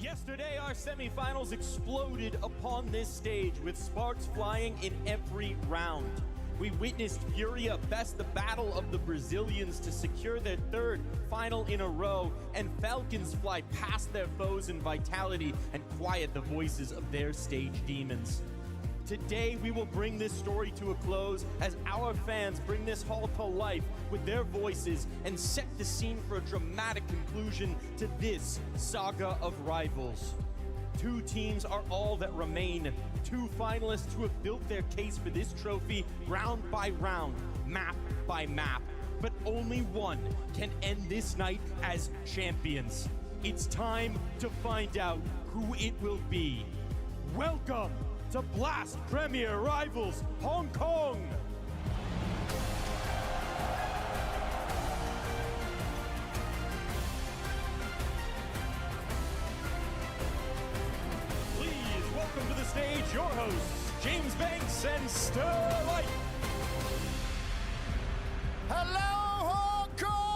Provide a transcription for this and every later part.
Yesterday, our semifinals exploded upon this stage with sparks flying in every round. We witnessed FURIA best the battle of the Brazilians to secure their third final in a row, and Falcons fly past their foes in vitality and quiet the voices of their stage demons. Today, we will bring this story to a close as our fans bring this hall to life with their voices and set the scene for a dramatic conclusion to this saga of rivals. Two teams are all that remain. Two finalists who have built their case for this trophy round by round, map by map. But only one can end this night as champions. It's time to find out who it will be. Welcome to Blast Premier Rivals Hong Kong! Please welcome to the stage your hosts, James Banks and Starlight. Hello, Hong Kong!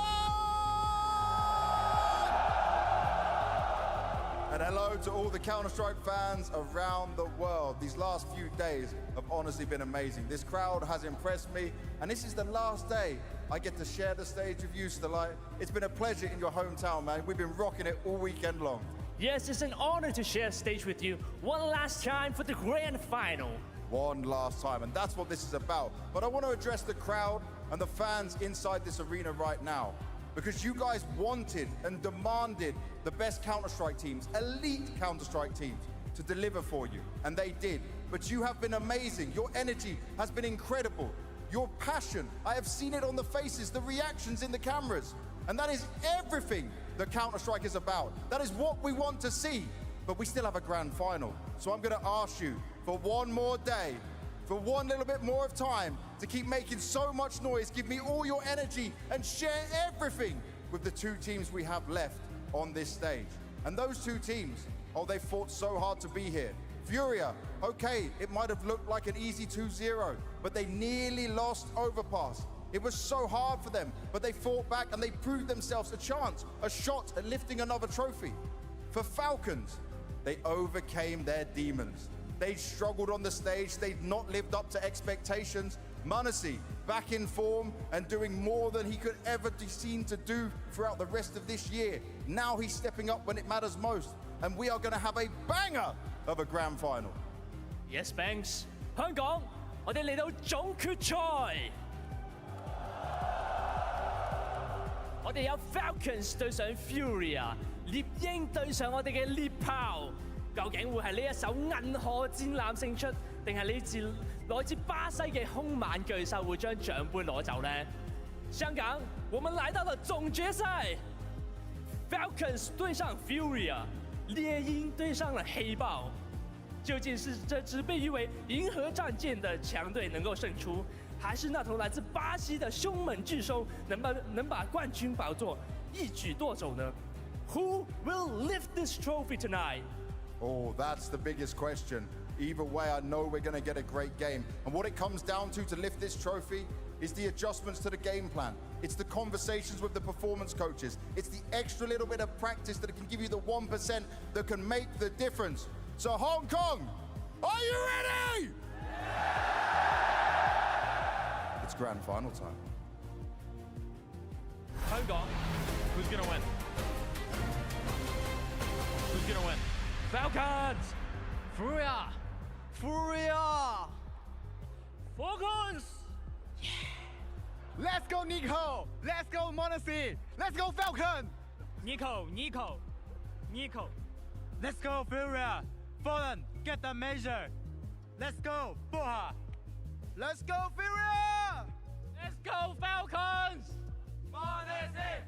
And hello to all the Counter-Strike fans around the world. These last few days have honestly been amazing. This crowd has impressed me, and this is the last day I get to share the stage with you, Starlight. It's been a pleasure in your hometown, man. We've been rocking it all weekend long. Yes, it's an honor to share stage with you one last time for the grand final. One last time, and that's what this is about. But I want to address the crowd and the fans inside this arena right now, because you guys wanted and demanded the best Counter-Strike teams, elite Counter-Strike teams, to deliver for you, and they did. But you have been amazing. Your energy has been incredible. Your passion, I have seen it on the faces, the reactions in the cameras, and that is everything that Counter-Strike is about. That is what we want to see, but we still have a grand final. So I'm gonna ask you for one more day, for one little bit more of time, to keep making so much noise, give me all your energy, and share everything with the two teams we have left on this stage. And those two teams, oh, they fought so hard to be here. FURIA, okay, it might have looked like an easy 2-0, but they nearly lost Overpass. It was so hard for them, but they fought back and they proved themselves a chance, a shot at lifting another trophy. For Falcons, they overcame their demons. They struggled on the stage, they'd not lived up to expectations. m0NESY, back in form and doing more than he could ever be seen to do throughout the rest of this year. Now he's stepping up when it matters most, and we are gonna have a banger of a grand final. Yes, Banks， 香港，我哋嚟到總決賽，我哋有 Falcons 對上 FURIA， 獵鷹對上我哋嘅獵豹。究竟會係呢一艘銀河戰艦勝出，定係來自巴西嘅兇猛巨獸會將獎杯攞走呢？香港，我們來到了總決賽 ，Falcons 對上 FURIA， 獵鷹對上了黑豹。究竟是这支被誉为银河战舰的强队能够胜出，还是那头来自巴西的凶猛巨兽能把冠军宝座一举夺走呢 ？Who will lift this trophy tonight? Oh, that's the biggest question. Either way, I know we're going to get a great game. And what it comes down to lift this trophy is the adjustments to the game plan. It's the conversations with the performance coaches. It's the extra little bit of practice that can give you the 1% that can make the difference. So Hong Kong, are you ready? It's grand final time. 香港, who's gonna win? Who's gonna win? Falcons! FURIA! FURIA! Falcons! Let's go, Nico! Let's go, m0NESY! Let's go, Falcon! Nico! Let's go, FURIA! Fallen, get the measure! Let's go, BO5! Let's go, FURIA! Let's go, Falcons! m0NESY!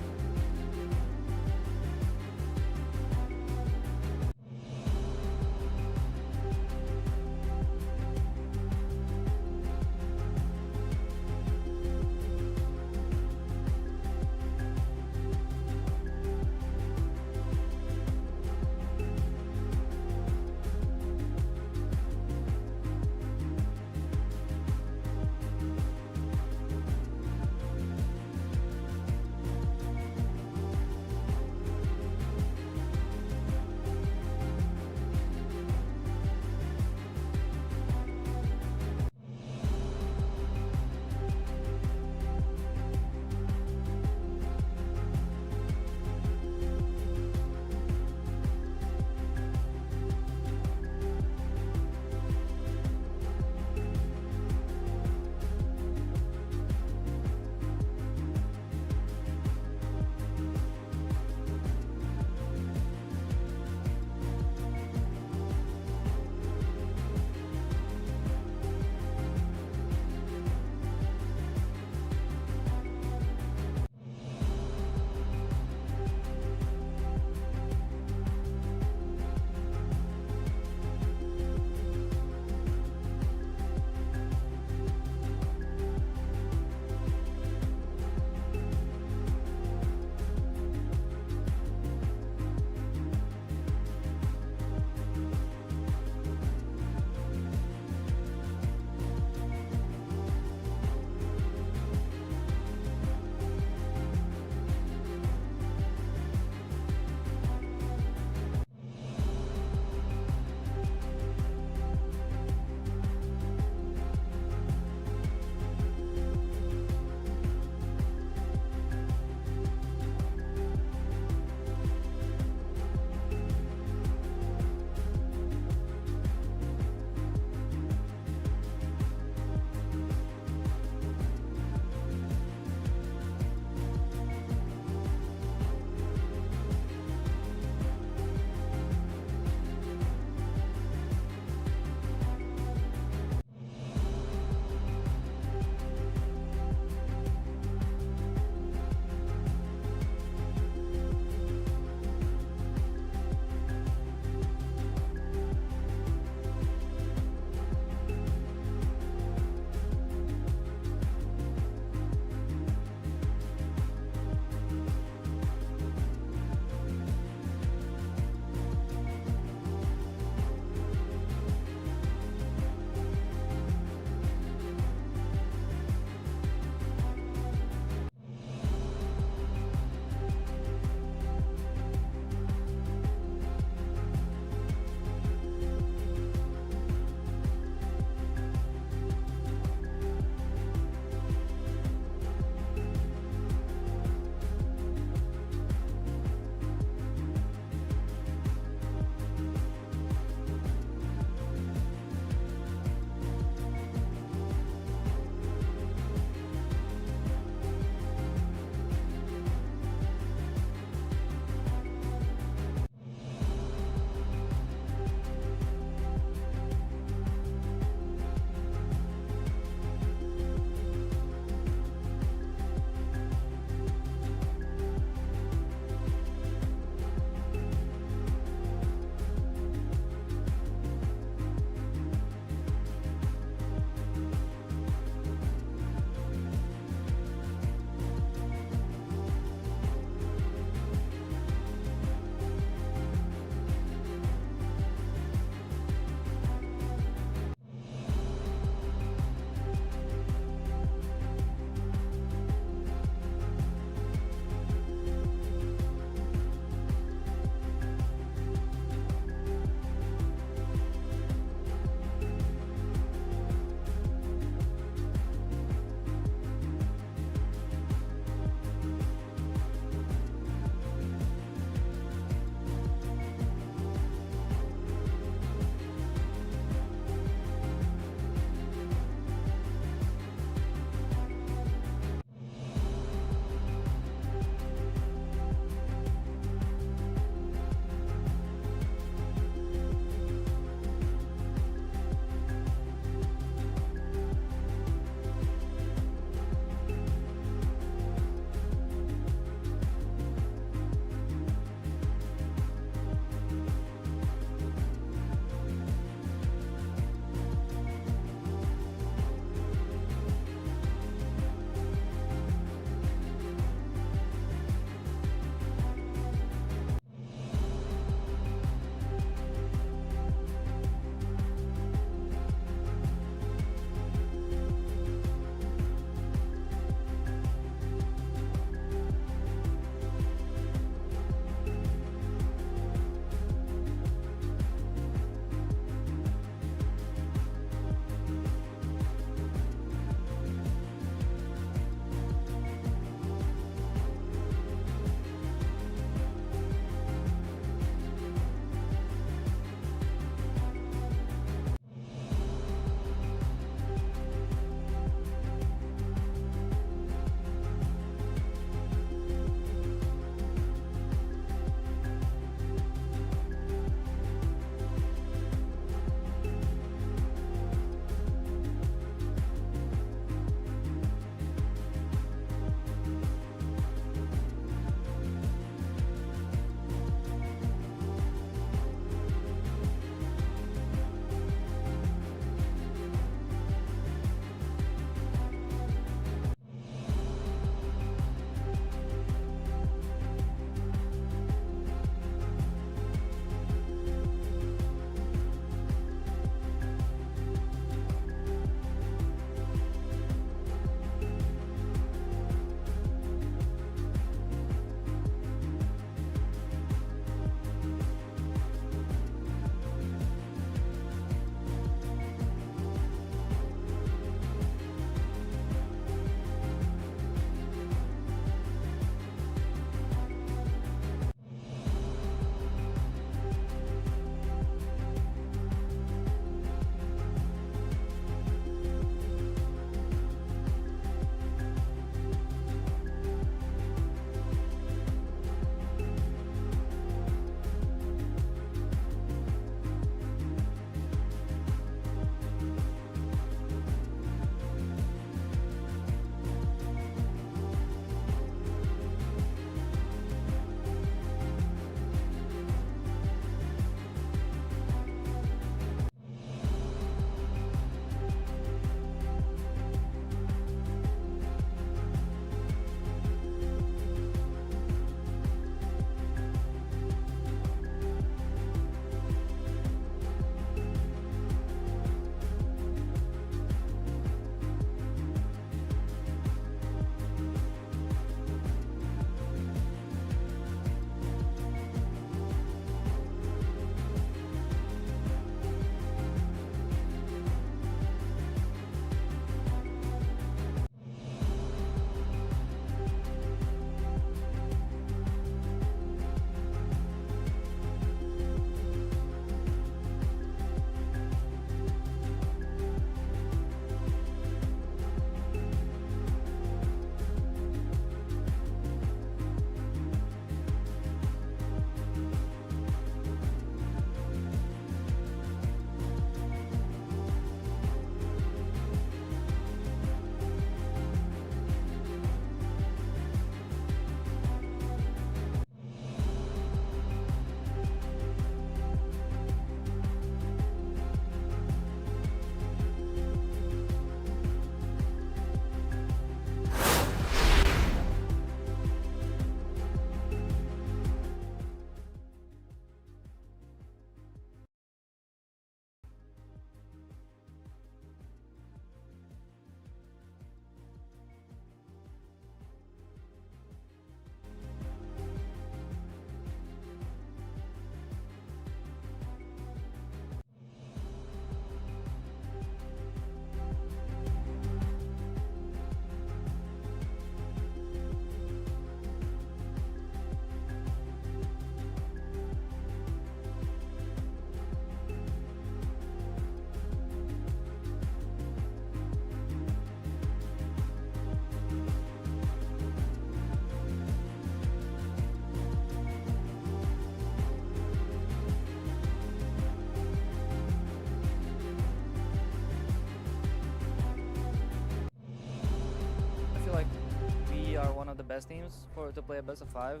best teams to play a best of 5.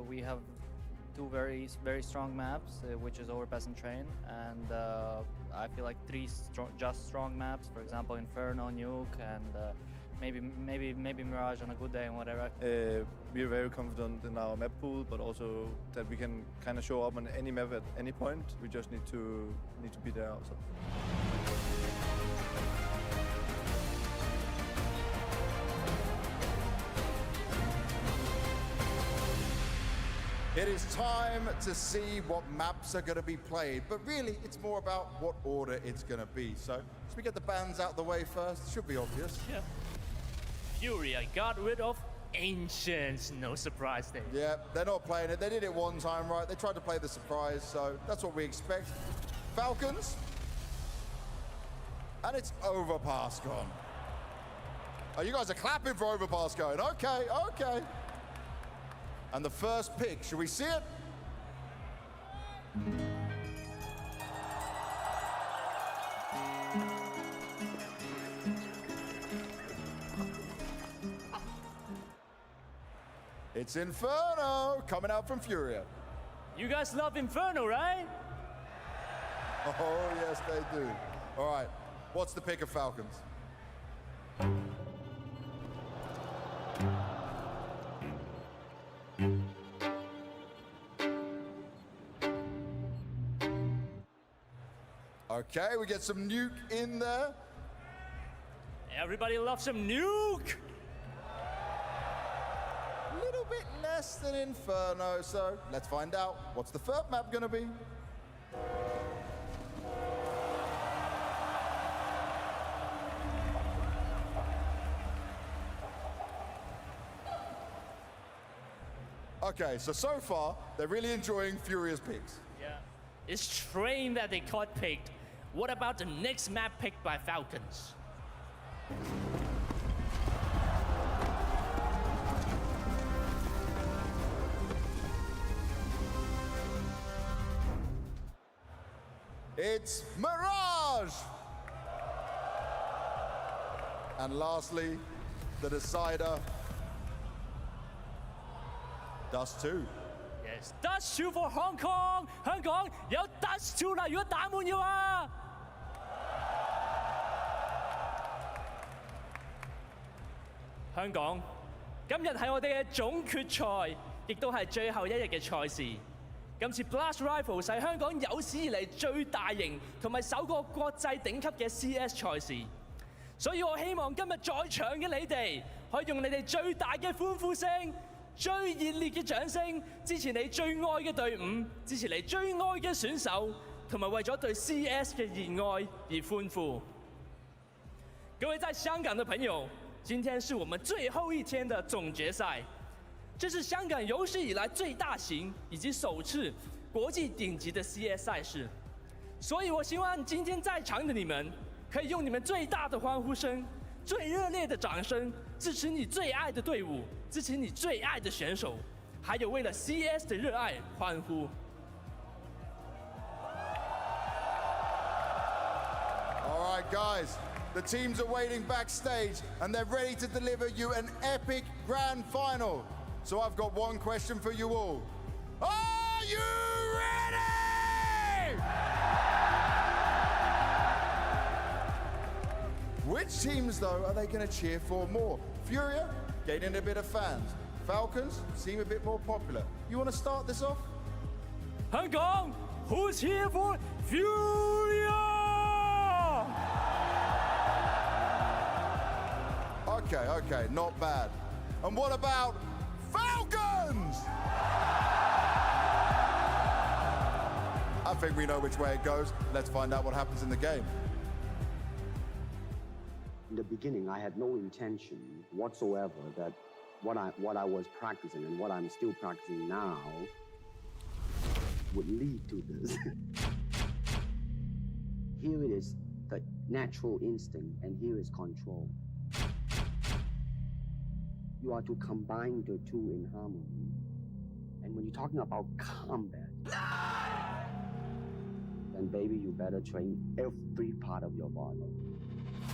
We have two very strong maps, which is Overpass and Train, and I feel like three strong maps. For example, Inferno, Nuke, and maybe Mirage on a good day and whatever. We are very confident in our map pool, but also that we can kind of show up on any map at any point. We just need to be there also. It is time to see what maps are going to be played, but really it's more about what order it's going to be. So, should we get the bands out the way first? Should be obvious. Yeah. FURIA got rid of Ancients, no surprise there. Yeah, they're not playing it. They did it one time, right? They tried to play the surprise, so that's what we expect. Falcons. And it's Overpass gone. Oh, you guys are clapping for Overpass going. Okay, okay. And the first pick, should we see it? It's Inferno, coming out from FURIA. You guys love Inferno, right? Oh, yes, they do. All right, what's the pick of Falcons? Okay, we get some Nuke in there. Everybody loves some Nuke! A little bit less than Inferno, so let's find out. What's the third map gonna be? Okay, so far, they're really enjoying FURIA's picks. Yeah. It's Train that they got picked. What about the next map picked by Falcons? It's Mirage! And lastly, the decider, Dust 2. Yes, Dust 2 for Hong Kong! 香港有 Dust 2啦，如果打滿要啊！香港，今日係我哋嘅總決賽，亦都係最後一日嘅賽事。今次 Blast Rifle 係香港有史以嚟最大型同埋首個國際頂級嘅 CS 賽事，所以我希望今日在場嘅你哋可以用你哋最大嘅歡呼聲、最熱烈嘅掌聲，支持你最愛嘅隊伍，支持你最愛嘅選手，同埋為咗對 CS 嘅熱愛而歡呼。各位在香港的朋友，今天是我们最后一天的总决赛，这是香港有史以来最大型以及首次国际顶级的 CS 赛事，所以我希望今天在场的你们可以用你们最大的欢呼声、最热烈的掌声，支持你最爱的队伍，支持你最爱的选手，还有为了 CS 的热爱欢呼。All right, guys. The teams are waiting backstage and they're ready to deliver you an epic grand final. So I've got one question for you all. Are you ready? Which teams, though, are they going to cheer for more? FURIA, gaining a bit of fans. Falcons seem a bit more popular. You want to start this off? 香港 Who's here for FURIA? Okay, not bad. And what about Falcons? I think we know which way it goes. Let's find out what happens in the game. In the beginning, I had no intention whatsoever that what I was practicing and what I'm still practicing now would lead to this. Here it is, the natural instinct, and here is control. You are to combine the two in harmony. And when you're talking about combat, then baby, you better train every part of your body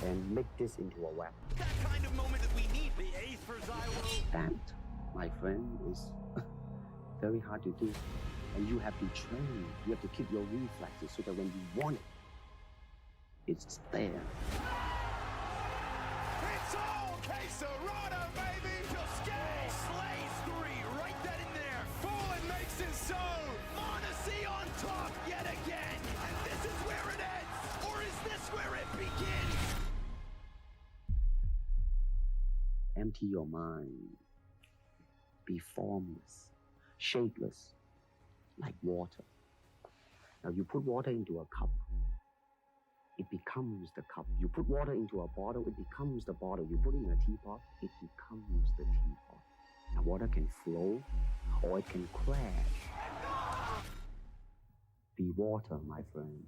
and make this into a weapon. That kind of moment that we need. The ace for Zylo. That my friend, is very hard to do. And you have to train. You have to keep your reflexes so that when you want it, it's there. It's all Quesarado, baby! Jusquet slays three, right then and there. Fallen makes it so. Monacy on top yet again. And this is where it ends. Or is this where it begins? Empty your mind. Be formless, shapeless, like water. Now you put water into a cup, it becomes the cup. You put water into a bottle, it becomes the bottle. You put it in a teapot, it becomes the teapot. Now water can flow or it can crash. Be water, my friend.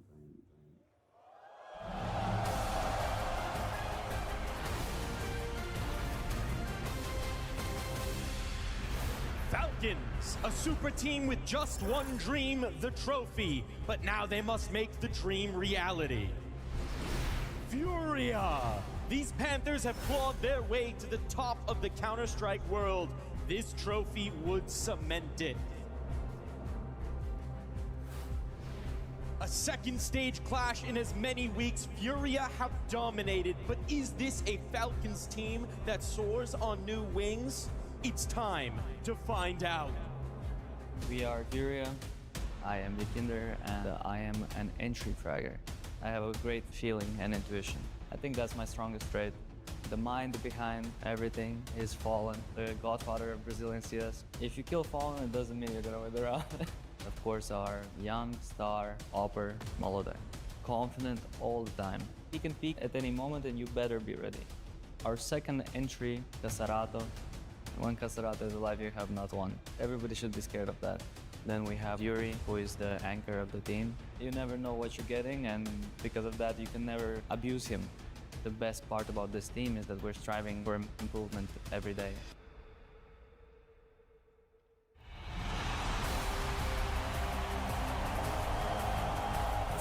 Falcons, a super team with just one dream, the trophy. But now they must make the dream reality. FURIA! These Panthers have clawed their way to the top of the Counter-Strike world. This trophy would cement it. A second stage clash in as many weeks, FURIA have dominated. But is this a Falcons team that soars on new wings? It's time to find out. We are FURIA. I am Vikinder, and I am an entry fragger. I have a great feeling and intuition. I think that's my strongest trait. The mind behind everything is Fallen, the godfather of Brazilian CS. If you kill Fallen, it doesn't mean you're gonna win the round. Of course, our young star, Opper, Molodai. Confident all the time. He can peek at any moment and you better be ready. Our second entry, Casarato. When Casarato is alive, you have not won. Everybody should be scared of that. Then we have Yuri, who is the anchor of the team. You never know what you're getting, and because of that, you can never abuse him. The best part about this team is that we're striving for improvement every day.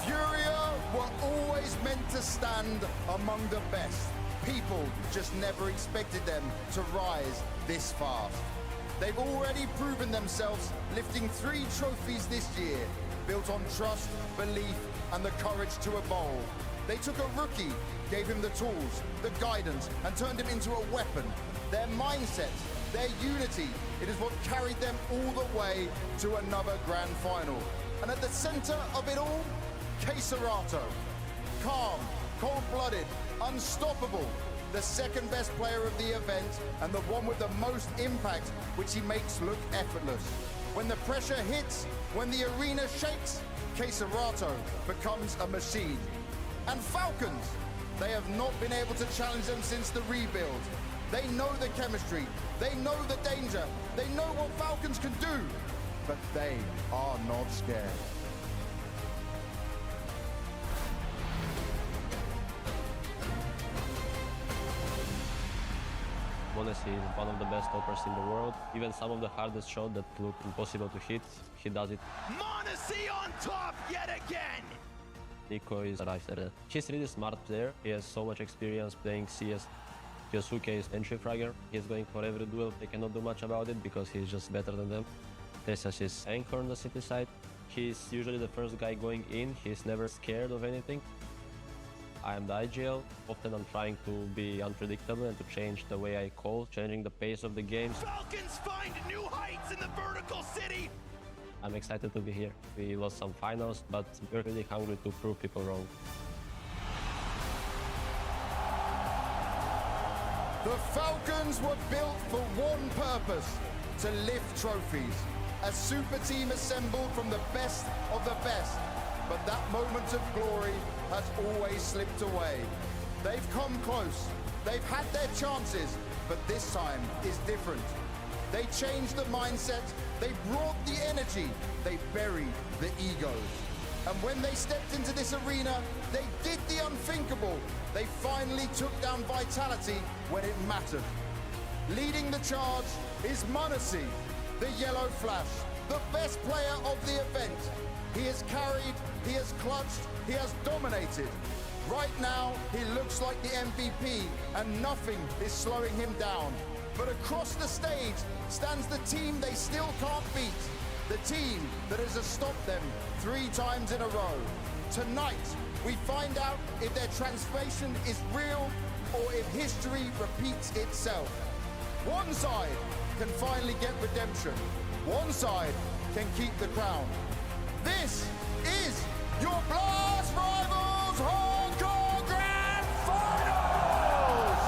FURIA were always meant to stand among the best. People just never expected them to rise this fast. They've already proven themselves, lifting 3 trophies this year, built on trust, belief, and the courage to evolve. They took a rookie, gave him the tools, the guidance, and turned him into a weapon. Their mindset, their unity, it is what carried them all the way to another grand final. And at the center of it all, Quesarato. Calm, cold-blooded, unstoppable, the second best player of the event and the one with the most impact, which he makes look effortless. When the pressure hits, when the arena shakes, Quesarato becomes a machine. And Falcons, they have not been able to challenge them since the rebuild. They know the chemistry, they know the danger, they know what Falcons can do, but they are not scared. Honestly, he's one of the best toppers in the world. Even some of the hardest shots that look impossible to hit, he does it. Monacy on top yet again! Nico is right there. He's really smart player. He has so much experience playing CS. Yosuke is entry fragger. He's going for every duel. They cannot do much about it because he's just better than them. Tesas is anchor on the city side. He's usually the first guy going in. He's never scared of anything. I am the IGL. Often I'm trying to be unpredictable and to change the way I call, changing the pace of the games. Falcons find new heights in the vertical city! I'm excited to be here. We lost some finals, but we're really hungry to prove people wrong. The Falcons were built for one purpose, to lift trophies. A super team assembled from the best of the best. But that moment of glory has always slipped away. They've come close, they've had their chances, but this time is different. They changed the mindset, they brought the energy, they buried the egos. And when they stepped into this arena, they did the unthinkable. They finally took down Vitality when it mattered. Leading the charge is Monacy, the Yellow Flash, the best player of the event. He has carried, he has clutched, he has dominated. Right now, he looks like the MVP and nothing is slowing him down. But across the stage stands the team they still can't beat. The team that has stopped them 3 times in a row. Tonight, we find out if their transformation is real or if history repeats itself. One side can finally get redemption. One side can keep the crown. This is your Blast Rivals Hong Kong Grand Finals!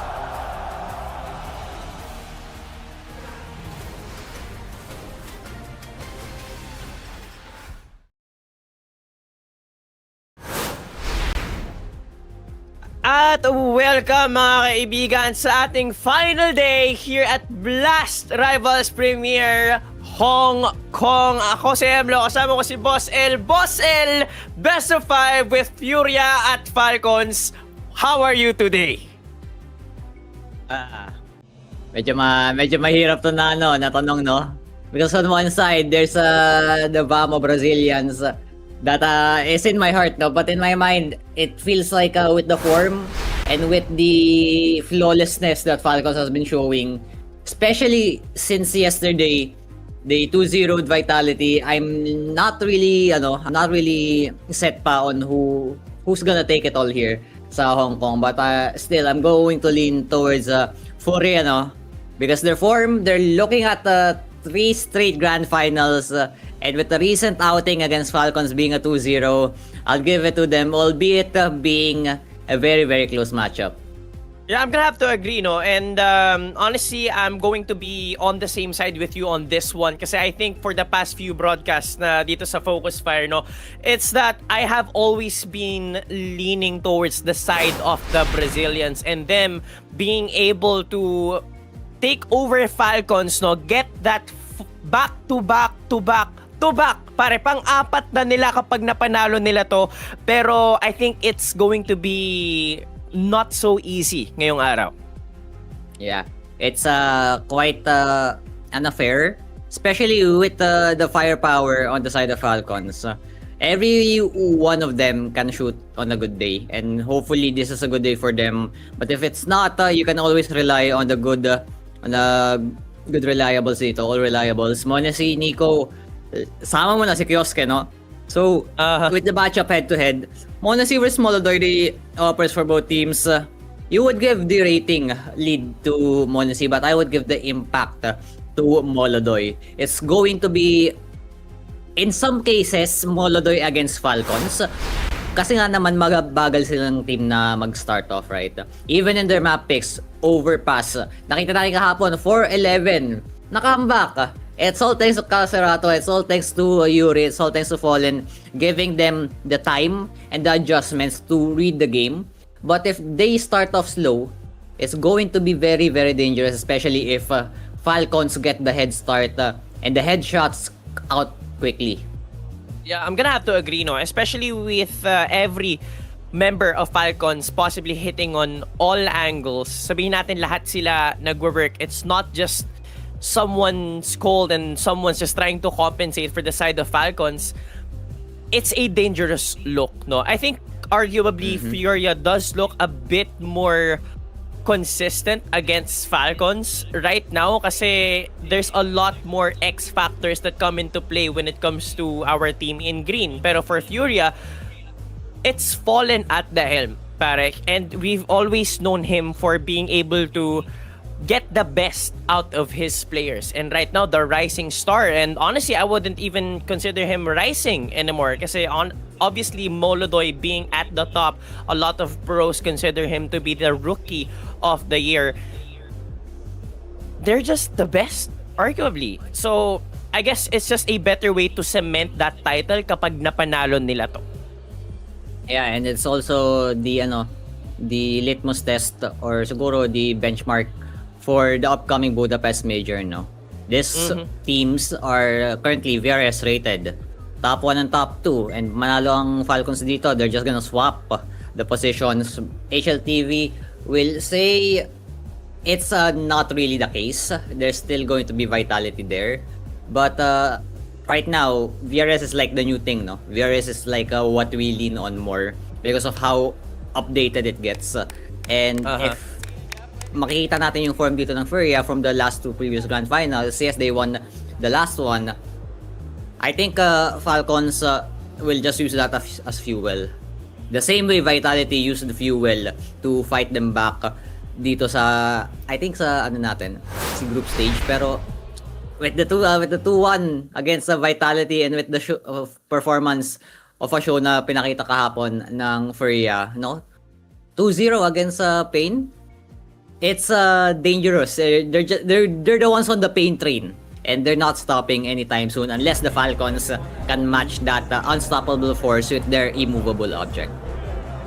At welcome mga kaibigan sa ating final day here at Blast Rivals Premier Hong Kong. Ako si Emlo, kasama ko si Boss L. Boss L, best of 5 with FURIA at Falcons. How are you today? Medyo mahirap to na tanong, no? Because on one side, there's the Vamo Brazilians that is in my heart, no? But in my mind, it feels like with the form and with the flawlessness that Falcons has been showing, especially since yesterday, the 2-0 Vitality, I'm not really set pa on who's gonna take it all here sa Hong Kong. But still, I'm going to lean towards FURIA, no? Because their form, they're looking at 3 straight grand finals. And with the recent outing against Falcons being a 2-0, I'll give it to them, albeit being a very, very close matchup. Yeah, I'm gonna have to agree, no? And honestly, I'm going to be on the same side with you on this one. Kasi I think for the past few broadcasts na dito sa FocusFire, no, it's that I have always been leaning towards the side of the Brazilians and them being able to take over Falcons, no, get that back-to-back pare, pang-apat na nila kapag napanalo nila to. Pero I think it's going to be not so easy ngayong araw. Yeah, it's quite unfair, especially with the firepower on the side of Falcons. Every one of them can shoot on a good day, and hopefully this is a good day for them. But if it's not, you can always rely on the good reliables dito, all reliables. Muna si Nico, sama mo na si Kioske, no? So, with the matchup head-to-head, Monasi vs Molodoi offers for both teams. You would give the rating lead to Monasi, but I would give the impact to Molodoi. It's going to be, in some cases, Molodoi against Falcons. Kasi nga naman magabagal silang team na mag-start off, right? Even in their map picks, overpass. Nakita natin kahapon, 4-11. Nakambak. It's all thanks to Calcerato, it's all thanks to Yuri, it's all thanks to Fallen, giving them the time and the adjustments to read the game. But if they start off slow, it's going to be very, very dangerous, especially if Falcons get the head start and the headshots out quickly. Yeah, I'm gonna have to agree, no? Especially with every member of Falcons possibly hitting on all angles. Sabihin natin lahat sila nagwo-work. It's not just someone's cold and someone's just trying to compensate for the side of Falcons. It's a dangerous look, no? I think arguably FURIA does look a bit more consistent against Falcons right now kasi there's a lot more X factors that come into play when it comes to our team in green. Pero for FURIA, it's Fallen at the helm, pare. And we've always known him for being able to get the best out of his players. And right now, the rising star. And honestly, I wouldn't even consider him rising anymore. Kasi obviously, Molodoi being at the top, a lot of pros consider him to be the rookie of the year. They're just the best, arguably. So, I guess it's just a better way to cement that title kapag napanalo nila to. Yeah, and it's also the litmus test or siguro the benchmark for the upcoming Budapest Major, no? These teams are currently VRS rated. Top 1 and top 2. And manalo ang Falcons dito, they're just gonna swap the positions. HLTV will say it's not really the case. There's still going to be vitality there. But right now, VRS is like the new thing, no? VRS is like what we lean on more because of how updated it gets. And makikita natin yung form dito ng FURIA from the last 2 previous Grand Finals. Yes, they won the last one. I think Falcons will just use that as fuel. The same way Vitality used the fuel to fight them back dito sa, I think sa ano natin, si group stage. Pero with the 2-1 against the Vitality and with the performance of a show na pinakita kahapon ng FURIA, no? 2-0 against Pain. It's dangerous. They're the ones on the Pain train. And they're not stopping anytime soon unless the Falcons can match that unstoppable force with their immovable object.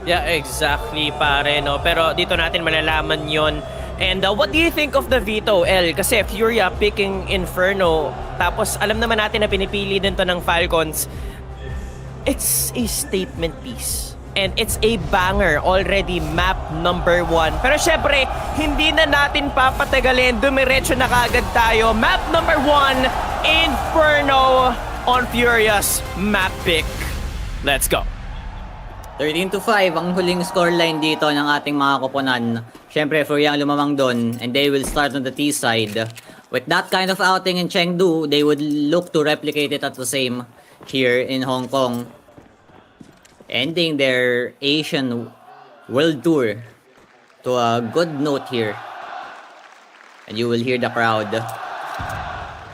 Yeah, exactly, pare, no? Pero dito natin malalaman yon. And what do you think of the Veto, El? Kasi FURIA picking Inferno, tapos alam naman natin na pinipili din to ng Falcons. It's a statement piece. And it's a banger already, map number 1. Pero syempre, hindi na natin papatagalin. Dumiretso na kagad tayo. Map number 1, Inferno on Furia's map pick. Let's go. 13-5 ang huling scoreline dito ng ating mga koponan. Syempre, FURIA ang lumamang doon and they will start on the T side. With that kind of outing in Chengdu, they would look to replicate it at the same here in Hong Kong. Ending their Asian World Tour to a good note here. And you will hear the crowd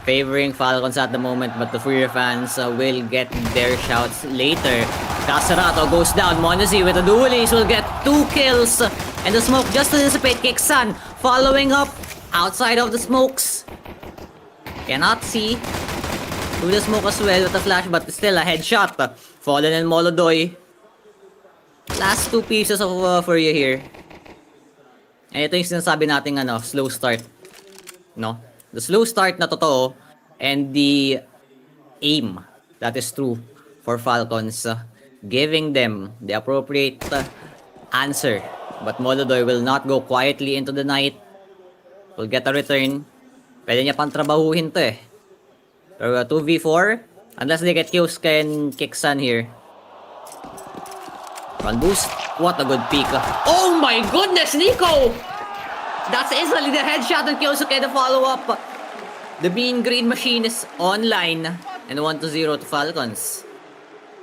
favoring Falcons at the moment, but the FURIA fans will get their shouts later. Caserato goes down. Monacy with a dual ace will get 2 kills. And the smoke just to dissipate. Kiksan following up outside of the smokes. Cannot see through the smoke as well with a flash, but still a headshot. Fallen and Molodoy. Last 2 pieces of FURIA here. And ito yung sinasabi natin slow start. No? The slow start na totoo and the aim that is true for Falcons, giving them the appropriate answer. But Molodoy will not go quietly into the night. Will get a return. Pwede niya pang trabahuhin to eh. Pero 2v4, unless they get Kyosuke and Kiksan here. One boost. What a good peek. Oh my goodness, Nico! That's easily the headshot on Kyosuke to follow up. The Mean Green Machine is online. And 1-0 to Falcons.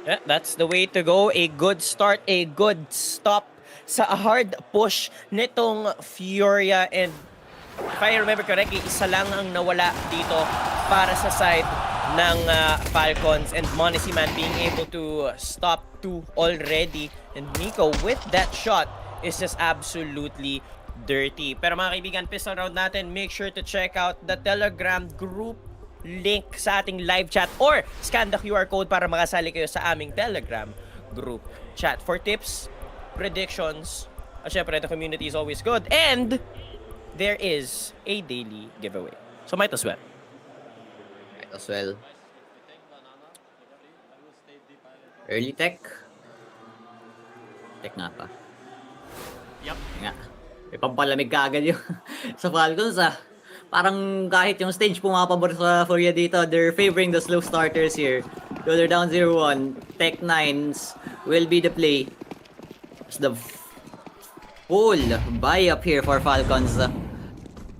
Yeah, that's the way to go. A good start, a good stop sa hard push nitong FURIA. And if I remember correctly, isa lang ang nawala dito para sa side ng Falcons, and Monacy man being able to stop 2 already. And Nico with that shot is just absolutely dirty. Pero mga kaibigan, pistol round natin, make sure to check out the Telegram group link sa ating live chat or scan the QR code para makasali kayo sa aming Telegram group chat for tips, predictions. Syempre, the community is always good. And there is a daily giveaway. So might as well. Might as well. Early tech. Tech nga pa. Yup. Nga. May pampalamig ka agad yung sa Falcons Parang kahit yung stage pumapabor sa FURIA dito, they're favoring the slow starters here. So they're down 0-1. Tech 9s will be the play. It's the full buy up here for Falcons.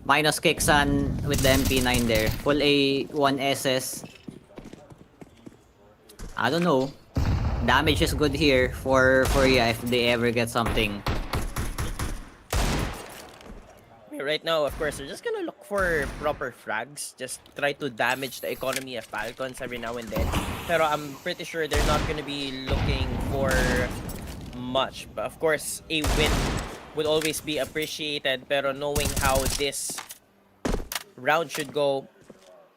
Minus Kiksan with the MP9 there. Full A1 SS. I don't know. Damage is good here for FURIA if they ever get something. Right now, of course, they're just gonna look for proper frags. Just try to damage the economy of Falcons every now and then. Pero I'm pretty sure they're not gonna be looking for much. But of course, a win would always be appreciated. Pero knowing how this round should go,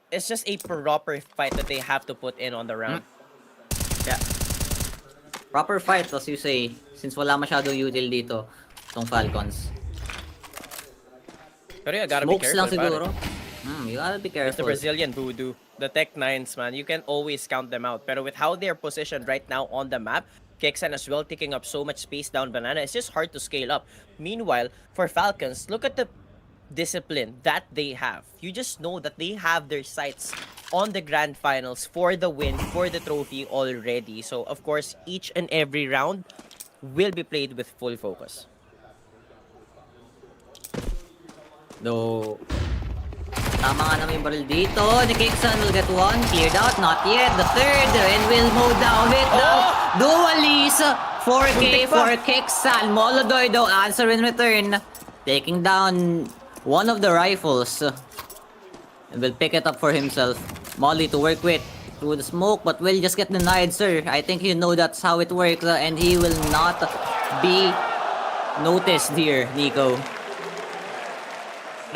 it's just a proper fight that they have to put in on the round. Yeah. Proper fight, as you say, since wala masyadong util dito tong Falcons. Pero yeah, gotta Smokes be lang careful. siguro. You gotta be It's the careful. Brazilian voodoo. The Tech 9s, man. You can always count them out. Pero with how they're positioned right now on the map, Keksan as well taking up so much space down Banana, it's just hard to scale up. Meanwhile, for Falcons, look at the discipline that they have. You just know that they have their sights on the grand finals for the win, for the trophy already. So, of course, each and every round will be played with full focus. Though, tama nga naman yung barrel dito. The Kickson will get one. Cleared out. Not yet. The third. And will mow down it. Dualis. 4K for Kickson. Molodoy though answer in return. Taking down one of the rifles. And will pick it up for himself. Molly to work with. Through the smoke, but will just get denied, sir. I think you know that's how it works, and he will not be noticed here, Nico.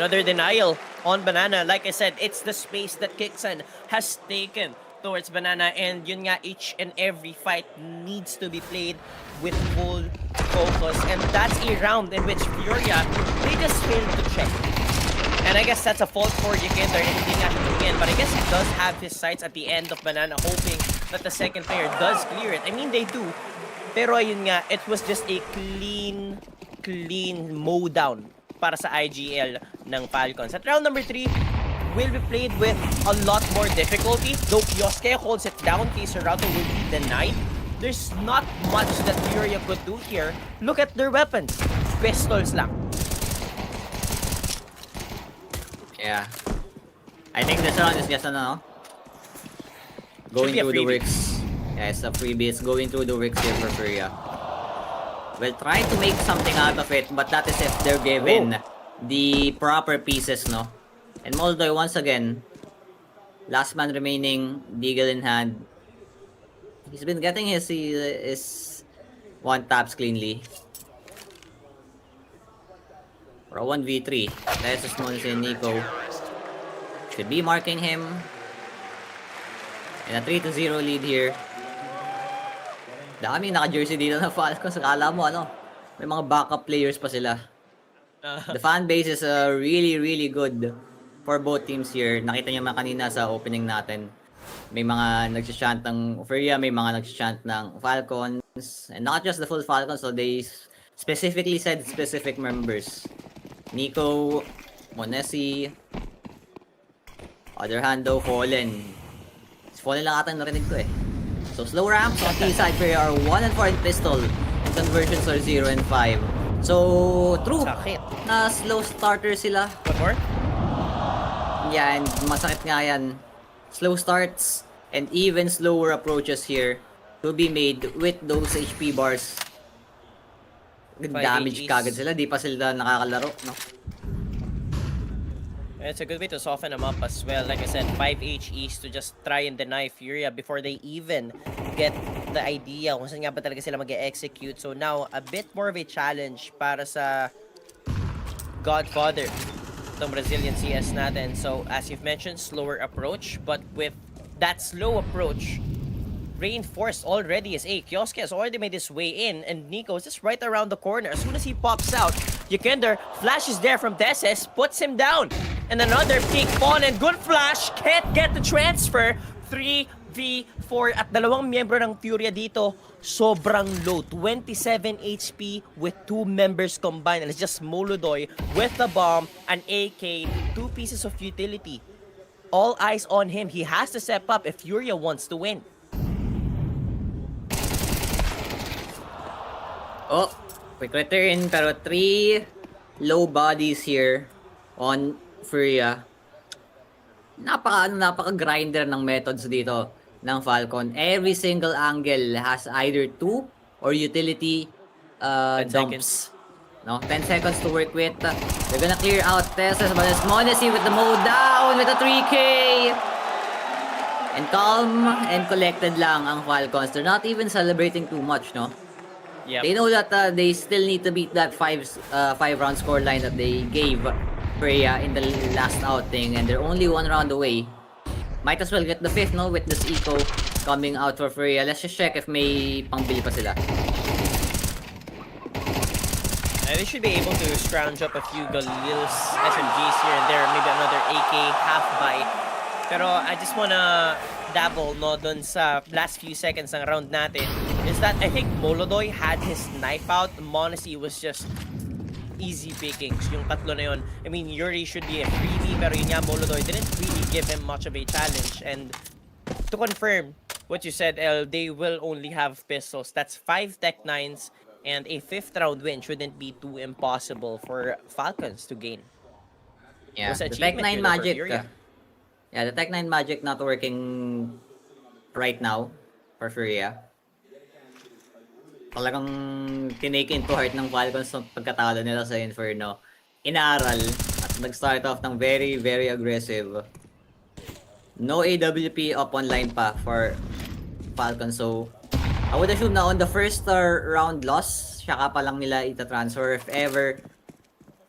Another denial on Banana. Like I said, it's the space that Kickson has taken towards Banana, and yun nga, each and every fight needs to be played with full focus, and that's a round in which FURIA, they just failed to check. And I guess that's a fault for Yekender and hindi nga siya tumingin. But I guess he does have his sights at the end of Banana, hoping that the second player does clear it. I mean, they do. Pero ayun nga, it was just a clean mow down para sa IGL ng Falcons. At round number 3 will be played with a lot more difficulty. Though Yosuke holds it down, Kisarato will be denied. There's not much that FURIA could do here. Look at their weapons. Pistols lang. Yeah. I think this round is just going through the works. Yeah, it's a freebie. It's going through the works here for FURIA. We'll try to make something out of it, but that is if they're given the proper pieces, no? And Moldoy once again, last man remaining, deagle in hand. He's been getting his one taps cleanly. For a 1v3, that's as small as Nico. Should be marking him. And a 3-0 lead here. Daming naka-jersey dito na Falcons. Akala mo may mga backup players pa sila. The fan base is really good for both teams here. Nakita niyo man kanina sa opening natin. May mga nagsishant ng FURIA, may mga nagsishant ng Falcons. And not just the full Falcons, so they specifically said specific members. Nico, Monesi, other hand though, Fallen. Fallen lang ata narinig ko eh. So slow ramps on T-side FURIA are 1-4 in pistol, and conversions are 0-5. So, true na slow starter sila. What more? Yeah, and masakit nga yan. Slow starts and even slower approaches here to be made with those HP bars. Damage kagad sila, di pa sila nakakalaro, no? It's a good way to soften them up as well. Like I said, 5 HEs to just try and deny FURIA before they even get the idea kung saan nga ba talaga sila mag-execute. So now, a bit more of a challenge para sa Godfather, itong Brazilian CS natin. So as you've mentioned, slower approach, but with that slow approach, reinforced already as Kioske has already made his way in, and Nico is just right around the corner. As soon as he pops out, Yekender flashes there from Deses, puts him down. And another peek on, and good flash, can't get the transfer. 3v4 at dalawang miyembro ng FURIA dito, sobrang low. 27 HP with 2 members combined. And it's just Molodoy with the bomb, an AK, 2 pieces of utility. All eyes on him. He has to step up if FURIA wants to win. Oh, quick return, pero 3 low bodies here on FURIA. Napaka-grinder ng methods dito ng Falcon. Every single angle has either 2 or utility dumps. No, 10 seconds to work with. They're gonna clear out Teslas, but it's Monesi with the mow down with a 3K. And calm and collected lang ang Falcons. They're not even celebrating too much, no? Yep. They know that they still need to beat that 5-round scoreline that they gave FURIA in the last outing, and they're only 1 round away. Might as well get the 5th, no? With this eco coming out for FURIA. Let's just check if may pangbili pa sila. They should be able to scrounge up a few Galil's SMGs here and there, maybe another AK half-buy. Pero I just wanna dabble dun sa last few seconds ng round natin is that I think Molodoy had his knife out. Monesi was just easy pickings, yung tatlo na yun. I mean, Yuri should be a freebie, pero yun nga, Molodoy didn't really give him much of a challenge. And to confirm what you said, El, they will only have pistols. That's 5 Tech 9s, and a 5th round win shouldn't be too impossible for Falcons to gain. Yeah, was an the Tech 9 achievement really for magic. Furia. Yeah, the Tech 9 magic not working right now for Furia. Talagang tinake into heart ng Falcons ng pagkatalo nila sa Inferno. Inaral at nag-start off ng very, very aggressive. No AWP up online pa for Falcons. So, I would assume na on the first round loss, saka pa lang nila ita-transfer if ever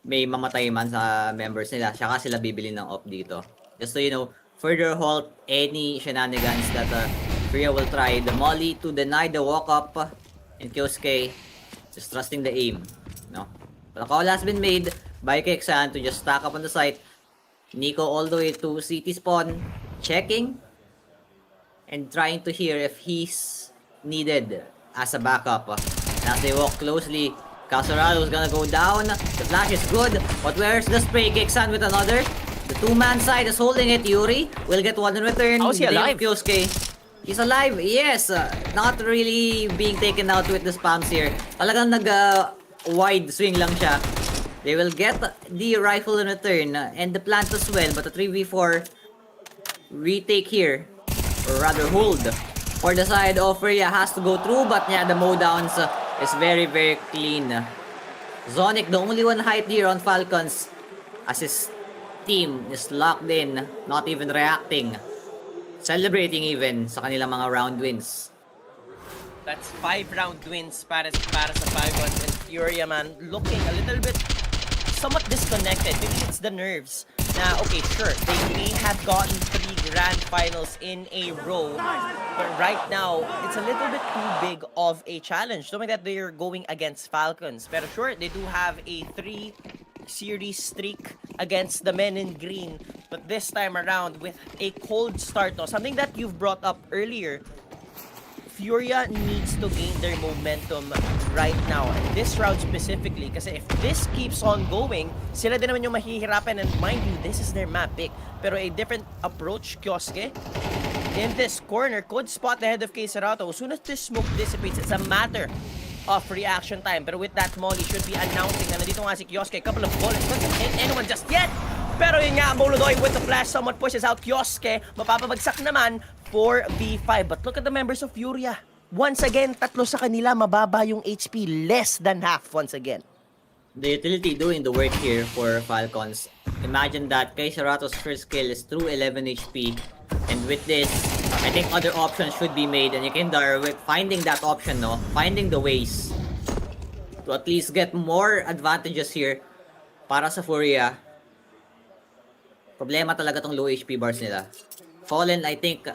may mamatay man sa members nila. Saka sila bibili ng op dito. Just so you know, further halt any shenanigans that Furia will try. The molly to deny the walk-up. And Kyosuke just trusting the aim. No? The call has been made by Keksan to just stack up on the site. Nico all the way to CT spawn. Checking. And trying to hear if he's needed as a backup. And as they walk closely, Casorado is gonna go down. The flash is good. But where's the spray? Keksan with another. The two-man side is holding it. Yuri will get one in return. How is he alive? Kyosuke. He's alive, yes. Not really being taken out with the spams here. Talagang nag-wide swing lang siya. They will get the rifle in return and the plant as well. But the 3v4 retake here, or rather hold, for the side of Furia has to go through. But yeah, the mowdowns is very, very clean. Zonic, the only one hyped here on Falcons, as his team is locked in, not even reacting. Celebrating even sa kanilang mga round wins. That's 5 round wins para sa Falcons, and Furia, man, looking a little bit somewhat disconnected. Maybe it's the nerves. Na, okay, sure, they may have gotten 3 grand finals in a row, but right now, it's a little bit too big of a challenge. Knowing that they're going against Falcons. Pero sure, they do have a 3-series streak against the men in green. But this time around, with a cold start, something that you've brought up earlier, Furia needs to gain their momentum right now. And this round specifically, kasi if this keeps on going, sila din naman yung mahihirapan. And mind you, this is their map pick. Pero a different approach, Kyosuke, in this corner, could spot the head of Casorado. As soon as this smoke dissipates, it's a matter of reaction time. Pero with that, Molly should be announcing na nandito nga si Kyosuke. A couple of bullets, doesn't hit anyone just yet. Pero yun nga, Molodoy with the flash somewhat pushes out Kyosuke. Mapapabagsak naman for B5. But look at the members of Furia. Once again, tatlo sa kanila, mababa yung HP. Less than half once again. The utility doing the work here for Falcons. Imagine that Casorato's first kill is through 11 HP. And with this, I think other options should be made. And Yekindar, with finding that option, no? Finding the ways to at least get more advantages here para sa Furia. Problema talaga tong low HP bars nila. Fallen, I think,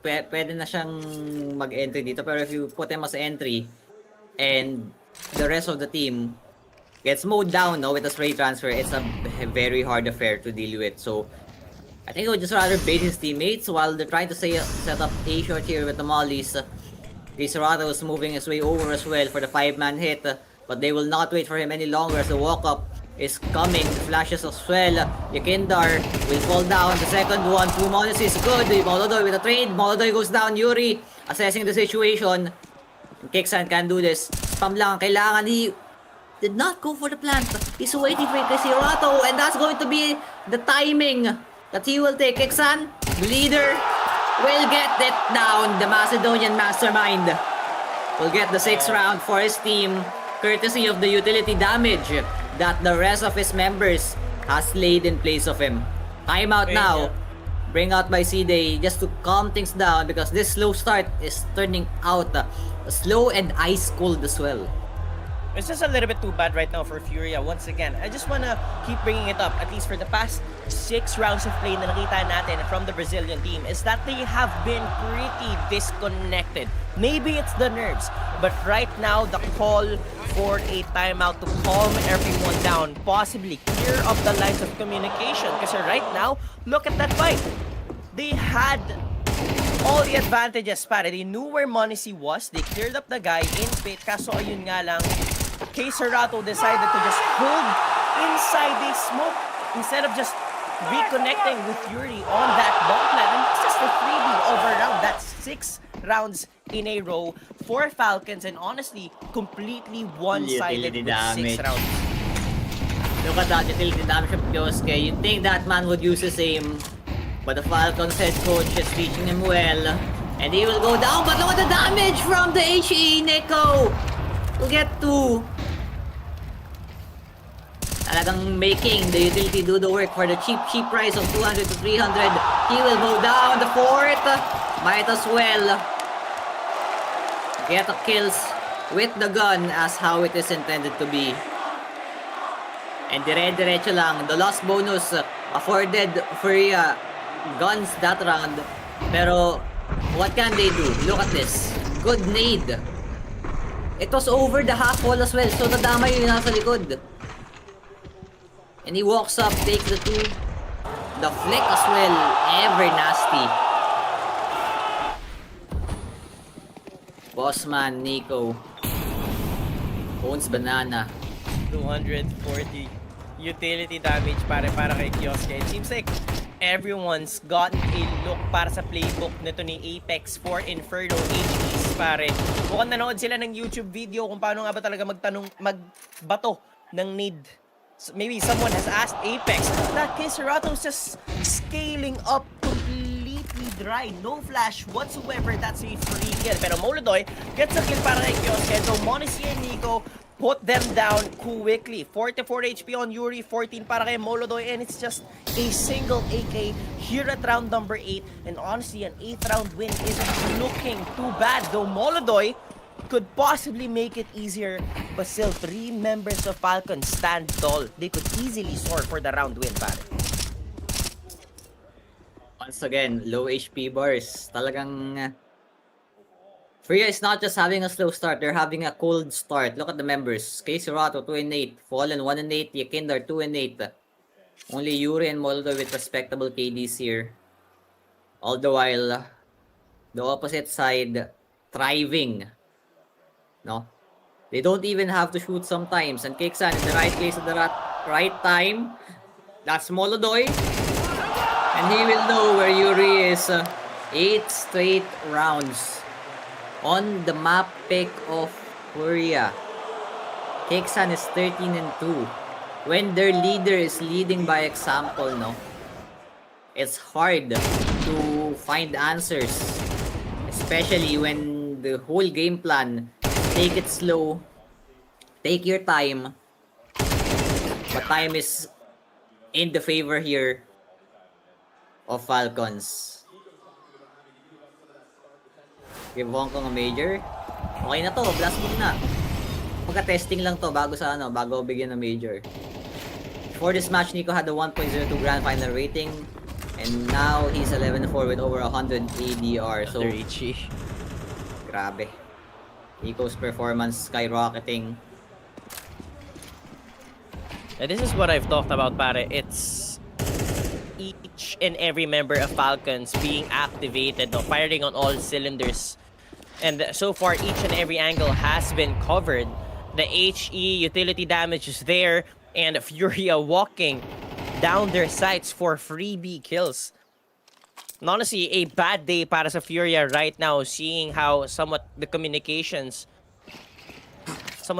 pwede na siyang mag-entry dito. Pero if you put him as entry, and the rest of the team gets mowed down, no, with a spray transfer, it's a very hard affair to deal with. So, I think he would just rather bait his teammates while they're trying to set up a short here with the mollies. Casorado is moving his way over as well for the 5-man hit. But they will not wait for him any longer as the walk-up is coming. Flashes as well. Yekindar will fall down. The second one, two Monos is good. Molodoy with a trade. Molodoy goes down. Yuri assessing the situation. Keksan can do this. Spam lang. Kailangan. He did not go for the plant. He's waiting for Casorado, and that's going to be the timing that he will take. Keksan, the leader, will get it down. The Macedonian mastermind will get the 6th round for his team, courtesy of the utility damage that the rest of his members has laid in place of him. Timeout now. Bring out by C-Day just to calm things down, because this slow start is turning out slow and ice cold as well. It's just a little bit too bad right now for Furia. Once again, I just wanna keep bringing it up, at least for the past 6 rounds of play na nakita natin from the Brazilian team, is that they have been pretty disconnected. Maybe it's the nerves, but right now, the call for a timeout to calm everyone down, possibly clear up the lines of communication. Because right now, look at that fight. They had all the advantages, para. They knew where Monacy was. They cleared up the guy in pit. Kaso ayun nga lang, Casorado decided to just hold inside the smoke instead of just reconnecting with Fury on that bomb plant. And it's just a 3v over round. That's 6 rounds in a row for Falcons, and honestly, completely one-sided with 6 rounds. Look at that utility damage of Kioske. You'd think that man would use his aim. But the Falcons head coach is teaching him well. And he will go down, but look at the damage from the HE, Nico! To get 2. Talagang making the utility do the work for the cheap price of 200 to 300. He will go down the 4th. Might as well get the kills with the gun as how it is intended to be. And dire-diretso lang. The lost bonus afforded FURIA guns that round. Pero what can they do? Look at this. Good nade. It was over the half wall as well. So nadamay yung nasa likod. And he walks up, takes the 2. The flick as well. Ever nasty. Bossman Nico owns banana. 240 utility damage para kay Kioske. It seems like everyone's gotten a look para sa playbook nito ni Apex for Inferno HEs pare. Mukhang nanood sila ng YouTube video kung paano nga ba talaga magbato ng need. So maybe someone has asked Apex. That case, Serato's just scaling up completely dry. No flash whatsoever. That's a free kill. Pero Molodoy gets a kill para kay Kioske. So Monacy and Nico put them down quickly. 44 HP on Yuri, 14 para kay Molodoy, and it's just a single AK here at round number 8. And honestly, an 8th round win isn't looking too bad, though Molodoy could possibly make it easier, but still 3 members of Falcons stand tall. They could easily soar for the round win, pare. Once again, low HP bars. Talagang FURIA is not just having a slow start, they're having a cold start. Look at the members. Serato 2-8, Fallen 1-8, Yakindar 2-8. Only Yuri and Molodoy with respectable KDs here. All the while, the opposite side thriving. No? They don't even have to shoot sometimes. And Keksan in the right place at the right time. That's Molodoy. And he will know where Yuri is. 8 straight rounds on the map pick of FURIA. Keksan is 13-2. When their leader is leading by example, no? It's hard to find answers. Especially when the whole game plan, take it slow, take your time. But time is in the favor here of Falcons. Give HongKong a major. Okay na to, blast muna. Pagka-testing lang to bago bigyan ng major. For this match, Nico had a 1.02 grand final rating. And now he's 11-4 with over 100 ADR. So, grabe. Nico's performance skyrocketing. And this is what I've talked about, pare. It's each and every member of Falcons being activated, no? Firing on all cylinders. And so far, each and every angle has been covered. The HE utility damage is there, and FURIA walking down their sights for freebie kills. And honestly, a bad day para sa FURIA right now, seeing how somewhat the communications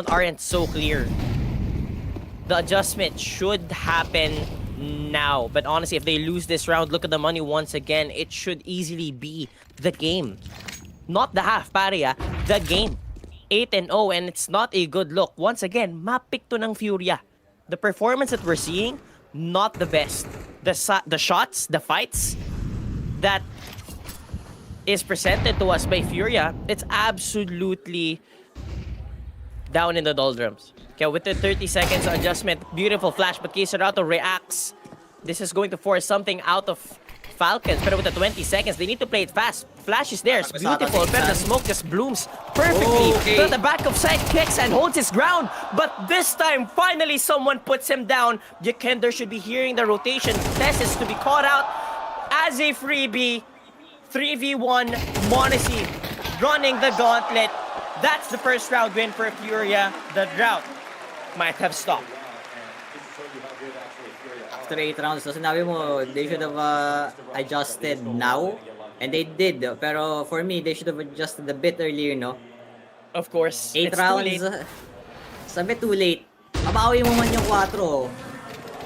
aren't so clear. The adjustment should happen now. But honestly, if they lose this round, look at the money once again. It should easily be the game. Not the half, pare, the game. 8-0, and it's not a good look. Once again, map pick to ng FURIA. The performance that we're seeing, not the best. The shots, the fights that is presented to us by FURIA, it's absolutely down in the doldrums. Okay, with the 30 seconds adjustment, beautiful flash, but Serato reacts. This is going to force something out of Falcons, but with the 20 seconds, they need to play it fast. Flash is there, it's beautiful, but the smoke just blooms perfectly. To the back of side, kicks and holds his ground, but this time, finally, someone puts him down. Jakender should be hearing the rotation. Tess is to be caught out as a freebie. 3v1, Monacy running the gauntlet. That's the first round win for FURIA. The drought might have stopped. After 8 rounds, so sinabi mo, they should have adjusted now. And they did. Pero for me, they should have adjusted a bit earlier, no? Of course. 8 rounds, it's a bit too late. Mabawi mo man yung 4.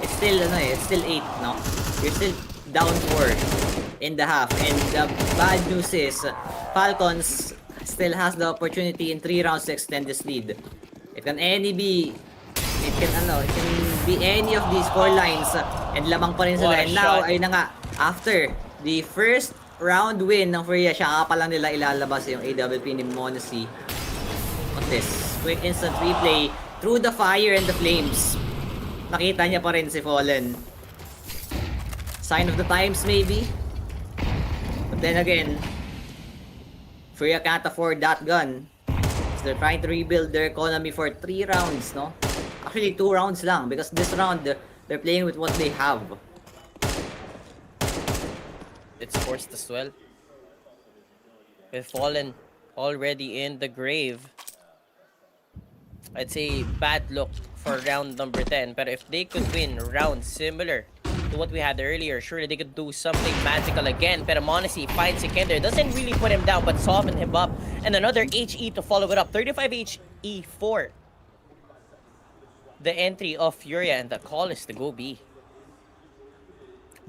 it's still, it's still 8, no? You're still down 4 in the half. And the bad news is, Falcons still has the opportunity in 3 rounds to extend this lead. It can be any of these score lines and lamang pa rin sila. What a And now, shot. ayun na nga, after the first round win ng FURIA, siya pa lang nila ilalabas yung AWP ni Monacy. What's this? Quick instant replay through the fire and the flames. Nakita niya pa rin si Fallen. Sign of the times maybe? But then again, FURIA can't afford that gun. So they're trying to rebuild their economy for 3 rounds, no? Actually, 2 rounds lang because this round, they're playing with what they have. It's forced as well. With Fallen already in the grave. I'd say bad look for round number 10. But if they could win rounds similar to what we had earlier, surely they could do something magical again. But Monacy finds Sikander, doesn't really put him down, but soften him up. And another HE to follow it up. 35 HE for the entry of FURIA, and the call is to go B.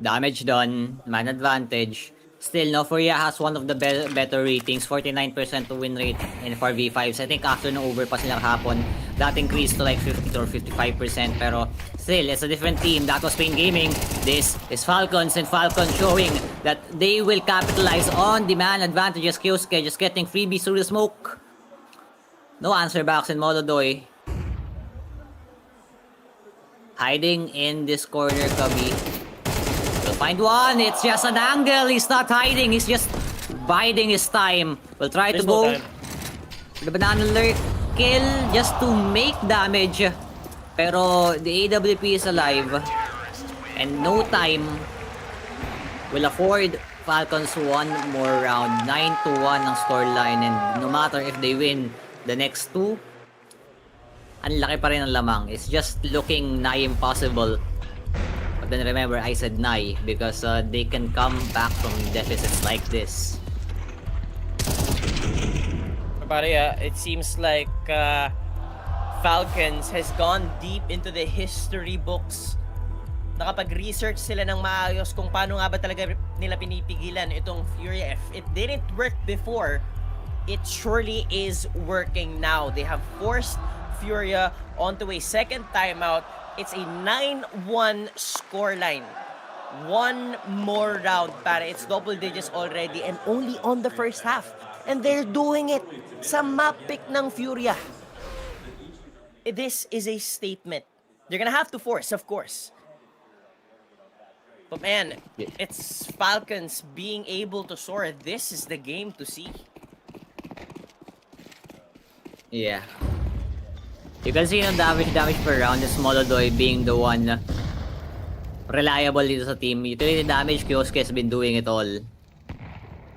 Damage done, man advantage. Still, no, FURIA has one of the better ratings, 49% to win rate in 4v5s. I think after no over pa silang hapon, that increased to like 50 or 55%. Pero still, it's a different team. That was Spain Gaming. This is Falcons, and Falcons showing that they will capitalize on the man advantages. Kyosuke just getting freebies through the smoke. No answer backs in Molodoy. Hiding in this corner, Kabi. Find one. It's just an angle. He's not hiding. He's just biding his time. We'll try to go the banana lurk kill just to make damage. Pero the AWP is alive. And no time will afford Falcons one more round. 9-1 ang scoreline. And no matter if they win the next 2, ang laki pa rin ang lamang. It's just looking nigh impossible. Then remember, I said nigh because they can come back from deficits like this. But it seems like Falcons has gone deep into the history books. Nakapag-research sila ng maayos kung paano nga ba talaga nila pinipigilan itong FURIA. If it didn't work before, it surely is working now. They have forced FURIA onto a second timeout. It's a 9-1 scoreline. One more round para it's double digits already and only on the first half. And they're doing it sa map pick ng FURIA. This is a statement. They're gonna have to force, of course. But man, it's Falcons being able to soar. This is the game to see. Yeah. You can see yung damage per round. The Molodoy being the one reliable dito sa team. Utility damage, Kyosuke has been doing it all.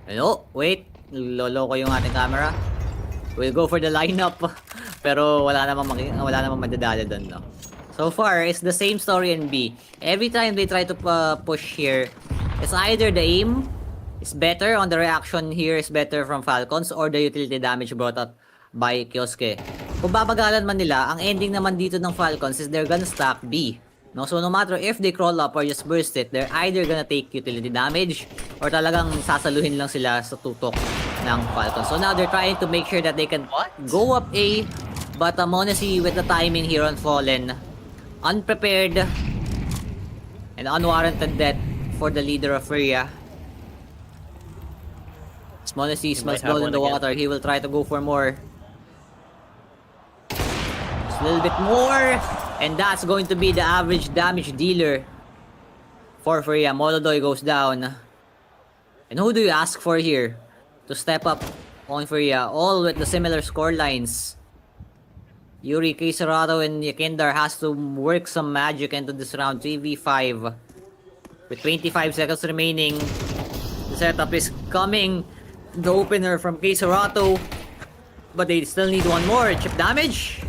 Oh, wait. Loloko yung ating camera. We'll go for the lineup. Pero wala namang madadala dun, no? So far, it's the same story in B. Every time they try to push here, it's either the aim is better on the reaction here is better from Falcons or the utility damage brought up by Kyosuke. Kung babagalan man nila, ang ending naman dito ng Falcons is they're gonna stack B. No? So no matter if they crawl up or just burst it, they're either gonna take utility damage or talagang sasaluhin lang sila sa tutok ng Falcons. So now they're trying to make sure that they can go up A, but Monacy with the timing here on Fallen, unprepared and unwarranted death for the leader of FURIA. As Monacy smells blood in the water, he will try to go for more. A little bit more, and that's going to be the average damage dealer for FURIA. Molodoy goes down. And who do you ask for here to step up on FURIA? All with the similar score lines. Yuri, Kisarato, and Yakindar has to work some magic into this round. 3v5 with 25 seconds remaining. The setup is coming. The opener from Kisarato, but they still need one more. Chip damage.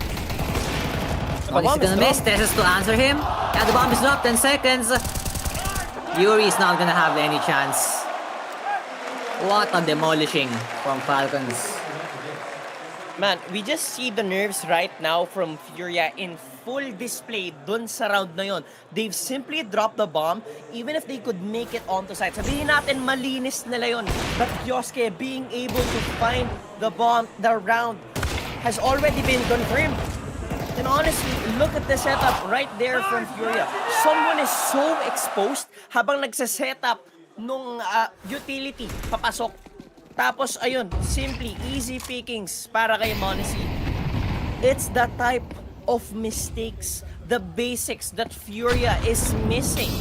What is he gonna miss? Tesses to answer him. Yeah, the bomb is dropped. 10 seconds. Yuri is not gonna have any chance. What a demolishing from Falcons. Man, we just see the nerves right now from FURIA in full display dun sa round na yon. They've simply dropped the bomb, even if they could make it onto site. Sabihin natin, malinis nila yon. But Kioske being able to find the bomb, the round, has already been confirmed. And honestly, look at the setup right there from FURIA. Someone is so exposed habang nagsa-setup nung utility, papasok. Tapos, ayun, simply easy pickings para kay Monacy. It's the type of mistakes, the basics that FURIA is missing.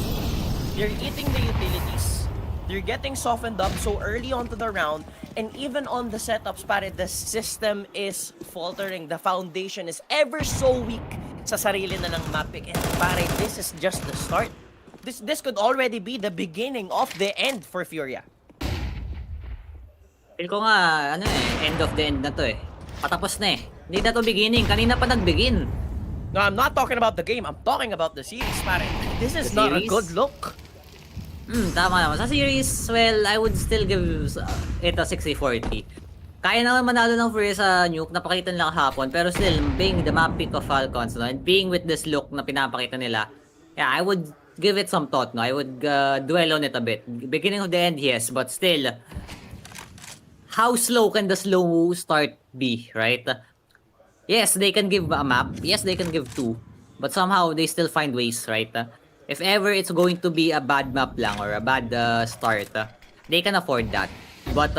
They're eating the utilities. They're getting softened up so early onto the round, and even on the setups, pare, the system is faltering. The foundation is ever so weak sa sarili na ng map pick. And pare, this is just the start. This could already be the beginning of the end for FURIA. Feel ko nga, end of the end na to eh. Patapos na eh. Hindi na to beginning. Kanina pa nag-begin. No, I'm not talking about the game. I'm talking about the series, pare. This is not a good look. Tama naman. Sa series, well, I would still give it a 60-40. Kaya naman manalo ng FURIA sa Nuke, napakita nila kahapon. Pero still, being the map pick of Falcons, no, and being with this look na pinapakita nila, yeah, I would give it some thought, no? I would dwell on it a bit. Beginning of the end, yes, but still, how slow can the slow start be, right? Yes, they can give a map. Yes, they can give two. But somehow, they still find ways, right? If ever it's going to be a bad map lang or a bad start, they can afford that. But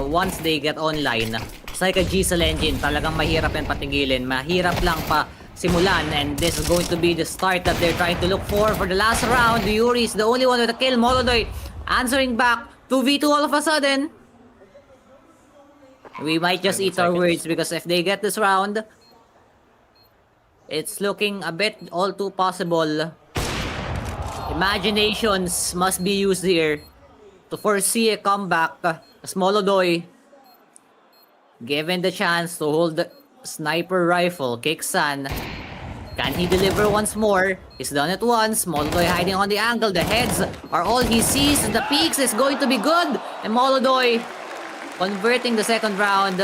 once they get online, it's like a G-Cell engine. Talagang mahirap yan patigilin. Mahirap lang pa simulan. And this is going to be the start that they're trying to look for the last round. Yuri is the only one with a kill. Molodoy answering back. 2v2 all of a sudden. We might just eat our words because if they get this round, it's looking a bit all too possible. Imaginations must be used here to foresee a comeback. As Molodoy, given the chance to hold the sniper rifle, Kiksan, can he deliver once more? He's done it once. Molodoy hiding on the angle. The heads are all he sees. And the peaks is going to be good. And Molodoy converting the second round.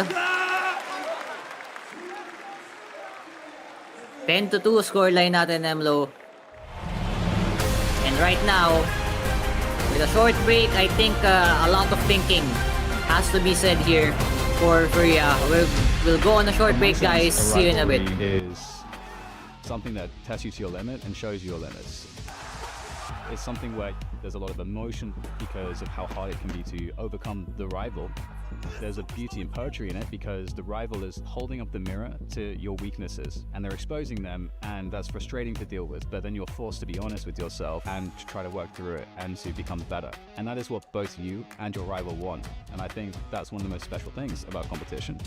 10-2 scoreline natin, Emlo. And right now, with a short break, I think a lot of thinking has to be said here for FURIA. We'll go on a short break, guys. See you in a bit. Is something that tests you to your limit and shows you your limits. It's something where there's a lot of emotion because of how hard it can be to overcome the rival. There's a beauty and poetry in it because the rival is holding up the mirror to your weaknesses and they're exposing them, and that's frustrating to deal with, but then you're forced to be honest with yourself and to try to work through it and to become better. And that is what both you and your rival want. And I think that's one of the most special things about competition.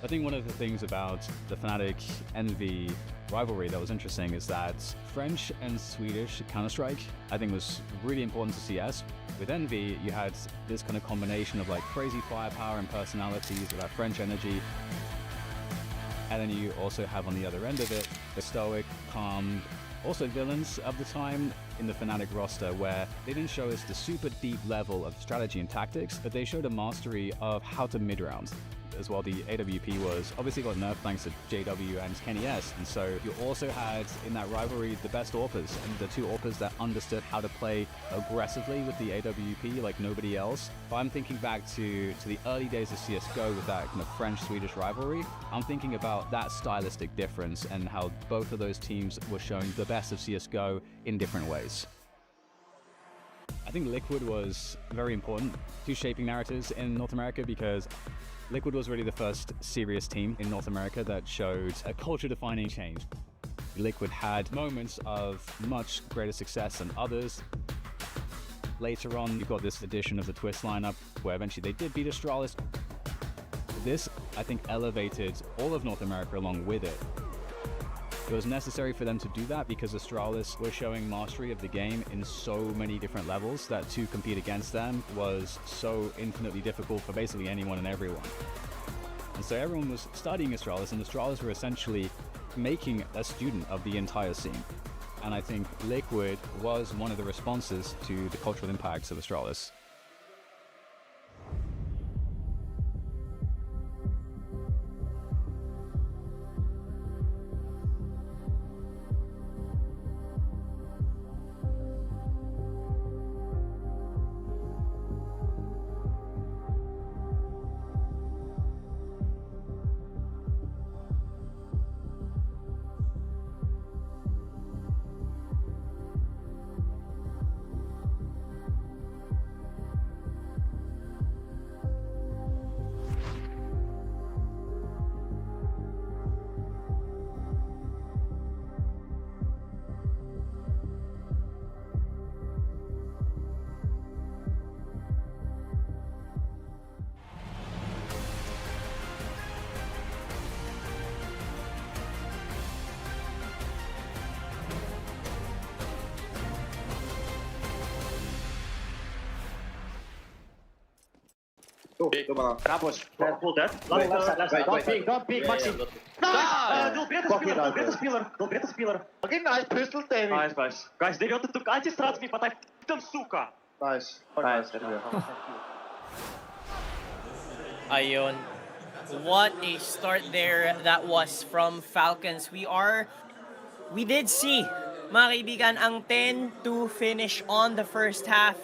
I think one of the things about the Fnatic Envy rivalry that was interesting is that French and Swedish Counter-Strike, I think, was really important to CS. With Envy, you had this kind of combination of like crazy firepower and personalities with that French energy. And then you also have on the other end of it, the stoic, calm, also villains of the time in the Fnatic roster, where they didn't show us the super deep level of strategy and tactics, but they showed a mastery of how to mid-round. As well, the AWP was obviously got nerfed thanks to JW and Kenny S, and so you also had in that rivalry the best AWPers, and the two AWPers that understood how to play aggressively with the AWP like nobody else. But I'm thinking back to the early days of CSGO with that kind of French-Swedish rivalry. I'm thinking about that stylistic difference and how both of those teams were showing the best of CSGO in different ways. I think Liquid was very important to shaping narratives in North America because Liquid was really the first serious team in North America that showed a culture-defining change. Liquid had moments of much greater success than others. Later on, you've got this edition of the Twist lineup where eventually they did beat Astralis. This, I think, elevated all of North America along with it. It was necessary for them to do that because Astralis were showing mastery of the game in so many different levels that to compete against them was so infinitely difficult for basically anyone and everyone. And so everyone was studying Astralis, and Astralis were essentially making a student of the entire scene. And I think Liquid was one of the responses to the cultural impacts of Astralis. Tapos, pull that. Left side. Don't peek, Maxi. Nice! Go Bretta's pillar. Okay, nice, pistol saving. Nice. Guys, they wanted to anti-strat me, but I f***ed them, suka. Nice. Ayun. What a start there that was from Falcons. We did see, mga kaibigan, ang 10-2 finish on the first half.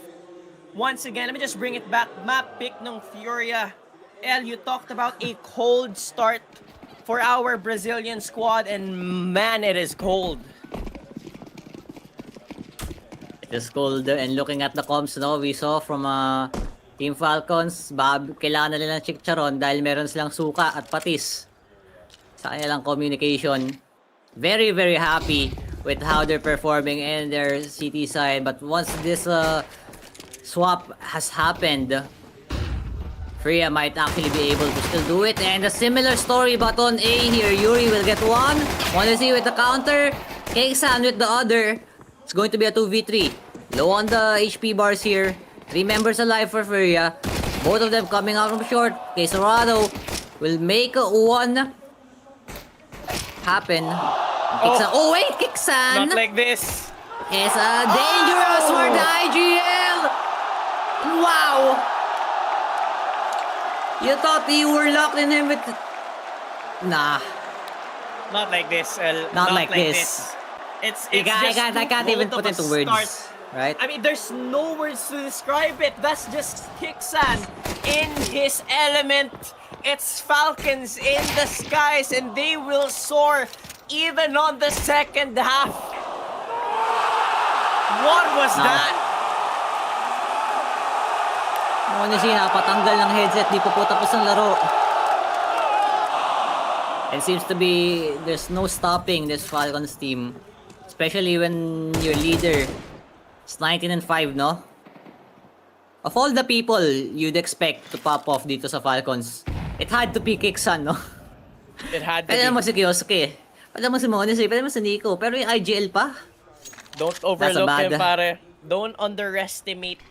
Once again, let me just bring it back. Map pick ng FURIA. El, you talked about a cold start for our Brazilian squad, and man, it is cold. It is cold, and looking at the comms, no, we saw from Team Falcons, kailangan na nila ng chicharon dahil meron silang suka at patis sa kanilang communication. Very, very happy with how they're performing in their CT side. But once this swap has happened, FURIA might actually be able to still do it. And a similar story but on A here. Yuri will get one. Monesi with the counter. Keksan with the other. It's going to be a 2v3. Low on the HP bars here. 3 members alive for FURIA. Both of them coming out from short. Quesorado will make one happen. Keksan. Oh wait, Keksan! Not like this. It's dangerous for the IGL! Wow! You thought you were locked in him with... Nah. Not like this, El. Not like this. It's I can't even put into words. Right? I mean, there's no words to describe it. That's just Keksan in his element. It's Falcons in the skies, and they will soar even on the second half. What was that? Honestly, napatanggal ng headset. Di po tapos ang laro. It seems to be there's no stopping this Falcons team. Especially when your leader is 19-5, no? Of all the people you'd expect to pop off dito sa Falcons, it had to be Keksan, no? It had to Pwede be. naman si Kioske. Pwede naman si Monesi. Pwede naman si Nico. Pero yung IGL pa? Don't overlook him, pare. Don't underestimate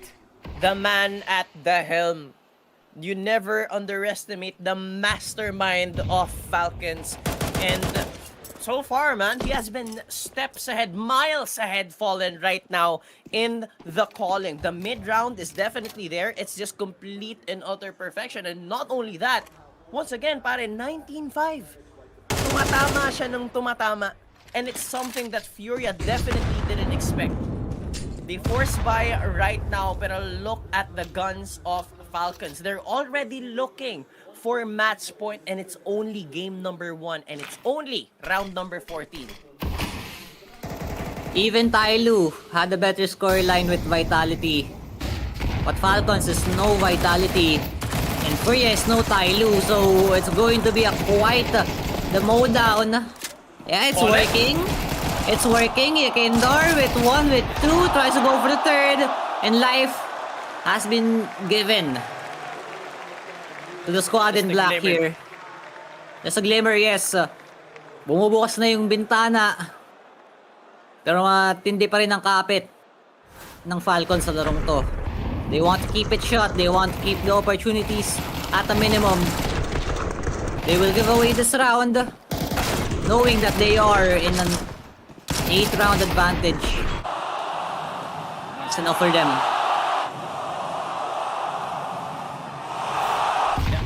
the man at the helm. You never underestimate the mastermind of Falcons. And so far, man, he has been steps ahead, miles ahead, Fallen right now in the calling. The mid-round is definitely there. It's just complete and utter perfection. And not only that, once again, pare, 19-5. Tumatama siya ng tumatama. And it's something that FURIA definitely didn't expect. They force buy right now, pero look at the guns of Falcons. They're already looking for match point, and it's only game number 1, and it's only round number 14. Even Tyloo had a better scoreline with Vitality. But Falcons is no Vitality. And FURIA is no Tyloo, so it's going to be a quite the mowdown. Yeah, it's working. It's working. Yekindor with 1, with 2, tries to go for the third. And life has been given to the squad in black here. There's a glimmer, yes. Bumubukas na yung bintana. Pero matindi pa rin ang kapit ng Falcons sa larong to. They want to keep it short. They want to keep the opportunities at a minimum. They will give away this round, knowing that they are in an 8-round advantage. It's enough for them.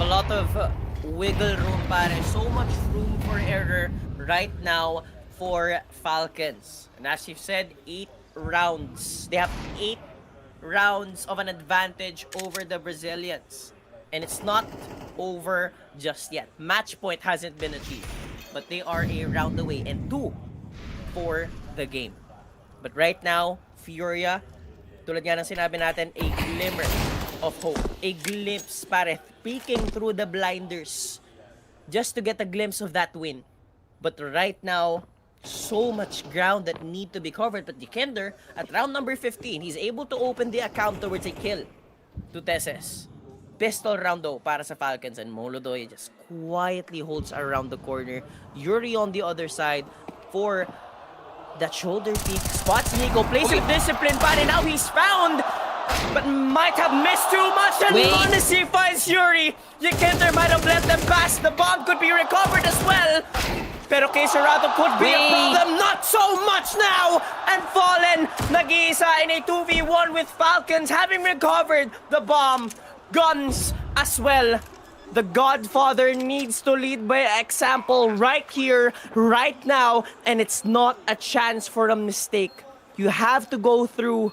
A lot of wiggle room, pare. So much room for error right now for Falcons. And as you've said, 8 rounds. They have 8 rounds of an advantage over the Brazilians. And it's not over just yet. Match point hasn't been achieved. But they are a round away and 2 for the game. But right now, FURIA, tulad nga ng sinabi natin, a glimmer of hope. A glimpse, pare, peeking through the blinders just to get a glimpse of that win. But right now, so much ground that need to be covered. But Yekindor, at round number 15, he's able to open the account towards a kill to Teses. Pistol round though para sa Falcons, and Molodoy just quietly holds around the corner. Yuri on the other side for that shoulder peek. Spots Nico, plays with discipline, but now he's found. but might have missed too much, and Wait. Monacy finds Yuri. Yekender might have let them pass. The bomb could be recovered as well. Pero Keserato could be a Wait. problem. Not so much now. And Fallen, nag-iisa in a 2v1 with Falcons, having recovered the bomb. Guns as well. The Godfather needs to lead by example right here, right now, and it's not a chance for a mistake. You have to go through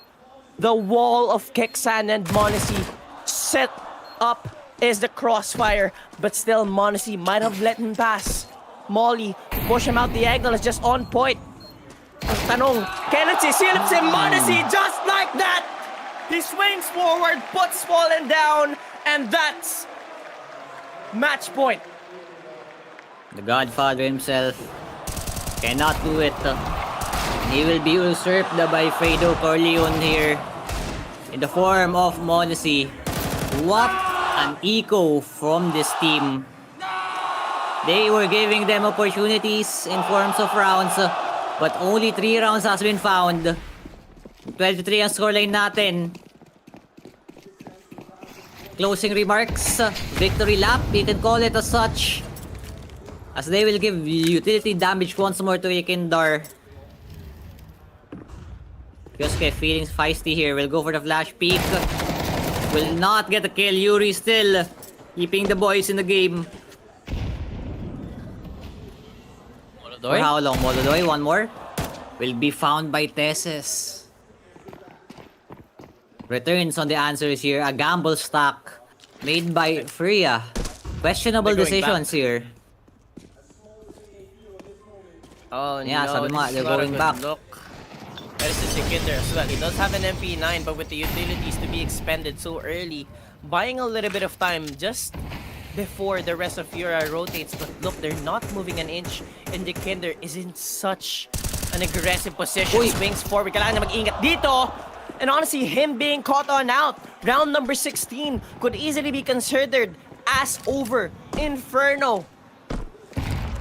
the wall of Kexan and Monacy. Set up is the crossfire, but still Monacy might have let him pass. Molly, to push him out the angle is just on point. Ang tanong, kailan sisilip si Monacy just like that? He swings forward, puts Fallen down, and that's match point. The Godfather himself cannot do it. He will be usurped by Fredo Corleone here in the form of Monacy. What an eco from this team. They were giving them opportunities in forms of rounds, but only 3 rounds has been found. 12-3 ang scoreline natin. Closing remarks, victory lap, you can call it as such, as they will give utility damage once more to Ikindar. Kyosuke feeling feisty here, will go for the flash peek. Will not get a kill. Yuri still keeping the boys in the game. For how long? Molodoy, one more. Will be found by Tesses. Returns on the answers here. A gamble stack made by FURIA. Questionable decisions here. Oh Yeah, no, sabi mo, this is they're not a going good back. look. That is the Yekender as well. He does have an MP9, but with the utilities to be expended so early, buying a little bit of time just before the rest of FURIA rotates. But look, they're not moving an inch, and the Yekender is in such an aggressive position. Swings forward. Kailangan na mag-ingat dito. And honestly, him being caught on out, round number 16, could easily be considered as over. Inferno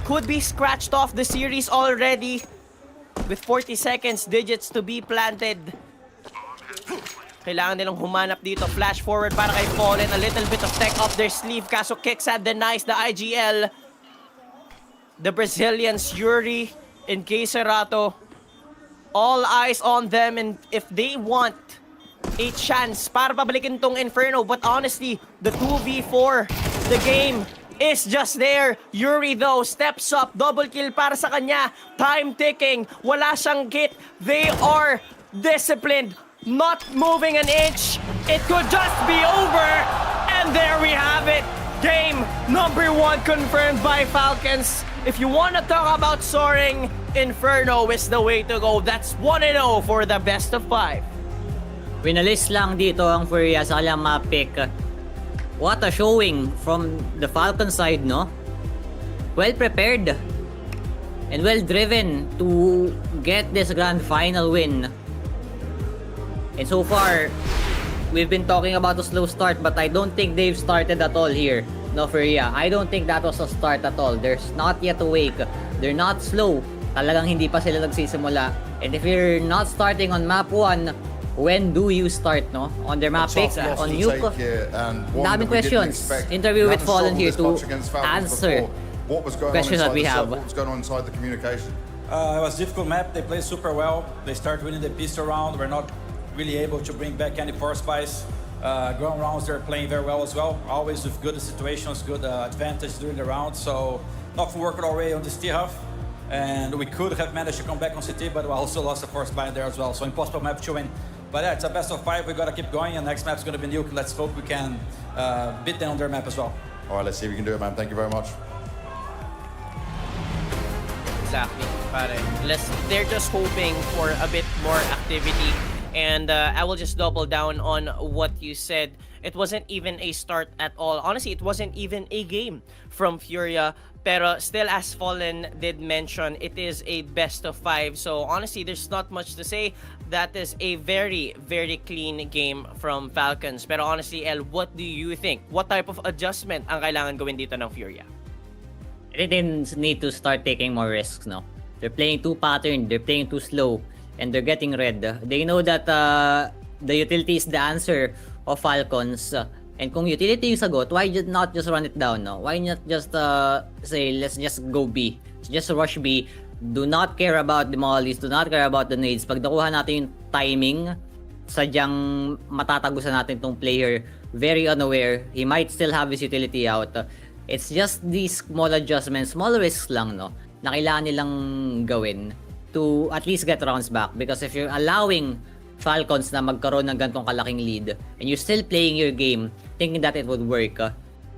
could be scratched off the series already with 40 seconds, digits to be planted. Kailangan nilang humanap dito. Flash forward para kay Fallen. A little bit of tech up their sleeve. Kaso Kexad denies the IGL. The Brazilians, Yuri and Keserato, all eyes on them, and if they want a chance para pabalikin tong Inferno. But honestly, the 2v4, the game is just there. Yuri though steps up, double kill para sa kanya. Time ticking, wala siyang kit. They are disciplined, not moving an inch. It could just be over, and there we have it. Game number 1 confirmed by Falcons. If you want to talk about soaring, Inferno is the way to go. That's 1-0 for the best of 5. Pinalis lang dito ang FURIA sa kanilang map pick. What a showing from the Falcon side, no? Well prepared and well driven to get this grand final win. And so far, we've been talking about a slow start, but I don't think they've started at all here. No, FURIA. I don't think that was a start at all. There's not yet a wake. They're not slow. Talagang hindi pa sila nagsisimula. And if you're not starting on map 1, when do you start, no? On their map pick, on Nuke. Daming questions. Interview with Fallen here to answer questions that we have. What was going on inside the communication? It was a difficult map. They played super well. They start winning the pistol round. We're not really able to bring back any force spice. Ground rounds, they're playing very well as well. Always with good situations, good advantage during the round. So nothing worked our way on this T-half. And we could have managed to come back on CT, but we also lost the first bind there as well. So impossible map to win. But yeah, it's a best of 5. We gotta keep going, and next map's gonna be Nuke. Let's hope we can beat them on their map as well. All right, let's see if we can do it, man. Thank you very much. Exactly, pare. They're just hoping for a bit more activity. And I will just double down on what you said. It wasn't even a start at all. Honestly, it wasn't even a game from FURIA. Pero still, as Fallen did mention, it is a best of 5. So honestly, there's not much to say. That is a very, very clean game from Falcons. Pero honestly, El, what do you think? What type of adjustment ang kailangan gawin dito ng FURIA? They didn't need to start taking more risks, no? They're playing too patterned, they're playing too slow, and they're getting red. They know that the utility is the answer of Falcons. And kung utility yung sagot, why not just run it down, no? Why not just say, let's just go B. Just rush B. Do not care about the mollies, do not care about the nades. Pag nakuha natin yung timing, sadyang matatagusan natin tong player very unaware. He might still have his utility out. It's just these small adjustments, small risks lang, no? Na kailangan nilang gawin to at least get rounds back. Because if you're allowing Falcons na magkaroon ng gantong kalaking lead and you're still playing your game thinking that it would work,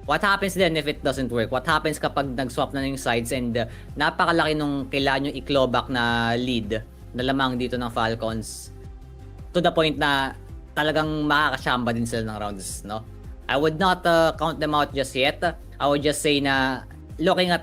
what happens then if it doesn't work? What happens kapag nag-swap na yung sides and napakalaki nung kailangan yung i-clawback na lead na lamang dito ng Falcons to the point na talagang makakasamba din sila ng rounds, no? I would not count them out just yet. I would just say na looking at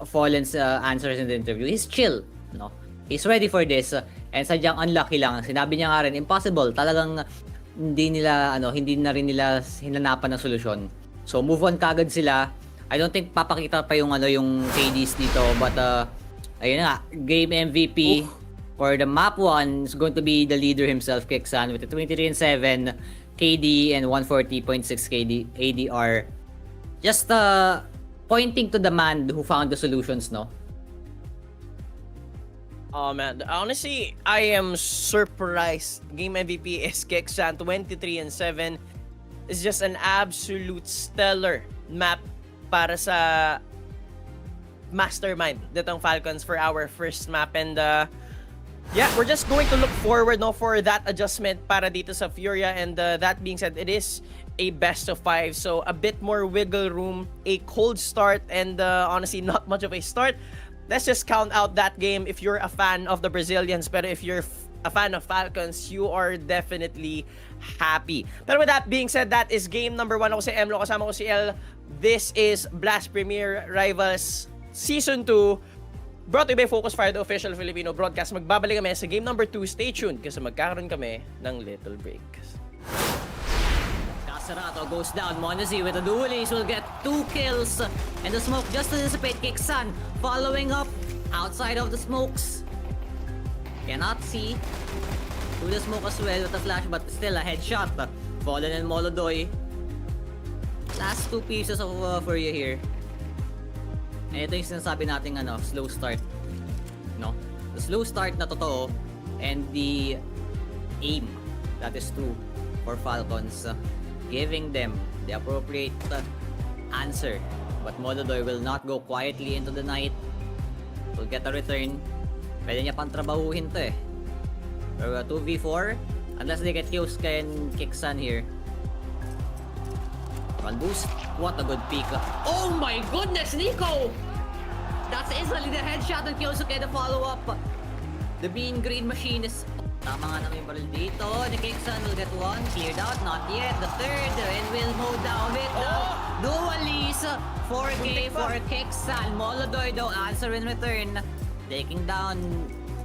Fallen's answers in the interview, he's chill, no? He's ready for this and sadyang unlucky lang. Sinabi niya nga rin, impossible. Talagang hindi na rin nila hinanapan ng solusyon. So move on kagad sila. I don't think papakita pa yung KDs dito, but ayun nga, game MVP for the map 1 is going to be the leader himself, Kixan, with a 23-7 KD and 140.6 KD ADR. Just pointing to the man who found the solutions, no? Oh man, honestly, I am surprised. Game MVP is Kixan, 23-7. It's just an absolute stellar map para sa mastermind ditong Falcons for our first map. And yeah, we're just going to look forward for that adjustment para dito sa FURIA. And that being said, it is a best of 5, so a bit more wiggle room, a cold start, and honestly not much of a start. Let's just count out that game if you're a fan of the Brazilians. But if you're a fan of Falcons, you are definitely happy. But with that being said, that is game number 1. Ako si Emlo, kasama ko si El. This is Blast Premier Rivals Season 2, brought to you by FocusFire, the official Filipino broadcast. Magbabalik kami sa game number 2. Stay tuned kasi magkakaroon kami ng little break. Serato goes down. Monazi with the duelies will get 2 kills. And the smoke just to dissipate. Kixan following up outside of the smokes. Cannot see through the smoke as well with a flash, but still a headshot. Fallen and Molodoy. Last 2 pieces of FURIA here. And ito yung sinasabi natin slow start. No? The slow start na totoo and the aim that is true for Falcons. Giving them the appropriate answer. But Molodoy will not go quietly into the night. Will get a return. Pwede niya pang trabahuhin to eh. Pero 2v4, unless they get Kyosuke and Kixan here. Run boost. What a good peek. Oh my goodness, Nico! That's easily the headshot of Kyosuke, the follow-up. The Bean Green Machine is... Tama nga naman yung barrel dito. The Kixan will get 1. Cleared out. Not yet. The third. And will mow down with the dualies. 4K for Kixan. Molodoy though answer in return. Taking down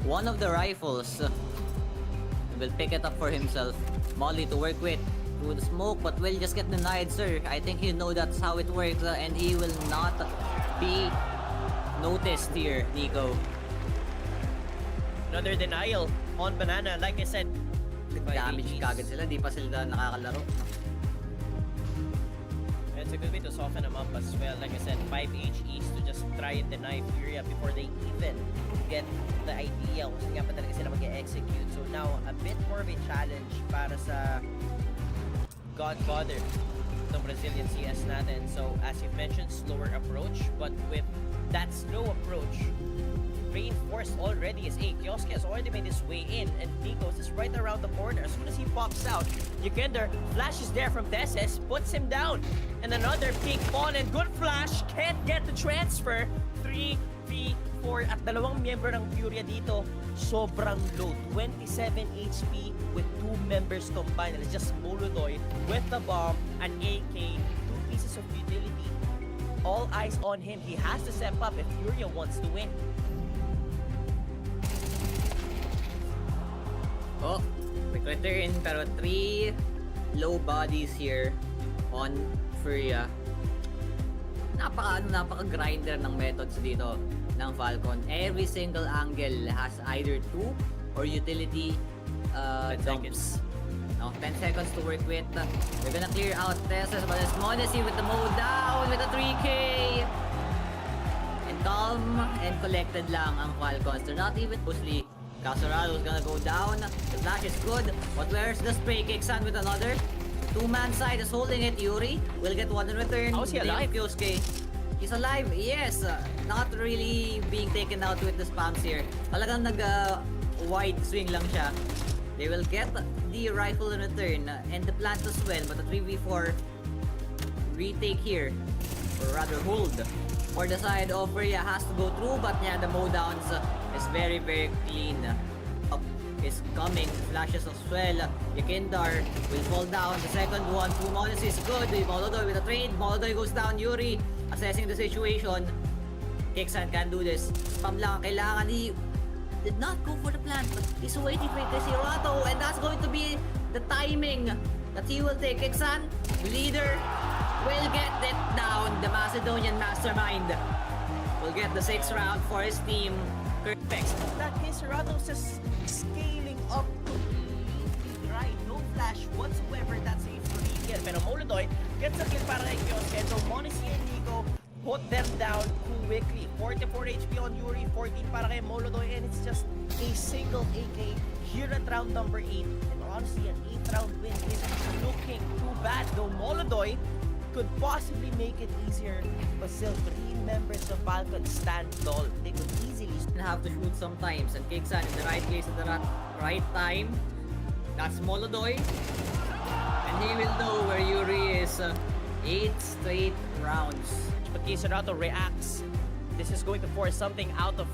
one of the rifles. He will pick it up for himself. Molly to work with through the smoke, but will just get denied, sir. I think you know that's how it works, and he will not be noticed here, Nico. Another denial on Banana. Like I said, damage kagad sila, di pa sila nakakalaro. It's a good way to soften them up as well. Like I said, 5 HEs to just try and deny FURIA before they even get the idea kung saan nga pa talaga sila mag-execute. So now, a bit more of a challenge para sa Godfather ng Brazilian CS natin. So as you mentioned, slower approach, but with that slow approach, reinforced already as Kiosk has already made his way in, and Nikos is right around the corner. As soon as he pops out, Yukender flashes there from Teses, puts him down, and another peek on, and good flash, can't get the transfer. 3v4 at dalawang miyembro ng FURIA dito, sobrang low, 27 HP with 2 members combined. And it's just Molodoy with the bomb, an AK, 2 pieces of utility, all eyes on him. He has to step up if FURIA wants to win. Oh, quick return, pero 3 low bodies here on FURIA. Napaka-grinder ng methods dito ng Falcon. Every single angle has either 2 or utility dumps. No, 10 seconds to work with. They're gonna clear out Tessus, but it's Modesty with the mode down with a 3K. And calm and collected lang ang Falcons. They're not even closely. Caserado's gonna go down. The flash is good, but where's the spray? Kixan with another. Two-man side is holding it. Yuri will get one in return. How's he alive? Kyosuke. He's alive, yes. Not really being taken out with the spams here. Talagang wide swing lang siya. They will get the rifle in return and the plant as well, but the 3v4 retake here, or rather hold, for the side of FURIA has to go through, but yeah, the mowdowns is very clean. Up is coming, flashes as well. Yakindar will fall down. The second one, Fumonis is good. Molodoy with a trade. Molodoy goes down. Yuri assessing the situation. Kixan can do this. Spam lang ang kailangan. He did not go for the plant, but he's waiting for Tesirato, and that's going to be the timing that he will take. Kixan, leader, will get it down. The Macedonian mastermind will get the 6th round for his team. Perfect. That Tesirato's just scaling up completely right. No flash whatsoever. That's a free kill. Pero Molodoy gets a kill para kay Kyosuke. So Monacy and Nico put them down quickly. 44 HP on Yuri, 14 para kay Molodoy, and it's just a single AK here at round number 8. And honestly, an 8th round win isn't looking too bad, though Molodoy could possibly make it easier, but still 3 members of Falcons stand tall. They could easily have to shoot sometimes, and Kixan in the right place at the right time. That's Molodoy, and he will know where Yuri is. 8 straight rounds. But Tesirato reacts. This is going to force something out of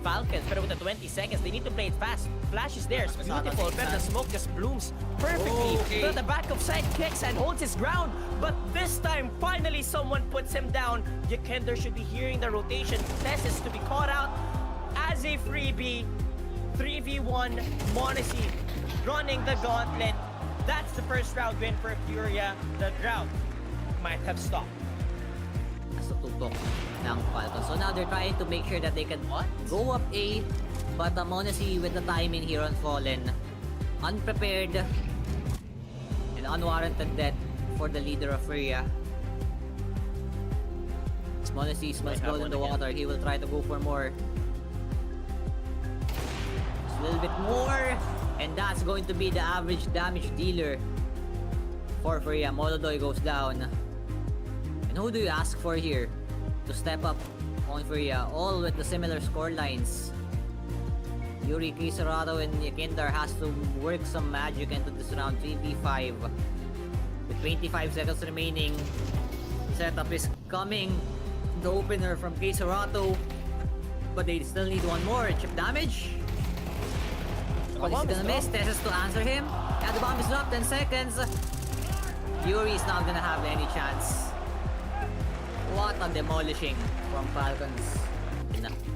Falcons, pero with the 20 seconds, they need to play it fast. Flash is there, it's beautiful, but the smoke just blooms perfectly. To the back of side, kicks and holds his ground, but this time, finally someone puts him down. Yakender should be hearing the rotation. Tessus to be caught out as a freebie. 3v1, Monacy running the gauntlet. That's the first round win for FURIA. The drought might have stopped. Sa tutok ng Falcons. So now they're trying to make sure that they can go up A, but Monacy with the timing here on Fallen, unprepared and unwarranted death for the leader of FURIA. Monacy smells blood in the water. He will try to go for more. Just a little bit more, and that's going to be the average damage dealer for FURIA. Molodoy goes down. Who do you ask for here to step up on FURIA? All with the similar score lines. Yuri, Kisarato, and Yakindar has to work some magic into this round. 3v5 with 25 seconds remaining. Setup is coming. The opener from Kisarato, but they still need one more. Chip damage. What is he gonna miss? Tessus to answer him. Yeah, the bomb is dropped. 10 seconds. Yuri is not gonna have any chance. What a demolishing from Falcons.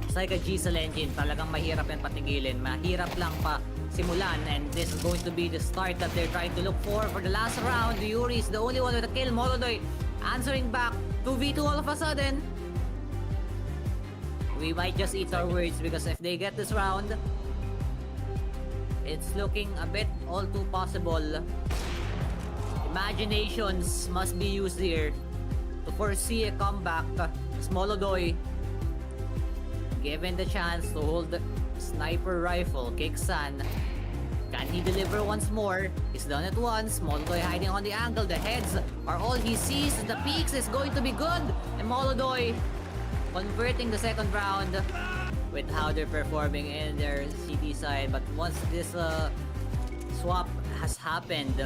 It's like a Diesel engine. Talagang mahirap yan patigilin. Mahirap lang pa simulan. And this is going to be the start that they're trying to look for the last round. Yuri is the only one with a kill. Molodoy answering back. 2v2 all of a sudden. We might just eat our words, because if they get this round, it's looking a bit all too possible. Imaginations must be used here to foresee a comeback. Molodoy given the chance to hold the sniper rifle. Kixan, can he deliver once more? He's done it once. Molodoy hiding on the angle. The heads are all he sees. The peaks is going to be good. And Molodoy converting the second round with how they're performing in their CT side. But once this swap has happened,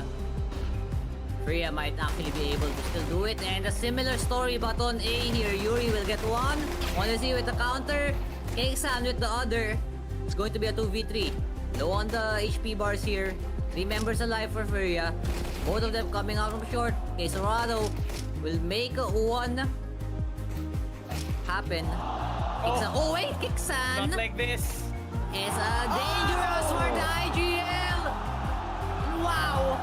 FURIA might actually be able to still do it. And a similar story but on A here. Yuri will get one. Monacy with the counter. Kixan with the other. It's going to be a 2v3. Low on the HP bars here. 3 members alive for FURIA. Both of them coming out from short. Quesorado will make one happen. Kixan. Oh wait, Kixan! Not like this. Is dangerous for the IGL! Wow!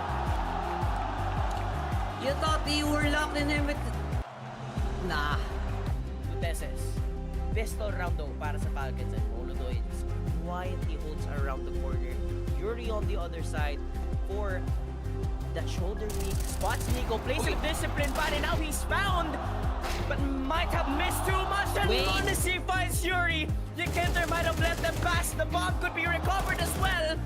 You thought you were locked in him with... Nah. Tessus. Pistol round though para sa Falcons, and Molodoy just quietly holds around the corner. Yuri on the other side for That shoulder weak. Spots Nico. Plays a discipline body. Now he's found. But might have missed too much. And Monacy finds Fury. Yekender might have let them pass. The bomb could be recovered as well.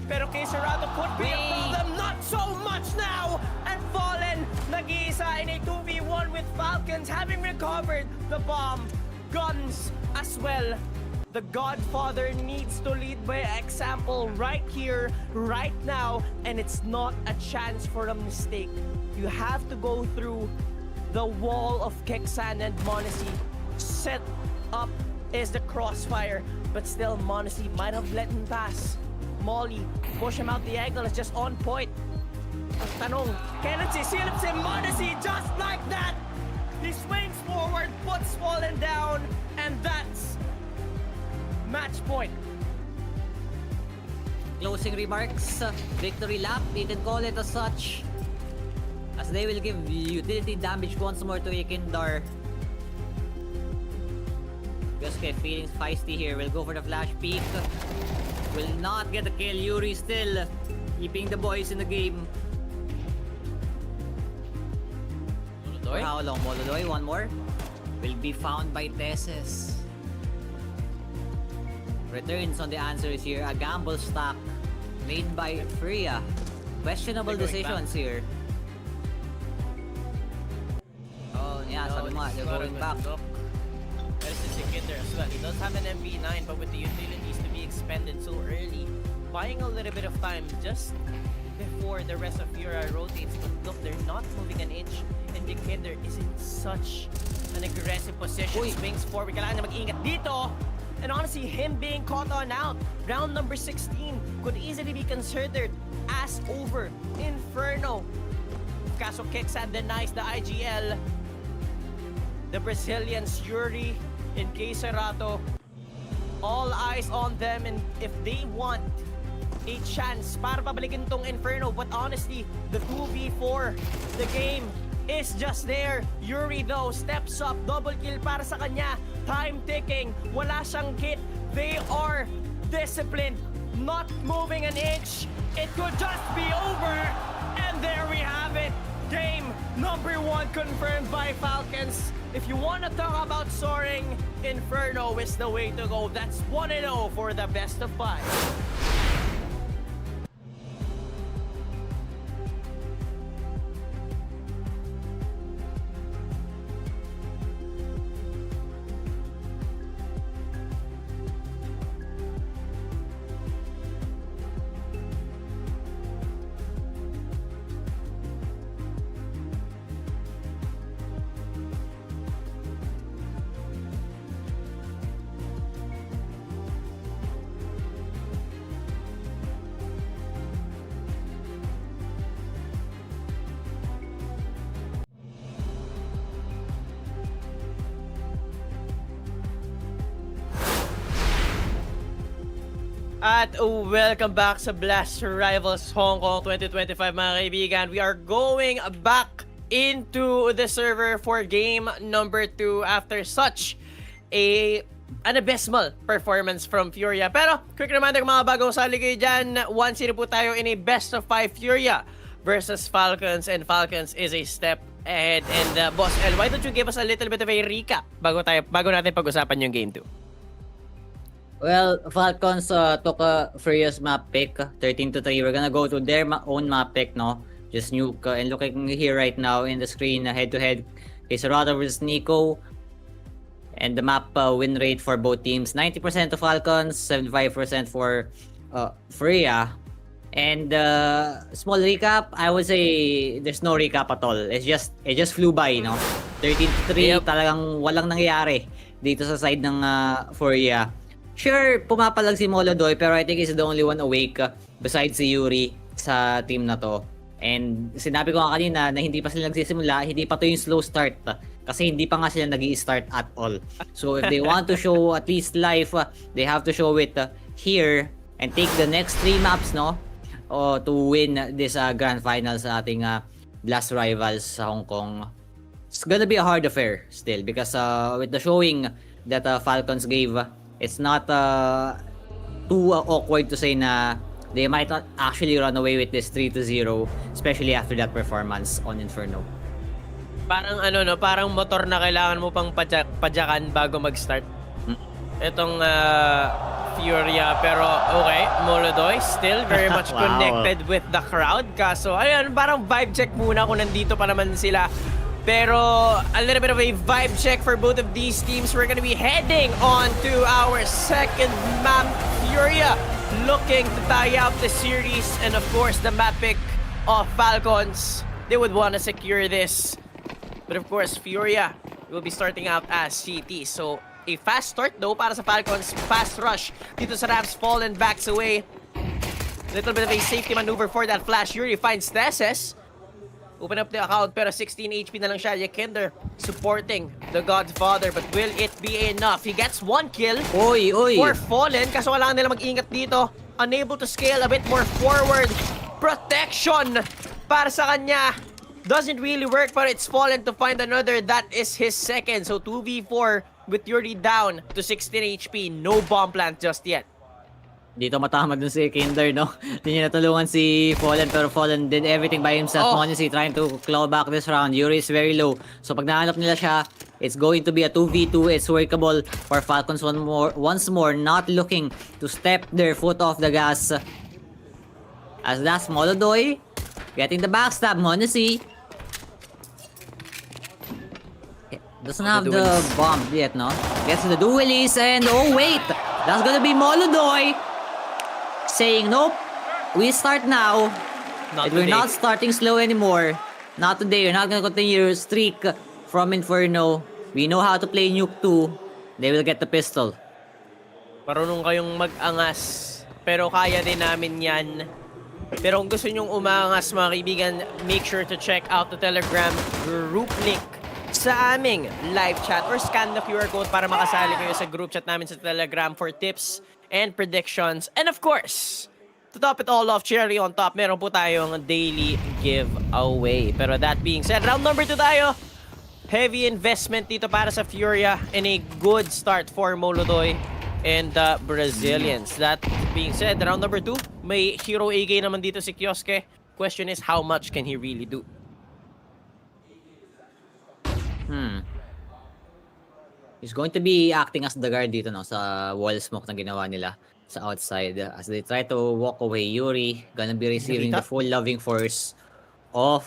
Pero kay Serrato could be a problem. Not so much now. And Fallen nag-iisa in a 2v1 with Falcons having recovered the bomb. Guns as well. The Godfather needs to lead by example right here, right now, and it's not a chance for a mistake. You have to go through the wall of Kexan and Monacy. Set up is the crossfire, but still Monacy might have let him pass. Molly, push him out the angle, is just on point. Ang tanong, kailan sisilip si Monacy just like that? He swings forward, puts Fallen down, and that's match point. Closing remarks, victory lap, you can call it as such. As they will give utility damage once more to Yekindar. Yosuke feeling feisty here, will go for the flash peek. Will not get a kill, Yuri still keeping the boys in the game. For how long? Molodoy, one more. Will be found by Teses. Returns on the answers here. A gamble stack made by FURIA. Questionable decisions here. Oh, yeah, sabi mo, they're going back. There's the Yekender as well. He does have an MP9, but with the utilities to be expended so early, buying a little bit of time just before the rest of Furia rotates. But look, they're not moving an inch, and Yekender is in such an aggressive position. Swings forward. Kailangan na mag-ingat dito. And honestly, him being caught on out, round number 16, could easily be considered as over. Inferno. Kaso Kexan denies the IGL. The Brazilians, Yuri, and Serrato, all eyes on them, and if they want a chance para pabalikin tong Inferno, but honestly, the 2v4, the game is just there. Yuri though steps up, double kill para sa kanya. Time ticking, wala siyang kit. They are disciplined, not moving an inch. It could just be over, and there we have it. Game number 1 confirmed by Falcons. If you want to talk about soaring, Inferno is the way to go. That's 1-0 for the best of 5. At welcome back sa Blast Rivals Hong Kong 2025 mga kaibigan. We are going back into the server for game number 2 after such an abysmal performance from FURIA. Pero quick reminder kung mga bagong sali kayo dyan, 1-0 po tayo in a best of 5 FURIA versus Falcons, and Falcons is a step ahead. And Boss L, why don't you give us a little bit of a recap bago natin pag-usapan yung game 2? Well, Falcons took FURIA's map pick, 13-3. We're gonna go to their own map pick, no? Just Nuke. And looking here right now in the screen, head-to-head, is Serrato versus Nico. And the map win rate for both teams, 90% to Falcons, 75% for FURIA. And small recap, I would say there's no recap at all. It just flew by, no? 13-3, talagang walang nangyayari dito sa side ng FURIA. Sure, pumapalag si Molodoy, pero I think he's the only one awake besides si Yuri sa team na to. And sinabi ko nga kanina na hindi pa sila nagsisimula, hindi pa to yung slow start. Kasi hindi pa nga sila nag-i-start at all. So if they want to show at least life, they have to show it here and take the next 3 maps, no? To win this grand final sa ating Blast Rivals sa Hong Kong. It's gonna be a hard affair still because with the showing that Falcons gave, it's not too awkward to say na they might not actually run away with this 3-0, especially after that performance on Inferno. Parang ano no, parang motor na kailangan mo pang padyakan bago mag-start. Itong Furia, pero okay, Molodoy still very much Wow. connected with the crowd. Kaso ayun, parang vibe check muna kung nandito pa naman sila. Pero a little bit of a vibe check for both of these teams. We're gonna be heading on to our second map. Furia looking to tie out the series, and of course the map pick of Falcons. They would want to secure this. But of course, Furia will be starting out as CT. So, a fast start though para sa Falcons. Fast rush dito sa Rams. Fallen backs away. Little bit of a safety maneuver for that flash. Yuri finds Tesses. Open up the account pero 16 HP na lang siya. Yakinder supporting the Godfather. But will it be enough? He gets 1 kill Oy! for Fallen. Kaso kailangan nila mag-ingat dito. Unable to scale a bit more forward. Protection para sa kanya. Doesn't really work, but it's Fallen to find another. That is his second. So 2v4 with Yuri down to 16 HP. No bomb plant just yet. Dito matama dun si Kinder, no? Hindi niya natulungan si Fallen, pero Fallen did everything by himself. Honestly, trying to claw back this round. Yuri is very low. So pag nahanap nila siya, it's going to be a 2v2. It's workable for Falcons once more, not looking to step their foot off the gas. As that's Molodoy getting the backstab. Honestly, doesn't have the bomb yet, no? Gets the duelies, and oh wait! That's gonna be Molodoy saying, nope, we start now. We're not starting slow anymore. Not today, we're not gonna continue your streak from Inferno. We know how to play Nuke 2. They will get the pistol. Marunong kayong mag-angas, pero kaya din namin yan. Pero kung gusto nyong umangas mga kaibigan, make sure to check out the Telegram group link sa aming live chat or scan the QR code para makasali kayo sa group chat namin sa Telegram for tips and predictions. And of course, to top it all off, cherry on top, meron po tayong daily giveaway. Pero that being said, round number 2 tayo. Heavy investment dito para sa Furia and a good start for Molodoy and the Brazilians. That being said, round number 2, may hero AG naman dito si Kioske. Question is, how much can he really do? He's going to be acting as the guard dito, no, sa wall smoke na ginawa nila sa outside. As they try to walk away, Yuri gonna be receiving the full loving force of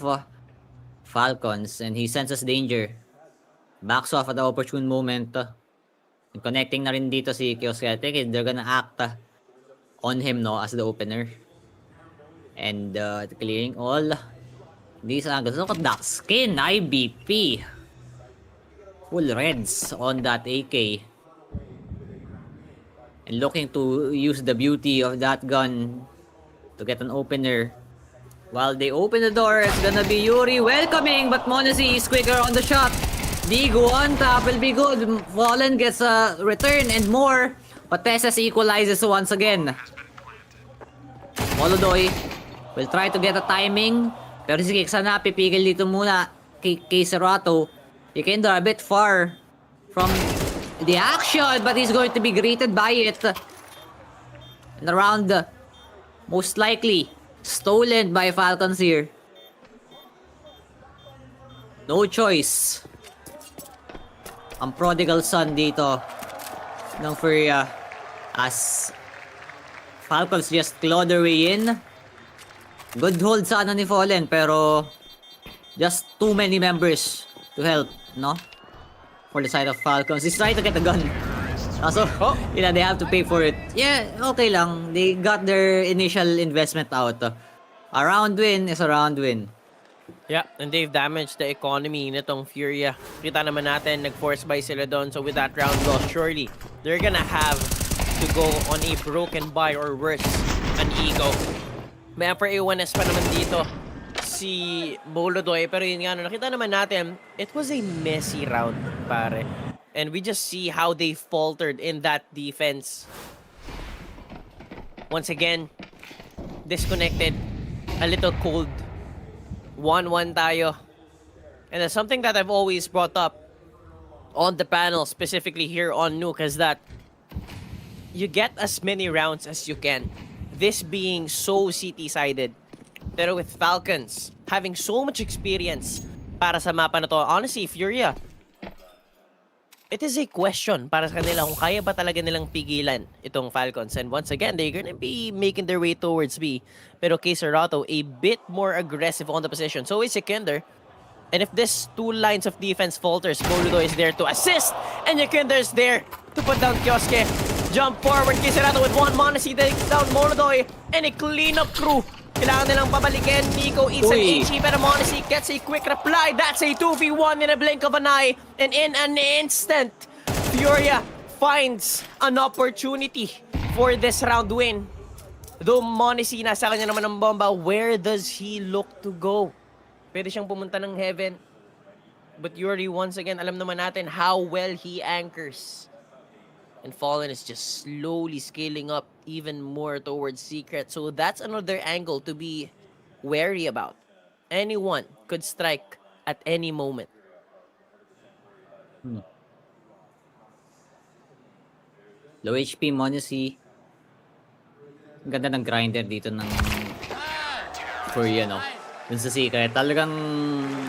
Falcons, and he senses danger. Backs off at the opportune moment. And connecting na rin dito si Kioske. I think they're gonna act on him, no, as the opener. And clearing all these angles. Look at that skin, IBP. Full reds on that AK. And looking to use the beauty of that gun to get an opener. While they open the door, it's gonna be Yuri welcoming, but Monesi is quicker on the shot. Digo on top will be good. Fallen gets a return and more. But Tesses equalizes once again. Molodoy will try to get a timing. Pero si Kiksana pipigil dito muna kay Serato. He came a bit far from the action, but he's going to be greeted by it. And around, most likely, stolen by Falcons here. No choice. Ang prodigal son dito ng FURIA as Falcons just claw their way in. Good hold sana ni Fallen, pero just too many members to help, no? For the side of Falcons. He's trying to get a gun. So, they have to pay for it. Yeah, okay lang. They got their initial investment out. A round win is a round win. Yeah, and they've damaged the economy nitong Furia. Kita naman natin, nag-force buy sila doon. So with that round loss, surely, they're gonna have to go on a broken buy or worse, an ego. May upper A1S pa naman dito si Molodoy. Pero yun nga, nakita naman natin, it was a messy round, pare. And we just see how they faltered in that defense. Once again, disconnected, a little cold. 1-1 tayo. And that's something that I've always brought up on the panel, specifically here on Nuke, is that you get as many rounds as you can. this being so city-sided. Pero with Falcons having so much experience para sa mapa na to, honestly, Furia, it is a question para sa kanila kung kaya ba talaga nilang pigilan itong Falcons. And once again, they're gonna be making their way towards B. Pero kay Serato, a bit more aggressive on the position. So is Yakinder. And if this two lines of defense falters, Boludo is there to assist. And Yakinder is there to put down Kioske. Jump forward kay Serato with one Monesi takes down Molodoy. And a cleanup crew. Kailangan nilang pabalikin. Nico eats an HE, pero Monesi gets a quick reply. That's a 2v1 in a blink of an eye. And in an instant, Furia finds an opportunity for this round win. Though Monesi nasa kanya naman ng bomba, where does he look to go? Pwede siyang pumunta ng heaven. But Yuri, once again, alam naman natin how well he anchors. And Fallen is just slowly scaling up even more towards Secret. So that's another angle to be wary about. Anyone could strike at any moment. Low HP, Monesi. Ang ganda ng grinder dito ng FURIA, no? Dun sa Secret. Talagang,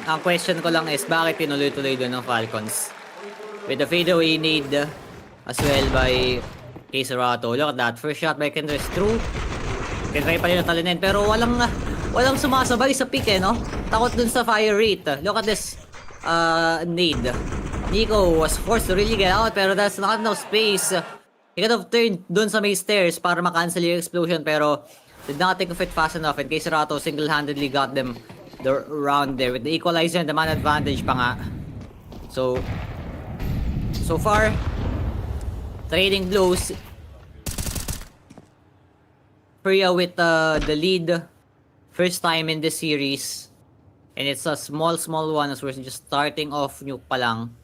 ang question ko lang is, bakit tinuloy-tuloy doon ng Falcons? With the fadeaway need as well by Serato. Look at that. First shot by Kendra is true. Tinry pa rin na talinin. Pero walang sumasabay sa pick, no? Takot dun sa fire rate. Look at this need. Nico was forced to really get out, pero that's not enough space. He could have turned dun sa may stairs para makancel yung explosion, pero did not think of it fast enough. And Serato single-handedly got them the round there with the equalizer and the man advantage pa nga. So far, trading blows. FURIA with the lead first time in this series. And it's a small one as we're just starting off Nuke pa lang.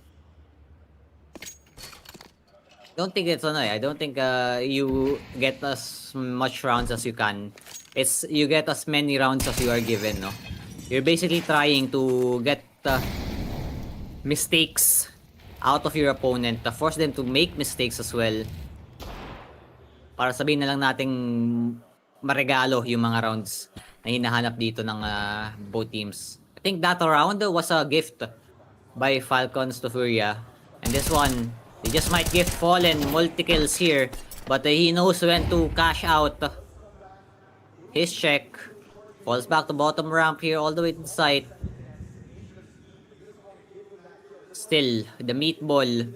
Don't think it's I don't think you get as much rounds as you can. It's you get as many rounds as you are given, no? You're basically trying to get mistakes out of your opponent, to force them to make mistakes as well. Para sabihin na lang nating maregalo yung mga rounds na hinahanap dito ng both teams. I think that round was a gift by Falcons to FURIA. And this one, they just might give Fallen multi-kills here. But he knows when to cash out his check. Falls back to bottom ramp here all the way to sight. Still, the meatball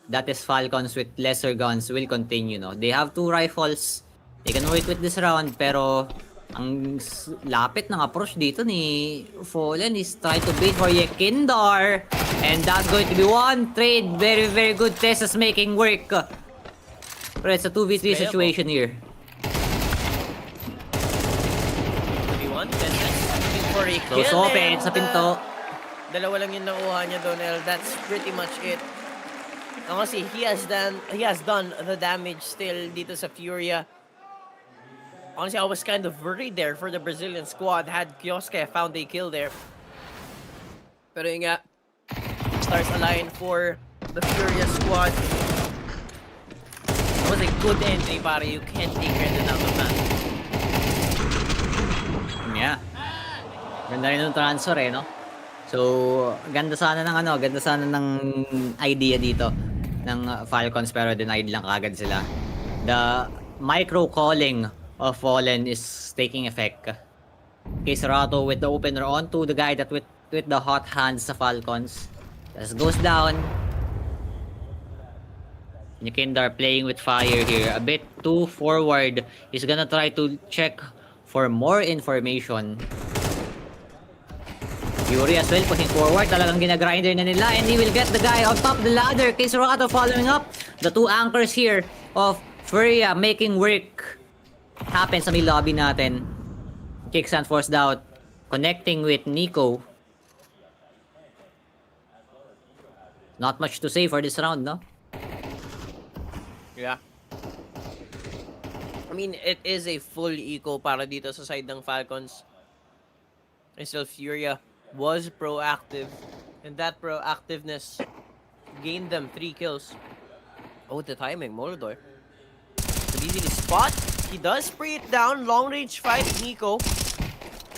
that is Falcons with lesser guns will continue, no? They have 2 rifles. They can work with this round, pero ang lapit ng approach dito ni Fallen is try to bait for Yakinder. And that's going to be one trade. Very, very good. Tess is making work. Pero it's a 2v3 situation here. 2v1, looking for a kill. Close open sa pinto. Dalawa lang yung nakuha niya, Donel. That's pretty much it. Honestly, he has done the damage still dito sa FURIA. Honestly, I was kind of worried there for the Brazilian squad had Kioske found a kill there. Pero yun nga, stars align for the FURIA squad. It was a good entry, pare. You can't take credit out of that. Yeah. Ganda rin yung transfer, no? So, ganda sana ng idea dito ng Falcons, pero denied lang kagad sila. The micro calling of Fallen is taking effect. Serato with the opener onto the guy that with the hot hands sa Falcons. Just goes down. Yakinder playing with fire here. A bit too forward. He's gonna try to check for more information. Yuri as well pushing forward. Talagang ginagrinder na nila. And he will get the guy on top of the ladder. Serato following up. The 2 anchors here of FURIA making work happen sa may lobby natin. Kicks and forced out. Connecting with Nico. Not much to say for this round, no? Yeah. I mean, it is a full eco para dito sa side ng Falcons. And still, FURIA was proactive. And that proactiveness gained them 3 kills. Oh, the timing, Molodor. Could easily spot. He does spray it down. Long range fight. Nico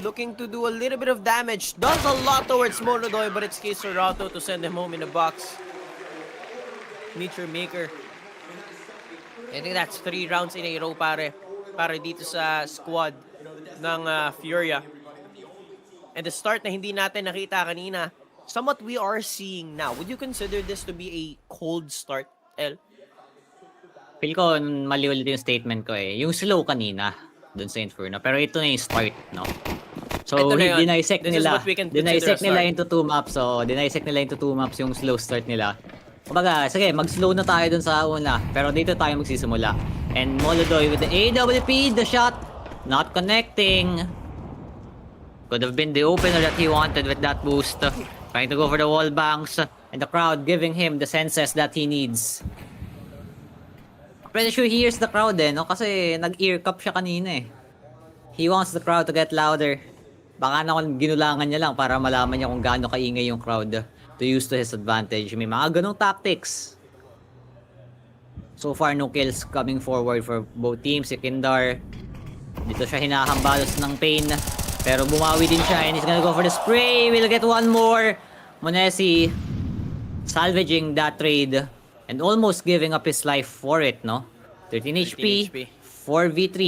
looking to do a little bit of damage. Does a lot towards Molodoy, but it's Kisarato to send him home in a box. Meteor Maker. I think that's 3 rounds in a row pare dito sa squad ng FURIA. And the start na hindi natin nakita kanina, somewhat we are seeing now. Would you consider this to be a cold start, El? Feel ko mali ulit yung statement ko eh. Yung slow kanina dun sa Inferno. Pero ito na yung start, no? So, dinisect nila. Dinisect nila into 2 maps. So, dinisect nila into 2 maps yung slow start nila. Kumbaga, sige, mag-slow na tayo dun sa una. Pero dito tayo magsisimula. And Molodoy with the AWP, the shot, not connecting. Could have been the opener that he wanted with that boost. Trying to go for the wall banks. And the crowd giving him the senses that he needs. Pretty sure he hears the crowd no? Kasi nag-ear cup siya kanina eh. He wants the crowd to get louder. Baka naman ginulangan niya lang para malaman niya kung gaano kaingay yung crowd to use to his advantage. May mga ganong tactics. So far, no kills coming forward for both teams. Si Kindar, dito siya hinahambalos ng pain. Pero bumawi din siya and he's gonna go for the spray. We'll get one more. Monesi salvaging that trade and almost giving up his life for it, no? 13 HP, 4v3,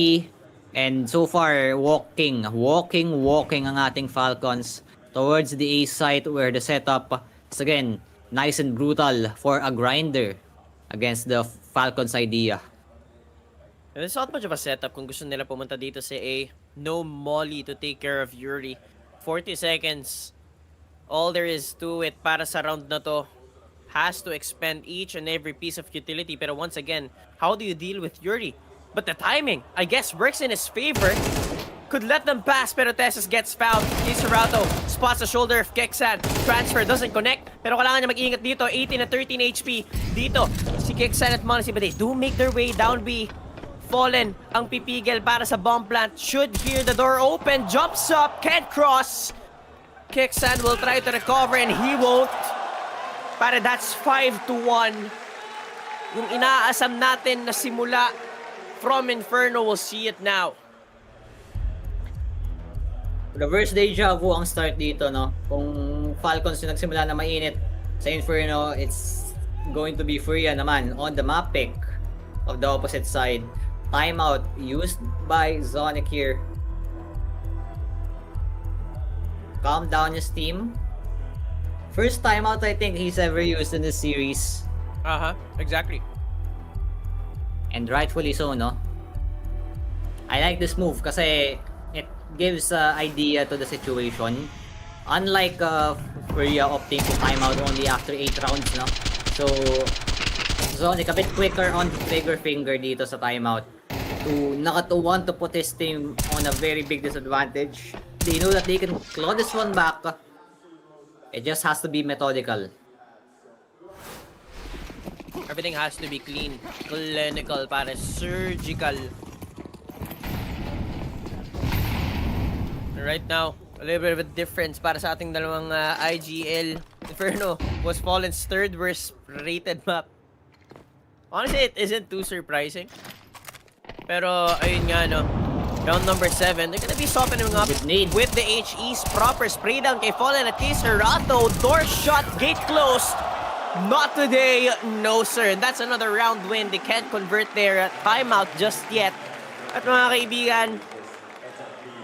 and so far walking ang ating Falcons towards the A site where the setup is again nice and brutal for a grinder against the Falcons idea. And it's not much of a setup kung gusto nila pumunta dito sa A. No molly to take care of Yuri. 40 seconds. All there is to it para sa round na to. Has to expend each and every piece of utility. Pero once again, how do you deal with Yuri? But the timing, I guess, works in his favor. Could let them pass, pero Tessus gets fouled. Kisarato spots the shoulder of Keksan. Transfer doesn't connect, pero kailangan niya mag-iingat dito. 18 and 13 HP dito. Si Keksan at Monesi, but they do make their way down B. Fallen ang pipigil para sa bomb plant. Should hear the door open. Jumps up, can't cross. Keksan will try to recover and he won't. Para that's 5-1. Yung inaasam natin na simula from Inferno, we'll see it now. Reverse deja vu ang start dito, no? Kung Falcons yung nagsimula na mainit sa Inferno, it's going to be FURIA naman on the map pick of the opposite side. Timeout used by Zonic here. Calm down his team. First timeout I think he's ever used in this series. Exactly. And rightfully so, no? I like this move kasi it gives idea to the situation. Unlike FURIA opting to timeout only after 8 rounds, no? So, Zonic a bit quicker on the trigger finger dito sa timeout to want to put his team on a very big disadvantage. They know that they can claw this one back. It just has to be methodical. Everything has to be clean, clinical, para surgical. Right now, a little bit of a difference para sa ating dalawang IGL. Inferno was Fallen's 3rd worst rated map. Honestly, it isn't too surprising. Pero, ayun nga, no. Round number 7, they're gonna be softening up with the HE's proper spray down kay Fallen at Kisarato. Door shut, gate closed. Not today, no sir. And that's another round win. They can't convert their timeout just yet. At mga kaibigan,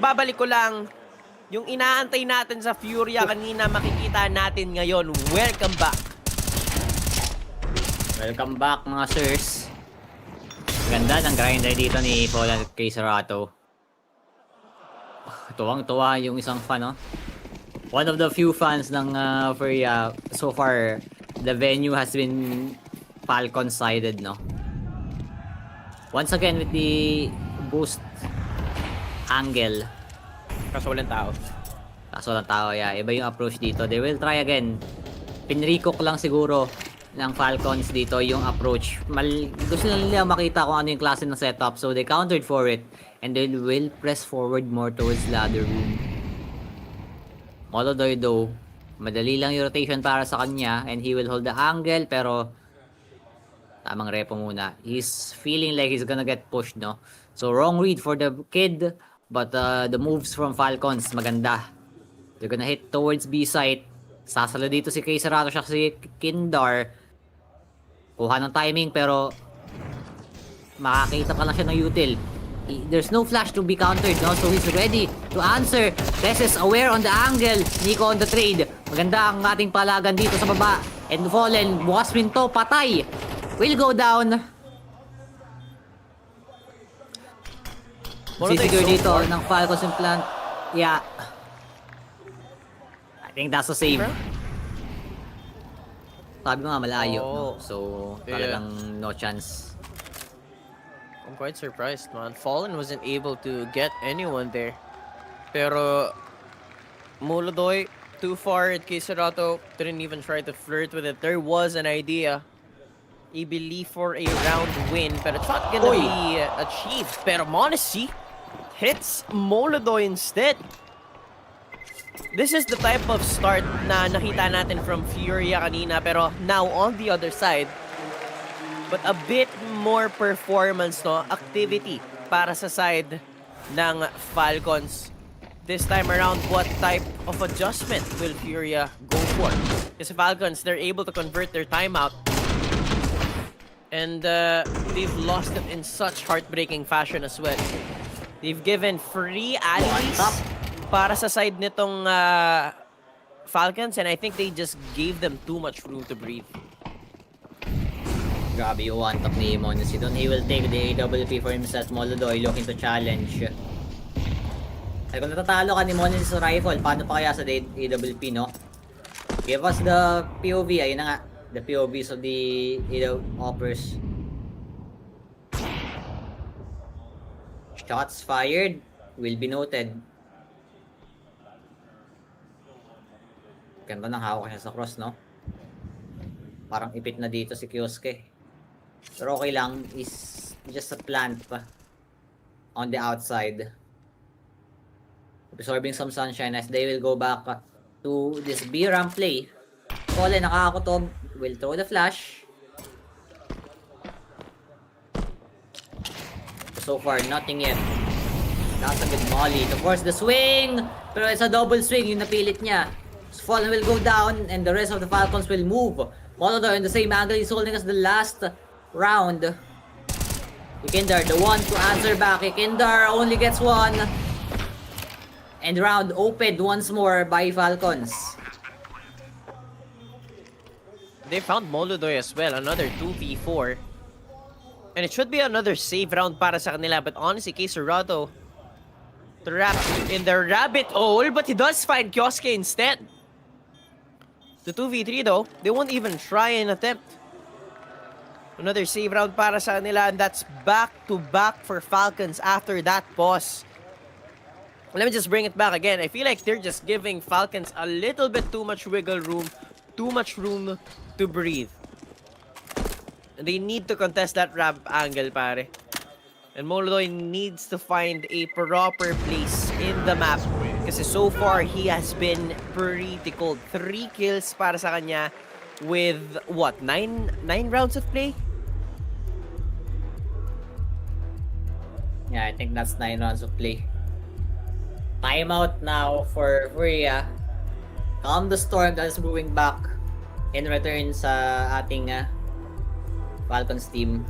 babalik ko lang, yung inaantay natin sa FURIA kanina, makikita natin ngayon. Welcome back. Welcome back mga sirs. Ganda ng grinder dito ni Fallen at Kisarato. Tuwang-tuwa yung isang fan, no? One of the few fans ng FURIA so far. The venue has been Falcon-sided, no? Once again with the boost angle. Kaso walang tao. Yeah. Iba yung approach dito. They will try again. Pinrikok lang siguro ng Falcons dito yung approach. Gusto nila makita kung ano yung klase ng setup. So they countered for it. And they will press forward more towards ladder room. Molodoy though, madali lang yung rotation para sa kanya and he will hold the angle pero Tamang repo muna. He's feeling like he's gonna get pushed, no? So, wrong read for the kid. But the moves from Falcons, maganda. They're gonna hit towards B site. Sasalo dito si Kayserato siya si Kindar. Kuha ng timing pero makakita pa lang siya ng util. There's no flash to be countered, no? So he's ready to answer. Tess is aware on the angle. Nico on the trade. Maganda ang ating palagan dito sa baba. And Fallen, bukas pinto, patay. Will go down. Sisigure dito ng Falcons implant. Yeah. I think that's a save. Sabi mo nga malayo, no? So talagang no chance. I'm quite surprised, man. Fallen wasn't able to get anyone there. Pero Molodoy, too far at Kayserato, didn't even try to flirt with it. There was an idea. I believe for a round win, but it's not gonna be achieved. Pero Monacy hits Molodoy instead. This is the type of start na nakita natin from FURIA kanina, pero now on the other side, but a bit more performance, no? Activity para sa side ng Falcons. This time around, what type of adjustment will FURIA go for? Kasi Falcons, they're able to convert their timeout. And they've lost it in such heartbreaking fashion as well. They've given free allies para sa side nitong Falcons, and I think they just gave them too much room to breathe. Grabe yung one-tap ni Monacy doon. He will take the AWP for himself. Molodoy looking to challenge. Ay, kung natatalo ka ni Monacy sa rifle, paano pa kaya sa AWP, no? Give us the POV. Ayun na nga. The POVs of the operators. Shots fired will be noted. Ganda ng hawak niya sa cross, no? Parang ipit na dito si Kioske. Pero okay lang, is just a plant pa on the outside. Absorbing some sunshine as they will go back to this B ramp play. Fallen, nakakakutob. Will throw the flash. So far, nothing yet. That's a good molly. To force the swing! Pero it's a double swing yung napilit niya. Fallen will go down and the rest of the Falcons will move. Molodoy in the same angle he's holding us the last round. Ikindar, the one to answer back. Ikindar only gets one. And round opened once more by Falcons. They found Molodoy as well, another 2v4. And it should be another save round para sa kanila, but honestly, Kayserato trapped in the rabbit hole, but he does find Kioske instead. The 2v3 though, they won't even try and attempt. Another save round para sa kanila, and that's back-to-back for Falcons after that pause. Let me just bring it back again. I feel like they're just giving Falcons a little bit too much wiggle room, too much room to breathe. They need to contest that ramp angle, pare. And Molodoy needs to find a proper place in the map. Kasi so far, he has been pretty cold. 3 kills para sa kanya with, what, 9 rounds of play? Yeah, I think that's 9 rounds of play. Timeout now for FURIA. Calm the storm that is moving back in return sa ating Falcons team.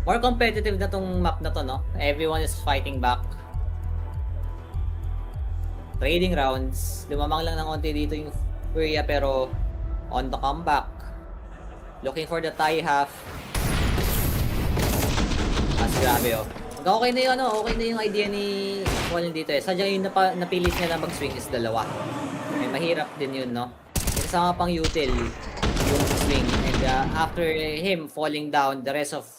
More competitive na tong map na to, no? Everyone is fighting back. Trading rounds. Lumamang lang ng konti dito yung FURIA pero on the comeback. Looking for the tie half. Mas grabe, oh. Okay na yung okay na yung idea ni Fallen dito eh. Sadyang yung napilit niya na mag-swing is dalawa. Ay, mahirap din yun, no? Kasama pang util yung swing. And after him falling down, the rest of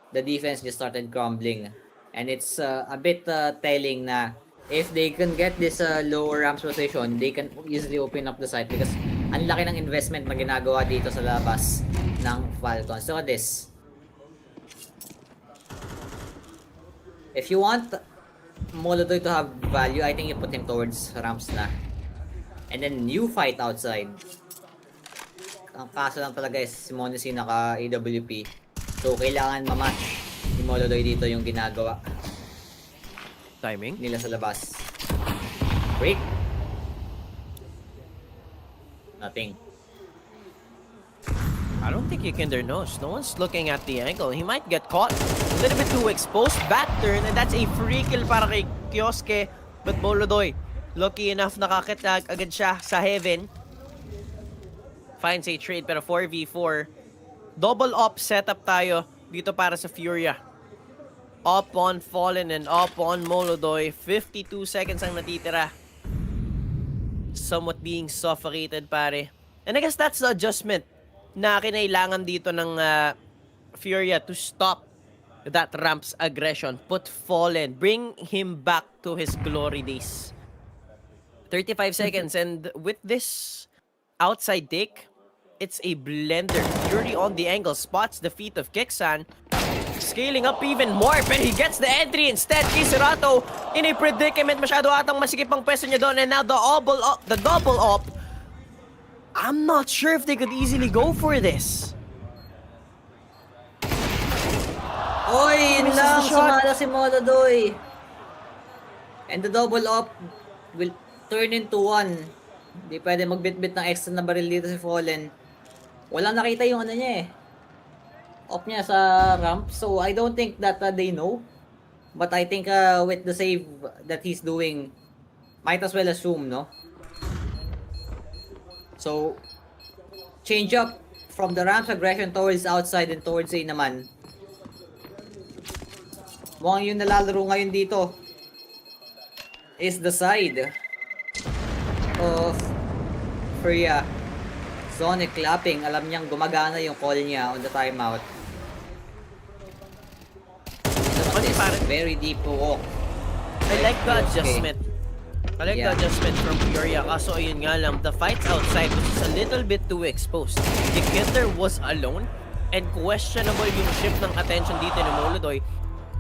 the defense just started crumbling. And it's a bit telling na if they can get this lower ramps position, they can easily open up the site because ang laki ng investment na ginagawa dito sa labas ng Falcons. So this. If you want Molodoy to have value, I think you put him towards ramps na. And then you fight outside. Ang kaso lang talaga is si Monacy naka AWP. So kailangan ma-match ni Molodoy dito yung ginagawa Timing. nila sa labas. Break. Nothing. I don't think Ykinder knows. No one's looking at the angle. He might get caught a little bit too exposed. Back turn, and that's a free kill para kay Kioske. But Molodoy, lucky enough, nakakitag agad siya sa heaven. Finds a trade, pero 4v4. Double up setup tayo dito para sa FURIA. Up on Fallen and up on Molodoy. 52 seconds ang natitira. Somewhat being suffocated, pare. And I guess that's the adjustment na kinailangan dito ng FURIA to stop that Ramp's aggression. Put Fallen. Bring him back to his glory days. 35 seconds. And with this outside take, it's a blender. Fury on the angle. Spots the feet of Kixan. Scaling up even more, but he gets the entry instead. Kiserato in a predicament. Masyado atang masikip ang pwesto niya doon. And now the double up. I'm not sure if they could easily go for this. Oy, yun lang. Sumala si Molodoy. And the double up will turn into one. Hindi pwede magbit-bit ng extra na baril dito si Fallen. Walang nakita yung ano niya eh. Off niya sa ramp. So I don't think that they know. But I think with the save that he's doing, might as well assume, no? So, change up from the ramp's aggression towards outside and towards A naman. Mukhang yung nalalaro ngayon dito is the side of FURIA. Sonic clapping. Alam niyang gumagana yung call niya on the timeout. Very deep walk. I like the adjustment. I like the adjustment from FURIA. Kaso ayun nga lang, the fights outside was just a little bit too exposed. Ykinder was alone and questionable yung shift ng attention dito ni Molodoy.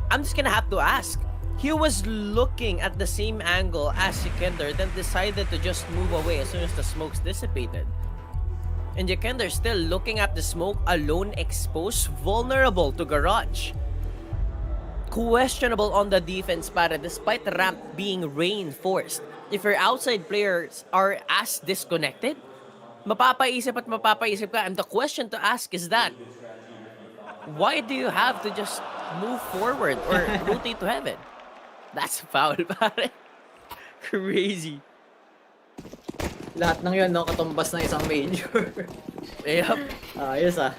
I'm just gonna have to ask. He was looking at the same angle as Ykinder, then decided to just move away as soon as the smokes dissipated. And Ykinder still looking at the smoke alone, exposed, vulnerable to Garage. Questionable on the defense, para despite the ramp being reinforced. If your outside players are as disconnected, mapapaisip ka. And the question to ask is that, why do you have to just move forward or rotate to heaven? That's foul, pare. Crazy. Lahat ng yun, no? Katumbas ng isang major. Yep. Ayos ah.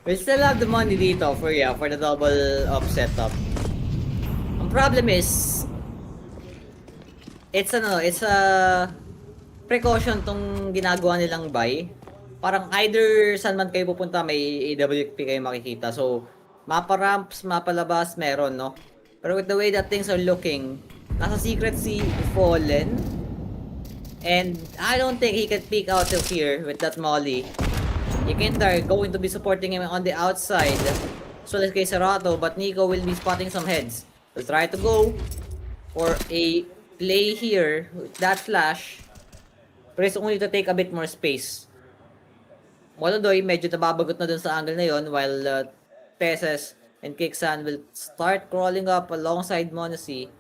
We still have the money dito for the double up setup. Ang problem is, it's a precaution tong ginagawa nilang buy. Parang either saan man kayo pupunta, may AWP kayo makikita. So, mapa ramps, mapa labas, meron, no? Pero with the way that things are looking, nasa secret si Fallen. And I don't think he can peek out of here with that molly. Ykinder going to be supporting him on the outside. So let's kay Serato, but Nico will be spotting some heads. We'll try to go for a play here with that flash. But it's only to take a bit more space. Molodoy medyo nababagot na dun sa angle na yon, while Teses and Kixan will start crawling up alongside Monacy.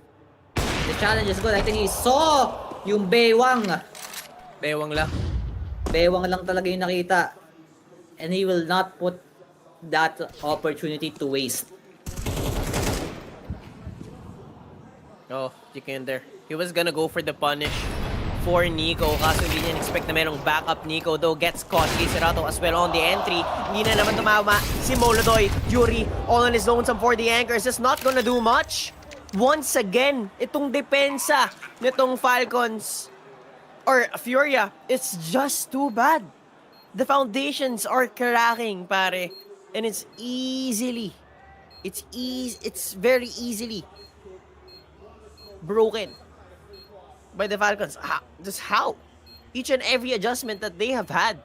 The challenge is good. I think he saw yung Bewang. Bewang lang. Bewang lang talaga yung nakita. And he will not put that opportunity to waste. Oh, Ykinder. He was gonna go for the punish for Nico. Kaso hindi niya expect na merong backup. Nico though gets caught. Kiserato as well on the entry. Hindi na naman tumama si Molodoy. Yuri all on his lonesome for the anchors. Is not gonna do much. Once again, itong depensa nitong Falcons or FURIA, it's just too bad. The foundations are cracking, pare. And it's very easily broken by the Falcons. Just how? Each and every adjustment that they have had,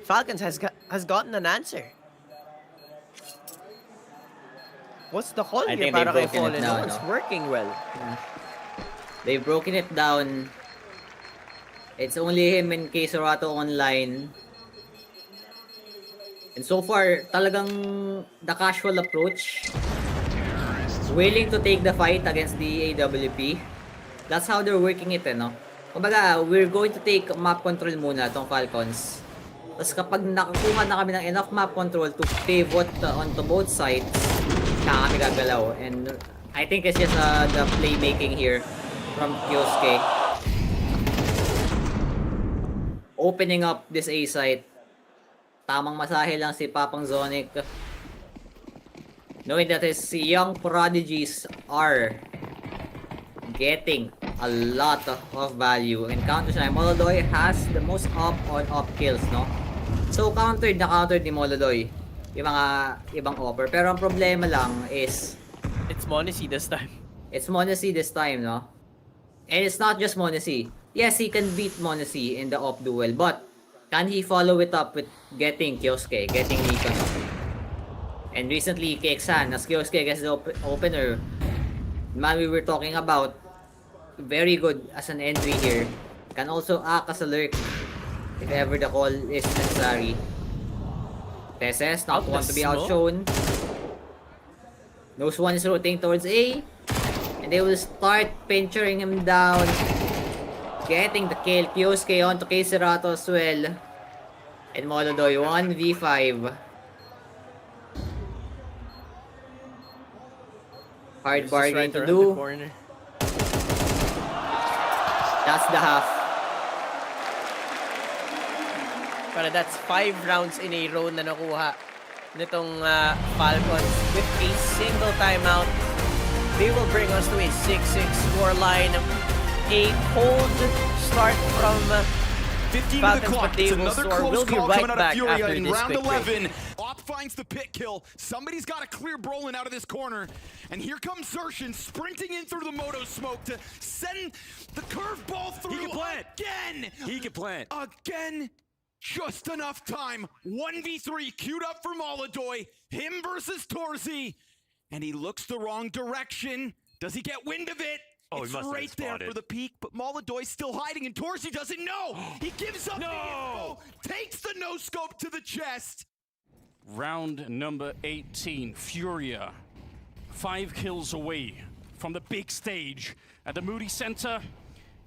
Falcons has gotten an answer. What's the call here para kay Fallen? No, it's working well. They've broken it down. It's only him and Kiserato online. And so far, talagang the casual approach, willing to take the fight against the AWP. That's how they're working it, no? Kumbaga, we're going to take map control muna tong Falcons. Tapos kapag nakakuha na kami ng enough map control to pivot onto both sides, kaya kami gagalaw. And I think it's just the playmaking here from Kyosuke. Opening up this A site. Tamang masahe lang si Papang Zonic. Knowing that his young prodigies are getting a lot of value. In Counter-Strike, Molodoy has the most up-on-up kills, no? So, countered ni Molodoy yung mga ibang offer. Pero ang problema lang is... It's Monacy this time. It's Monacy this time, no? And it's not just Monacy. Yes, he can beat Monacy in the off duel, but can he follow it up with getting Kyosuke, getting Nikon? And recently, Keksan, as Kyosuke gets the opener, man we were talking about, very good as an entry here. Can also act as a lurk if ever the call is necessary. Teses, not want to be outshone. Nose one is rotating towards A. And they will start pinchering him down. Getting the kill. Kyosuke onto Keiserato as well. And Molodoy 1v5. Hard bargain to do. That's the half. Pero that's 5 rounds in a row na nakuha nitong Falcons with a single timeout. They will bring us to a 6-6 scoreline. A cold start from 15 Falcons, to the clock. but they It's will another soar. close We'll be call right coming out back of FURIA after in this round quick break. 11. Op finds the pit kill. Somebody's got to clear Brolin out of this corner. And here comes Zershin sprinting in through the moto smoke to send the curveball through. He can plant. Again. He can plant. Again. Just enough time. 1v3 queued up for Molodoy. Him versus Torzi. And he looks the wrong direction. Does he get wind of it? Oh, it's he must have right there spotted. for the peak, but Molodoy's still hiding, and Torzi doesn't know. He gives up the info, takes the no-scope to the chest. Round number 18, Furia. 5 kills away from the big stage at the Moody Center.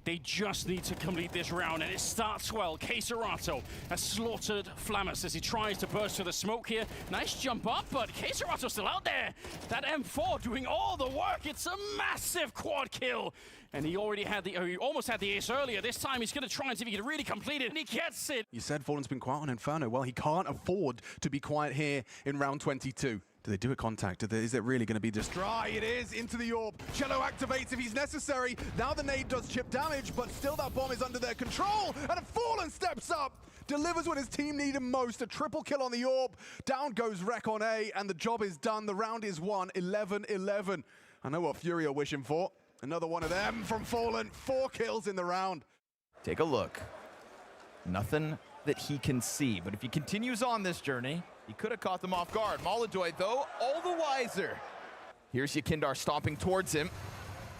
They just need to complete this round, and it starts well. Keiserato has slaughtered Flammus as he tries to burst through the smoke here. Nice jump up, but Keiserato's still out there. That M4 doing all the work. It's a massive quad kill. And he already had he almost had the ace earlier. This time he's going to try and see if he can really complete it, and he gets it. You said Fallen's been quiet on Inferno. Well, he can't afford to be quiet here in round 22. Do they do a contact? Is it really going to be just dry? It is into the orb. Cello activates if he's necessary. Now the nade does chip damage, but still that bomb is under their control. And Fallen steps up, delivers when his team need him most. A triple kill on the orb. Down goes Rek on A, and the job is done. The round is won, 11-11. I know what Fury are wishing for. Another one of them from Fallen. 4 kills in the round. Take a look. Nothing that he can see, but if he continues on this journey, he could have caught them off guard. Molodoy, though, all the wiser. Here's Yakindar stomping towards him.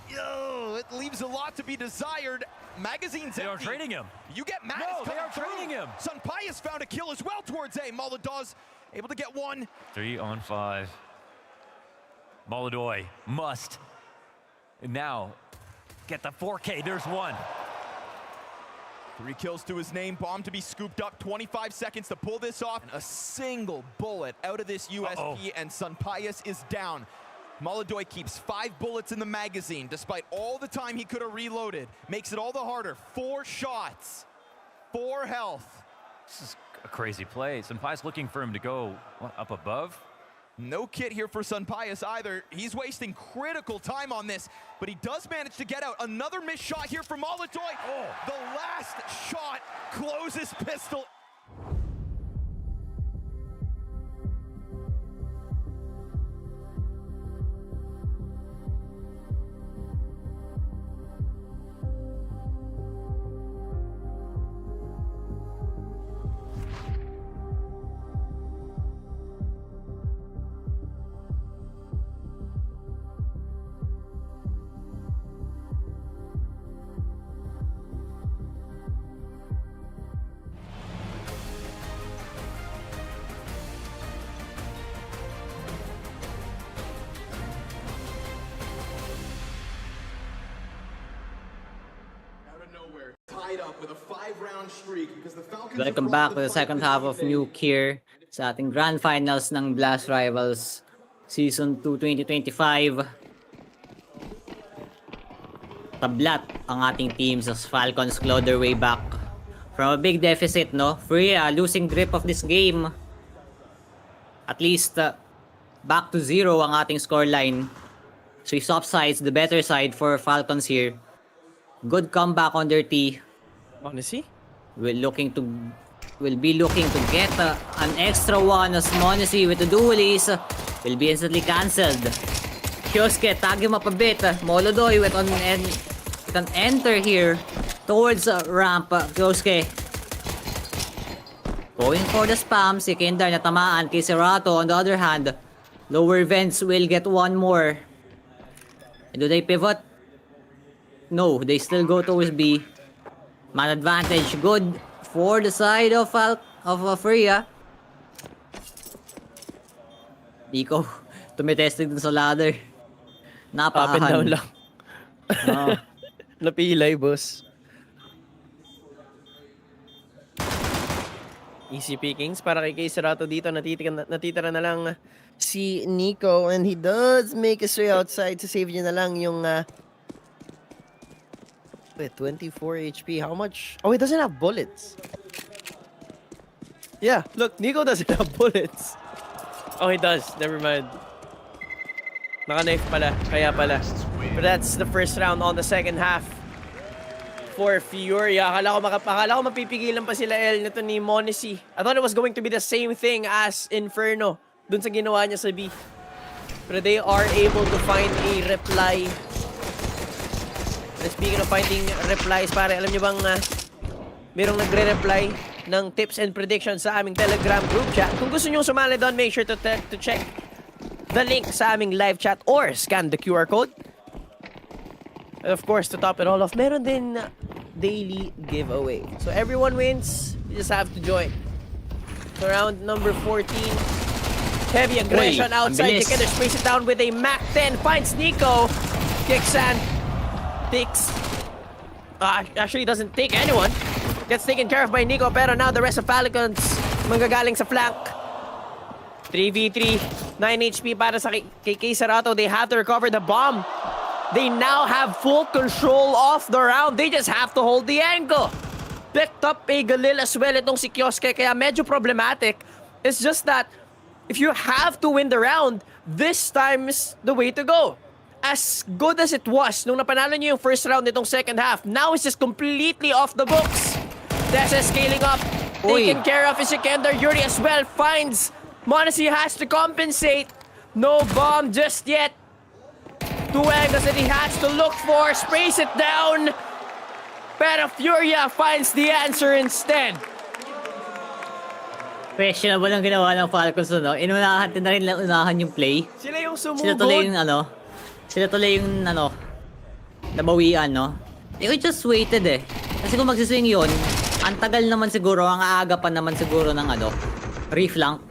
Yo, it leaves a lot to be desired. Magazine's They are empty. trading him. You get Mags No, they coming are trading through. him. Sunpius found a kill as well towards A. Molodaw's able to get one. 3 on 5. Molodoy must. And now, get the 4K. There's one. 3 kills to his name, bomb to be scooped up, 25 seconds to pull this off. And a single bullet out of this USP, and Sunpius is down. Molodoy keeps 5 bullets in the magazine, despite all the time he could have reloaded. Makes it all the harder. 4 shots, 4 health. This is a crazy play. Senpai's looking for him to go up above. No kit here for Sunpius either. He's wasting critical time on this, but he does manage to get out. Another missed shot here from Molodoy. The last shot closes pistol. Welcome back to the second half of Nuke here sa ating Grand Finals ng Blast Rivals Season 2 2025. Tablat ang ating teams as Falcons claw their way back from a big deficit, no? FURIA losing grip of this game. At least back to 0 ang ating scoreline. So swap sides, the better side for Falcons here. Good comeback on their T. Honestly? Will be looking to get an extra one as Monacy with the dualies will be instantly cancelled. Kioske, tag him up a bit. Molodoy with an enter here towards ramp. Kioske going for the spam. Si Kindar natamaan kay Serato. On the other hand, lower vents will get one more. And do they pivot? No, they still go towards B. Man advantage, good for the side of FURIA. Nico, tumitesting dun sa ladder. Napakahan. Up and down lang. Oh. Napilay, boss. Easy pickings para kay Serato dito. Natitira na lang si Nico, and he does make his way outside to save niya na lang yung with 24 HP. How much? Oh, he doesn't have bullets. Yeah, look, Nico doesn't have bullets. Oh, he does. Never mind. Naka-knife pala. Kaya pala. But that's the first round on the second half for FURIA. Akala ko mapipigilan pa sila nito ni Monacy. I thought it was going to be the same thing as Inferno dun sa ginawa niya sa B. But they are able to find a reply. And speaking of finding replies, pare, alam niyo bang merong nagre-reply ng tips and predictions sa aming Telegram group chat. Kung gusto niyo sumali doon, make sure to check the link sa aming live chat or scan the QR code. And of course, to top it all off, meron din daily giveaway. So everyone wins, you just have to join. So round number 14. Heavy aggression outside. You can space it down with a Mac 10. Finds Nico. Kicks and takes. Actually doesn't take anyone. Gets taken care of by Nico. Pero now the rest of Falcons manggagaling sa flank. 3v3. 9 HP para sa kay Serato. They have to recover the bomb. They now have full control of the round. They just have to hold the angle. Picked up a Galil as well itong si Kioske. Kaya medyo problematic. It's just that if you have to win the round, this time is the way to go. As good as it was nung napanalo niyo yung first round nitong second half, now it's just completely off the books. Desa scaling up. Taken care of is Sikender. Yuri as well finds Monacy has to compensate. No bomb just yet. Two angles that he has to look for. Sprays it down. Pero FURIA finds the answer instead. Questionable ang ginawa ng Falcons, no? Inunahan na rin lang yung play. Sila yung sumugod. Sila tuloy yung nabawian, no? They just waited Kasi kung magsiswing yun, ang tagal naman siguro, ang aaga pa naman siguro ng reflank.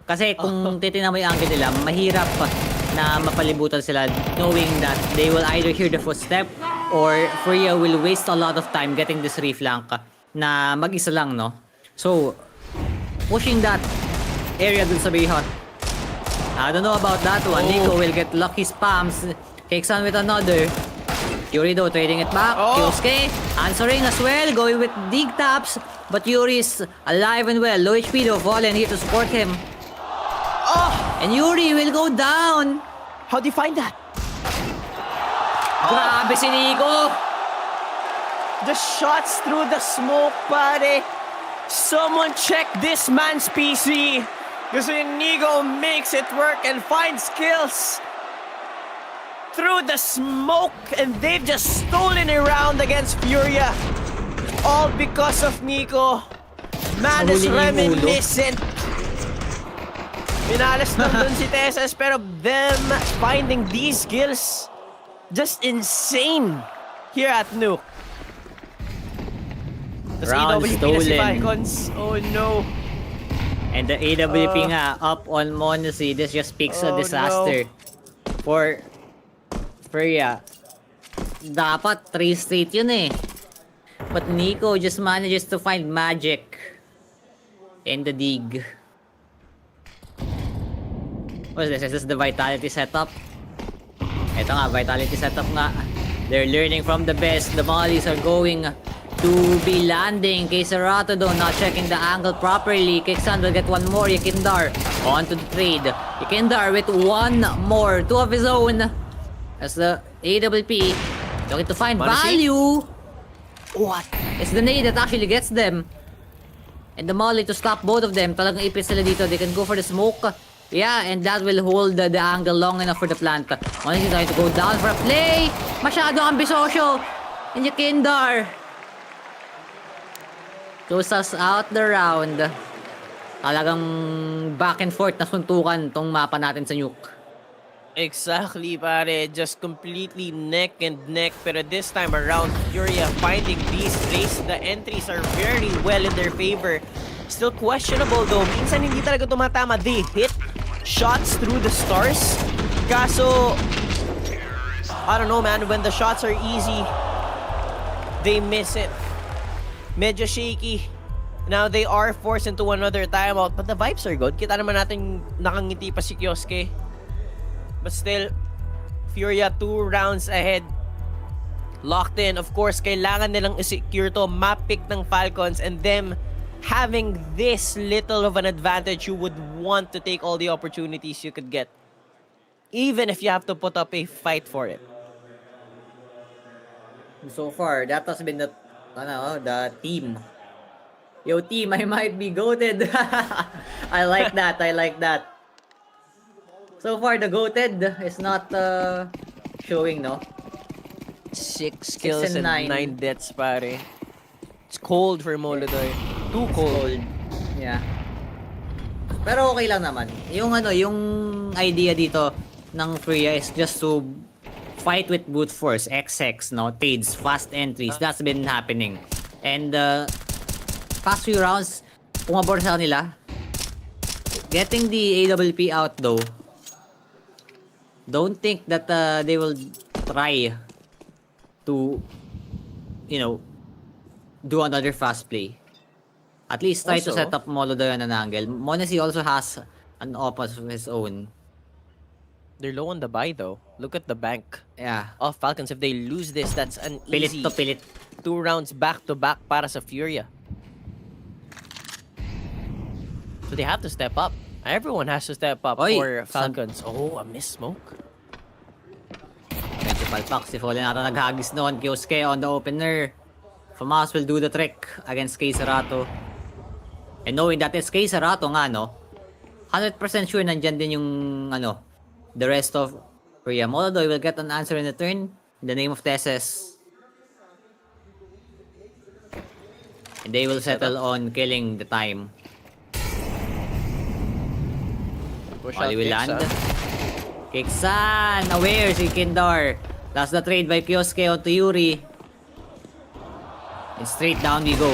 Kasi kung titignan mo yung angle nila, mahirap na mapalibutan sila knowing that they will either hear the footstep or FURIA will waste a lot of time getting this reflank na mag-isa lang, no? So, pushing that area dun sa Bayhot. I don't know about that one. Nico will get lucky spams. Kicks on with another. Yuri though trading it back. Kioske answering as well. Going with dig taps. But Yuri is alive and well. Low HP though. Fallen here to support him. And Yuri will go down. How do you find that? Grabe si Nico. The shots through the smoke, pare. Someone check this man's PC. Kasi Nico makes it work and finds kills through the smoke, and they've just stolen a round against FURIA. All because of Nico. Man is reminiscent. Pinalas lang dun si Tesas, pero them finding these kills just insane here at Nuke. Round stolen. Falcons. Oh no. And the AWP nga up on Monacy. This just speaks a disaster for FURIA. Dapat 3 straight yun But Nico just manages to find magic in the dig. What is this? Is this the Vitality setup? Ito nga, Vitality setup nga. They're learning from the best. The mollies are going to be landing. Keiserato though not checking the angle properly. Kixan will get one more. Yakindar on to the trade. Yakindar with one more. Two of his own. As the AWP looking to find value. What? It's the nade that actually gets them. And the molly to stop both of them. Talagang ipit sila dito. They can go for the smoke. Yeah, and that will hold the angle long enough for the plant. Honestly, trying to go down for a play. Masyado ambisyoso. And Yakindar closes out the round. Talagang back and forth na suntukan tong mapa natin sa Nuke. Exactly, pare. Just completely neck and neck. Pero this time around, FURIA finding these plays. The entries are very well in their favor. Still questionable though. Minsan hindi talaga tumatama. They hit shots through the stars. Kaso, I don't know, man. When the shots are easy, they miss it. Medyo shaky. Now they are forced into another timeout. But the vibes are good. Kita naman natin nakangiti pa si Kioske. But still, FURIA 2 rounds ahead. Locked in. Of course, kailangan nilang i-secure to. Map pick ng Falcons and them having this little of an advantage, you would want to take all the opportunities you could get. Even if you have to put up a fight for it. So far, that has been the team. Yo, team, I might be goated. I like that. I like that. So far, the goated is not showing, no? 6 kills and 9 deaths, pare. It's cold for Molodoy. Too cold. Yeah. Pero okay lang naman. Yung idea dito ng FURIA is just to fight with brute force, XX, no? Trades, fast entries. That's been happening. And past few rounds, pumabor sa kanila. Getting the AWP out though, don't think that they will try to, do another fast play. At least try to set up Molodoy on an angle. Monesi also has an opus of his own. They're low on the buy though. Look at the bank. Yeah. Of Falcons. If they lose this, that's an easy Pilit to pilit. 2 rounds back-to-back para sa FURIA. So they have to step up. Everyone has to step up for Falcons. Oh, a missed smoke. Medyo palpak si Fallen ata naghagis noon. Kioske on the opener. FAMAS will do the trick against Keiserato. And knowing that it's Keiserato nga, no? 100% sure nandyan din yung, the rest of FURIA. Molodoy will get an answer in return in the name of Tesses. And they will settle on killing the time. Molly will land. Kixan! Aware si Kindar. That's the trade by Kioske onto Yuri. And straight down we go.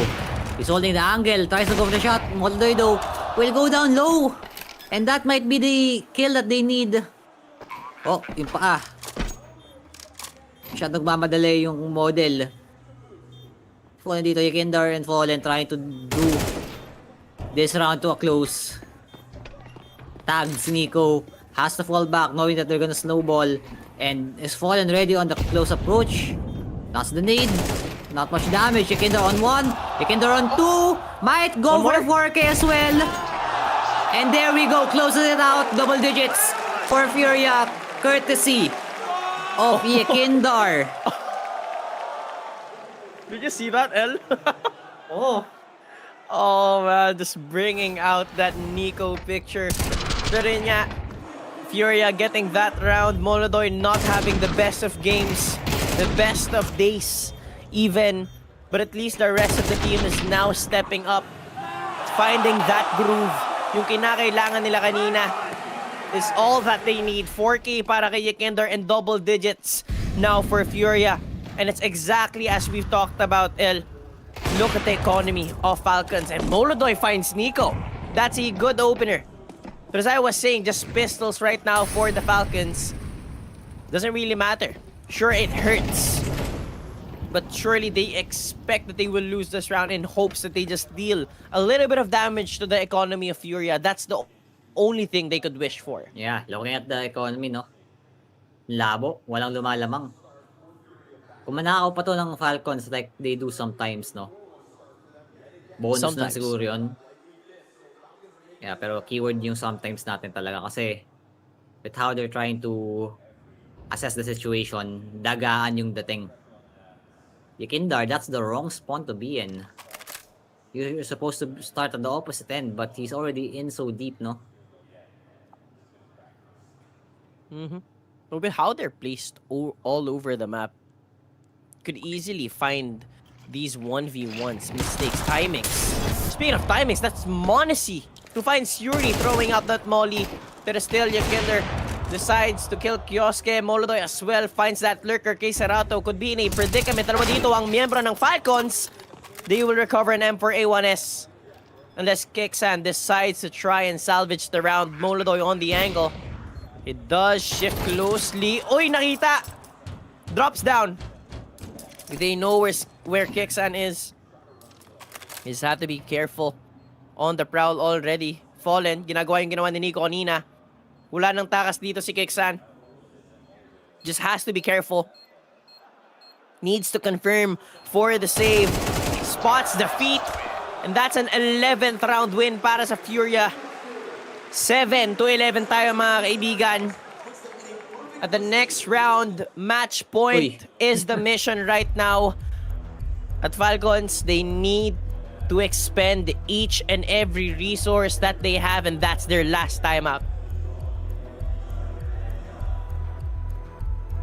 He's holding the angle. Tries to go for the shot. Molodoy though will go down low. And that might be the kill that they need. Oh, yung paa. Masyadong mamadali yung model. Fallen dito yung Kindar and Fallen trying to do this round to a close. Tags Nico. Has to fall back knowing that they're gonna snowball. And is Fallen ready on the close approach. That's the nade. Not much damage. Yakindar on 1. Yakindar on 2. Might go for 4K as well. And there we go. Closes it out. Double digits for FURIA. Courtesy of Yakindar. Did you see that, El? Oh. Oh, man. Just bringing out that Nico picture. Pero yun nga, FURIA getting that round. Molodoy not having the best of games. The best of days. Even. But at least the rest of the team is now stepping up. Finding that groove. Yung kinakailangan nila kanina is all that they need. 4K para kay Yakindar and double digits now for FURIA. And it's exactly as we've talked about, El. Look at the economy of Falcons. And Molodoy finds Nico. That's a good opener. But as I was saying, just pistols right now for the Falcons. Doesn't really matter. Sure, it hurts. but surely they expect that they will lose this round in hopes that they just deal a little bit of damage to the economy of FURIA. That's the only thing they could wish for. Yeah, looking at the economy, no? Labo, walang lumalamang. Kung manakaw pa to ng Falcons like they do sometimes, no? Bonus lang siguro yun. Yeah, pero keyword yung sometimes natin talaga kasi with how they're trying to assess the situation, dagaan yung dating. Yakindar, that's the wrong spawn to be in. You're supposed to start at the opposite end, but he's already in so deep, no? But with how they're placed all over the map, could easily find these 1v1s, mistakes, timings. Speaking of timings, that's m0NESY who finds Yuri throwing out that molly. Pero still, Yakinder decides to kill Kioske. Molodoy as well finds that lurker. Kay Serato could be in a predicament. Dalawa dito ang miyembro ng Falcons. They will recover an M4A1S. Unless Kixan decides to try and salvage the round. Molodoy on the angle. It does shift closely. Uy, nakita! Drops down. They know where Kixan is. He just have to be careful. On the prowl already. Fallen. Ginagawa yung ginawa ni Nico kanina. Wala nang takas dito si Kixan. Just has to be careful. Needs to confirm for the save. Spots the feet. And that's an 11th round win para sa FURIA. 7-11 tayo mga kaibigan. At the next round, match point is the mission right now. At Falcons, they need to expend each and every resource that they have, and that's their last time out.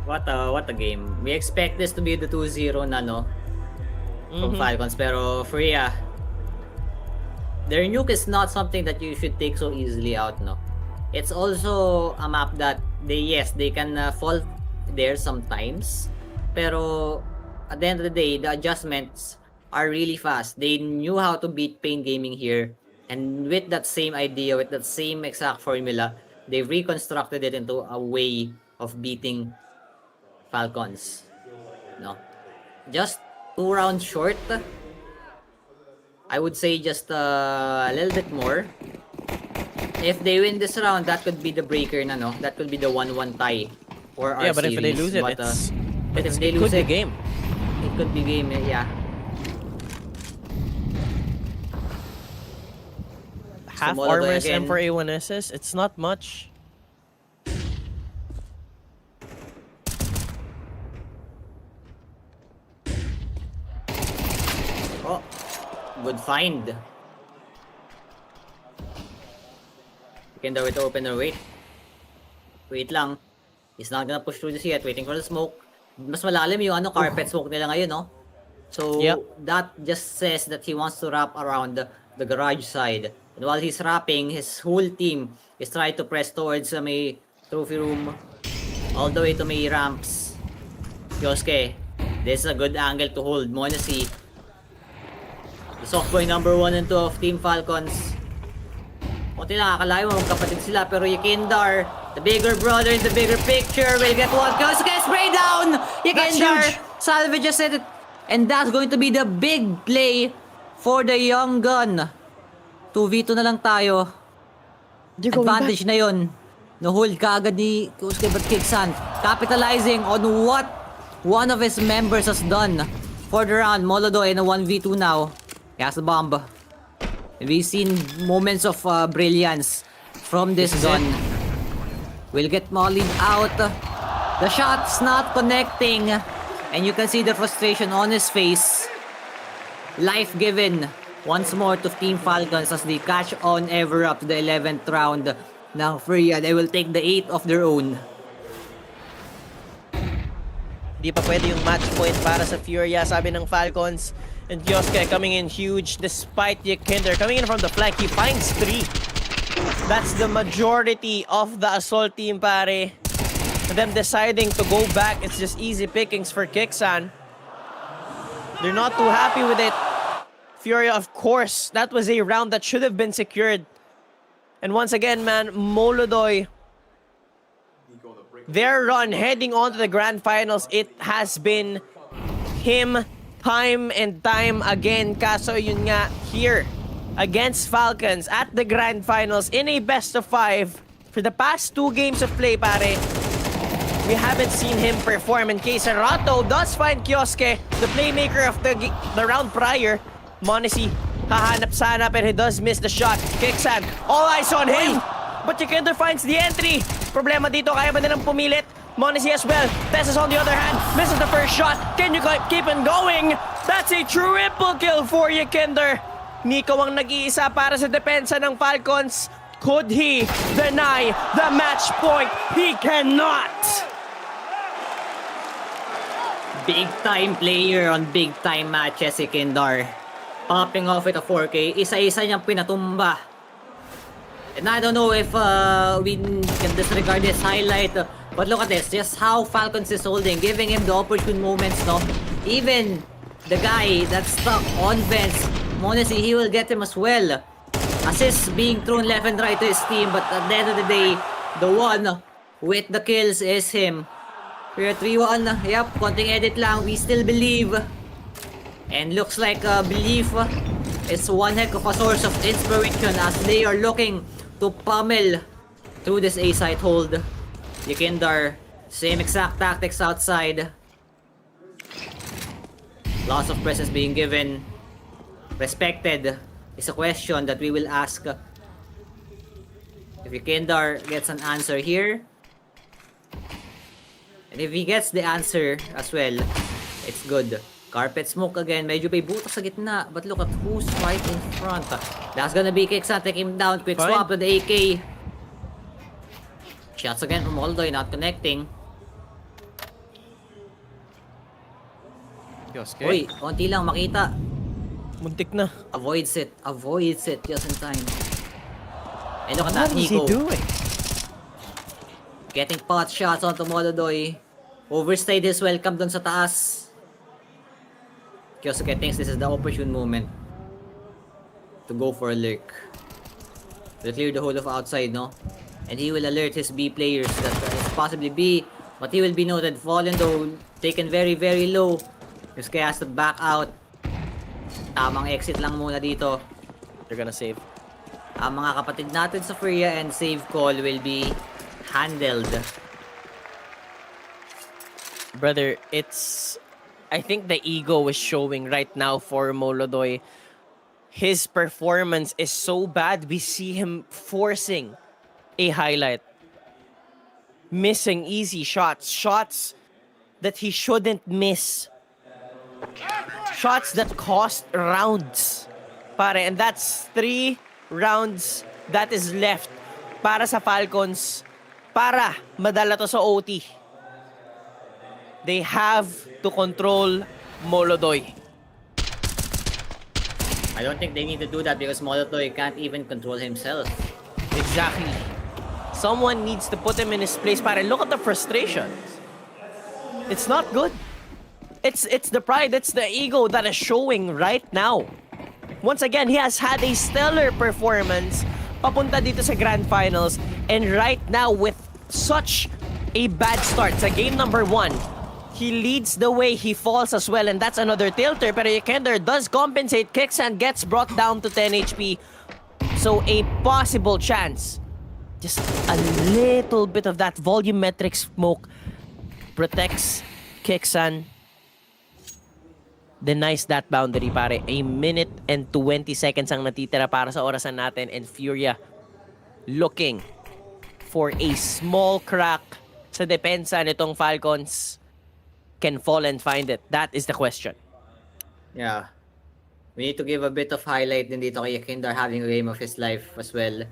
What a game. We expect this to be the 2-0 na, no? From Falcons, pero FURIA, their nuke is not something that you should take so easily out, no? It's also a map that they can fall there sometimes, pero at the end of the day, the adjustments are really fast. They knew how to beat Pain Gaming here, and with that same idea, with that same exact formula, they've reconstructed it into a way of beating Falcons. No, just 2 rounds short. I would say just a little bit more. If they win this round, that could be the breaker na, no? That could be the 1-1 tie for our yeah, but series. if they lose it, but if they lose it could be game. It could be game, yeah. Half armors M4A1Ss, it's not much. Oh, good find. Kinder with the opener, wait lang. He's not gonna push through this yet, waiting for the smoke. Mas malalim yung carpet smoke nila ngayon, no? So that just says that he wants to wrap around the garage side. And while he's wrapping, his whole team is trying to press towards may trophy room, all the way to may ramps. Kioske, this is a good angle to hold. m0NESY, the soft boy number 1 and 2 of Team Falcons. Kunti lang akalain mo magkapatid sila, pero Yakindar, the bigger brother in the bigger picture, will get one. Kioske, spray down! Yakindar salvages it, and that's going to be the big play for the young gun. 2v2 na lang tayo. Advantage na yun. No-hold ka agad ni Kioske, but Kixan capitalizing on what one of his members has done for the round. Molodoy in a 1v2 now. He has the bomb. We've seen moments of brilliance from this gun. Will get mollied out. The shot's not connecting. And you can see the frustration on his face. Life given once more to Team Falcons as they catch on ever up to the 11th round. Now FURIA, they will take the 8th of their own. Di pa pwede yung match point para sa FURIA, sabi ng Falcons. And Kioske coming in huge despite Yakinder coming in from the flank. He finds 3. That's the majority of the assault team, pare. And them deciding to go back, it's just easy pickings for Kixan. They're not too happy with it. FURIA, of course, that was a round that should have been secured. And once again, man, Molodoy, their run heading on to the grand finals, it has been him time and time again. Kaso yun nga, here against Falcons at the Grand Finals in a best of 5 for the past 2 games of play, pare. We haven't seen him perform, and Rato does find Kioske, the playmaker of the round prior. Monacy hahanap sana, pero he does miss the shot. Kixan, all eyes on him, but Yekender finds the entry. Problema dito, kaya ba nilang pumilit? Monacy as well. Tessus on the other hand, misses the first shot. Can you keep on going? That's a triple kill for Yekender. Nico ang nag-iisa para sa depensa ng Falcons. Could he deny the match point? He cannot! Big-time player on big-time matches si Kindar. Popping off with a 4K. Isa-isa niyang pinatumba. And I don't know if we can disregard this highlight. But look at this. Just how Falcons is holding. Giving him the opportune moments, no? Even the guy that's stuck on Vents, Monacy, he will get him as well. Assists being thrown left and right to his team. But at the end of the day, the one with the kills is him. We're 3-1. Yep, konting edit lang. We still believe. And looks like belief is one heck of a source of inspiration as they are looking to pummel through this A-site hold. Yekindar, same exact tactics outside. Lots of presence being given. Respected is a question that we will ask. If Yekindar gets an answer here, and if he gets the answer as well, it's good. Carpet smoke again. Medyo may buto sa gitna. But look at who's right in front. That's gonna be Kixan. Take him down. Quick swap to the AK. Shots again from Moldoy. Not connecting. Uy, konti lang makita. Muntik na. Avoids it. Avoids it just in time. And look at that, What is he Nico. doing? Getting pot shots onto Moldoy. Overstayed his welcome dun sa taas. Kyosuke thinks this is the opportune moment to go for a lurk. To clear the whole of outside, no? And he will alert his B players that it's possibly B, but he will be noted. Fallen though, taken very, very low. Kyosuke has to back out. Tamang exit lang muna dito. They're gonna save. Ang mga kapatid natin sa FURIA and save call will be handled. Brother, it's... I think the ego is showing right now for Moldoy. His performance is so bad, we see him forcing a highlight. Missing easy shots. Shots that he shouldn't miss. Shots that cost rounds. Pare, and that's 3 rounds that is left para sa Falcons para madala to sa OT. They have to control Moldoy. I don't think they need to do that because Moldoy can't even control himself. Exactly. Someone needs to put him in his place. Pare, look at the frustration. It's not good. It's the pride, it's the ego that is showing right now. Once again, he has had a stellar performance papunta dito sa Grand Finals, and right now with such a bad start sa game number 1, he leads the way, he falls as well, and that's another tilter, pero Yekender does compensate. Kicks and gets brought down to 10 HP. So a possible chance. Just a little bit of that volumetric smoke protects Kixan. Denies that boundary, pare. A minute and 20 seconds ang natitira para sa orasan natin, and FURIA looking for a small crack sa depensa nitong Falcons. Can fall and find it? That is the question. Yeah. We need to give a bit of highlight din dito kay Yekindar having a game of his life as well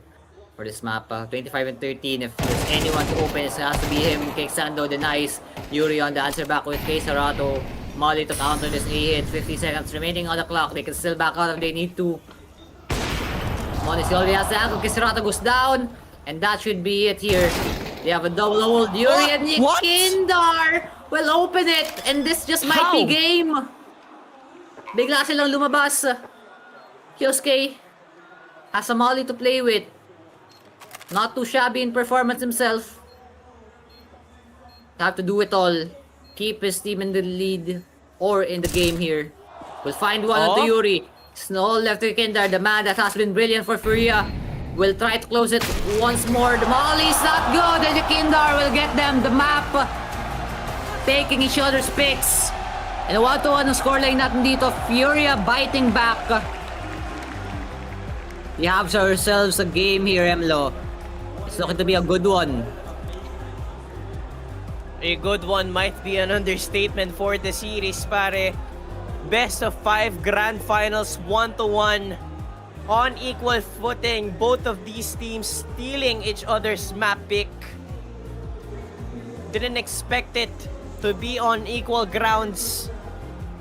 for this map. 25 and 13. If there's anyone to open, it has to be him. Kexando denies. Yuri on the answer back with Rato. Molly to counter this A hit. 50 seconds remaining on the clock. They can still back out if they need to. Monacy already has the angle. Rato goes down. And that should be it here. They have a double hold. Yuri and Yekindar will open it, and this just might be game. Bigla silang lumabas. Kyosuke has a Molly to play with. Not too shabby in performance himself. Have to do it all. Keep his team in the lead ore in the game here. Will find one onto Yuri. Snow left to Kindar. The man that has been brilliant for FURIA will try to close it once more. The molly's not good, and the Kindar will get them the map. Taking each other's picks. And 1-1 ang scoreline natin dito. FURIA biting back. We have ourselves a game here, Emlo. It's looking to be a good one. A good one might be an understatement for the series, pare. Best of 5 grand finals, 1-1. On equal footing, both of these teams stealing each other's map pick. Didn't expect it to be on equal grounds,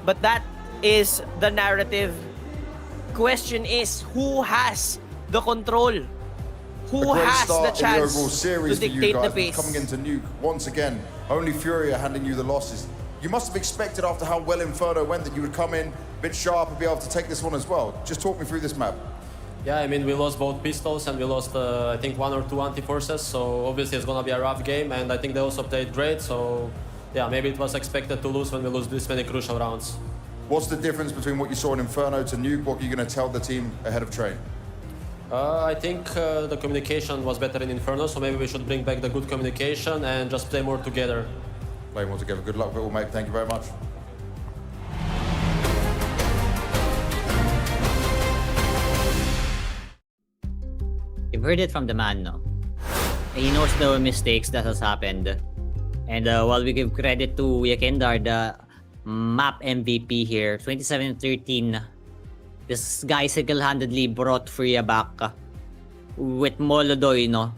but that is the narrative. Question is, who has the control? Who has the chance to dictate the pace? Coming into Nuke, once again, only FURIA handing you the losses. You must have expected after how well Inferno went that you would come in a bit sharp and be able to take this one as well. Just talk me through this map. Yeah, I mean, we lost both pistols and we lost, I think, 1 or 2 anti-forces, so obviously it's gonna be a rough game, and I think they also played great, so yeah, maybe it was expected to lose when we lose this many crucial rounds. What's the difference between what you saw in Inferno to Nuke? What are you going to tell the team ahead of train? I think the communication was better in Inferno, so maybe we should bring back the good communication and just play more together. Play more together. Good luck with it all, mate. Thank you very much. You've heard it from the man, no? He knows the mistakes that has happened. And while we give credit to Yakindar, the map MVP here, 27-13, this guy single-handedly brought FURIA back with Molodoy, no?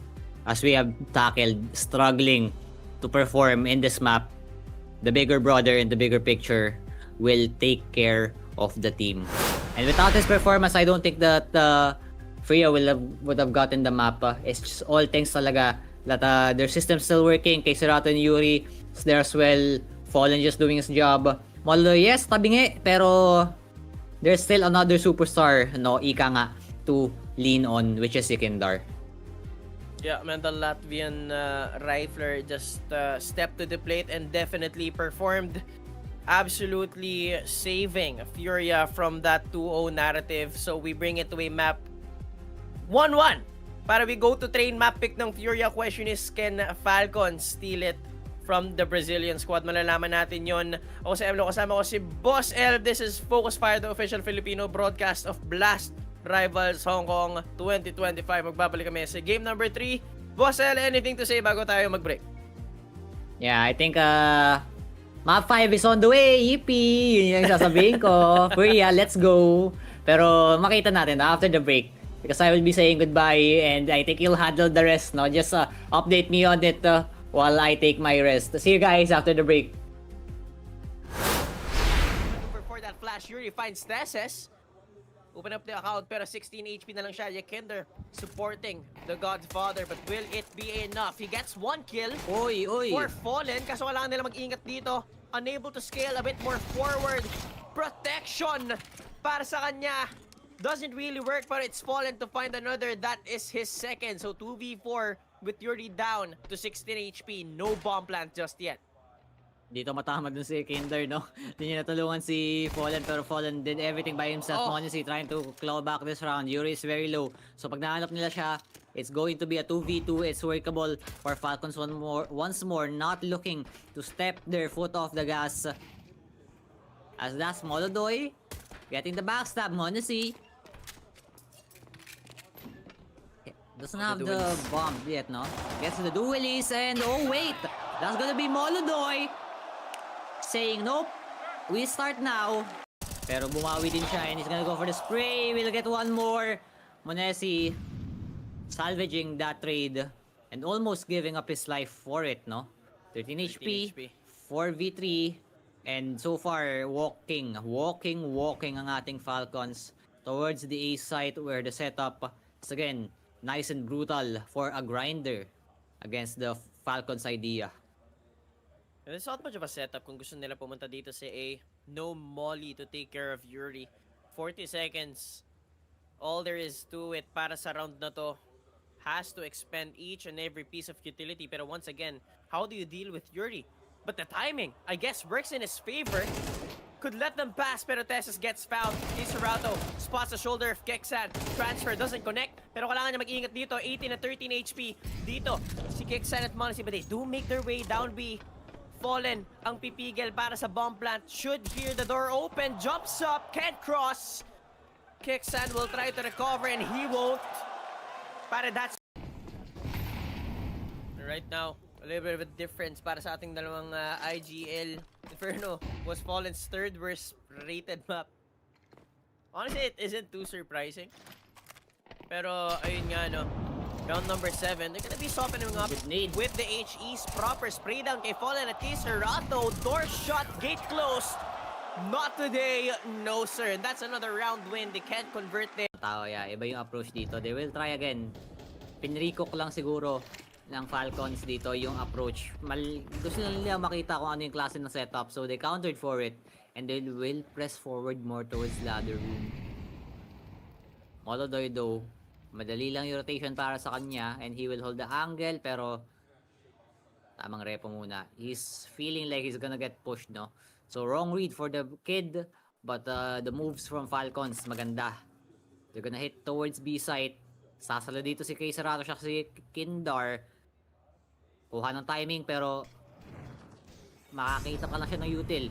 As we have tackled, struggling to perform in this map. The bigger brother in the bigger picture will take care of the team. And without his performance, I don't think that FURIA would have gotten the map. It's just all thanks talaga that their system's still working. Kay Serato and Yuri is there as well. Fallen just doing his job. Molodoy, yes, tabingi, pero there's still another superstar, no, ika nga, to lean on, which is Yakindar. Yeah, man, the Latvian rifler just stepped to the plate and definitely performed, absolutely saving FURIA from that 2-0 narrative. So we bring it to a map 1-1. Para we go to train map pick ng FURIA. Question is, can Falcons steal it from the Brazilian squad? Malalaman natin yon. Ako sa Emlo, kasama ko si Boss L. This is FocusFire, the official Filipino broadcast of Blast Rivals Hong Kong 2025. Magbabalik kami sa game number 3. Boss L, anything to say bago tayo mag-break? Yeah, I think map 5 is on the way. Yippee! Yun yung sasabihin ko. FURIA, let's go. Pero makita natin after the break, because I will be saying goodbye and I think you'll handle the rest, no? Just update me on it while I take my rest. See you guys after the break. For that flash, Yuri finds Nesses. Open up the account, pero 16 HP na lang siya. Yakindar supporting the Godfather, but will it be enough? He gets 1 kill for Fallen, kaso kailangan nila mag-ingat dito. Unable to scale a bit more forward. Protection para sa kanya. Doesn't really work, but it's Fallen to find another. That is his second. So 2v4 with Yuri down to 16 HP. No bomb plant just yet. Dito matama dun si Kinder, no? Hindi niya natulungan si Fallen, pero Fallen did everything by himself. Honestly, trying to claw back this round. Yuri is very low. So pag nahanap nila siya, it's going to be a 2v2. It's workable for Falcons once more, not looking to step their foot off the gas. As that's Molodoy getting the backstab. Honestly, doesn't have the bomb yet, no? Gets to the duelies, and oh wait, that's gonna be Molodoy saying nope, we start now. Pero bumawi din siya and he's gonna go for the spray. We'll get one more. Monesi salvaging that trade and almost giving up his life for it, no? 13 HP, 4v3, and so far walking ang ating Falcons towards the A site where the setup is again nice and brutal for a grinder against the Falcons idea. It's not much of a setup kung gusto nila pumunta dito sa A. No molly to take care of Yuri. 40 seconds. All there is to it para sa round na to. Has to expend each and every piece of utility. Pero once again, how do you deal with Yuri? But the timing, I guess, works in his favor. Could let them pass, pero Tessus gets fouled. Isarato spots the shoulder of Keksan. Transfer doesn't connect, pero kailangan niya mag-ingat dito. 18 and 13 HP dito. Si Keksan at Monesi, but they do make their way down B. Fallen ang pipigil para sa bomb plant. Should hear the door open. Jumps up, can't cross. Keksan will try to recover and he won't. Para that's... Right now, a little bit of a difference para sa ating dalawang IGL. Inferno was Fallen's third worst rated map. Honestly, it isn't too surprising. Pero, ayun nga, no. Round number 7, they're gonna be softening up with the HE's proper spray down kay Fallen at kay Serato. Door shut, gate closed. Not today, no sir. And that's another round win. They can't convert there. Tao, yeah. Iba yung approach dito. They will try again. Pinrikok lang siguro ng Falcons dito yung approach. Gusto nila makita kung ano yung klase ng setup. So they countered for it. And they will press forward more towards ladder room. Molodoy though, madali lang yung rotation para sa kanya. And he will hold the angle. Pero tamang repo muna. He's feeling like he's gonna get pushed, no? So wrong read for the kid. But the moves from Falcons, maganda. They're gonna hit towards B site. Sasalo dito si Serato siya si Kindar. Kuha ng timing pero makakita pa lang siya ng util.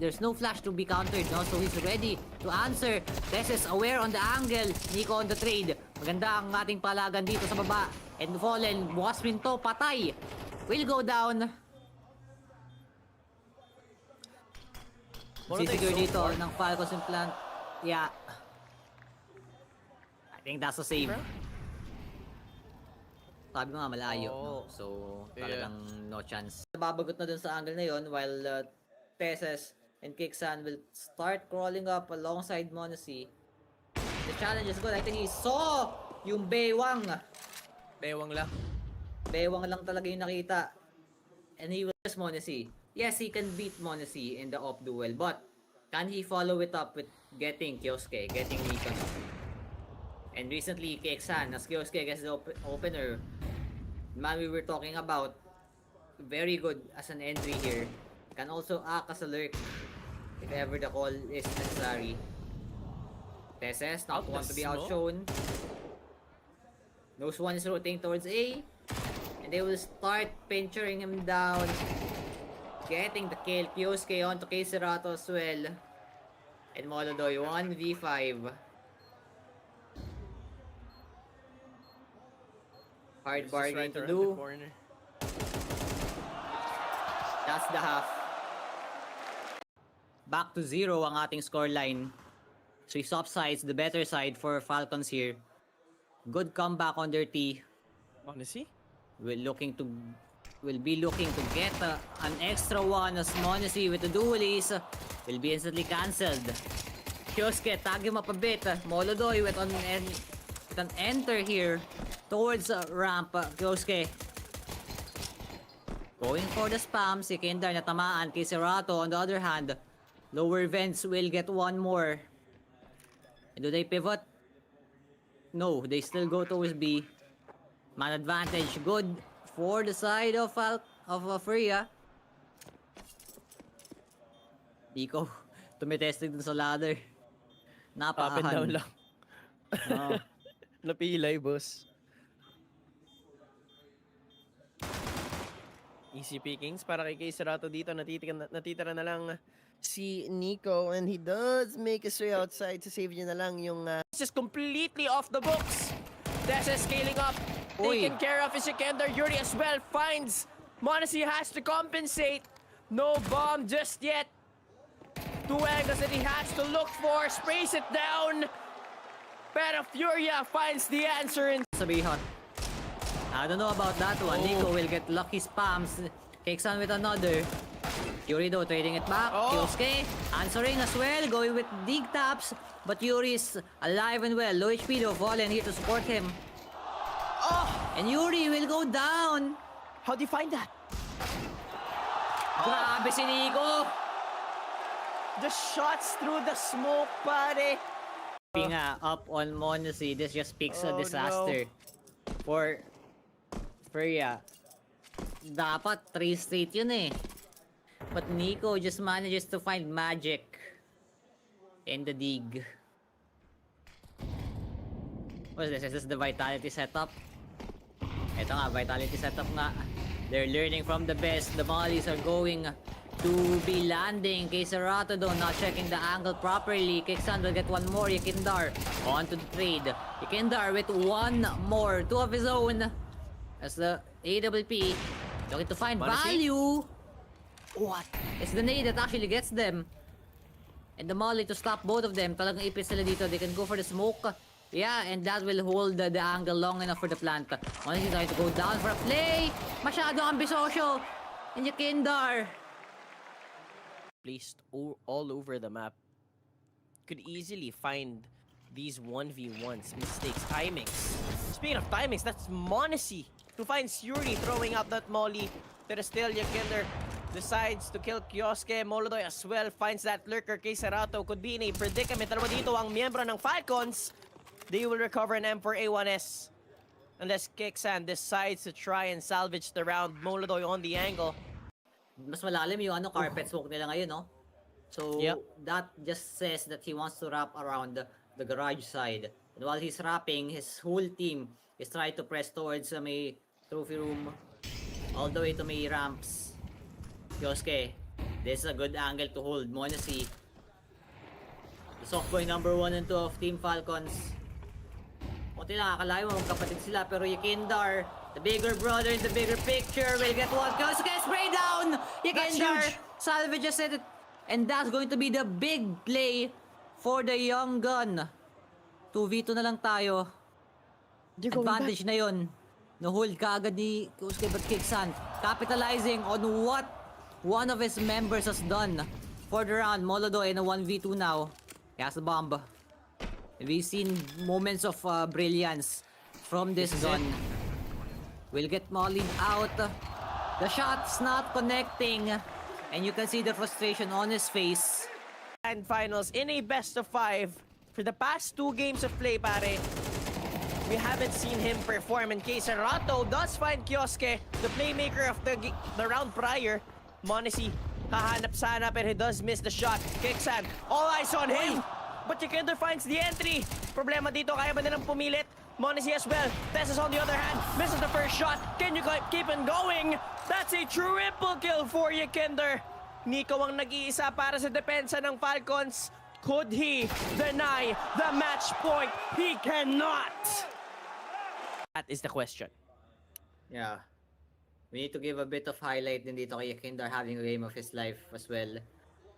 There's no flash to be countered, no? So he's ready to answer. Tess is aware on the angle. Nico on the trade. Maganda ang ating palagan dito sa baba. And Fallen, bukas pinto, patay. Will go down. Sisigure dito ng Falcons implant. Yeah. I think that's a save. Sabi mo nga malayo, no? So talagang no chance. Babagot na dun sa angle na yon while Tesses and Keksan will start crawling up alongside Monesi. The challenge is good. I think he saw yung Bewang. Bewang lang. Bewang lang talaga yung nakita. And he will just Monesi. Yes, he can beat Monesi in the off duel, but can he follow it up with getting Kyosuke, getting Nikon? And recently, Keksan, as Kyosuke gets the opener, the man we were talking about, very good as an entry here. Can also act as a lurk if ever the call is necessary. Tesses, not want to be outshone. Nose one is rotating towards A. And they will start pinchering him down. Getting the kill. Kyosuke onto Serato as well. And Molodoy 1v5. Hard bargain to do. That's the half. Back to 0 ang ating scoreline. So he sides the better side for Falcons here. Good comeback on their T. Honestly? Will be looking to get an extra one as Monesi with the duelies will be instantly cancelled. Kyosuke, tag him up a bit. Molodoy with an enter here towards ramp. Kyosuke going for the spam. Si Kindar natamaan. Serato on the other hand. Lower vents will get one more. And do they pivot? No, they still go towards B. Man advantage, good for the side of FURIA. Nico, tumitesting dun sa ladder. Napahan. Up and down lang. Oh. Napilay, boss. Easy pickings para kay Serato dito. Natitira na lang si Nico, and he does make his way outside to save niya na lang yung this is completely off the books. Tessa scaling up, taken care of is Sikender. Yuri as well finds Monesi, has to compensate. No bomb just yet. Two angles that he has to look for, sprays it down, pero FURIA finds the answer in Sabihon. I don't know about that one. Nico will get lucky spams. Keksan with another. Yuri though trading it back. Kyosuke answering as well, going with dig taps. But Yuri is alive and well. Low HP though, Fallen here to support him. And Yuri will go down. How do you find that? Grabe si Nico. The shots through the smoke, pare. Up on Monesi, this just picks a disaster for FURIA. Dapat 3 straight yun eh. But Nico just manages to find magic in the dig. What is this? Is this the Vitality setup? Ito nga, Vitality setup nga. They're learning from the best. The mollies are going to be landing. Serato though not checking the angle properly. Kixan will get one more. Yakindar on to the trade. Yakindar with one more. Two of his own. As the AWP looking to find value. What? It's the nade that actually gets them. And the molly to stop both of them. Talagang ipis sila dito. They can go for the smoke. Yeah, and that will hold the angle long enough for the plant. Honestly, trying to go down for a play. Masyado ambisyoso. And Yakindar. Placed all over the map. Could easily find these 1v1s, mistakes, timings. Speaking of timings, that's Monacy who finds Yuri throwing out that molly. Pero still, Yakindar decides to kill Kioske. Molodoy as well finds that lurker. Serato could be in a predicament. Dalawa dito ang miyembro ng Falcons. They will recover an M4A1S. Unless Kixan decides to try and salvage the round. Molodoy on the angle. Mas malalim yung carpet smoke nila ngayon, no? So, that just says that he wants to wrap around the garage side. And while he's wrapping, his whole team is trying to press towards may trophy room. All the way to may ramps. Kioske, this is a good angle to hold. Monacy. The softboy number 1 and 2 of Team Falcons. Kunti lang, akalain mo magkapatid sila. Pero Yakindar, the bigger brother in the bigger picture, will get one. Kioske, spray down! Yakindar salvages it. And that's going to be the big play for the young gun. 2v2 na lang tayo. Advantage na yun. No-hold ka agad ni Kioske, but Kixan capitalizing on what one of his members has done for the round. Molodoy in a 1v2 now. He has the bomb. We've seen moments of brilliance from this gun. Will get mollied out. The shot's not connecting. And you can see the frustration on his face. And finals in a best of 5. For the past 2 games of play, pare, we haven't seen him perform. In case Serato does find Kioske, the playmaker of the round prior. Monacy, hahanap sana, pero he does miss the shot. Kixan, all eyes on him! But Yakindar finds the entry. Problema dito, kaya ba nilang pumilit? Monacy as well. Tess is on the other hand, misses the first shot. Can you keep on going? That's a triple kill for Yakindar. Nico ang nag-iisa para sa depensa ng Falcons. Could he deny the match point? He cannot! That is the question. Yeah. We need to give a bit of highlight din dito kay Yakindar having a game of his life as well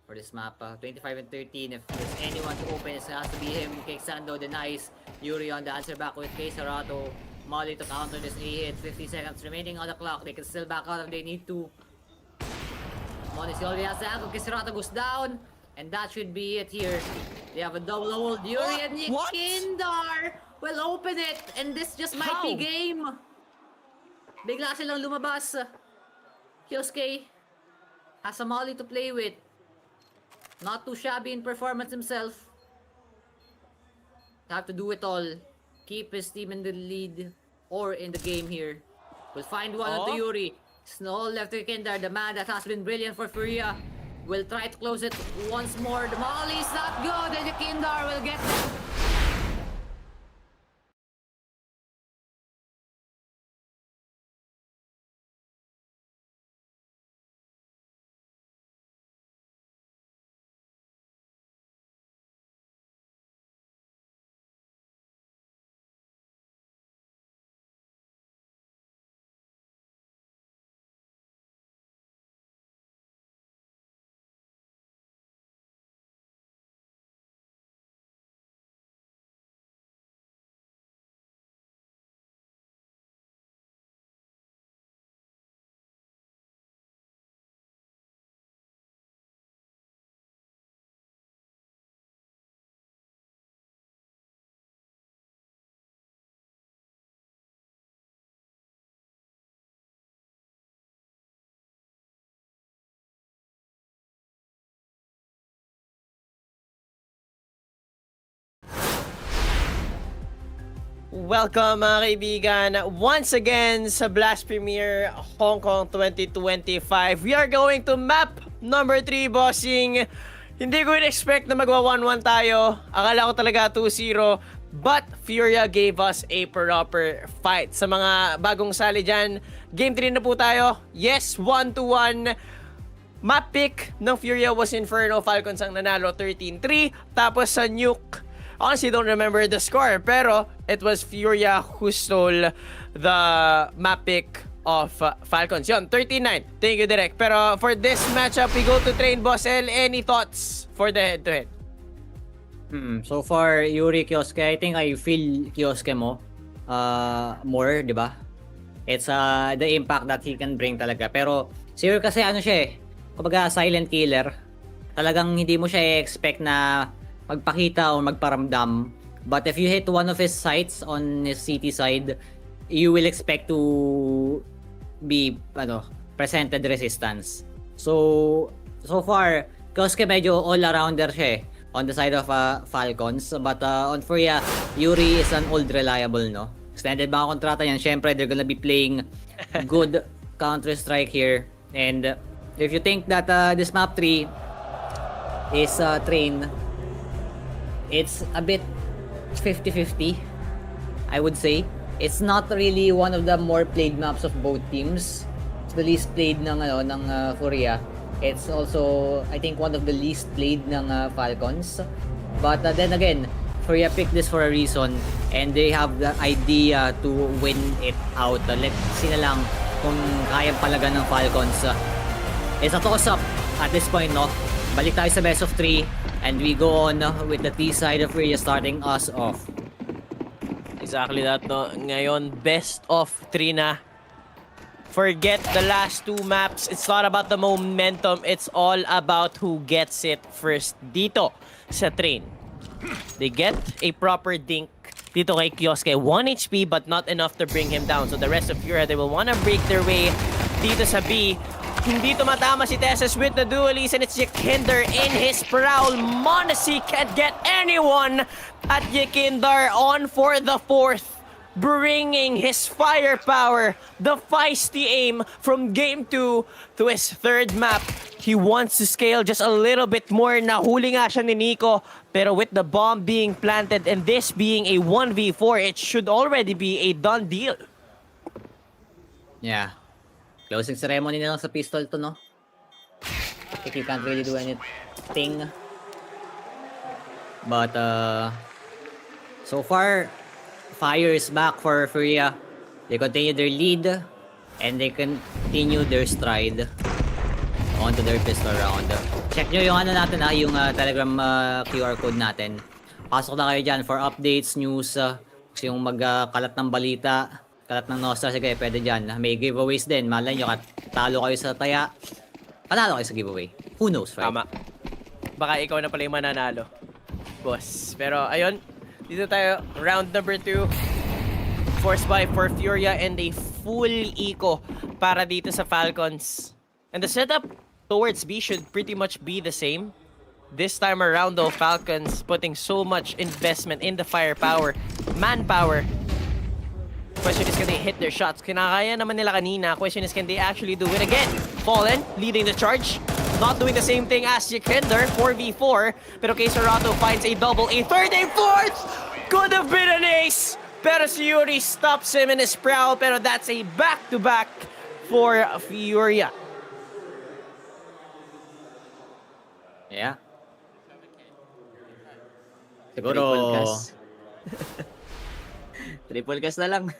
for this map. 25 and 13. If there's anyone to open, it has to be him. Kixando denies Yuri on the answer back with Serato. Molly to counter this A hit. 50 seconds remaining on the clock. They can still back out if they need to. Monacy already has the angle. Serato goes down. And that should be it here. They have a double hold. Yuri and Yakindar will open it. And this just might be game. Bigla silang lumabas. Kioske has a molly to play with. Not too shabby in performance himself. Have to do it all. Keep his team in the lead or in the game here. We'll find one onto Yuri. Snow left to Yakindar, the man that has been brilliant for FURIA. Will try to close it once more. The molly's not good and Yakindar will get it. Welcome mga kaibigan once again sa Blast Premier Hong Kong 2025. We are going to map number 3, bossing. Hindi ko in-expect na magwa 1-1 tayo. Akala ko talaga 2-0. But FURIA gave us a proper fight. Sa mga bagong sali dyan, game 3 na po tayo. Yes, 1-1. Map pick ng FURIA was Inferno. Falcons ang nanalo 13-3. Tapos sa Nuke, honestly don't remember the score, pero it was FURIA who stole the map pick of Falcons. Yon, 39. Thank you, Direk. Pero for this matchup, we go to Train Boss L. Any thoughts for the head-to-head? So far, Yuri Kioske, I think I feel Kioske mo more, di ba? It's the impact that he can bring talaga. Pero si Yuri kasi ano siya kumbaga silent killer. Talagang hindi mo siya expect na magpakita o magparamdam. But if you hit one of his sights on his CT side, you will expect to be presented resistance. So far, Kioske medyo all-arounder siya on the side of Falcons. But on FURIA, Yuri is an old reliable, no? Extended ba ang kontrata niyan? Syempre, they're gonna be playing good Counter-Strike here. And if you think that this map 3 is Train, it's a bit 50-50, I would say. It's not really one of the more played maps of both teams. It's the least played ng FURIA. It's also, I think, one of the least played ng Falcons. But then again, FURIA picked this for a reason, and they have the idea to win it out. Let's see na lang kung kaya palaga ng Falcons. It's a toss-up at this point, no? Balik tayo sa best of 3. And we go on with the T side of FURIA starting us off. Exactly that, no? Ngayon, best of 3 na. Forget the last 2 maps. It's not about the momentum. It's all about who gets it first. Dito sa Train, they get a proper dink dito kay Kioske. 1 HP but not enough to bring him down. So the rest of FURIA, they will wanna break their way dito sa B. Hindi tumatama si Tessus with the dualies, and it's Yakinder in his prowl. m0NESY can't get anyone at Yakinder on for the 4th. Bringing his firepower, the feisty aim from game 2 to his 3rd map. He wants to scale just a little bit more. Nahuli nga siya ni Nico, pero with the bomb being planted and this being a 1v4, it should already be a done deal. Yeah. Closing ceremony na lang sa pistol to, no? I think you can't really do anything. But, so far, fire is back for FURIA. They continue their lead, and they continue their stride onto their pistol round. Check nyo yung natin yung Telegram QR code natin. Pasok na kayo dyan for updates, news, yung magkalat ng balita, kalat ng Nostra, sige, pwede dyan. May giveaways din. Malay nyo, talo kayo sa taya, panalo kayo sa giveaway. Who knows, right? Tama. Baka ikaw na pala yung mananalo, boss. Pero, ayun. Dito tayo. Round number 2. Force buy for FURIA and a full eco para dito sa Falcons. And the setup towards B should pretty much be the same. This time around, though, Falcons putting so much investment in the firepower, manpower. Question is, can they hit their shots? Kinakaya naman nila kanina. Question is, can they actually do it again? Fallen, leading the charge. Not doing the same thing as Yakinder, 4v4. Pero Keserato finds a double, a third, a fourth! Could have been an ace! Pero si Yuri stops him in his prowl. Pero that's a back-to-back for FURIA. Yeah. Siguro... Triple cast na lang.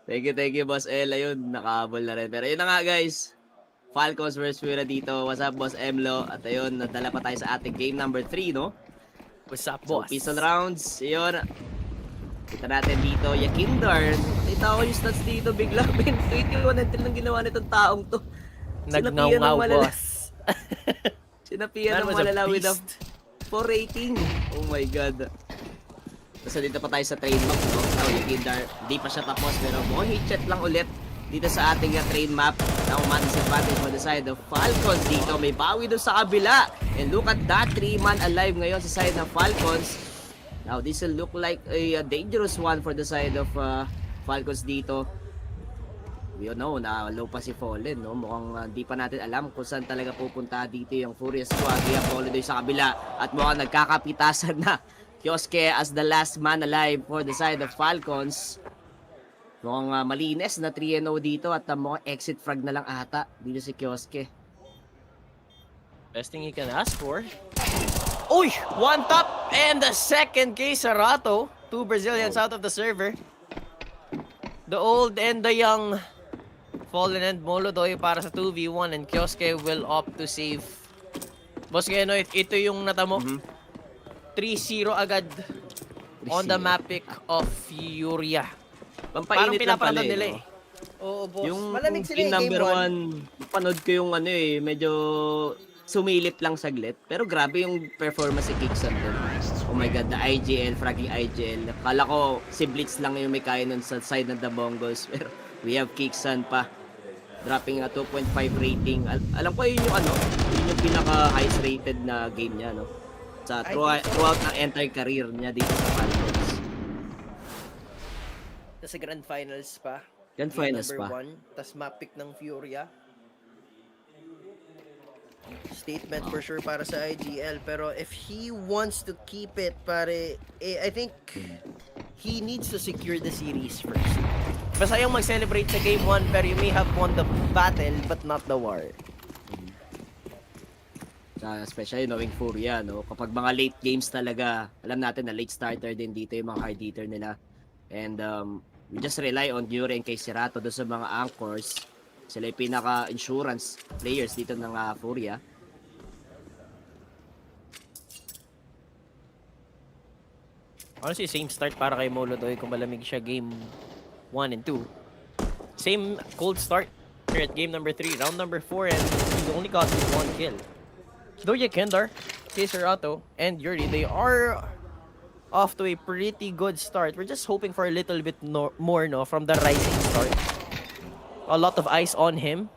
Thank you, Boss L. Ayun, nakahabol na rin. Pero yun na nga, guys. Falcons vs FURIA dito. What's up, Boss Emlo? At ayun, nadala pa tayo sa ating game number 3, no? What's up, boss? So, pistol rounds. Ayun. Kita natin dito, Yakinder. Nakita ko yung stats dito, bigla. 21 until nang ginawa nitong taong to. Nagnaw-ngaw, boss. Sinapian ng malala with a 4 rating. Oh my god. So dito pa tayo sa train map. Yakinder, di pa siya tapos, pero mukhang hit-chat lang ulit dito sa ating train map. Now, man disadvantage on the side of Falcons dito. May bawi doon sa kabila. And look at that, 3-man alive ngayon sa side ng Falcons. Now, this will look like a dangerous one for the side of Falcons dito. We know na low pa si Fallen, no? Mukhang hindi pa natin alam kung saan talaga pupunta dito yung FURIA squad. We have Fallen doon sa kabila at mukhang nagkakapitasan na Kioske as the last man alive for the side of Falcons. Mukhang malinis na 3-0 dito at mukhang exit frag na lang ata dito si Kioske. Best thing he can ask for. Uy! One top and the second kay Sarato. 2 Brazilians out of the server. The old and the young. Fallen and Molodoy para sa 2v1 and Kioske will opt to save. Boss Geno, ito yung natamo. 3-0 agad on the map pick of FURIA. Parang pinaparamdam nila eh. Oo, boss. Yung Malamig sila yung number 1, panood ko yung medyo sumilip lang saglit. Pero grabe yung performance si Kickson doon. Oh my god, the IGL, fragging IGL. Kala ko si Blitz lang yung may kaya nun sa side ng the Mongols. Pero we have Kickson pa. Dropping a 2.5 rating. Alam ko yun yung pinaka-highest rated na game niya, no? Sa throughout ang entire career niya dito sa Falcons. Tapos sa Grand Finals pa. Grand Finals pa. Number 1. Tapos map pick ng FURIA. Statement for sure para sa IGL. Pero if he wants to keep it, pare, I think he needs to secure the series first. Basta yung mag-celebrate sa Game 1, pero you may have won the battle, but not the war. Especially knowing FURIA, no? Kapag mga late games talaga, alam natin na late starter din dito yung mga hard hitter nila. And we just rely on Yuri and kay Serato doon sa mga anchors. Sila yung pinaka-insurance players dito ng FURIA. Honestly, same start para kay Molodoy kung malamig siya Game 1 and 2. Same cold start here at game number 3, round number 4, and he only got 1 kill. Though Yakendar, Serato, and Yuri, they are off to a pretty good start. We're just hoping for a little bit more from the rising start. A lot of ice on him.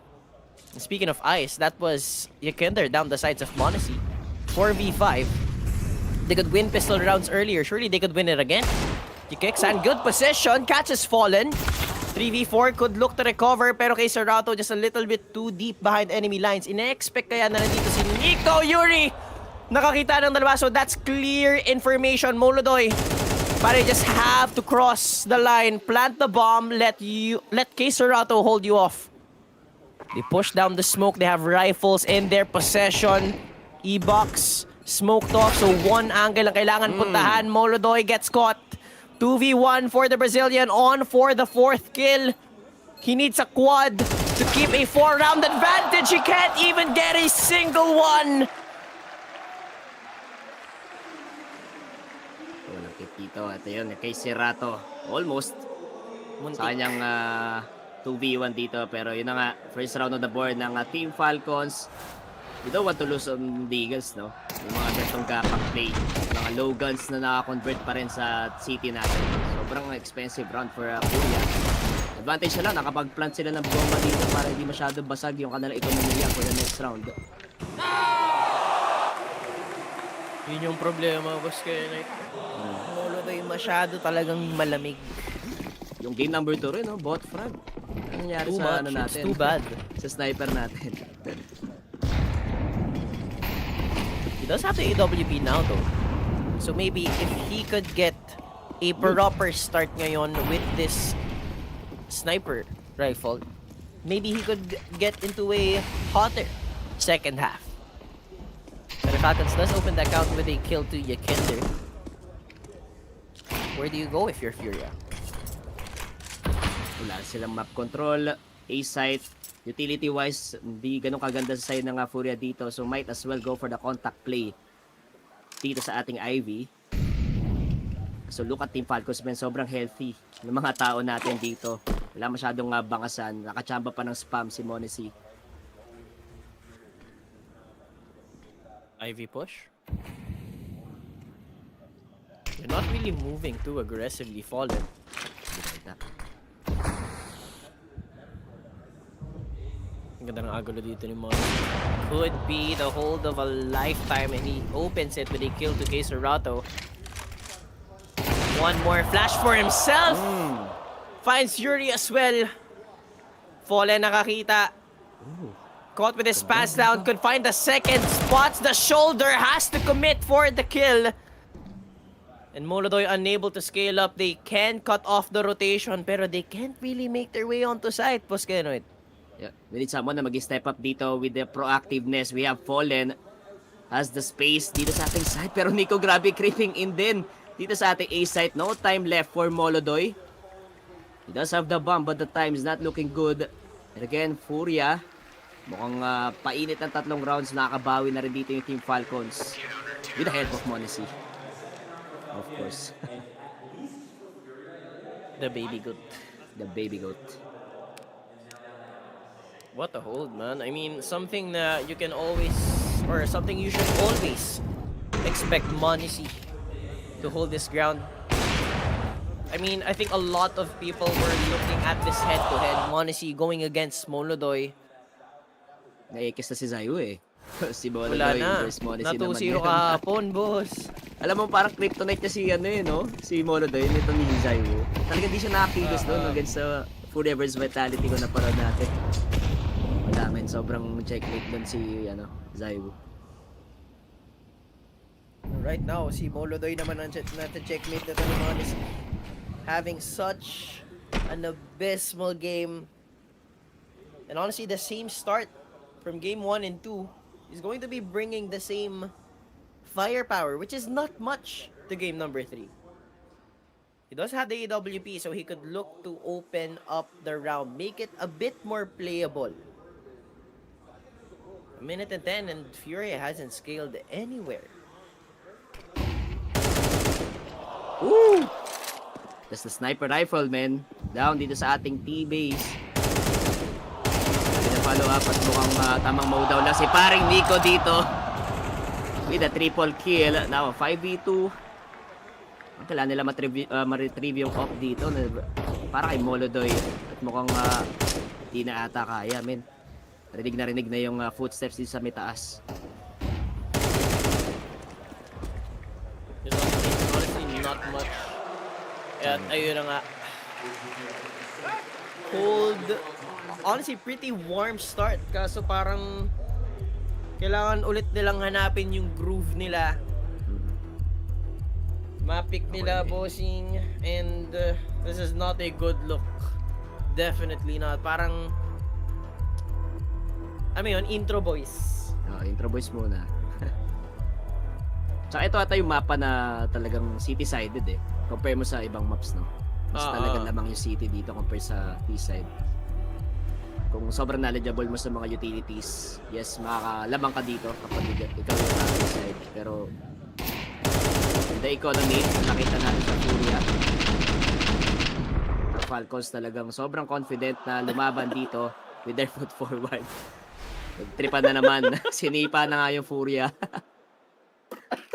And speaking of ice, that was Yakendar down the sides of Monacy. 4v5. They could win pistol rounds earlier. Surely they could win it again. He kicks and good position. Catches Fallen. 3v4 could look to recover, pero kay Serato just a little bit too deep behind enemy lines. Ine-expect kaya na nandito si Nico Yuri. Nakakita ng dalawa, so that's clear information. Molodoy, but you just have to cross the line, plant the bomb, let kay Serato hold you off. They push down the smoke. They have rifles in their possession. E-box smoked off, so one angle ang kailangan puntahan. Molodoy gets caught. 2v1 for the Brazilian, on for the 4th kill. He needs a quad to keep a 4-round advantage. He can't even get a single one. Walang kit dito. At yun, kay Serato, almost. Sa kanyang 2v1 dito. Pero yun na nga, first round on the board ng Team Falcons. We don't want to lose on the Eagles, no? Yung mga ganitong gapang play. Mga low guns na naka-convert pa rin sa city natin. Sobrang expensive round for FURIA. Advantage na lang, nakapag-plant sila ng bomba dito para hindi masyado basag yung kanila ekonomiya for the next round. Yun yung problema, boss, kaya Molodoy masyado talagang malamig. Yung game number 2 rin, no? Bot frag. Ano nangyari sa ano natin? It's too bad. Sa sniper natin. He does have the AWP now though. So maybe if he could get a proper start ngayon with this sniper rifle, maybe he could get into a hotter second half. But Falcons does open the account with a kill to Yakender. Where do you go if you're FURIA? Wala silang map control, A-site. Utility-wise, hindi ganun kaganda sa side ng FURIA dito. So might as well go for the contact play dito sa ating Ivy. So look at Team Falcons, man. Sobrang healthy ng mga tao natin dito. Wala masyadong bangasan. Nakachamba pa ng spam si Monacy. Ivy push. You're not really moving too aggressively, Fallen. Ang ganda ng agulo dito ni Mon. Could be the hold of a lifetime, and he opens it with a kill to Serato. One more flash for himself. Finds Fury as well. Fallen nakakita. Caught with his pass down. Could find the second. Spots the shoulder. Has to commit for the kill. And Molodoy unable to scale up. They can cut off the rotation, pero they can't really make their way onto site. Poskenoid. Yeah, we need someone na mag-step up dito with the proactiveness. We have Fallen. Has the space dito sa ating side. Pero Nico, grabe creeping in din. Dito sa ating A site. No time left for Molodoy. He does have the bomb, but the time is not looking good. And again, Furia. Mukhang painit ng 3 rounds. Nakakabawi na rin dito yung Team Falcons. With the help of Monesi. Of course. The baby goat. The baby goat. What a hold, man. I mean, something that you can always, or something you should always expect Monesi to hold this ground. I mean, I think a lot of people were looking at this head-to-head. Monesi going against Molodoy. Naikis na si Zayu eh. Si Molodoy Wala na. versus Monesi Na naman 2-0 yan. kahapon, boss. Alam mo, parang kryptonite niya si, no? Si Molodoy, nito ni Zayu. Talaga di siya nakakilos doon against sa Furia versus Vitality ko na parang natin. Wala men, sobrang checkmate doon si, Zayu. Right now, si Molodoy naman ang checkmate na ito ni Monesi. Having such an abysmal game. And honestly, the same start from game 1 and 2 is going to be bringing the same firepower, which is not much to game number 3. He does have the AWP, so he could look to open up the round, make it a bit more playable. A minute and 10, and FURIA hasn't scaled anywhere. Woo! That's the sniper rifle, man. Down dito sa ating T-base. Follow up at mukhang tamang mawdaw na si paring Nico dito. With a triple kill. Now, 5v2. Kailangan nila ma-retrieve yung off dito. Para kay Molodoy. At mukhang di na ata kaya, men. Rinig na yung footsteps dito sa may taas. Honestly, not much. At ayun na nga. Cold. Honestly, pretty warm start. Kaso parang kailangan ulit nilang hanapin yung groove nila. Mapick nila, bossing. And this is not a good look. Definitely not. Parang yun, intro boys. Intro boys muna. Tsaka ito ata yung mapa na talagang city-sided eh. Compare mo sa ibang maps, no? Mas talagang lamang yung city dito compare sa T-side. Kung sobrang knowledgeable mo sa mga utilities, yes, makakalamang ka dito kapag ikaw yung T-side. Pero the economy, nakita natin sa FURIA. Ang Falcons talagang sobrang confident na lumaban dito with their foot forward. Nagtripa na naman. Sinipa na nga yung FURIA.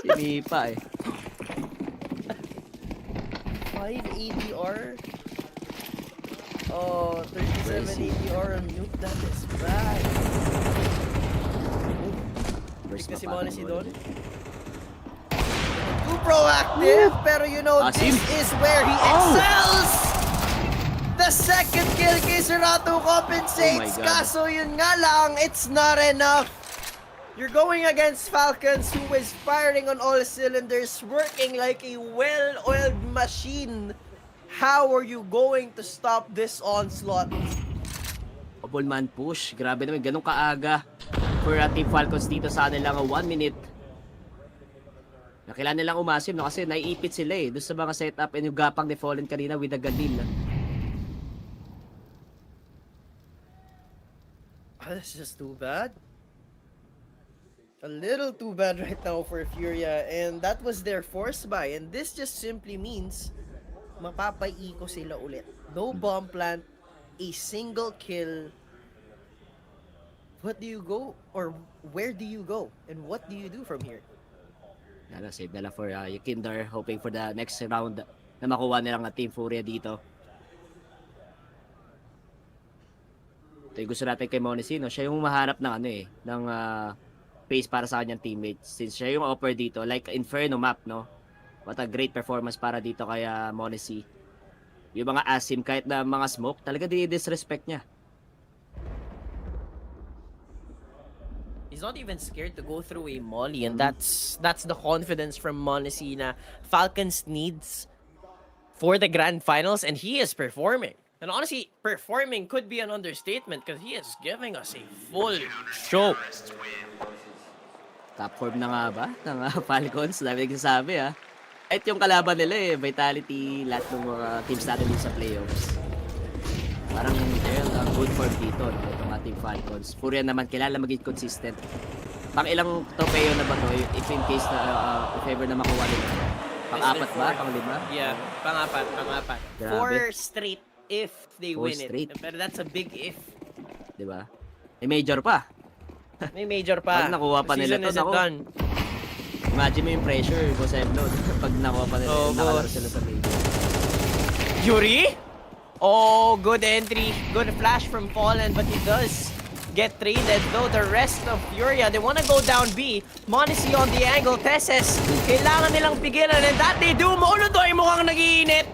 Sinipa eh. 5 ADR. Oh, 37 ADR on Nuke. That is bad. First kasi Monesi doon. Too proactive, pero you know, this is where he excels! The second kill kay Serato compensates. Kaso yun nga lang, it's not enough. You're going against Falcons, who is firing on all cylinders, working like a well-oiled machine. How are you going to stop this onslaught? Double man push. Grabe naman, ganun kaaga for Team Falcons dito sa kanilang 1 minute. Kailangan nilang umasim, no? Kasi naiipit sila eh. Doon sa mga setup and yung gapang ni Fallen kanina with the Galil. That's just too bad. A little too bad right now for FURIA, and that was their force buy, and this just simply means mapapaiiko sila ulit. No bomb plant, a single kill. What do you go, or where do you go, and what do you do from here? Save na lang for Yukindar, hoping for the next round na makuha nilang Team FURIA dito. Ito yung gusto natin kay Monesi, no? Siya yung mahanap ng space para sa kanyang teammates. Since siya yung offer dito, like Inferno map, no? What a great performance para dito kay Monesi. Yung mga asim, kahit na mga smoke, talaga di-disrespect niya. He's not even scared to go through a molly, and that's the confidence from Monesi na Falcons needs for the grand finals, and he is performing. And honestly, performing could be an understatement because he is giving us a full show. Top form na nga ba ng Falcons? Dami nagsasabi Kahit yung kalaban nila vitality, lahat ng mga teams natin dito sa playoffs. Parang good form dito, itong ating Falcons. FURIA naman, kailangan maging consistent. Pang ilang tropeo na ba to? If in case na, if ever na makuha nila. Pang-apat ba? Pang-lima? Yeah, pang-apat. Grabe. 4 straight if they 4 win straight. it. Pero that's a big if. Diba? May major pa. May major pa. Pag nakuha pa nila to, isn't done. Imagine mo yung pressure, Boss Eblo. Pag nakuha pa nila, nakalaro sila sa major. Yuri? Oh, good entry. Good flash from Fallen, but he does get traded. Though the rest of FURIA, they want to go down B. Monesi on the angle. Tesses, kailangan nilang pigilan, and that they do. Molodoy mukhang nag-iinit.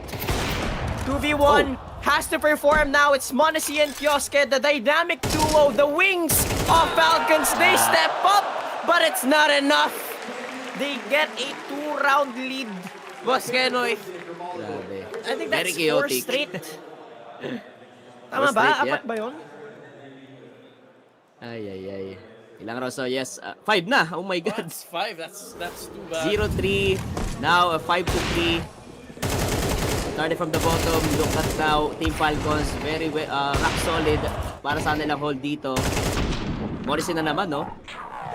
2v1 has to perform now. It's Monesi and Kioske, the dynamic duo, the wings of Falcons. They step up, but it's not enough. They get a 2-round lead. Boss Kenoy. Grabe. I think Very that's 4 chaotic. straight. Tama ba? Apat ba yun? Ay. Ilang Rosso? Yes. 5 na. Oh my God. That's 5. That's too bad. 0-3. Now, 5-3. Started from the bottom. Look at now. Team Falcons. Very rock solid. Para sa nilang hold dito. Morrison na naman, no?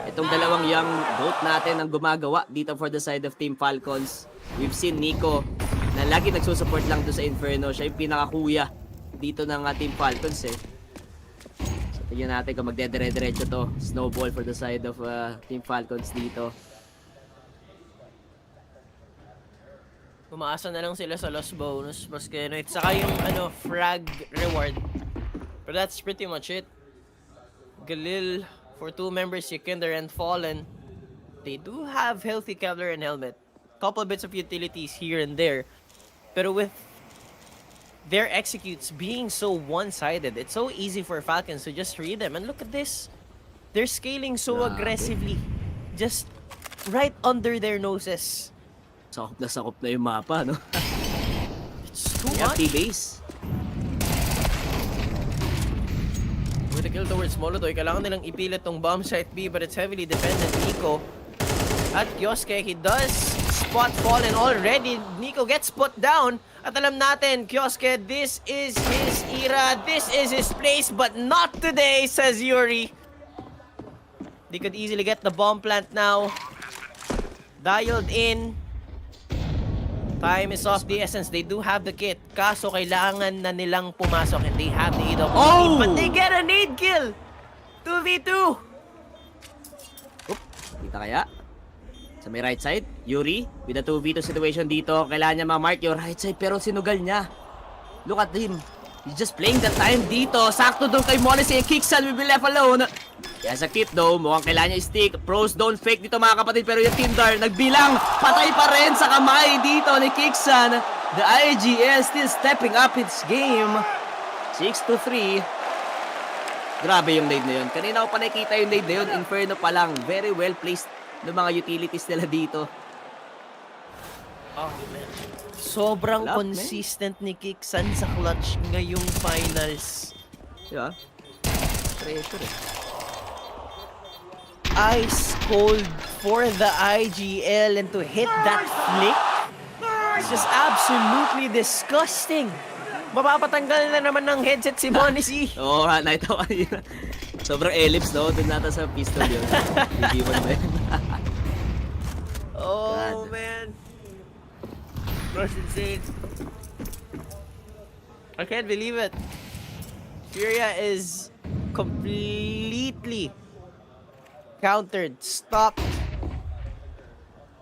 Itong dalawang young goat natin ang gumagawa dito for the side of Team Falcons. We've seen Nico na lagi nagsusupport lang doon sa Inferno. Siya yung pinakakuya dito ng Team Falcons So, tingnan natin kung magdedire-diretso to. Snowball for the side of Team Falcons dito. Umaasa na lang sila sa lost bonus. Baske, saka yung frag reward. But that's pretty much it. Galil for 2 members, Ykinder and Fallen. They do have healthy Kevlar and helmet. Couple bits of utilities here and there. Pero with their executes being so one-sided, it's so easy for Falcons to just read them. And look at this. They're scaling so aggressively. Just right under their noses. Sakop na yung mapa, no? It's too much. T-base. With a kill towards Molodoy, kailangan nilang ipilit tong bomb site B, but it's heavily dependent Nico. At Kioske, he does spot Fallen already. Nico gets put down. At alam natin, Kioske, this is his era. This is his place, but not today, says Yuri. They could easily get the bomb plant now. Dialed in. Time is of the essence. They do have the kit. Kaso kailangan na nilang pumasok and they have the AWP. But they get a nade kill. 2v2. Kita kaya? Sa may right side, Yuri with a 2v2 situation dito. Kailangan niya ma-mark yung right side pero sinugal niya. Look at him. He's just playing the time dito. Sakto doon kay Monesi. Kicksan will be left alone. Kaya sa keep though, mukhang kailangan niya stick. Pros don't fake dito mga kapatid. Pero yung Tindar nagbilang. Patay pa rin sa kamay dito ni Kicksan. The IGL still stepping up its game. 6-3. Grabe yung nade na yun. Kanina ko pa nakita yung nade na yun. Inferno pa lang. Very well placed ng mga utilities nila dito. Oh, man. Sobrang consistent ni Kicksan sa clutch ngayong finals. Yeah. Pressure Ice cold for the IGL, and to hit that flick, it's just absolutely disgusting. Mapapatanggal na naman ng headset si Monesi. Oo, nakita ko kanina. Sobrang ellipse, no? Doon nata sa pistol yun. Hindi mo na yun. Oh, man. That's insane. I can't believe it. FURIA is completely countered, stopped,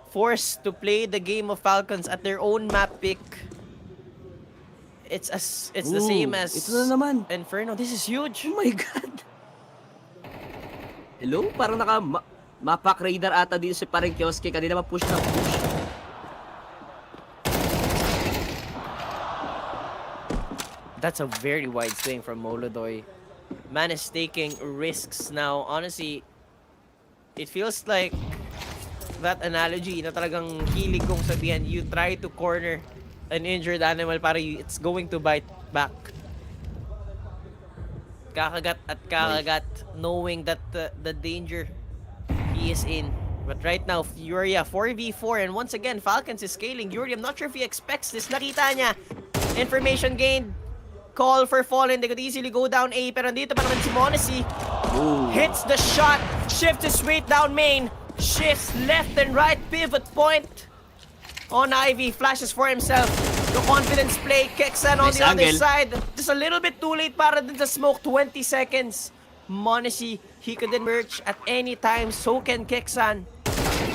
forced to play the game of Falcons at their own map pick. It's the same as ito na naman. Inferno. This is huge. Oh my God. Hello? Parang naka mapak radar ata dito si parang Kioske. Kanina ma-push na push. That's a very wide swing from Molodoy. Man is taking risks now. Honestly, it feels like that analogy na talagang hilig kong sabihan. You try to corner an injured animal para it's going to bite back. Kakagat at kakagat, knowing that the danger he is in. But right now, Furia 4v4, and once again, Falcons is scaling. Yuri, I'm not sure if he expects this. Nakita niya. Information gained. Call for Fallen. They could easily go down A, pero dito pa naman si Monacy. Hits the shot. Shifts his weight down main. Shifts left and right. Pivot point on Ivy. Flashes for himself. The confidence play. Kexan on the other side. Just a little bit too late para din sa smoke. 20 seconds. Monacy, he could emerge at any time. So can Kexan.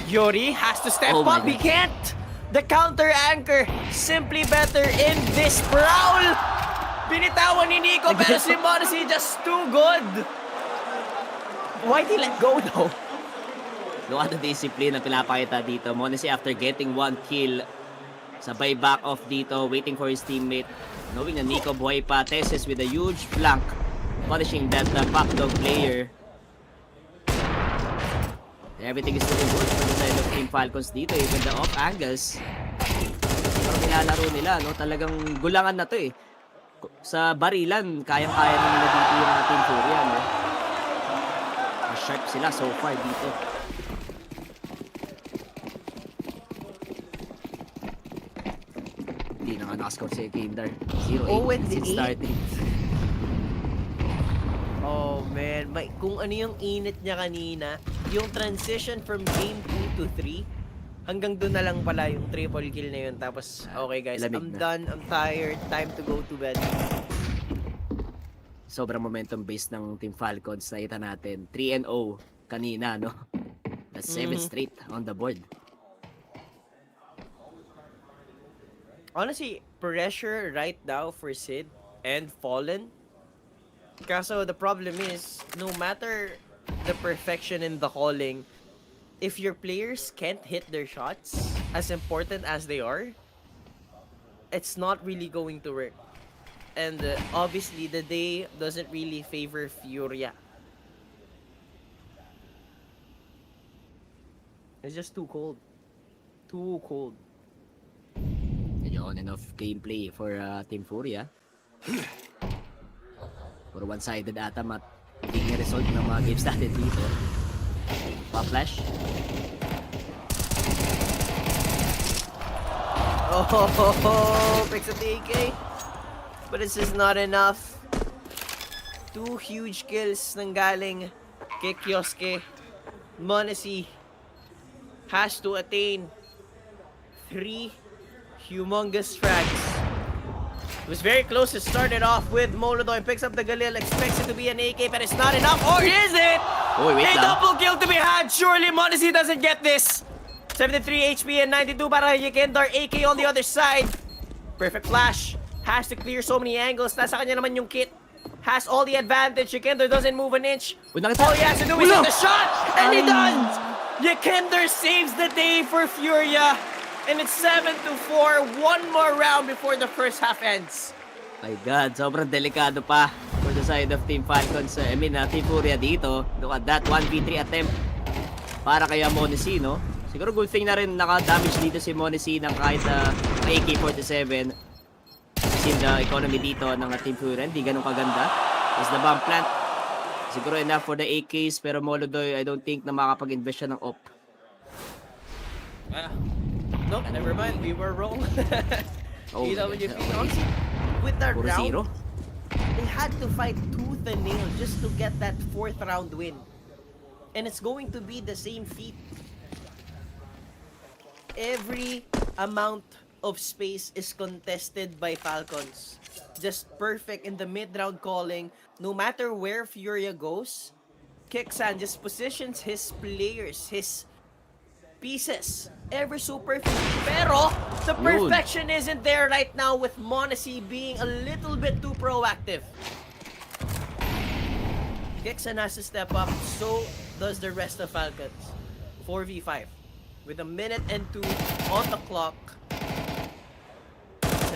Yuri has to step up. He can't. The counter anchor. Simply better in this prowl. Binitawan ni Nico, pero si Monacy just too good. Why did he let go though? Look at the discipline na pinapakita dito. Monacy after getting 1 kill, sabay back off dito, waiting for his teammate. Knowing na Nico buhay pa, Tesses with a huge flank, punishing that backdog player. Everything is looking good for the side of Team Falcons dito, even the off angles. Parang nilalaro nila, no? Talagang gulangan na to eh. Sa barilan, kayang-kaya na nila dito yung Team FURIA, no? Sharp sila so far dito. Hindi na nga nakascore si Kinder. 0-8 since starting. Oh man, kung ano yung init niya kanina, yung transition from game 2 to 3, hanggang doon na lang pala yung triple kill na yun. Tapos, okay guys, I'm done, I'm tired, time to go to bed. Sobrang momentum based ng Team Falcons. Nakita natin 3-0 kanina, no? That's 7 straight on the board. Honestly, pressure right now for Sid and Fallen. Kaso the problem is, no matter the perfection in the calling, if your players can't hit their shots, as important as they are, it's not really going to work. And obviously, the day doesn't really favor Furia. It's just too cold. Too cold. Medyo on and off gameplay for Team FURIA. Puro one-sided ata magiging result ng mga games natin dito. Pa-flash. Oh, picks up the AK. But this is not enough. 2 huge kills nang galing kay Kioske. Monacy has to attain 3 humongous frags. It was very close to start it off with Molodoy. Picks up the Galil, expects it to be an AK, but it's not enough. Or is it? Oh, wait a lang. double kill to be had. Surely Monacy doesn't get this. 73 HP and 92 para Yekindar. AK on the other side. Perfect flash. Has to clear so many angles. Nasa kanya naman yung kit. Has all the advantage. Yekindar doesn't move an inch. All he has to do is hit the shot. And he does. Yekindar saves the day for Furia. And it's 7-4. One more round before the first half ends. My God, sobrang delikado pa for the side of Team Falcons. I mean, Team FURIA dito. Look at that 1v3 attempt para kay Monacy, no? Siguro good thing na rin naka-damage dito si Monacy ng kahit AK-47. Kasi the economy dito ng Team FURIA, hindi ganun kaganda. As the bomb plant, siguro enough for the AKs, pero Molodoy, I don't think na makakapag-invest siya ng op. Nope, never mind. We were wrong. Oh, honestly, with that Puro round, zero. they had to fight tooth and nail just to get that 4th round win. And it's going to be the same feat. Every amount of space is contested by Falcons. Just perfect in the mid-round calling. No matter where Furia goes, Kexan just positions his players, his pieces ever so perfectly. Pero the perfection isn't there right now with Monacy being a little bit too proactive. Kexan has to step up, so does the rest of Falcons. 4v5 with 1 minute and 2 on the clock.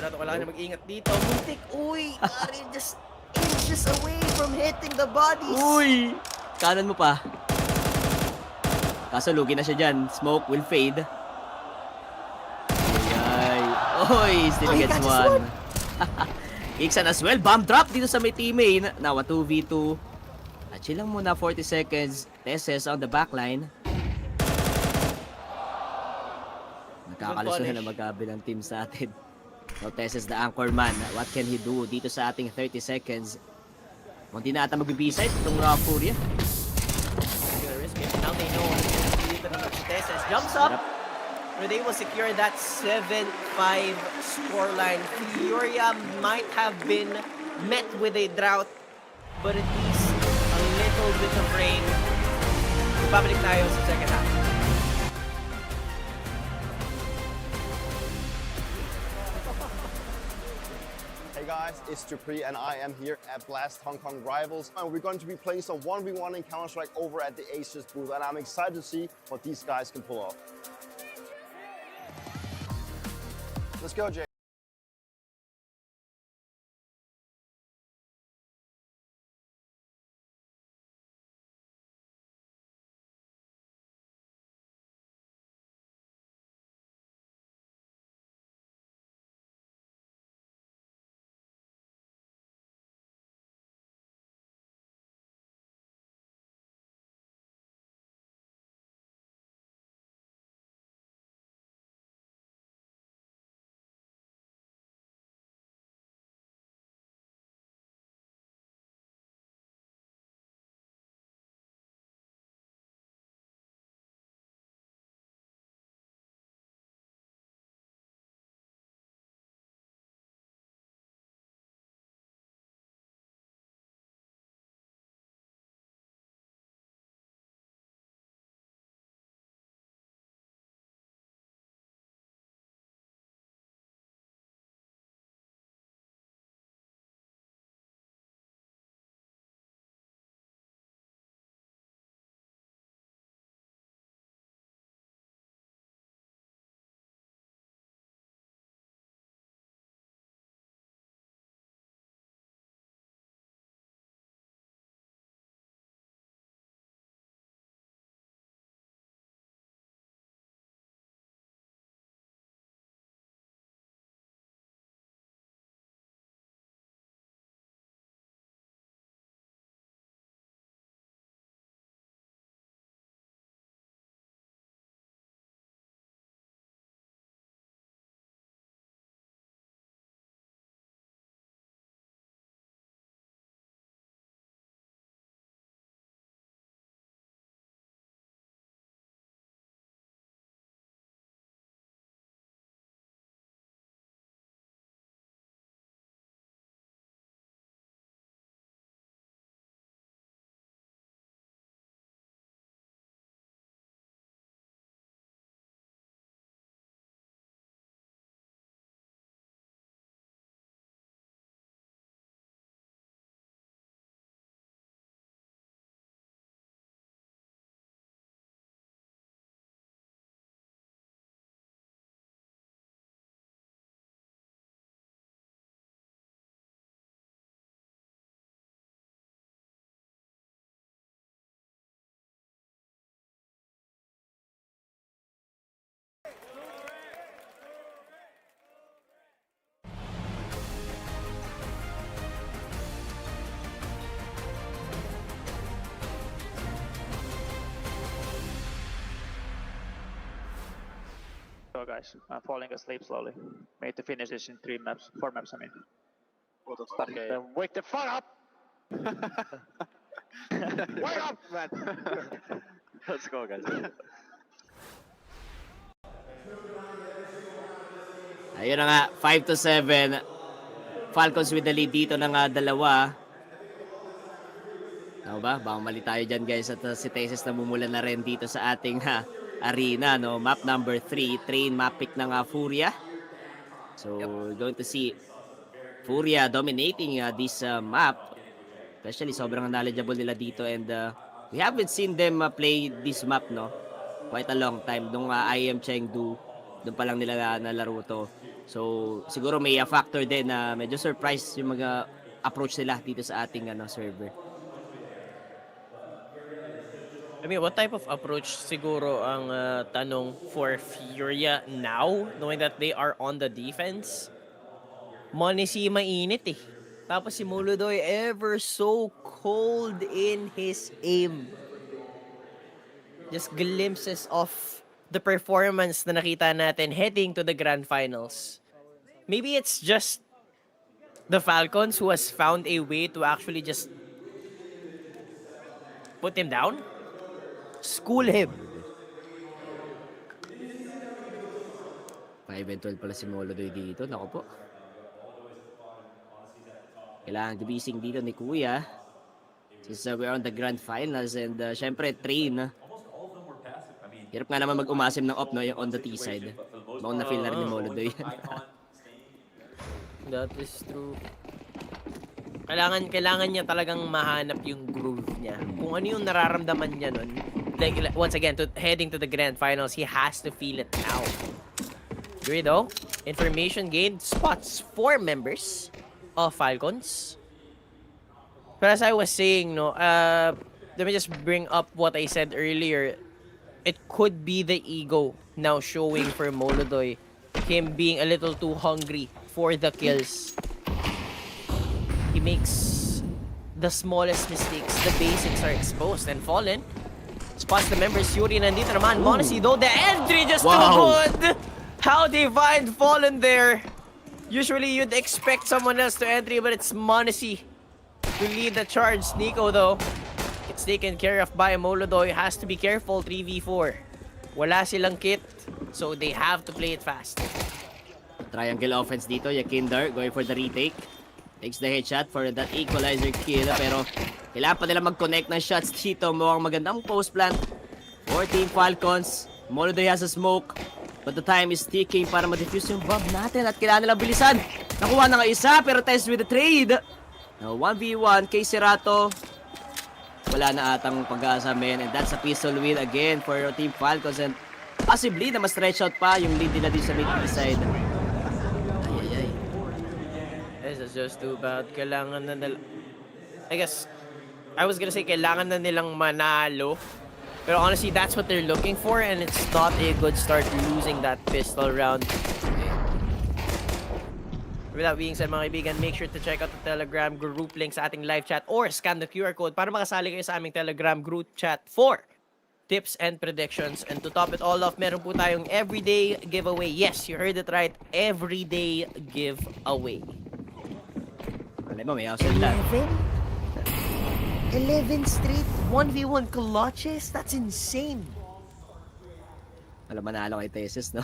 na to. Kailangan na mag-ingat dito. Muntik, uy! Ari, just inches away from hitting the bodies. Uy! Kanan mo pa. Kaso lugi na siya dyan. Smoke will fade. Ay. Oy, still gets one. Kiksan as well. Bomb drop dito sa may teammate. Now, a 2v2. Chill lang muna, 40 seconds. Teses on the backline. Nagkakalusuhan na magkabilang team sa atin. So, Teses the anchor man. What can he do dito sa ating 30 seconds? Munti na ata magbibisite itong FURIA. Now they know dito naman si Teses. Jumps up. Where they will secure that 7-5 scoreline. FURIA might have been met with a drought, but at least a little bit of rain. Babalik tayo sa second half. Hey guys, it's Dupree and I am here at Blast Hong Kong Rivals, and we're going to be playing some 1v1 in Counter-Strike over at the Aces booth, and I'm excited to see what these guys can pull off. Let's go, Jay. So guys, I'm falling asleep slowly. Made to finish this in 4 maps, I mean. Okay. Wake the fuck up! Wake up, man! Let's go, guys. Ayun na nga, 5-7. Falcons with the lead dito ng dalawa. Ano ba? Baka mali tayo dyan guys at si Teses namumula na rin dito sa ating arena. No? Map number 3, train map pick ng FURIA. So we're going to see FURIA dominating this map. Especially sobrang knowledgeable nila dito and we haven't seen them play this map no quite a long time. Nung I am Chengdu, doon pa lang nila nalaro to. So, siguro may factor din na medyo surprise yung mga approach nila dito sa ating server. I mean, what type of approach siguro ang tanong for FURIA now, knowing that they are on the defense? Monesi mainit eh. Tapos si Molodoy ever so cold in his aim. Just glimpses of the performance na nakita natin heading to the grand finals. Maybe it's just the Falcons who has found a way to actually just put him down. School him. 5-12 pala si Molodoy dito. Naku po. Kailangan gibising dito ni Kuya. Since we're on the grand finals and syempre train. Hirap nga naman mag-umasim ng op, no? Yung on the T side. Baka na-feel na rin ni Molodoy. That is true. Kailangan niya talagang mahanap yung groove niya. Kung ano yung nararamdaman niya nun. Like, once again, heading to the grand finals, he has to feel it now. Veto, information gained, spots 4 members of Falcons. But as I was saying, no, let me just bring up what I said earlier. It could be the ego now showing for Molodoy. Him being a little too hungry for the kills. He makes the smallest mistakes. The basics are exposed and fallen. Spots the members. Yuri nandito naman. Monesi though. The entry just too good. How they find Fallen there. Usually you'd expect someone else to entry, but it's Monesi to lead the charge. Nico though, it's taken care of by Molodoy. Has to be careful. 3v4. Wala silang kit, so they have to play it fast. Triangle offense dito. Yakinder going for the retake. Takes the headshot for that equalizer kill. Pero kailangan pa nila mag-connect ng shots dito. Mukhang magandang post plant for Team Falcons. Molodoy has a smoke. But the time is ticking para ma-defuse yung bomb natin. At kailangan nilang bilisan. Nakuha na nga isa pero test with the trade. Now 1v1 kay Cerato. Wala na atang pag-asa men. And that's a pistol win again for Team Falcons. And possibly na ma-stretch out pa yung lead nila dito sa mid side. This is just too bad. Kailangan na nila... I guess, I was gonna say kailangan na nilang manalo. Pero honestly, that's what they're looking for, and it's not a good start losing that pistol round. With that being said, mga kaibigan, make sure to check out the Telegram group link sa ating live chat or scan the QR code para makasali kayo sa aming Telegram group chat for tips and predictions. And to top it all off, meron po tayong everyday giveaway. Yes, you heard it right. Everyday giveaway. Alam mo, may outside lang. 11 straight 1v1 clutches? That's insane. Alam, manalo kay Tesis, no?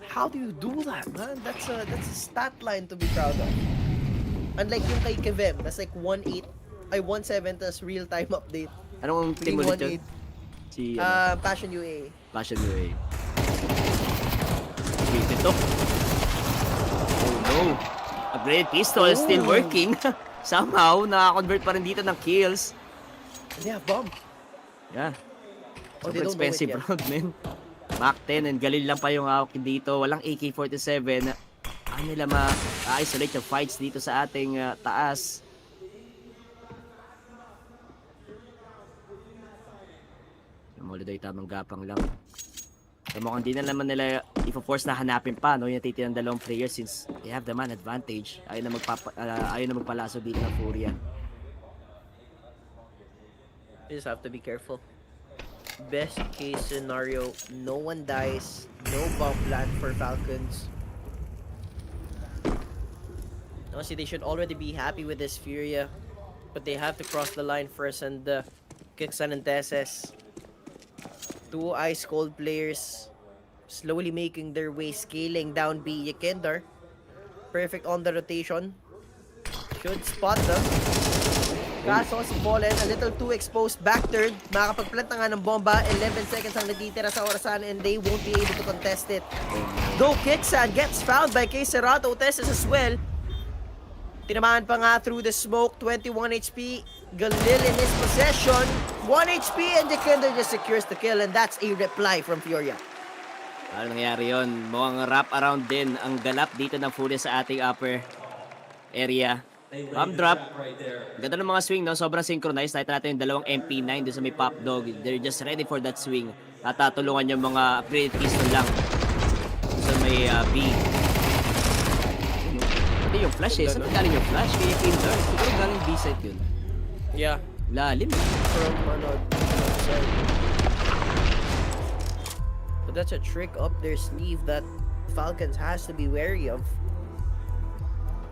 How do you do that, man? That's a stat line to be proud of. Unlike yung kay Kevem, that's like 1-8, ay 1-7 tas real-time update. Anong team ulit yun? Si, Passion UA. Passion UA. Wait, ito. Oh no. Upgrade pistol is still working. Somehow, naka-convert pa rin dito ng kills. Yeah, bomb. Yeah. Super expensive round, man. Mach 10 and galil lang pa yung hawak dito. Walang AK-47. Ano nila ma-isolate yung fights dito sa ating taas. Yung Molodoy tamang gapang lang. So mukhang di na naman nila i-force na hanapin pa, no, yung titirang dalawang players since they have the man advantage. Ayaw na magpalaso dito ng FURIA. You just have to be careful. Best case scenario, no one dies, no bomb plant for Falcons. Honestly, they should already be happy with this FURIA, but they have to cross the line first and kick San and Teses. 2 ice cold players slowly making their way, scaling down B. Yakinder, perfect on the rotation, should spot them. Kaso si Fallen a little too exposed, back turn, makakapagplant na nga ng bomba. 11 seconds ang natitira sa orasan and they won't be able to contest it. Though Kixan gets fouled by K. Cerato, Teses as well. Tinamaan pa nga through the smoke. 21 HP. Galil in his possession. 1 HP and Yakinder just secures the kill, and that's a reply from FURIA. Ano nangyari yun? Mukhang wrap around din ang galap dito ng FURIA sa ating upper area. Bomb drop. Ganda ng mga swing, no? Sobrang synchronized. Nakita natin yung dalawang MP9 doon sa may pop dog. They're just ready for that swing. Tatulungan yung mga upgraded pistol lang. So may B. Pati yung flash eh. Saan galing yung flash? Kaya Kinder. Siguro galing B-side yun. Yeah. Lalim. From side. But that's a trick up their sleeve that Falcons has to be wary of.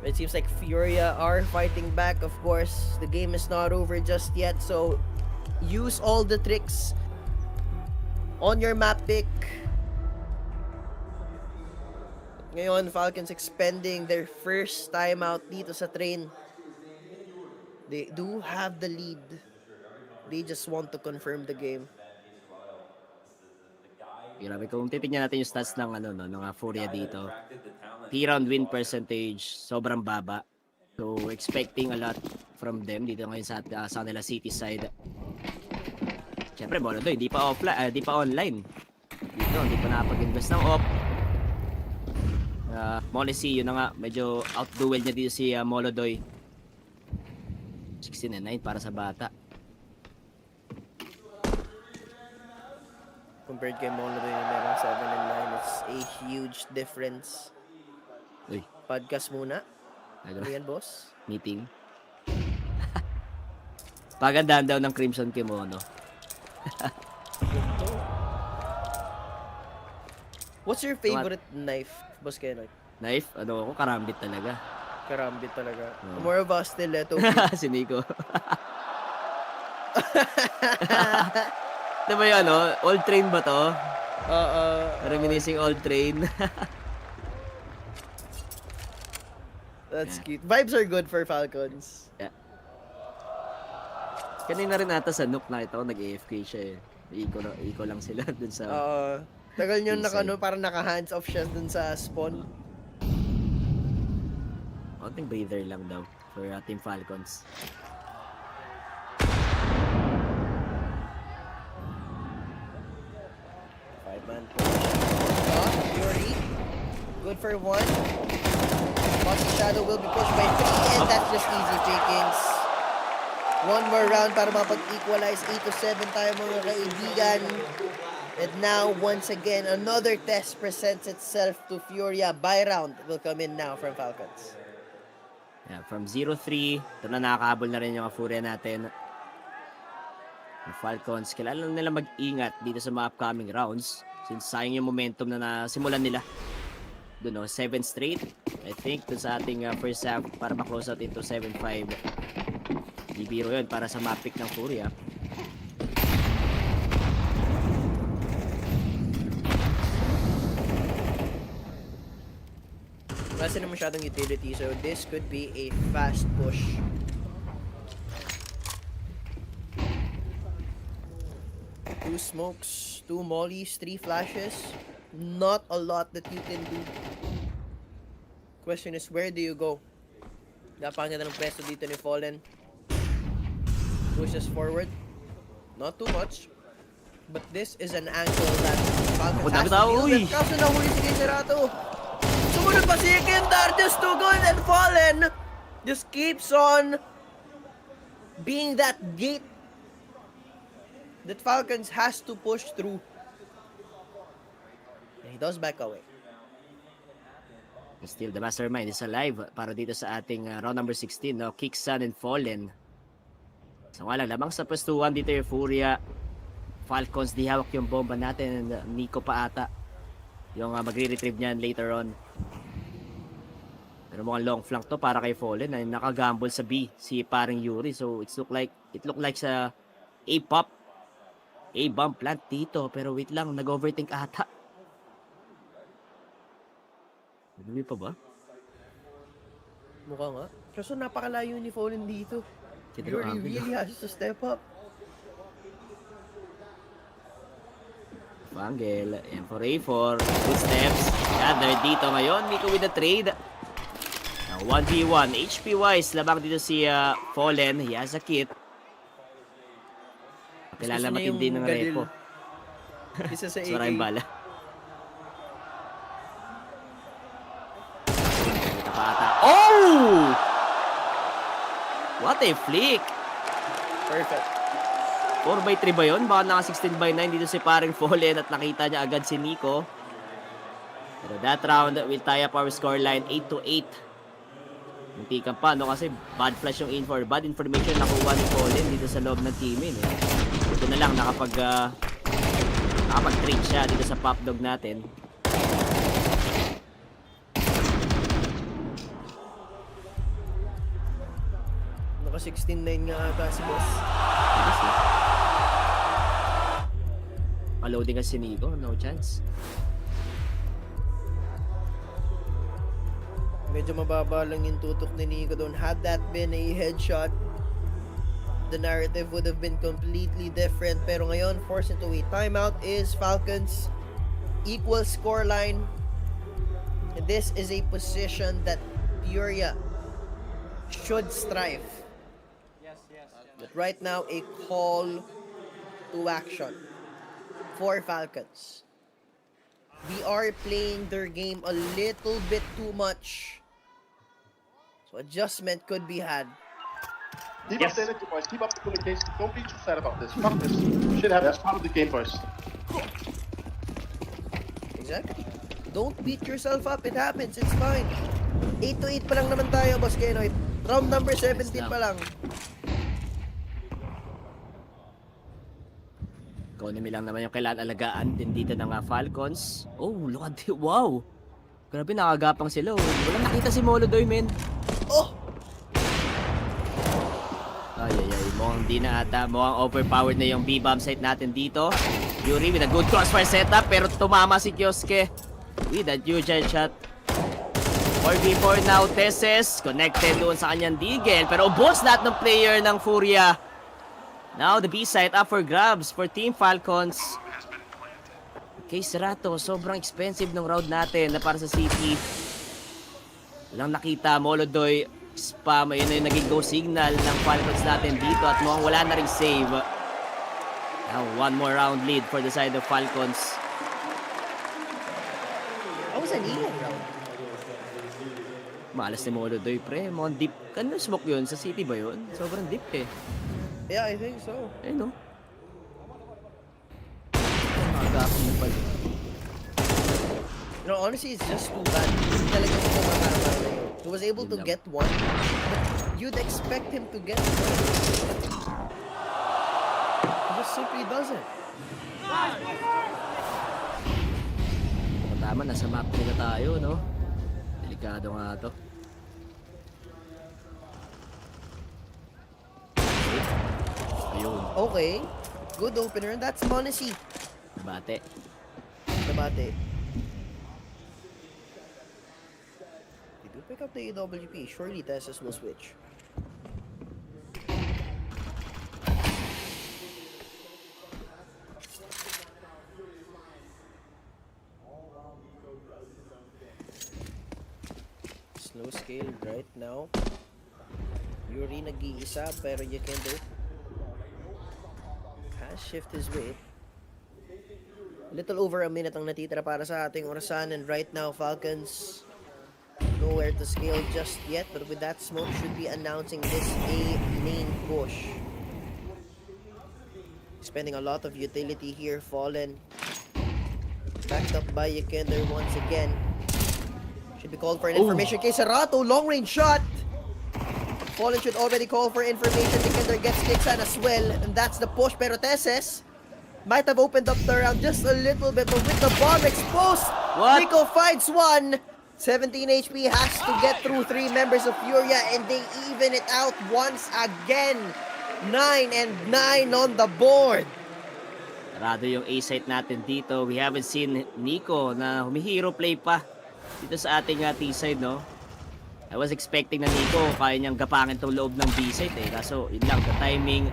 It seems like FURIA are fighting back. Of course, the game is not over just yet, so use all the tricks on your map pick. Ngayon, Falcons expending their first timeout dito sa train. They do have the lead. They just want to confirm the game. Grabe, kung titignan natin yung stats ng ng FURIA dito. P-round win percentage, sobrang baba. So, expecting a lot from them dito ngayon sa nila city side. Siyempre, Molodoy, di pa online. Dito, hindi pa nakapag-invest ng op. Molisi, yun na nga, medyo out-duel niya dito si Molodoy. 16-9 para sa bata. Compared kay Molodoy na merong 7-9, it's a huge difference. Uy. Podcast muna. Ano yan, boss? Meeting. Pagandaan daw ng Crimson Kimono. What's your favorite knife, Boss Kenoy? Knife? Ano ako? Karambit talaga. Karambit talaga. More of a stiletto. Si Nico. Ito ba yun, Old train ba to? Reminiscing old train. That's cute. Vibes are good for Falcons. Yeah. Kanina rin ata sa Nuke nakita ko, nag-AFK siya eh. Iko lang sila dun sa... Tagal nyo parang naka-hands off siya dun sa spawn. Konting breather lang daw for Team Falcons. Five-man. Fury. Good for one. Bossy Shadow will be pushed by 3, and that's just easy pickings. One more round para mapag-equalize. 8-7 tayo mga kaibigan. And now, once again, another test presents itself to FURIA. Buy round will come in now from Falcons. Yeah, from 0-3, ito na nakakahabol na rin yung FURIA natin. Yung Falcons, kailangan nila mag-ingat dito sa mga upcoming rounds since sayang yung momentum na nasimulan nila. Doon 7 straight. I think doon sa ating first half para ma-close out into 7-5. Di biro yun para sa map pick ng FURIA. Kasi na masyadong utility, so this could be a fast push. Two smokes, 2 mollies, 3 flashes. Not a lot that you can do. Question is, where do you go? Napakaganda ng pwesto dito ni Fallen. Pushes forward. Not too much. But this is an angle that Falcons has to deal with. Kaso nahuli si Kiserato. Sumunod pa si Kindar, just too good, and Fallen just keeps on being that gate that Falcons has to push through. And he does back away. Still, the mastermind is alive para dito sa ating round number 16, Kicksan and Fallen. So nga lang, lamang sa pwestuhan dito yung FURIA. Falcons, di hawak yung bomba natin, and Nico pa ata yung magre-retrieve niyan later on. Pero mukhang long flank to para kay Fallen na nakagamble sa B si paring Yuri. So it look like sa A-pop, A-bomb plant dito. Pero wait lang, nag-overthink ata. Nagumi pa ba? Mukha nga. Kaso napakalayo ni Fallen dito. Yuri really has to step up. Fangel, M4A4, good steps. Gather dito ngayon, Nico with the trade. Now 1v1, HP wise, labang dito si Fallen, he has a kit. Kilala matindi ng repo. Isa sa Maraming bala. What a flick! Perfect. 4x3 ba yun? Baka naka 16x9 dito si paring Fallen at nakita niya agad si Nico. Pero that round will tie up our scoreline 8-8. Muntikan pa, no? Kasi bad flash yung info, bad information nakuha ni Fallen dito sa loob ng teamin. Ito na lang, nakapag-trade siya dito sa pop dog natin. Naka 16-9 nga ata si boss. Loading kasi si Nico, no chance. Medyo mababa lang yung tutok ni Nico doon. Had that been a headshot, the narrative would have been completely different. Pero ngayon, forced into a timeout is Falcons. Equal scoreline. And this is a position that FURIA should strive. But right now, a call to action for Falcons. We are playing their game a little bit too much. So adjustment could be had. Keep up the energy, boys. Keep up the communication. Don't be too sad about this. Fuck this. Shit happens. Part of the game, boys. Exactly. Don't beat yourself up. It happens. It's fine. 8-8 pa lang naman tayo, Boss Kenoid. Round number 17 pa lang. Economy lang naman yung kailangan alagaan din dito ng Falcons. Oh, look at it. Wow. Grabe, nakagapang sila. Walang nakita si Molodoy, men. Oh! Ay, mukhang di na ata. Mukhang overpowered na yung B-bomb site natin dito. Yuri with a good crossfire setup, pero tumama si Kioske with a huge headshot. 4v4 now, Tesses. Connected doon sa kanyang digel, pero ubos lahat ng player ng FURIA. Now, the B site up for grabs for Team Falcons. Okay, Serato, sobrang expensive ng round natin na para sa City. Walang nakita, Molodoy, spam, ayun na yung naging go signal ng Falcons natin dito at mukhang wala na rin save. Now, one more round lead for the side of Falcons. That was an eagle round. Malas ni Molodoy, pre. Mukhang deep. Kanino smoke yun? Sa City ba yun? Sobrang deep eh. Yeah, I think so. Eh, no? Nakagapon na pala. You know, honestly, it's just too bad. Talagang kumakama na yun. He was able to get one, but you'd expect him to get one. He just simply doesn't. Tama, nasa map na tayo, no? Delikado nga to. Okay, good opener. That's Monacy. Bate. Nabate. They do pick up the AWP. Surely Tessus will switch. Slow scale right now. Yuri nag-iisa pero you can do it. Shift his weight. Little over a minute ang natitira para sa ating orasan, and right now Falcons nowhere to scale just yet, but with that smoke should be announcing this a main push. Spending a lot of utility here. Fallen backed up by Yekender once again. Should be called for an information. Kay Serato, long range shot. Fallen should already call for information. Yekender gets kicks on as well, and that's the push. Pero Tesses might have opened up the round just a little bit, but with the bomb exposed, Nico finds one. 17 HP has to get through 3 members of FURIA, and they even it out once again. 9 and 9 on the board. Sarado yung A-site natin dito. We haven't seen Nico na humihero play pa dito sa ating T-side, no? I was expecting na Nico kaya niyang gapangin itong loob ng B-site eh. Kaso yun lang, the timing.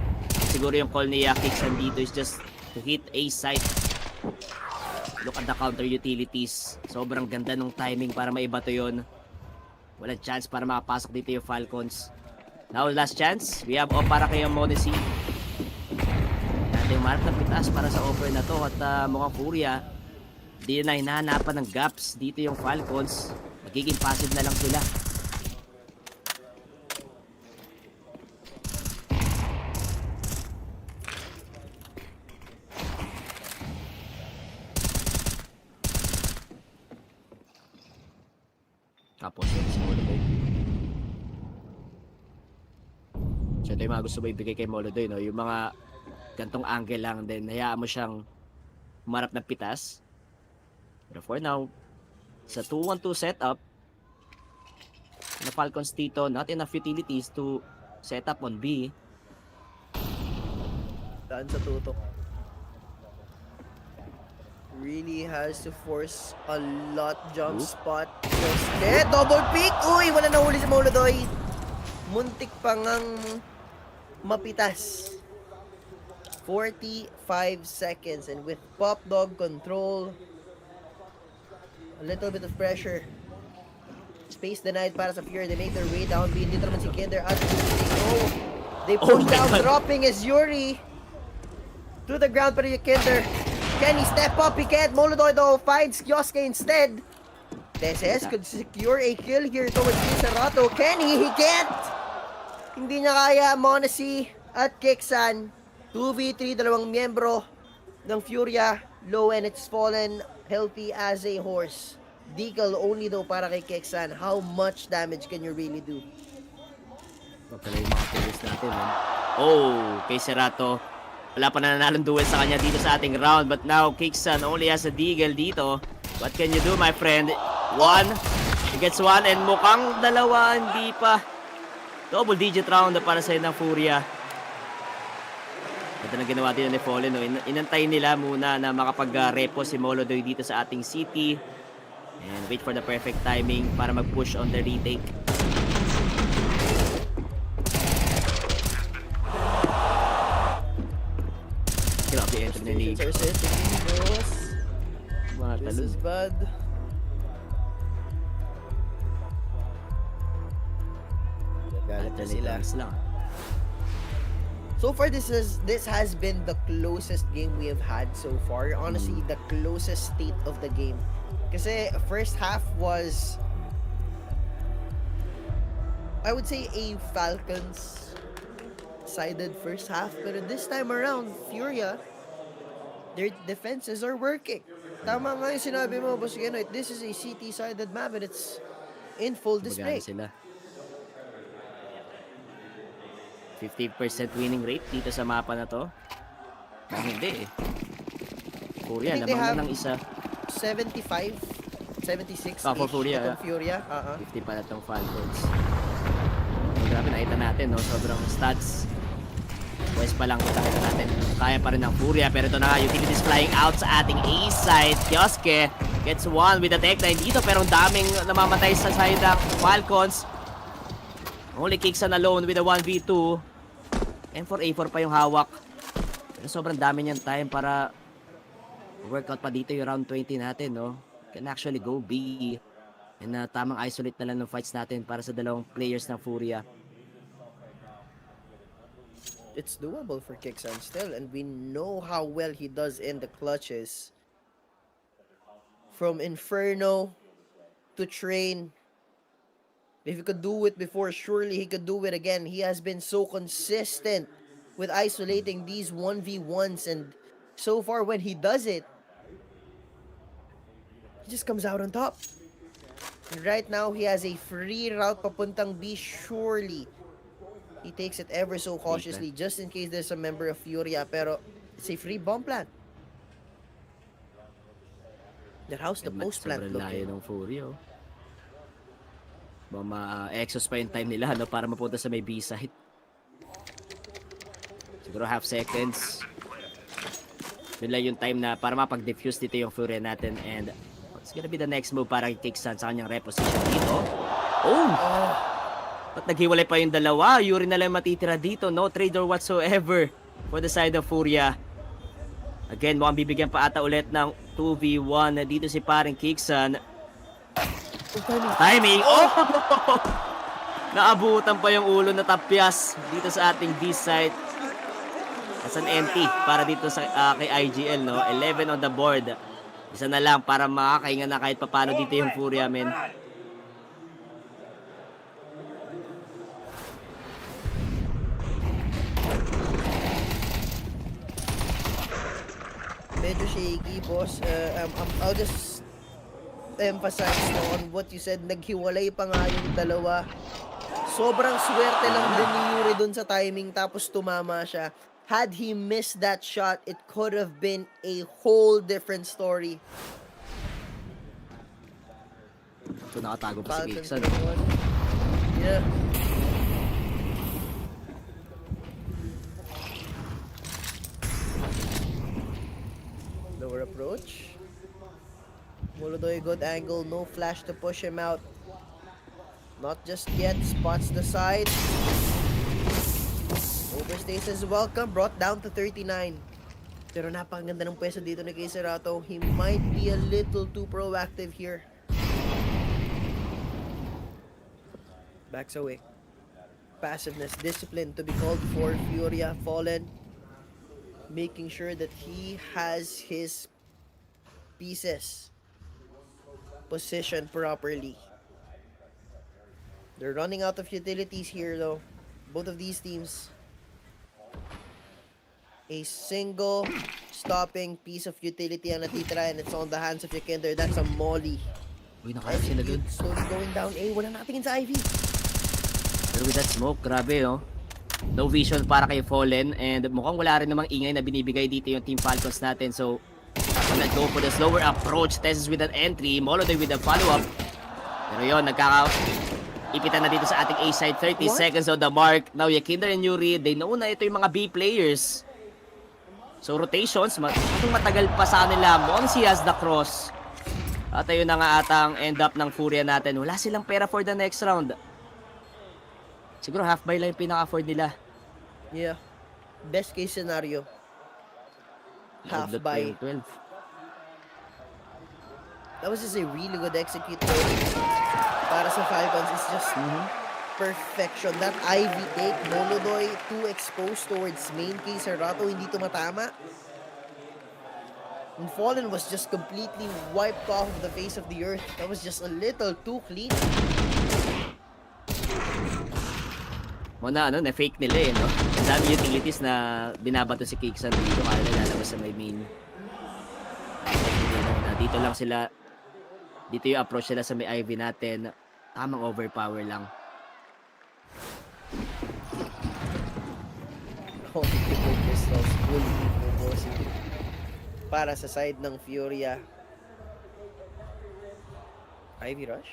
Siguro yung call ni Yakixan dito is just to hit A-site. Look at the counter utilities. Sobrang ganda ng timing para maiba to yun. Walang chance para makapasok dito yung Falcons. Now, last chance. We have para kay Monacy. Natin mark ng pitas para sa offer na to. At mukhang FURIA, di na hinahanapan ng gaps dito yung Falcons. Magiging passive na lang sila. Tapos yun, si Molodoy. So ito yung mga gusto mo ibigay kay Molodoy, no? Yung mga gantong angle lang, then hayaan mo siyang humarap ng pitas. Pero for now, sa 2-1-2 setup, the Falcons dito, not enough utilities to set up on B. Daan sa tutok. Really has to force a lot jump spot. Double pick! Uy! Wala nahuli si Molodoy. Muntik pa ngang mapitas. 45 seconds, and with Pop Dog control, a little bit of pressure. Space denied para sa Fury. They make their way down. Dito naman si Kinder at they push down, dropping is Yuri to the ground. Pero yung Kinder, can he step up? He can't. Molodoy though finds Kioske instead. Teses could secure a kill here towards Kisarato. Can he? He can't. Hindi niya kaya. Monesi at Kixan. 2v3, dalawang miyembro ng Furia. Low, and it's fallen healthy as a horse. Deagle only though para kay Kixan. How much damage can you really do? Pala yung mga players natin, man. Oh, kay Serato. Wala pa nananalong duel sa kanya dito sa ating round. But now, Kixan only has a Deagle dito. What can you do, my friend? One. He gets one, and mukhang dalawa. Hindi pa. Double digit round na para sa ng Furia. Ito na ginawa din ni Fallen. No? Inantay nila muna na makapag-repo si Molodoy dito sa ating city. And wait for the perfect timing para mag-push on the retake. Grabe, enter na league. This is bad. Galit na sila. So far, this has been the closest game we have had so far. Honestly, the closest state of the game. Kasi first half was, I would say, a Falcons sided first half. But this time around, Furia, their defenses are working. Tama nga yung sinabi mo, Boss Genoit. This is a CT-sided map and it's in full display. Sila. 50% winning rate dito sa mapa na to. Hindi eh. Furia, lamang na ng isa. 75, 76 for Furia. Furia. 50 pala tong Falcons. Grabe, nakita natin, no? Sobrang stats. West pa lang kita natin. Kaya pa rin ng Furia. Pero ito na nga, utilities flying out sa ating A side. Kioske gets one with the tech 9 dito. Pero ang daming namamatay sa side ng Falcons. Only Kixan alone with a 1v2. M4A4 pa yung hawak. Pero sobrang dami niyang time para workout pa dito yung round 20 natin, no? Can actually go B. And tamang isolate na lang ng fights natin para sa dalawang players ng Furia. It's doable for Kixan still, and we know how well he does in the clutches. From Inferno to Train. If he could do it before, surely he could do it again. He has been so consistent with isolating these 1v1s, and so far when he does it, he just comes out on top. And right now, he has a free route papuntang B, surely. He takes it ever so cautiously just in case there's a member of Furia, pero it's a free bomb plant. That how's the post plant looking? Sobrang layo ng Furia, oh. Ma-exhaust pa yung time nila, no, para mapunta sa may B side. Siguro half seconds. Yun lang yung time na para mapag-defuse dito yung Furia natin. And it's gonna be the next move para kay Kixan sa kanyang reposition dito. Oh! At naghiwalay pa yung dalawa. Yuri na lang matitira dito. No trade or whatsoever for the side of Furia. Again, mukhang bibigyan pa ata ulit ng 2v1 na dito si paring Kixan. Timing! Oh! Naabutan pa yung ulo na tapyas dito sa ating B side. As an empty para dito sa kay IGL, no? 11 on the board. Isa na lang para makakahinga na kahit papano dito yung Furia, men. Medyo shaky, boss. I'll just emphasize on what you said, naghiwalay pa nga yung dalawa. Sobrang swerte lang din ni Yuri dun sa timing, tapos tumama siya. Had he missed that shot, it could have been a whole different story. So nakatago pa si Kixon. Yeah. Lower approach. Molodoy, good angle, no flash to push him out. Not just yet, spots the side. Overstays is welcome, brought down to 39. Pero napakaganda ng pwesto dito ni Keiserato. He might be a little too proactive here. Backs away. Passiveness, discipline to be called for. Furia fallen. Making sure that he has his pieces positioned properly. They're running out of utilities here though. Both of these teams. A single stopping piece of utility ang natitira and it's on the hands of Yekender. That's a molly. Uy, nakaya sila dun. Slowly going down. Wala natingin sa Ivy. Pero with that smoke, grabe oh. No vision para kay Fallen and mukhang wala rin namang ingay na binibigay dito yung Team Falcons natin. So, let's go for the slower approach. Tests with an entry. Molodoy with a follow-up. Pero yun, ipitan na dito sa ating A side. 30 seconds on the mark. Now, Yekender and Yuri, they know na ito yung mga B players. So, rotations, matagal pa sa nila. Monsi has the cross. At ayun na nga atang end up ng Furia natin. Wala silang pera for the next round. Siguro half buy lang yung pinaka-afford nila. Yeah. Best case scenario. Half buy. 12. That was just a really good execute para sa Falcons. It's just perfection. That Ivy take, Molodoy too exposed towards main case. Serato hindi tumatama. And Fallen was just completely wiped off of the face of the earth. That was just a little too clean. Muna na-fake nila eh, no? Ang dami utilities na binabato si Kixon dito kaya lalabas sa may main. Dito lang sila, dito yung approach nila sa may Ivy natin. Tamang overpower lang. Pistols fully proposing para sa side ng Furia. Ivy rush?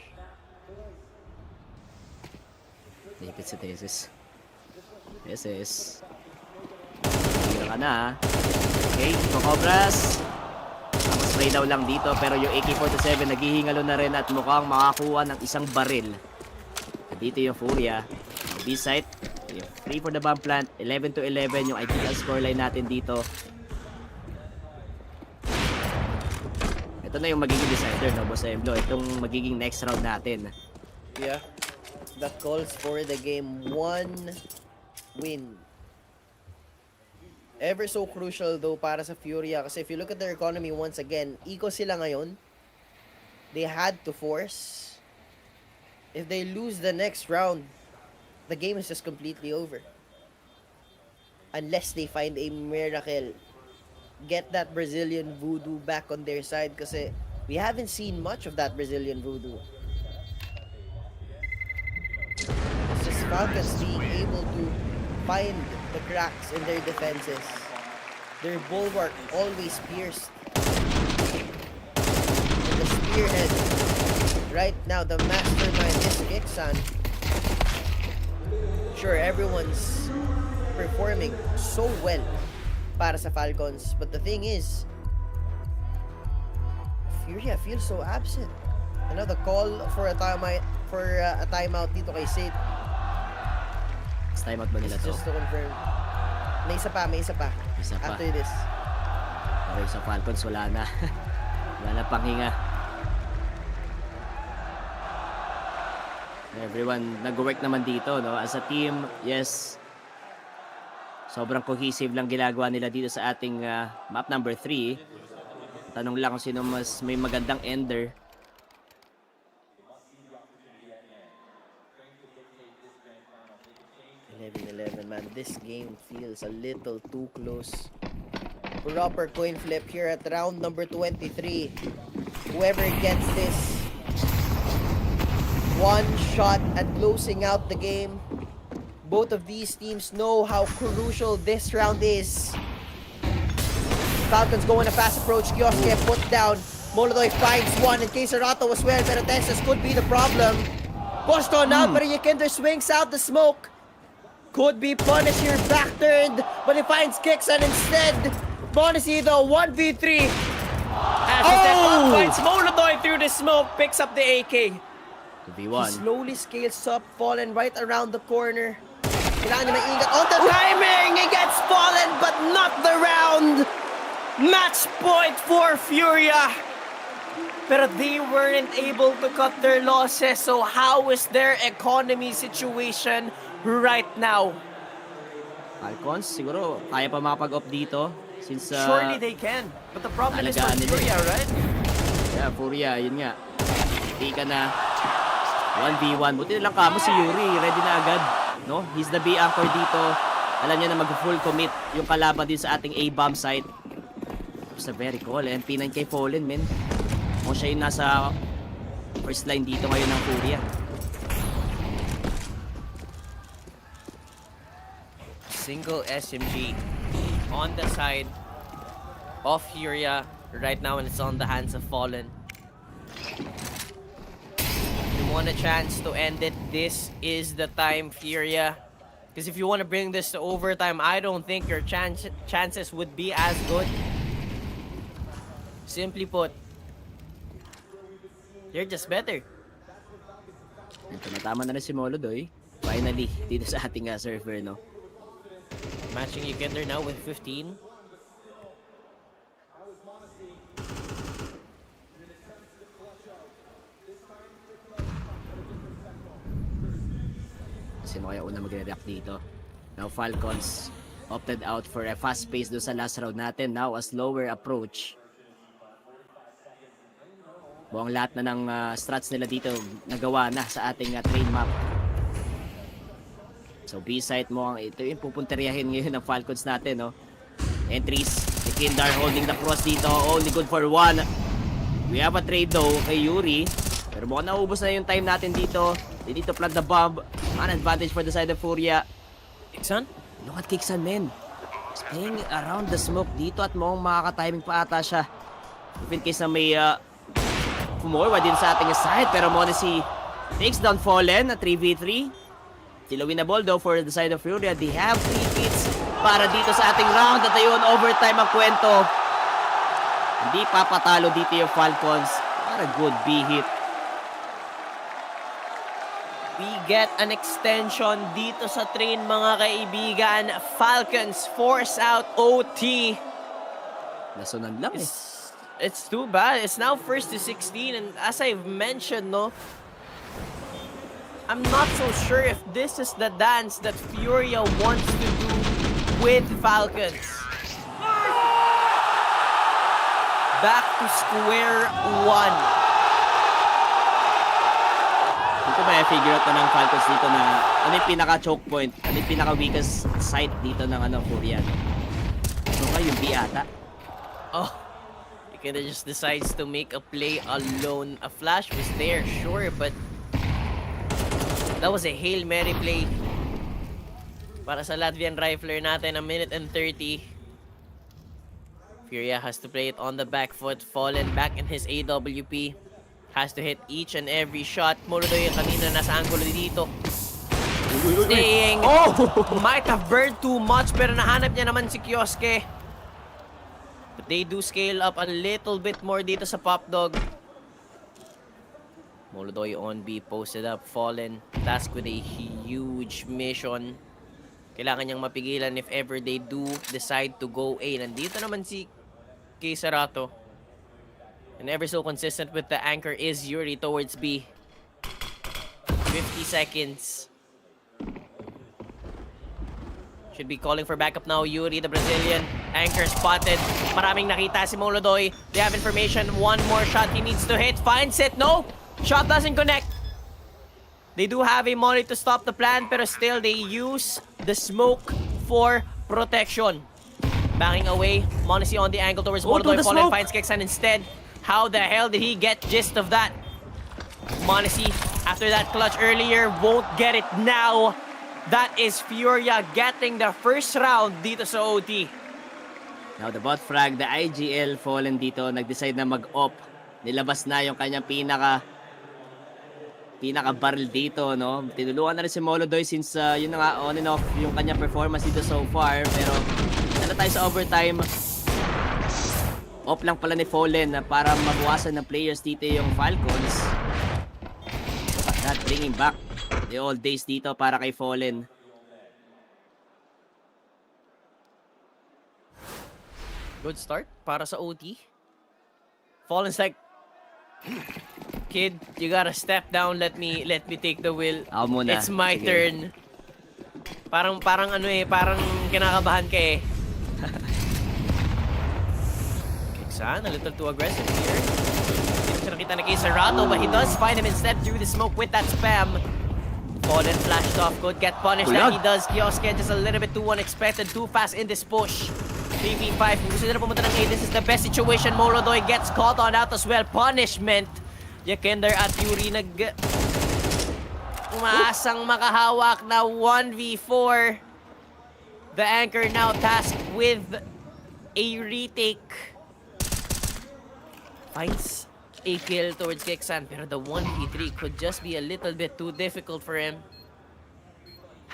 Dikit sa Tesis. Tesis. Tira ka na. Okay, Cobras. Spray daw lang dito pero yung AK-47 naghihingalo na rin at mukhang makakuha ng isang baril. At dito yung Furia. B-site. 3 for the bomb plant. 11-11 yung ideal scoreline natin dito. Ito na yung magiging decider, no, Boss Emblo. Itong magiging next round natin. Yeah. That calls for the game 1 win. Ever so crucial though para sa Furia kasi if you look at their economy once again, eco sila ngayon. They had to force. If they lose the next round, the game is just completely over. Unless they find a miracle. Get that Brazilian voodoo back on their side kasi we haven't seen much of that Brazilian voodoo. It's just Falcons being able to find the cracks in their defenses. Their bulwark always pierced. And the spearhead. Right now, the mastermind is Kixon. Sure, everyone's performing so well para sa Falcons. But the thing is, Furia feels so absent. Another call for a timeout dito kay Sid. Timeout ba nila to? Just to confirm. May isa pa. After this. Okay, sa Falcons wala na. Wala na panghinga. Everyone nag-work naman dito, no? As a team, yes. Sobrang cohesive lang ginagawa nila dito sa ating map number 3. Tanong lang kung sino mas may magandang ender. Man, this game feels a little too close. Proper coin flip here at round number 23. Whoever gets this one shot at closing out the game. Both of these teams know how crucial this round is. Falcons go in a fast approach. Kioske put down. Molodoy finds one in case Arato as well, pero Teslas could be the problem. Pushed on out, pero Yakinder swings out the smoke. Could be punished here, back turned, but he finds Kixan instead. Monacy though, 1v3. As the step up, finds Molodoy through the smoke, picks up the AK. 2v1. He slowly scales up, Fallen right around the corner. Kailangan niya maingat on the timing! He gets Fallen, but not the round! Match point for FURIA! Pero they weren't able to cut their losses, so how is their economy situation right now? Falcons, siguro kaya pa makapag-off dito. Since, Surely they can, but the problem is for FURIA, right? Yeah, FURIA, yun nga. Hindi ka na 1v1. Buti na lang kamo si Yuri, ready na agad. No? He's the B anchor dito. Alam niya na mag-full commit yung kalaban din sa ating A-bomb site. It's a very cool. MP9 kay Fallen, men. O siya yung nasa first line dito ngayon ng FURIA. Single SMG on the side of FURIA right now, and it's on the hands of Fallen. You want a chance to end it, this is the time, FURIA. Because if you want to bring this to overtime, I don't think your chances would be as good. Simply put, you're just better. Tumatama na rin si Molodoy. Finally, dito sa ating server, no? Matching Yakinder now with 15. Sino kaya una magre-react dito? Now Falcons opted out for a fast pace doon sa last round natin. Now a slower approach. Buong lahat na ng strats nila dito nagawa na sa ating train map. So B-site mo, ito yung pupunteriyahin ngayon ng Falcons natin, no? Entries, Yakindar holding the cross dito, only good for one. We have a trade though kay Yuri. Pero mukhang naubos na yung time natin dito. They need to plant the bomb. An advantage for the side of FURIA. Kixan? Look at Kixan, men. He's playing around the smoke dito at mukhang makaka-timing pa ata siya. If in case na may Fumorwa din sa ating side, pero Monacy takes down Fallen na 3v3. Still a winnable though for the side of FURIA. They have 3 hits para dito sa ating round. At ayun, overtime ang kwento. Hindi papatalo dito yung Falcons. What a good B hit. We get an extension dito sa train, mga kaibigan. Falcons force out OT. Nasunan lang eh. It's too bad. It's now 1st to 16, and as I've mentioned, no, I'm not so sure if this is the dance that FURIA wants to do with Falcons. Back to square one. Dito may figure out na ng Falcons dito na ano yung pinaka-choke point, ano yung pinaka-weakest side dito ng FURIA. So yung B ata. Oh. Kinda just decides to make a play alone. A flash was there, sure, but that was a Hail Mary play para sa Latvian rifler natin. A minute and 30. FURIA has to play it on the back foot. Fallen back in his AWP. Has to hit each and every shot. Molodoy kanina nasa angulo dito. Staying. Might have burned too much, pero nahanap niya naman si Kioske. But they do scale up a little bit more dito sa Pop Dog. Molodoy on B, posted up. Fallen tasked with a huge mission. Kailangan niyang mapigilan if ever they do decide to go A. Nandito naman si Sarato. And ever so consistent with the anchor is Yuri towards B. 50 seconds. Should be calling for backup now. Yuri, the Brazilian. Anchor spotted. Maraming nakita si Molodoy. They have information. One more shot he needs to hit. Finds it. No! Shot doesn't connect. They do have a molly to stop the plan, pero still they use the smoke for protection. Backing away. Monacy on the angle towards Molodoy. Fallen finds Kexan instead. How the hell did he get gist of that? Monacy After that clutch earlier, won't get it now. That is FURIA getting the first round dito sa OT. Now the bot frag, the IGL Fallen dito, nag-decide na mag-op. Nilabas na yung kanyang pinaka-barrel dito, no? Tinulungan na rin si Molodoy since yun na nga, on and off yung kanyang performance dito so far. Pero, ano tayo sa overtime? Off lang pala ni Fallen para mabuwasan ng players dito yung Falcons. That bringing back the old days dito para kay Fallen. Good start para sa OT. Fallen's like, kid, you gotta step down. Let me take the wheel. Ako muna. It's my Sige. turn. Parang ano eh, parang kinakabahan ka eh. Keksan, a little too aggressive here. Hindi siya nakita na kay Serato, but he does find him instead through the smoke with that spam. Fallen flashed off, could get punished and he does. Kioske just a little bit too unexpected, too fast in this push. 3v5, kung gusto nila pumunta ng A, this is the best situation. Molodoy gets caught on out as well. Punishment. Yakinder at Yuri umaasang makahawak na 1v4. The anchor now tasked with a retake. Finds a kill towards Keksan, pero the 1v3 could just be a little bit too difficult for him.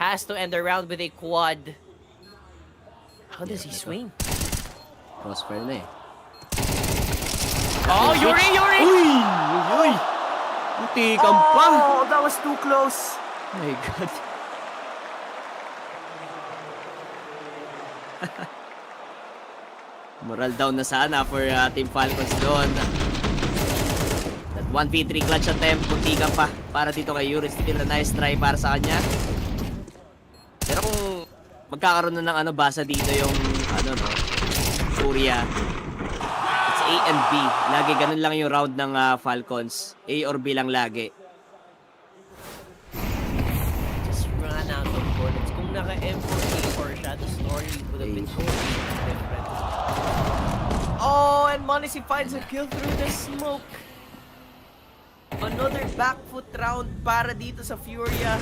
Has to end the round with a quad. How does he swing? Crossfire na eh. Oh, Yuri! Uy! Putikam pa! Oh, that was too close. Oh my God. Moral down na sana for Team Falcons doon. That 1v3 clutch attempt, putikam pa para dito kay Yuri. Still a nice try para sa kanya. Pero kung magkakaroon na ng basa dito yung FURIA. It's A and B. Lagi ganun lang yung round ng Falcons. A or B lang lagi. Just ran out of bullets. Kung naka-M4A or Shadow Story, would have been totally different. Oh, and Monesi finds a kill through the smoke. Another back foot round para dito sa FURIA.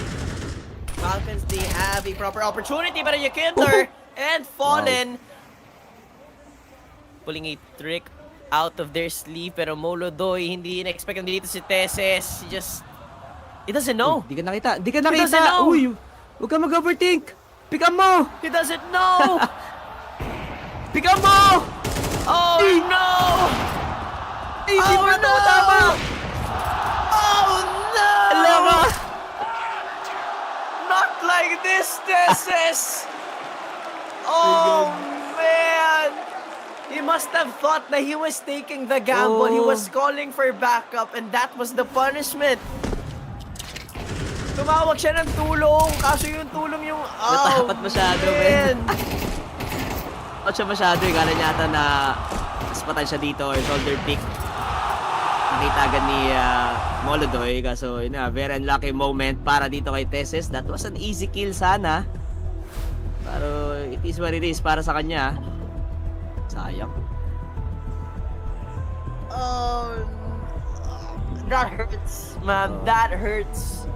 Falcons, they have a proper opportunity, but Yakinder and Fallen pulling a trick out of their sleeve. Pero Molodoy, hindi in-expect dito si Teses. He doesn't know. Di ka nakita. He doesn't know. Uy, huwag ka mag-overthink. Pick up mo. He doesn't know. Pick up mo. Oh no. Hindi pa ito tama. Oh no. Alam mo. Not like this, Teses! Oh, man! He must have thought that he was taking the gamble. He was calling for backup, and that was the punishment. Tumawag siya ng tulong, kaso yung tulong yung... Natapat masyado, man. Natapat siya masyado, kala niya ata na spatan siya dito or shoulder pick. Nakita agad ni Molodoy, kaso yun na, very unlucky moment para dito kay Teses. That was an easy kill sana. Pero it is what it is para sa kanya. Sayang. Oh, that hurts, man. That hurts.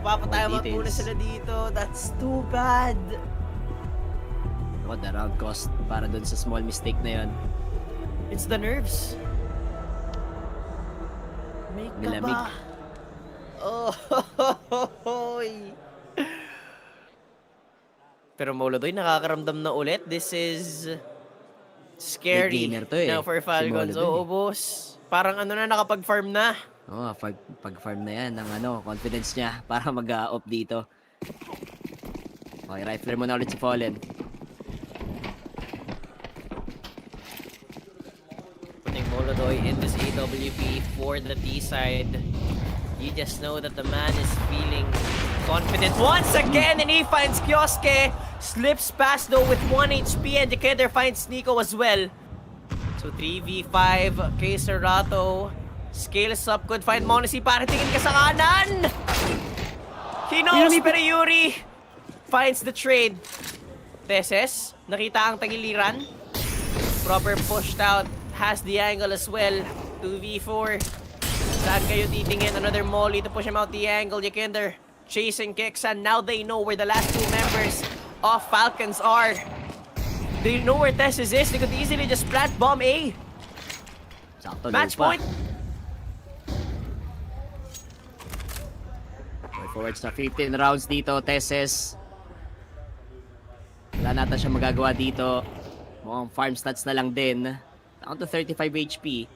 Papatayamat muna sila dito. That's too bad. What the round cost para dun sa small mistake na yun. It's the nerves. Make ka Nilamig. ba? Oh, pero Molodoy nakakaramdam na ulit. This is scary now for Falcons. Oo, boss. Parang na, nakapag-farm na. Oo, pag-farm na yan ng confidence niya para mag-up dito. Okay, rifler mo na ulit si Fallen. Putting Molodoy in this AWP for the T side. You just know that the man is feeling confident once again, and he finds Kioske. Slips past though with 1 HP, and Decatur finds Nico as well. So 3v5 kay Serato. Scales up, could find Monesi. Para tingin ka sa kanan. He knows, pero Yuri finds the trade. Teses, nakita ang tagiliran. Proper pushed out, has the angle as well. 2v4. Saan kayo titingin? Another molly to push him out the angle. Yekender chasing Keksan. Now they know where the last two members of Falcons are. They know where Tessis is. They could easily just plant bomb A. Sakto, Match lupa. point. Forwards na 15 rounds dito, Tesses. Wala nata siya magagawa dito. Mukhang farm stats na lang din. Down to 35 HP.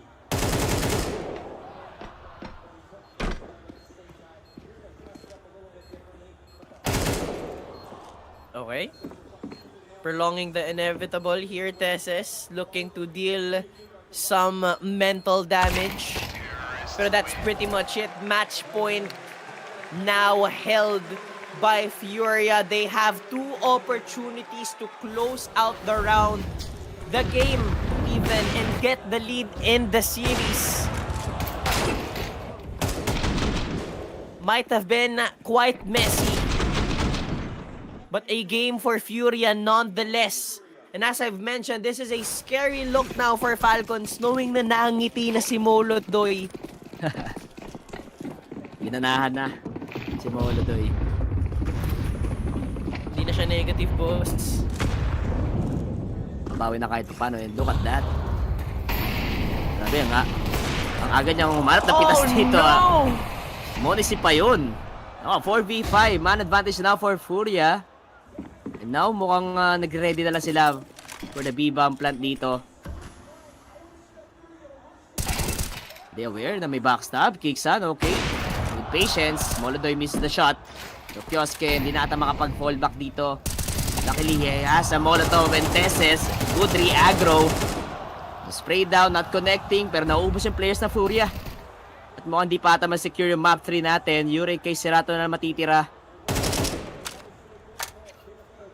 Okay. Prolonging the inevitable here, Tesses. Looking to deal some mental damage. Pero that's pretty much it. Match point now held by FURIA. They have two opportunities to close out the round, the game even, and get the lead in the series. Might have been quite messy, but a game for FURIA nonetheless. And as I've mentioned, this is a scary look now for Falcons, knowing na nangiti na si Molodoy. Ginanahan na si Molodoy. Hindi na siya negative, boss. Mabawi na kahit paano, and look at that. Grabe nga. Ang aga niyang humarap na pitas dito. No! Monisi pa yun. 4v5. Man advantage now for FURIA. And now mukhang nag-ready na lang sila for the B-bomb plant dito. They aware na may backstab. Kiksan, okay. With patience, Molodoy misses the shot. So Kioske, hindi na ata makapag-fall back dito. Luckily, he has a Molotov and Tesses. Good re-aggro. Spray down, not connecting, pero nauubos yung players na FURIA. At mukhang di pa ata ma-secure yung map 3 natin. Yuri kay Serato na matitira.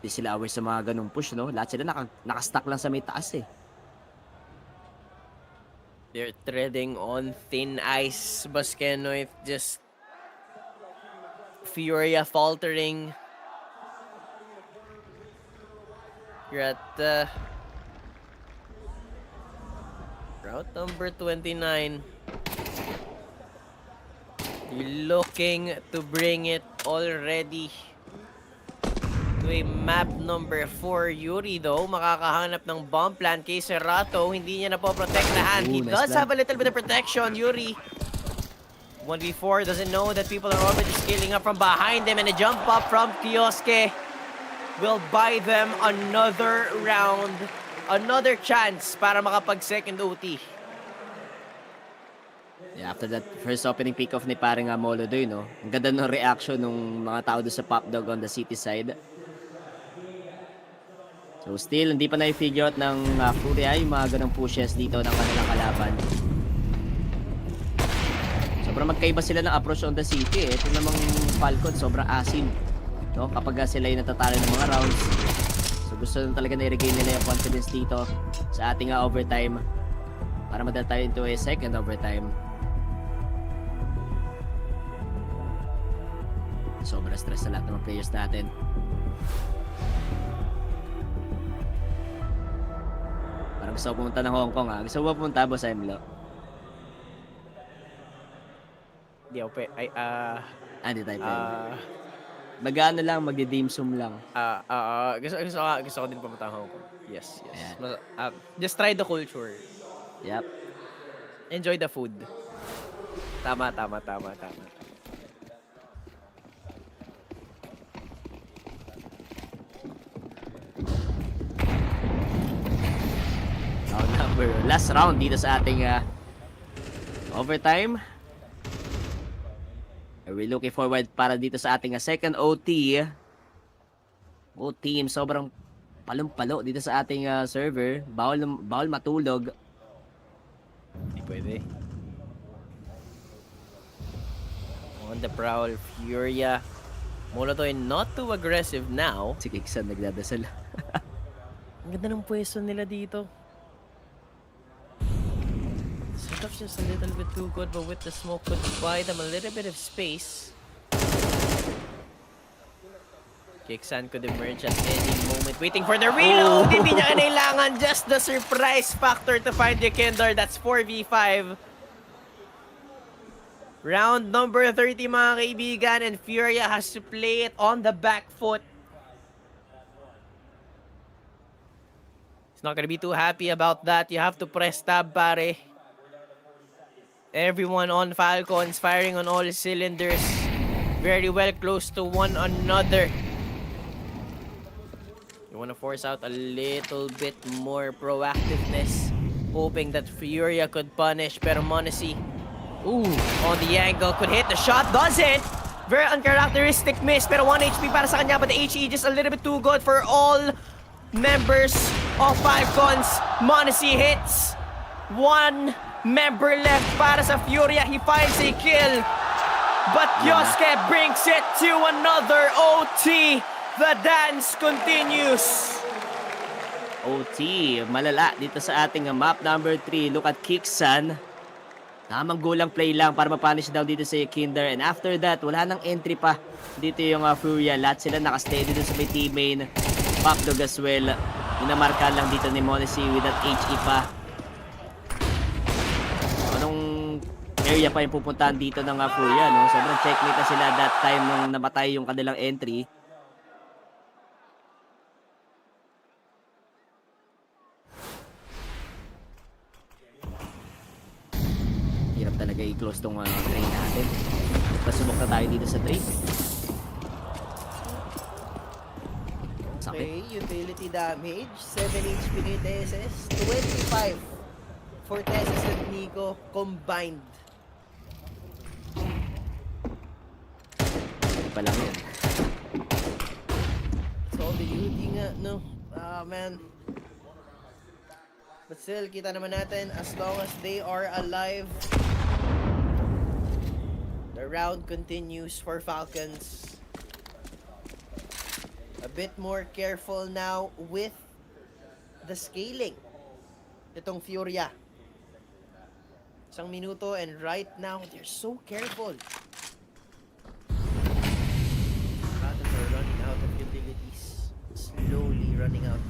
Hindi sila aware sa mga ganung push, no? Lahat sila nakastack lang sa may taas, eh. They're treading on thin ice, Baskenoid. Just FURIA faltering. You're at route number 29. You're looking to bring it already to a map number 4. Yuri though, makakahanap ng bomb plant kay Serato. Hindi niya na po protektahan. He does have a little bit of protection. Yuri 1v4 doesn't know that people are already scaling up from behind him, and a jump up from Kioske will buy them another round, another chance para makapag-second OT. Yeah, after that first opening pick-off ni paring Molodoy, no? Ang ganda ng reaction ng mga tao doon sa Pop Dog on the city side. So still, hindi pa na-figure out ng FURIA yung mga ganong pushes dito ng kanilang kalaban. Sobrang magkaiba sila ng approach on the city, eh. Ito namang Falcon, sobrang asim, no? Kapag sila yung natatalo ng mga rounds. So gusto na talaga na i-regain nila yung confidence dito sa ating overtime para madala tayo into a second overtime. Sobrang stress sa lahat ng mga players natin. Parang gusto ko pumunta ng Hong Kong, ha? Gusto ko pumunta, Boss Emlo? Hindi ako hindi tayo pwede. Mag-ano lang, mag-dimsum lang. Gusto ko din pumunta ng Hong Kong. Yes. Just try the culture. Yep. Enjoy the food. Tama. Last round dito sa ating overtime. We're looking forward para dito sa ating second OT. Both teams sobrang palong-palo dito sa ating server. Bawal matulog. Hindi pwede. On the prowl, FURIA. Molotoy not too aggressive now. Si Kiksan nagdadasal. Ang ganda ng pwesto nila dito. Setup's just a little bit too good, but with the smoke could buy them a little bit of space. Kiksan could emerge at any moment, waiting for the reload. Hindi niya kailangan, just the surprise factor to find Yekender. That's 4v5. Round number 30 mga kaibigan, and Furia has to play it on the back foot. He's not gonna be too happy about that. You have to press tab, pare. Everyone on Falcons firing on all cylinders. Very well close to one another. You want to force out a little bit more proactiveness, hoping that Furia could punish, pero m0NESY, on the angle, could hit the shot, doesn't! Very uncharacteristic miss, pero 1 HP para sa kanya, but the HE just a little bit too good for all members of Falcons. m0NESY hits. 1 member left para sa Furia. He finds a kill, but Yosuke brings it to another OT. The dance continues. OT, malala dito sa ating map number 3. Look at Kiksan. Tamang gulang play lang para mapunish down dito sa Kinder. And after that, wala nang entry pa dito yung Furia. Lahat sila nakastay dito sa may team main. Backdog as well. Minamarka lang dito ni m0NESY with that HE pa. Anong area pa yung pupuntahan dito ng Furia, no? Sobrang checkmate na sila that time nung namatay yung kanilang entry. Hirap talaga i-close tong train natin. Pasubok na tayo dito sa train. Okay, utility damage, 7 HP kay TSS, 25 for TSS and Nico combined. Hindi pa lang yun. So, the duty nga, no? Ah, man. But still, kita naman natin, as long as they are alive, the round continues for Falcons. A bit more careful now with the scaling. Itong Furia. 1 minuto, and right now, they're so careful. Falcons are running out of utilities. Slowly running out.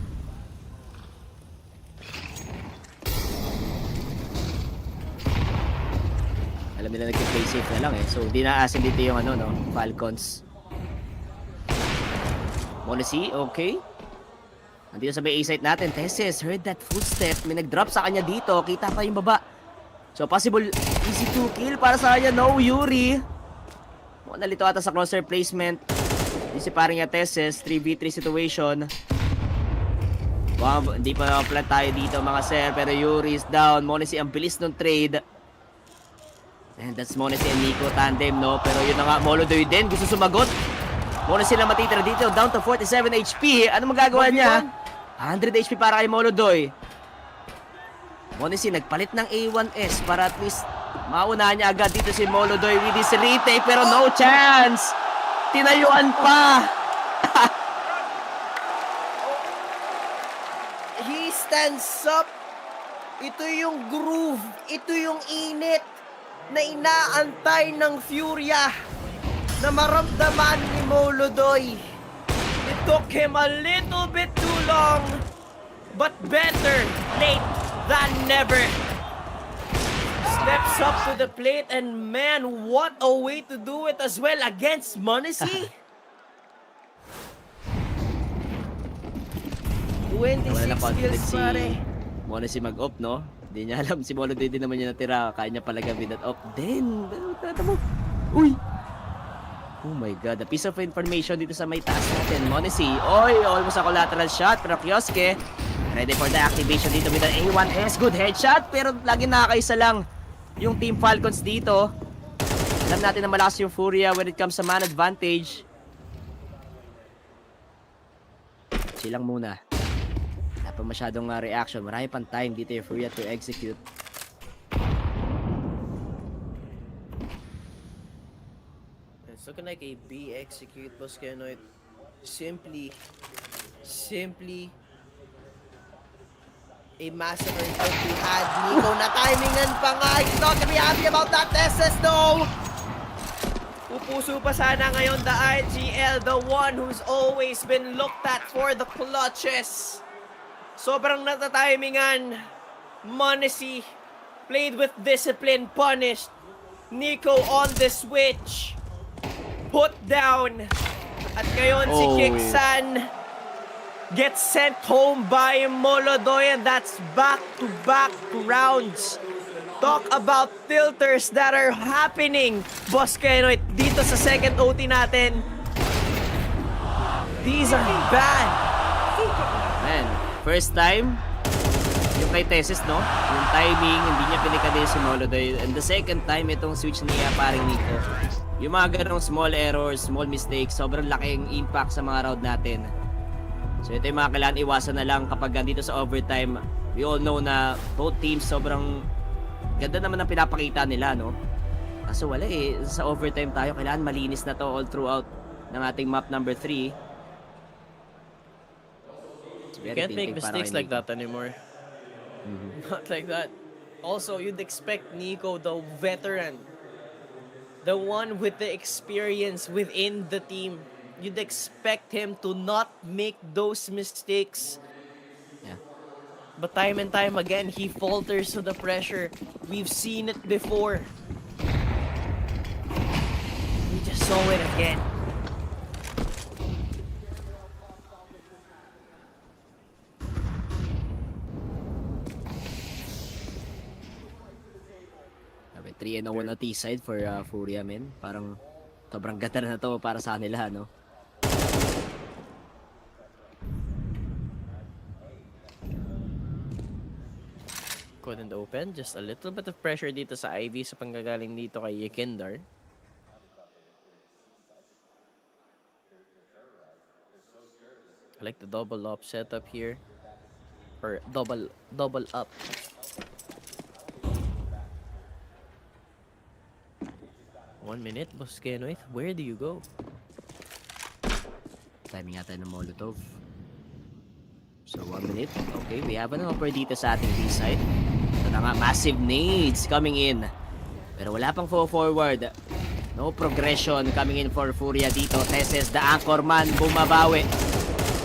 Alam nila nag-play safe na lang eh. So, di naasin dito yung Falcons. m0NESY, okay. Nandito sa may A-site natin. Tesses, heard that footstep. May nag-drop sa kanya dito. Kita pa yung baba. So, possible easy to kill para sa kanya. No, Yuri. Mukhang nalito ata sa crosshair placement. Hindi si paring Tesses. 3v3 situation. Wow, hindi pa nakaplant tayo dito mga sir. Pero Yuri is down. m0NESY ang bilis ng trade. And that's m0NESY and Nico tandem, no? Pero yun na nga, Molodoy din. Gusto sumagot. m0NESY lang matitira dito. Down to 47 HP. Ano magagawa niya? 100 HP para kay Molodoy. m0NESY nagpalit ng A1S para at least mauna niya agad dito si Molodoy with his retake. Pero no chance. Tinayuan pa. He stands up. Ito yung groove. Ito yung init na inaantay ng Furia na maramdaman ni Molodoy. It took him a little bit too long, but better late than never. Steps up to the plate, and man, what a way to do it as well against m0NESY. 26 kills pare. m0NESY mag-off, no? Hindi niya alam. Si Molodoy din naman niya natira. Kaya niya palaga with that off. Then, uy! Oh my god. A piece of information dito sa may taas natin. m0NESY. Oy! Almost a collateral shot. Pero Kioske, ready for the activation dito with an A1S. Good headshot. Pero lagi nakakaisa lang yung Team Falcons dito. Alam natin na malakas yung Furia when it comes sa man advantage. Silang muna. Wala pa masyadong reaction. Marami pang time dito yung Furia to execute. It's looking like a B execute, Boss Kenoid. Simply a massacre that we had. Nico na timingan pa nga. He's not gonna be happy about that. Tesses though. Pupuso pa sana ngayon the IGL, the one who's always been looked at for the clutches. Sobrang natatimingan. m0NESY played with discipline, punished. Nico on the switch. Put down. At ngayon si Kiksan gets sent home by Molodoy, and that's back-to-back rounds. Talk about tilters that are happening, Boss Kenoit, dito sa second OT natin. These are bad. Man, first time, yung kay Tesis, no? Yung timing, hindi niya pinikadil si Molodoy. And the second time, itong switch niya paring Nico. Yung mga ganong small errors, small mistakes, sobrang laking impact sa mga round natin. So ito yung mga kailangan iwasan na lang kapag dito sa overtime. We all know na both teams sobrang ganda naman ang pinapakita nila, no? Kaso wala eh, sa overtime tayo, kailangan malinis na to all throughout ng ating map number 3. You can't make mistakes like that anymore. Not like that. Also, you'd expect Nico, the veteran, the one with the experience within the team, you'd expect him to not make those mistakes. Yeah. But time and time again, he falters to the pressure. We've seen it before. We just saw it again. Okay, 3-1 na T-side for FURIA, men. Parang sobrang ganda na to para sa kanila, no? Couldn't open. Just a little bit of pressure dito sa Ivy sa panggagaling dito kay Yekindar. I like the double up setup here. Or double up. One minute, Boss Kenoit. Where do you go? Timing yata ng Molotov. So 1 minute. Okay, we have an offer dito sa ating B-side. Ito na nga, massive nades coming in. Pero wala pang forward. No progression coming in for FURIA dito. Teses, the anchor man, bumabawi.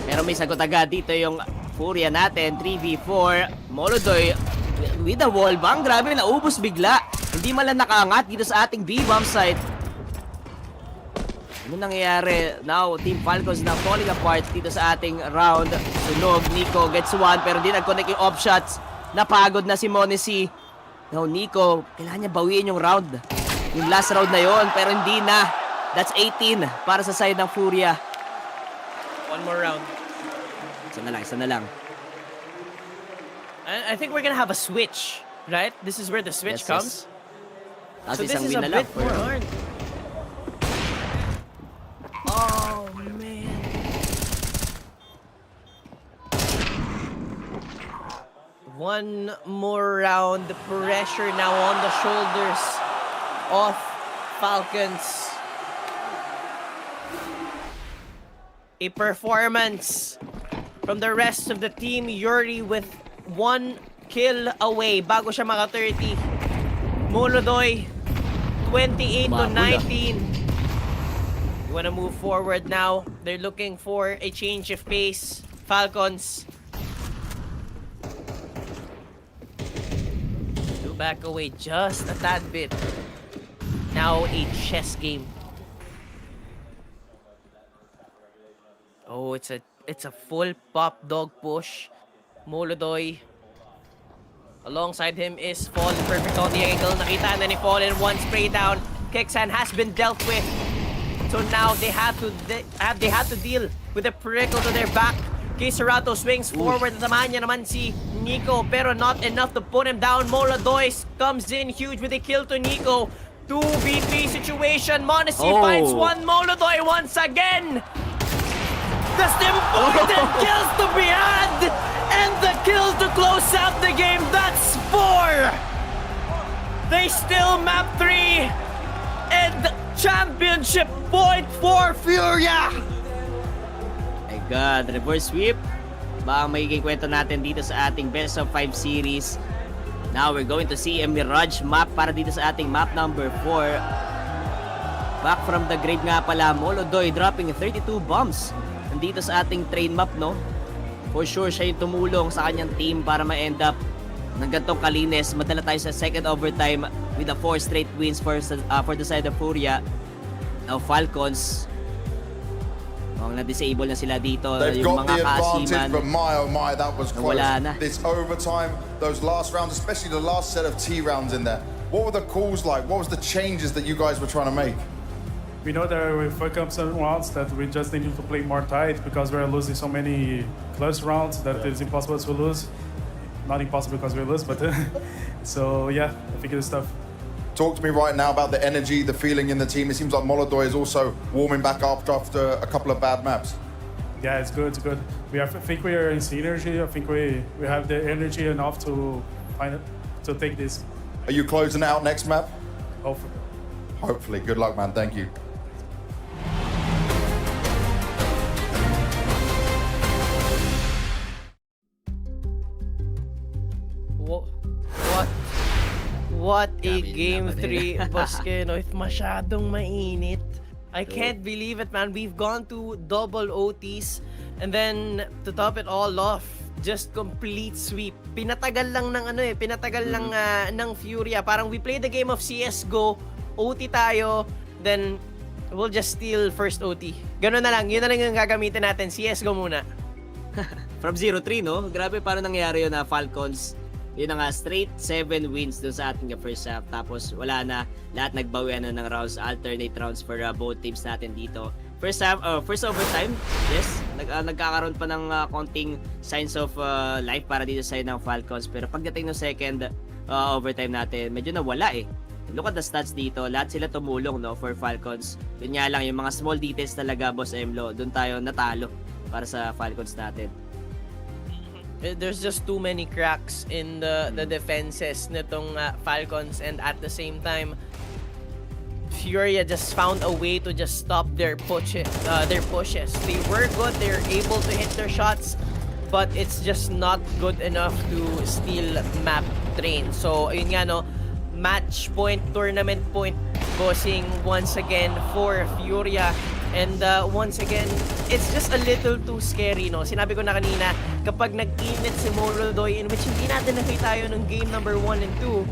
Pero may sagot agad dito yung FURIA natin. 3v4. Molodoy with the wall bang. Grabe, naubos bigla. Hindi man lang nakaangat dito sa ating B-bomb site. Ano nangyayari? Now, Team Falcons na falling apart dito sa ating round. Sunog, Nico gets one pero di nag-connect yung off shots. Napagod na si Monesi. Now, Nico, kailangan niya bawiin yung round. Yung last round na yon pero hindi na. That's 18 para sa side ng FURIA. One more round. Isa na lang. I think we're gonna have a switch, right? This is where the switch comes. So this is a bit more hard. Oh, man. One more round. The pressure now on the shoulders of Falcons. A performance from the rest of the team. Yuri with 1 kill away bago siya maka 30. Molodoy 28 to 19. You wanna move forward now. They're looking for a change of pace. Falcons to back away just a tad bit. Now a chess game. Oh, it's a full pop dog push. Molodoy. Alongside him is Fallen, perfect on the angle. Nakita na ni Fallen, one spray down. Keksan has been dealt with. So now they have to deal with a prickle to their back. Kisarato swings forward. Natamaan niya naman si Nico, pero not enough to put him down. Molodoy comes in huge with a kill to Nico. 2v3 situation. Monesi finds one. Molodoy once again. There's important kills to be had, and the kill to close out the game. That's 4. They still map 3, and the championship point for FURIA. My God, reverse sweep. Baka magiging kwento natin dito sa ating best of 5 series. Now we're going to see a Mirage map para dito sa ating map number 4. Back from the grave nga pala, Molodoy dropping 32 bombs. Nandito sa ating train map, no? For sure, siya yung tumulong sa kanyang team para ma-end up ng gantong kalinis. Madala tayo sa second overtime with the 4 straight wins for the side of FURIA. Now Falcons, na-disable na sila dito. They've Yung got the mga advantage, kaasiman, but oh my, that was close. wala na. This overtime, those last rounds, especially the last set of T rounds in there. What were the calls like? What was the changes that you guys were trying to make? We know that we fuck up some rounds that we just need to play more tight because we're losing so many close rounds that it's impossible to lose. Not impossible because we lose, but so yeah, I think it's tough. Talk to me right now about the energy, the feeling in the team. It seems like Molodoi is also warming back up after a couple of bad maps. Yeah, it's good. It's good. I think we are in synergy. I think we have the energy enough to take this. Are you closing out next map? Hopefully. Hopefully. Good luck, man. Thank you. What a game 3, Boskeno. It's masyadong mainit. I can't believe it, man. We've gone to double OTs and then to top it all off, just complete sweep. Pinatagal lang ng pinatagal lang ng FURIA. Parang we played the game of CS:GO, OT tayo, then we'll just steal first OT. Ganun na lang. Yun na lang yung gagamitin natin. CS:GO muna. From 0-3, no? Grabe paano nangyari yun na Falcons. Yun na nga, straight 7 wins doon sa ating first half. Tapos wala na, lahat nagbawian na ng rounds, alternate rounds for both teams natin dito. First overtime, yes, nagkakaroon pa ng konting signs of life para dito sa side ng Falcons. Pero pagdating ng second overtime natin, medyo nawala eh. Look at the stats dito, lahat sila tumulong, no, for Falcons. Yun nga lang, yung mga small details talaga, Boss Emlo, doon tayo natalo para sa Falcons natin. There's just too many cracks in the defenses nitong Falcons, and at the same time FURIA just found a way to just stop their pushes. They were good, they're able to hit their shots, but it's just not good enough to steal map train. So ayun nga, no, match point, tournament point bossing once again for FURIA. And once again, it's just a little too scary, no? Sinabi ko na kanina, kapag nag-init si Molodoi, in which hindi natin nakita yun ng game number 1 and 2,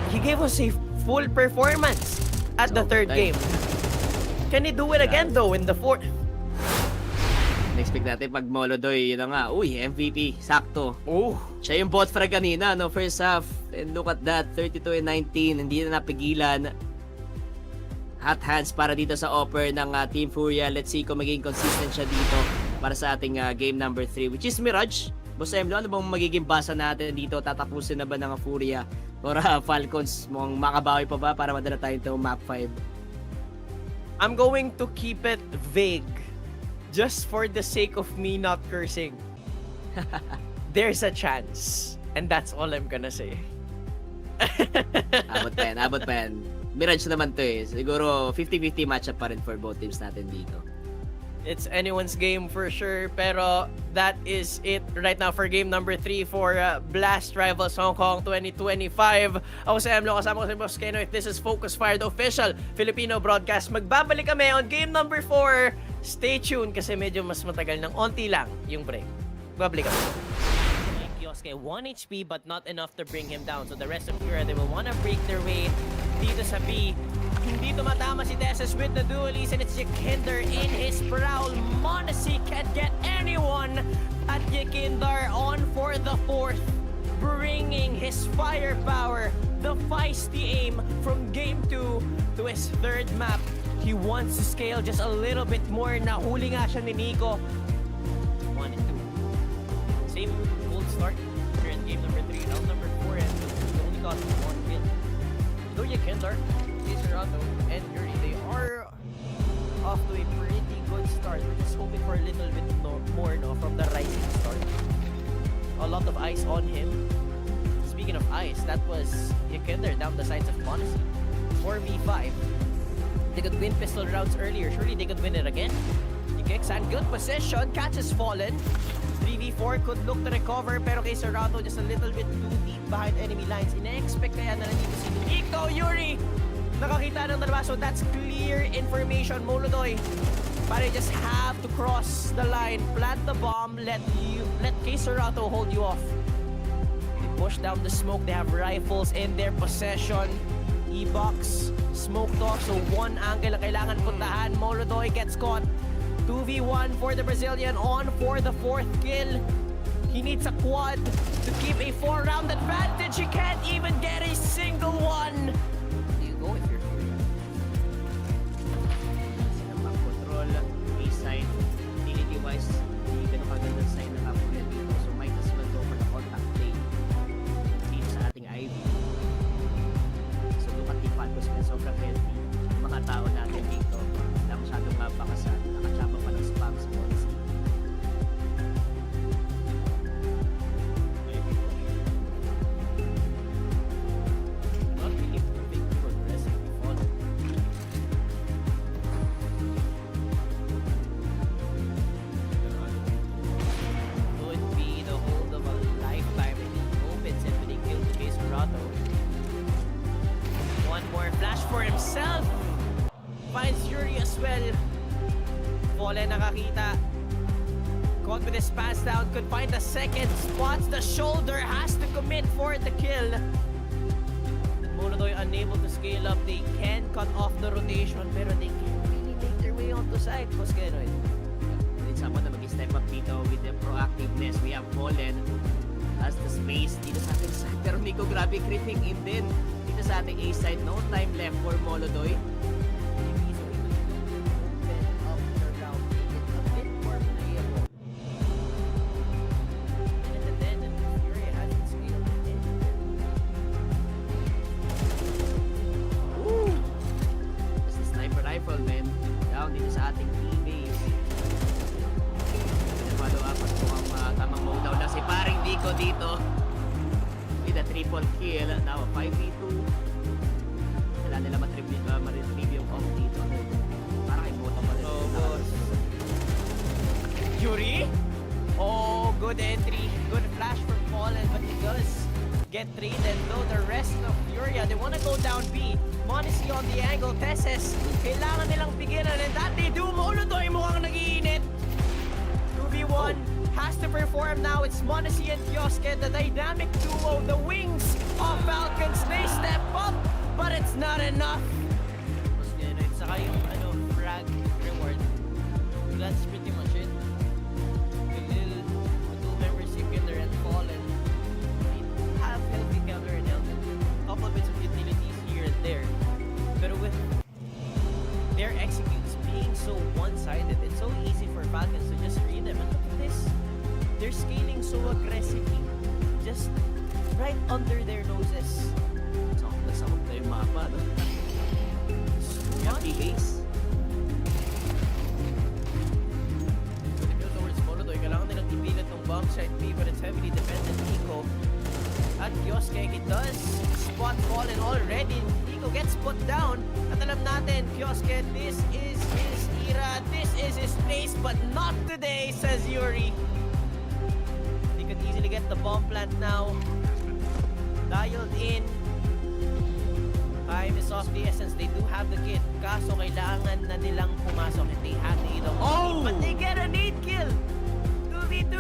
he gave us a full performance at the third game. Can he do it again, though, in the fourth? Expect natin pag Molodoi, yun na nga, uy, MVP, sakto. Siya yung bot frag kanina, no, first half. And look at that, 32-19, hindi na napigilan. Hot hands para dito sa offer ng Team FURIA. Let's see kung magiging consistent siya dito para sa ating game number 3, which is Mirage. Boss Emlo, ano bang magiging basa natin dito? Tatapusin na ba ng FURIA or Falcons? Mukhang makabawi pa ba para madala tayo ito map 5? I'm going to keep it vague just for the sake of me not cursing. There's a chance, and that's all I'm gonna say. Abot pa yan. Mirage naman to eh. Siguro 50-50 matchup pa rin for both teams natin dito. It's anyone's game for sure, pero that is it right now for game number 3 for Blast Rivals Hong Kong 2025. Ako si Emlo, kasama ko si Boss Keno. If this is FocusFire, the official Filipino broadcast. Magbabalik kami on game number 4. Stay tuned kasi medyo mas matagal ng onti lang yung break. Magbabalik kami. Kioske, 1 HP but not enough to bring him down. So the rest of FURIA, they will wanna break their way dito sa B. Hindi tumatama si Tessus with the dualies, and it's Yakinder in his prowl. Monasi can't get anyone at Yakinder on for the 4th, bringing his firepower, the feisty aim from game 2 to his 3rd map. He wants to scale just a little bit more. Nahuli nga siya ni Nico. 1 and 2. Same gold start here in game number 3, round number 4, and only cost 1 kill. Though Yakinder, Caesarado, and Yuri, they are off to a pretty good start. We're just hoping for a little bit more, no, from the rising start. A lot of ice on him. Speaking of ice, that was Yakinder down the sides of Monacy. 4v5. They could win pistol rounds earlier. Surely they could win it again. Kicks and good position. Catch has fallen. 3v4 could look to recover, pero kay Serrato just a little bit too deep behind enemy lines. Ina-expect kaya na nandito si Nico. Yuri nakakita ng dalawa, so that's clear information. Molodoi, but you just have to cross the line, plant the bomb, let kay Serrato hold you off. They push down the smoke. They have rifles in their possession. E-box, smoked off, so one angle ang kailangan puntahan. Molodoy gets caught. 2v1 for the Brazilian, on for the 4th kill. He needs a quad to keep a 4-round advantage. He can't even get a single one. You go if you're FURIA. Sila mag-control, A-side, utility-wise, hindi ganun kaganda side na kapulit dito. So might as well go for the contact play dito sa ating Ivy. So look at the Falcons, sobrang healthy. Yung mga tao natin dito, wala masyadong mapakasan. Nakachapa pa ng spam sa policy. Not really moving too aggressively follow. Could be the hold of a lifetime if he opens it when he kills the base Veto. One more flash for himself. Finds Yuri as well. Fallen nakakita. Caught with his pass down. Could find the second. Spots the shoulder. Has to commit for the kill. Molodoy unable to scale up. They can cut off the rotation, pero they can't really make their way onto side. Boss Genoid. It's someone na mag-step up dito with the proactiveness. We have Fallen as the space dito sa ating side. Pero Nico, grabe creeping in din dito sa ating A-side. No time left for Molodoy. Man, down dito sa ating teammates. Follow up at mukhang tamang mowdown na si paring Nico dito with a triple kill. Now 5v2. Kailangan nila ma-retrieve yung off dito. Para kay Moto pa rin. Yuri? Oh, good entry. Good flash from Fallen, but he does get traded. Though the rest of FURIA, they want to go down B. Monacy on the angle. Tesses, kailangan nilang pigilan, and that they do. Molodoy mukhang nag-iinit. 2v1 has to perform now. It's Monacy and Kioske, the dynamic duo, the wings of Falcons. They step up, but it's not enough. Mas ganun, saka yung frag reward. That's pretty much it. The two members you killer and Fallen. They have healthy Kevlar and Elton. Couple bits of utilities here and there. But with their executes being so one-sided, it's so easy for Falcons to just read them. And look at this. They're scaling so aggressively. Just right under their noses. So, nagsabog na yung mapa, no? Yucky ace. Towards Molodoy, kailangan nilang ipilit ng bomb site B, but it's heavily dependent Nico. At Kioske, he does spot Fallen already. Nico gets put down. At alam natin, Kioske, this is his era, this is his place, but not today, says Yuri. They could easily get the bomb plant now. Dialed in. Time is of the essence. They do have the kit. Kaso kailangan na nilang pumasok, and they have the either. Oh! But they get a nade kill! 2v2!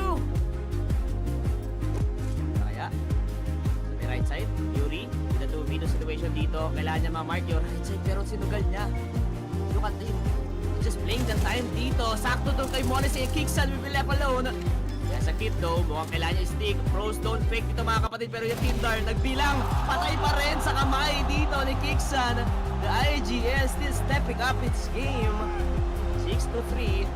Kaya, sa may right side, Yuri, with a 2v2 situation dito. Kailangan niya ma-mark yung right side, pero sinugal niya. Look at him. Just playing the time dito. Sakto doon kay Monacy. Kicksan will be left alone. Kaya sa kit though, mukhang kailangan niya stick. Pros don't fake dito mga kapatid, pero yung Team Dar nagbilang. Patay pa rin sa kamay dito ni Kicksan. The IGL still stepping up its game. 6-3.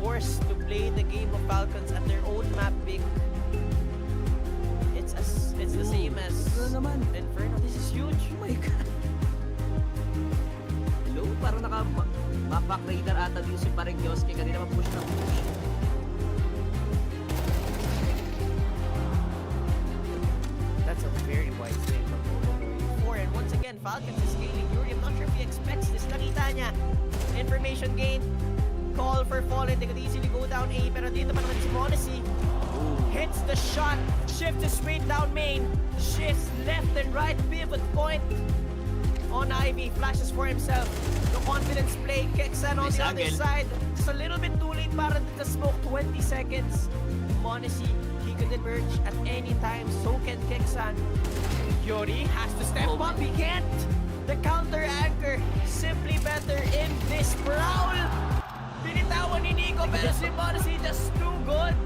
Forced to play the game of Falcons at their own map pick. It's the same as Inferno. This is huge. Oh my god. Hello, parang naka-back radar ata dito si parang Kioske. Kanina ma-push na push. That's a very wise thing from Molodoy. And once again, Falcons is scaling. Yuri, I'm not sure if he expects this. Nakita niya. Information gain. Call for Fallen. They could easily go down A. Pero dito pa naman si Monacy. Hits the shot. Shift to straight down main. Shifts left and right. Pivot point on Ivy. Flashes for himself. The confidence play. Kicksan on the other side. Just a little bit too late para to smoke. 20 seconds. Monacy, he could emerge at any time. So can Kexan. Fury has to step up. He can't. The counter anchor simply better in this brawl. Binitawan ni Nico pero si Monacy just too good.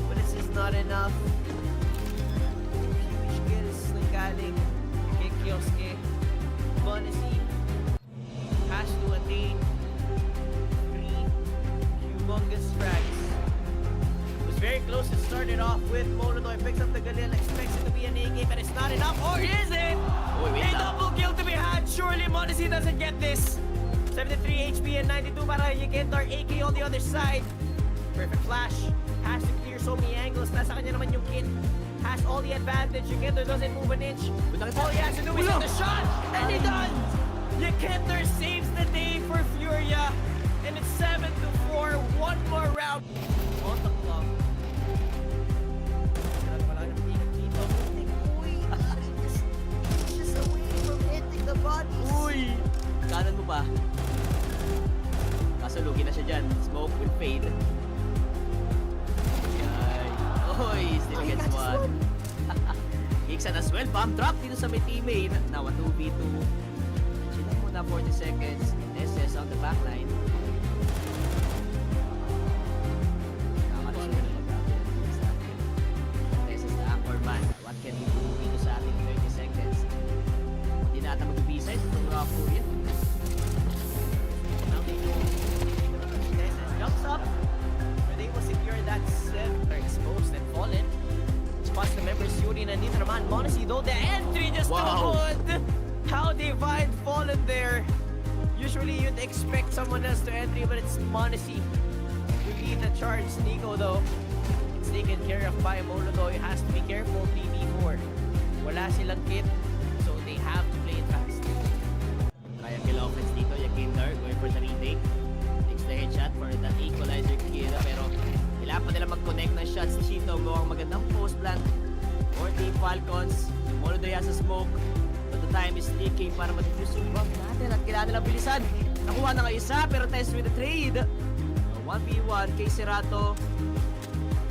But this is not enough. Get his sling galing. Kay Kioske. Monacy has to attain 3 humongous frags. It was very close. It started off with Molodoi. Picks up the Galil. Expects it to be an A game, but it's not enough. Or is it? A double kill to be had. Surely Monacy doesn't get this. 73 HP and 92 para Yikentar, AK on the other side. Perfect flash. Has to clear so many angles. Nasa kanya naman yung kit. Has all the advantage. Yikentar doesn't move an inch. All he has to do is hit the shot. And he does! Yikentar saves the day for Furia. And it's 7-4. One more round. On the clock. Just away from hitting the bodies. Uy! Kanan mo pa. Kaso lugi na siya dyan. Smoke will fade. Ay. Oy, still gets one. Kixan as well. Bomb drop dito sa may teammate. Now a 2v2. Chill lang muna 40 seconds. SS on the backline. Nakakalusog na mag-gabi. SS the Aquaman. What can we do dito sa ating 30 seconds? Hindi na ata mag-B-side. Itong FURIA. Jumps up, where they will secure that set. They're exposed and fallen. Spots the members, Yuri and nandito naman. Monacy though, the entry just too good. How divine fallen there. Usually you'd expect someone else to entry, but it's Monacy to lead the charge. Nico though, it's taken care of by Molodoi. Has to be careful, 3v4. Wala silang kit, so they have to play it fast. Kaya kill offense dito, Yikentar going for the retake. The headshot for the equalizer kill, pero kailangan pa nila mag-connect ng shots. Chito mukhang magandang post plan for the Falcons. Molodoi has a smoke, but the time is ticking para mag-defuse yung bomb natin at kailangan nilang bilisan. Nakuha na nga isa, pero test with the trade. 1v1 kay Serato.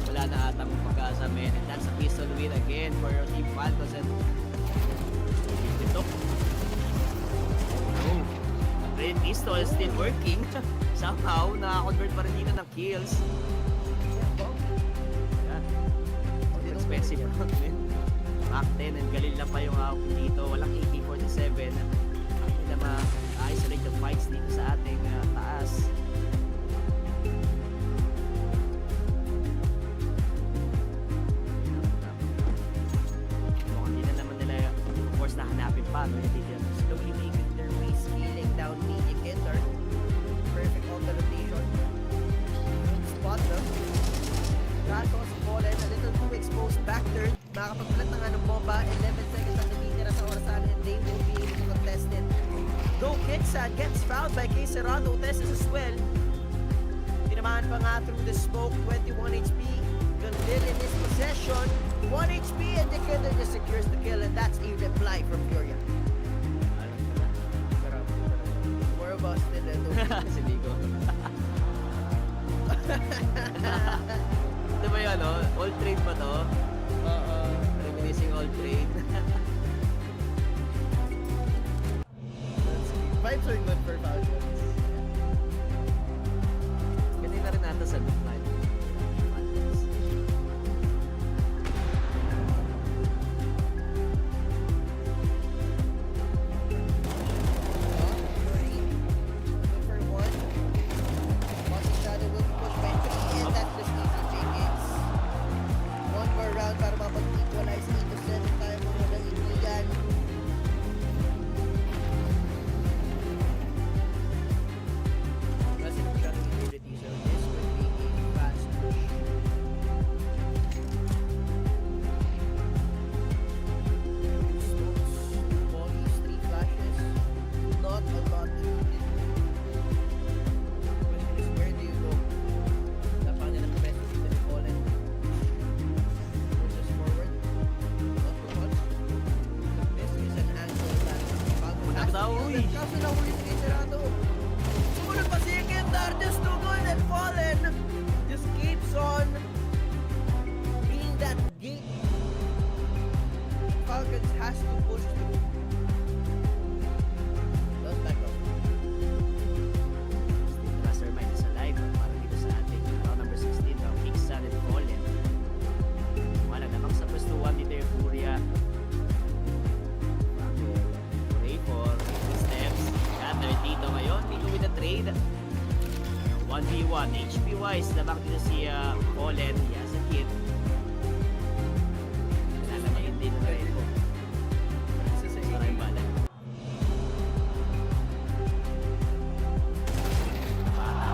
Wala na atang pag-asa, man, and that's a pistol win again for your team Falcons. And Veto. Oh, the red pistol is still working. Somehow, naka-convert pa rin dito ng kills. Yeah. Expensive round din. Mach 10 and Galil lang pa yung hawak dito. Walang AK-47. Hindi na ma-isolate yung fights dito sa ating taas. Mukhang hindi na naman nila of course na hanapin pa. Slowly making their way, scaling down the Yikentar. Perfect on the rotation. Good spot though. Gatos fallen, a little too exposed back turn. Makakapagpalat na nga ng bomba. 11 seconds ang natitira sa orasan and they will be able to contest it. Though Kixan gets fouled by Cerrado, Tesses as well. Tinamaan pa nga through the smoke, 21 HP. Galil in his possession. 1 HP and the killer just secures the kill, and that's a reply from Furia. More of us than Si Nico. Ito ba yun, no? All trade ba to? Reminiscing all trade. Vibes are good for Falcons. Ganun na rin natin sa good vibe. trade. 1v1. HP-wise, labak dito si Fallen. He has a kid. Lalamayin din na rin po. Maraming bala.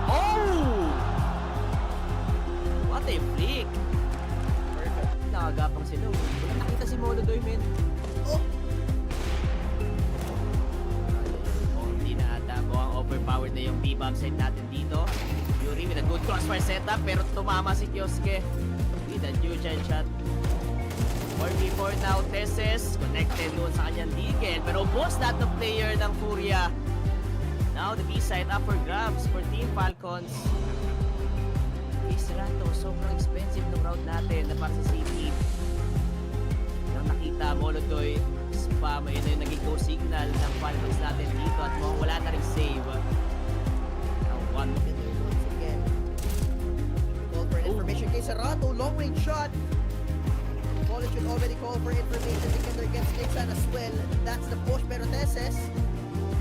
Oh! What a flick! Perfect. Nakagapang sila. Wala nakita si Molodoy, men. Oh! Hindi na ata. Mukhang overpowered na yung B-bomb set natin dito. Yuri with a good crossfire setup, pero tumama si Kioske with a Jujan shot. 4v4 now, Tesses. Connected doon sa kanyang Deagle, pero boss that the player ng FURIA. Now the B-side up for grabs for Team Falcons. Israto, sobrang expensive ng route natin na para sa CP. Nang nakita Molodoy, spam, yun na yung naging go signal ng Falcons natin dito at mukhang wala na rin save. Now one once again. Call for information kay Sarato, long range shot. Fallen should already call for information. Together against Nixon as well. That's the push, pero Tesses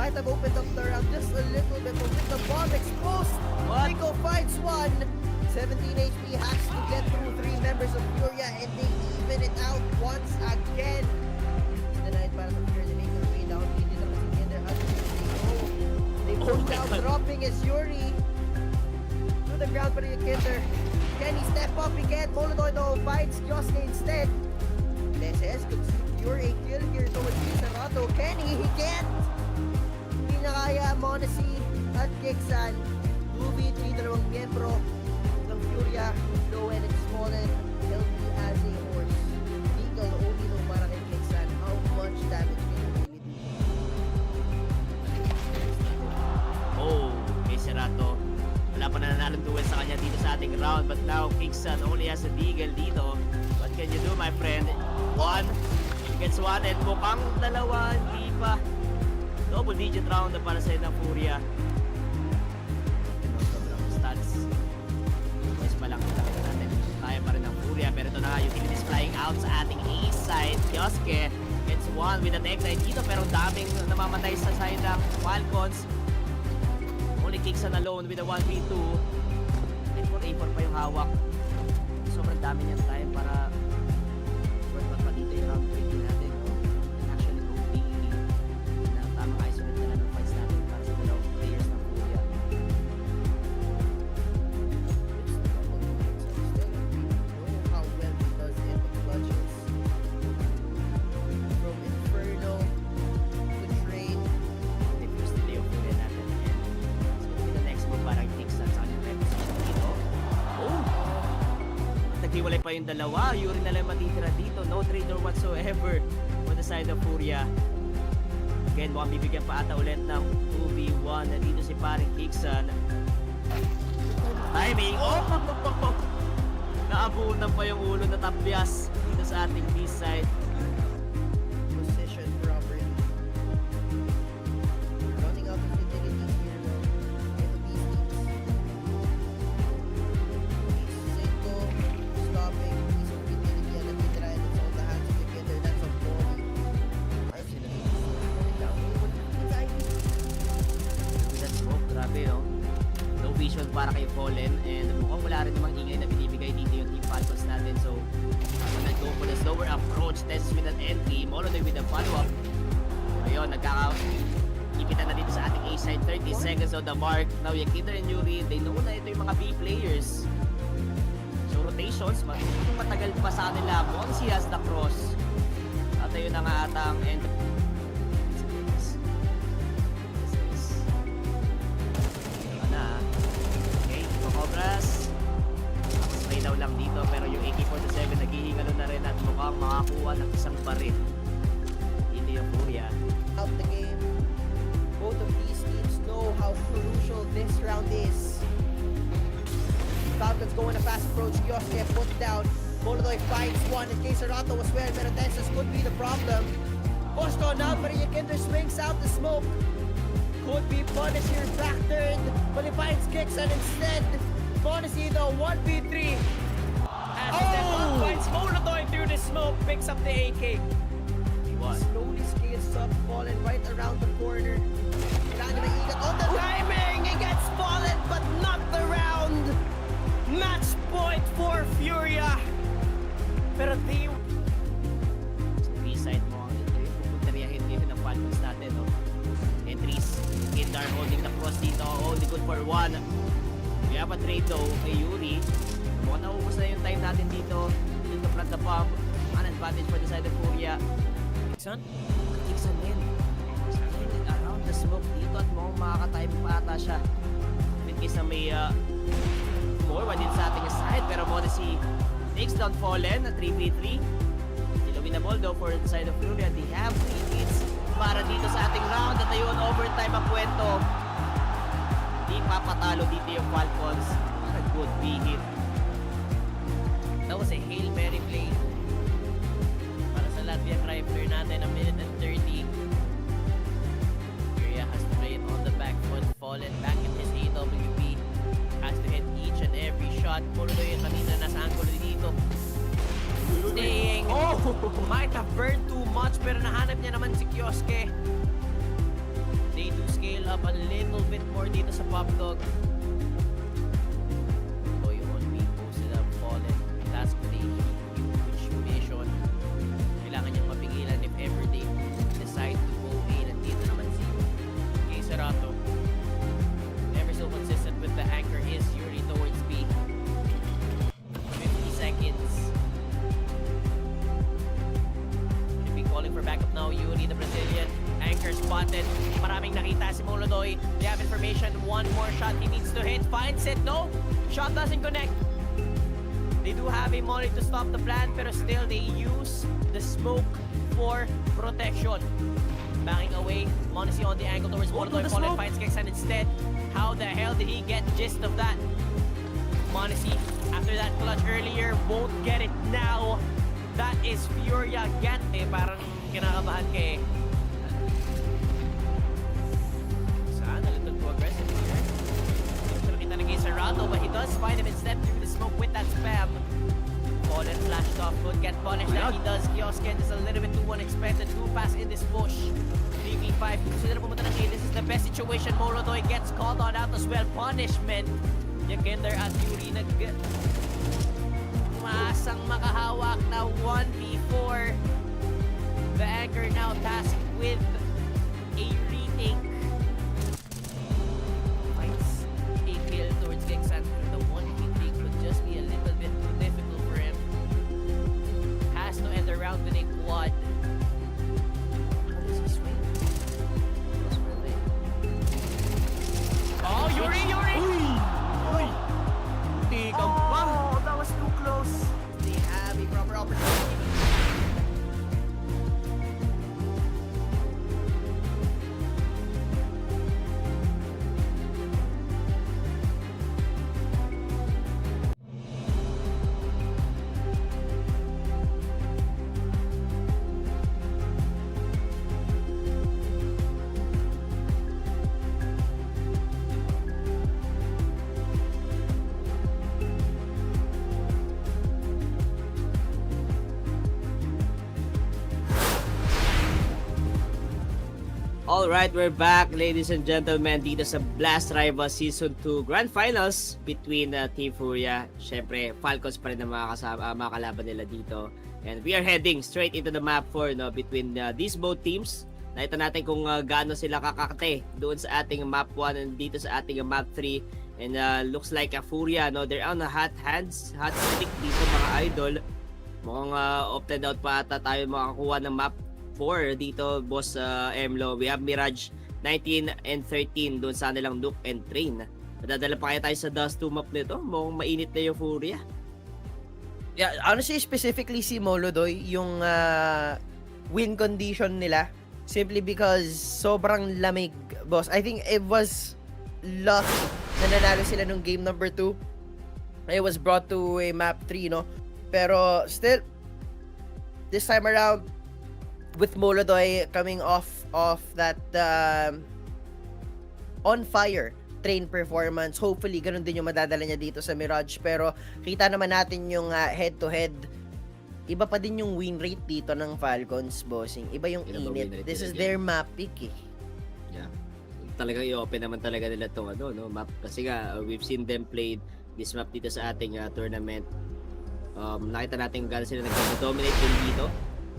might have opened up the round just a little bit, but with the bomb exposed, Nico finds one. 17 HP has to get through 3 members of FURIA, and they even it out once again. Denied para sa FURIA, they make their way down. Hindi na kasi Kinder has they pushed out, dropping his Yuri to the ground para yung Kinder. Can he step up again? Molodoy though finds Kioske instead. Tesses could secure a kill here towards Sarato. Can he? He can't! Hindi na kaya Monacy at Kixan. 2v3, dalawang miyembro ng FURIA. Low and it's fallen. Healthy as a horse. Legal only though para kay Kixan. How much damage can he really do? Oh, kay Serato. Wala pa na nanalong duel sa kanya dito sa ating round, but now Kixan only has a Deagle dito. What can you do, my friend? One gets one and mukhang dalawa, hindi pa. Double digit round na para sa ng FURIA. Sobrang stats. Mas malaki nakita natin. Kaya pa rin ng FURIA, pero ito na nga, utilities flying out sa ating A-side. Kioske gets one with an X9 dito, pero daming namamatay sa side ng Falcons. Only Kixan alone with a 1v2. And 4A4 pa yung hawak. Sobrang dami niyang time para worth pa dito yung round 20 natin. Actually, completely na tamang isolate na lang ng fights natin para sa dalawang players ng FURIA. How well he does in the clutches. From Inferno to trade. Diffuse delay yung FURIA natin. And the next move parang Kixan sa kanyang reposition dito. Oh! Naghiwalay pa yung dalawa. Yuri na lang matitira dito. No trader whatsoever on the side of FURIA. Again, mukhang bibigyan pa ata ulit ng 2v1 na dito si paring Kixan. Timing! Oh! Naabunan pa yung ulo na tabyas dito sa ating B-side. Position properly. Running out of utilities here though. In the B teams. Seiko stopping. Piece of utility and natitira, and it's all the hands of the Kinder. That's a ball. I see the down. That smoke, grabe no? No vision para kay Fallen, and mukhang wala rin namang ingay na binibigay dito yung Team Falcons natin. So, I'm gonna go for the slower approach. Test with an entry. Molodoy with a follow-up. Ayun, ipitan na dito sa ating A-side. 30 seconds on the mark. Now, yung Kinder and Yuri, they know na ito yung mga B players. So, rotations, matagal pa sa kanila. Monsi has the cross. At ayun na nga atang entry. Cobras. May daw lang dito, pero yung AK-47 naghihingalo na rin at mukhang makakuha ng isang baril. Dito yung FURIA. Out the game. Both of these teams know how crucial this round is. Falcons going a fast approach. Kioske put down. Molodoy finds one in case Sarato as well. Pero Tesses could be the problem. Pushed on out, but Kinder swings out the smoke. Could be punished here, factored, but he finds Kixan instead. Monacy though, 1v3. Oh! Finds Molodoy through the smoke, picks up the AK. Slowly scales up, falling right around the corner. Kailangan na ikat on the timing! good for one. We have a trade though kay Yuri. Mukhang naubos na yung time natin dito. Dito to plant the bomb. An advantage for the side of FURIA. Tiksan? Tiksan din. Around the smoke dito at mukhang makaka-time pa ata siya. In case na may more din sa ating side. Pero Modesty takes down Fallen na 3v3. Still winnable though for the side of FURIA. They have 3 hits para dito sa ating round. At ayun, overtime ang kwento. Di papatalo dito yung Falcons. What a good B-hit. That was a Hail Mary play para sa Latvian Rifler natin, a minute and 30. FURIA has to play it on the back foot. Fallen back in his AWP. Has to hit each and every shot. Puro yung kanina nasa angulo dito. Staying. Oh! Might have burned too much pero nahanap niya naman si Kioske. They do scale up a little bit more dito sa Pop Dog. So yung on me posted up Fallen. That's pretty huge mission. Kailangan niyang mapigilan if ever they decide to go A. Nandito naman si Serato. Never so consistent with the anchor is Yuri towards B. 50 seconds. Should be calling for backup now. Yuri, the Brazilian. Anchor spotted. Maraming nakita si Molodoy. They have information. One more shot he needs to hit. Finds it. No! Shot doesn't connect. They do have a molly to stop the plan, pero still they use the smoke for protection. Banging away. Monacy on the angle towards Molodoy. Fallen finds Kexan instead. How the hell did he get gist of that? Monacy, after that clutch earlier, won't get it now. That is FURIA Gante. Parang kinakabahan kay Saan, a little too aggressive here. Gusto nakita na kay Serato, but he does find him instead through the smoke with that spam. Fallen flashed off, could get punished now. He does. Kiosken is a little bit too unexpected. Too fast in this push. 3v5. Gusto na pumunta ng A. This is the best situation. Molodoy gets called on out as well. Punishment. Yakinder at Yuri Masang makahawak na 1v4. The anchor now tasked with a retake. Finds a kill towards Kexan. The 1v3 could just be a little bit too difficult for him. Has to end the round with a quad. How does he swing? Oh, Yuri! Oh, that was too close. They have a proper opportunity. Alright, we're back, ladies and gentlemen, dito sa Blast Rivals Season 2 Grand Finals between Team FURIA. Siyempre, Falcons pa rin ang mga kalaban nila dito. And we are heading straight into the map 4 between these both teams. Nakita natin kung gaano sila kakakate doon sa ating map 1 and dito sa ating map 3. And looks like FURIA, they're on a hot streak dito mga idol. Mukhang opted out pa ata tayo makakuha ng map 4 dito, boss Emlo. We have Mirage 19 and 13 doon sa nilang Nuke and Train. Madadala pa kaya tayo sa Dust 2 map nito? Mukhang mainit na yung FURIA. Yeah, honestly, specifically si Molodoy, yung win condition nila, simply because sobrang lamig, boss. I think it was luck na nanalo sila nung game number 2. It was brought to a map 3, no? Pero still, this time around, with Molodoy coming off that on fire train performance, hopefully ganun din yung madadala niya dito sa Mirage. Pero kita naman natin yung head to head, iba pa din yung win rate dito ng Falcons, bossing. Iba yung init. This is their map pick eh. Yeah. Talagang i-open naman talaga nila itong map. Kasi nga, we've seen them play this map dito sa ating tournament. Nakita natin gano'n sila nag-dominate din dito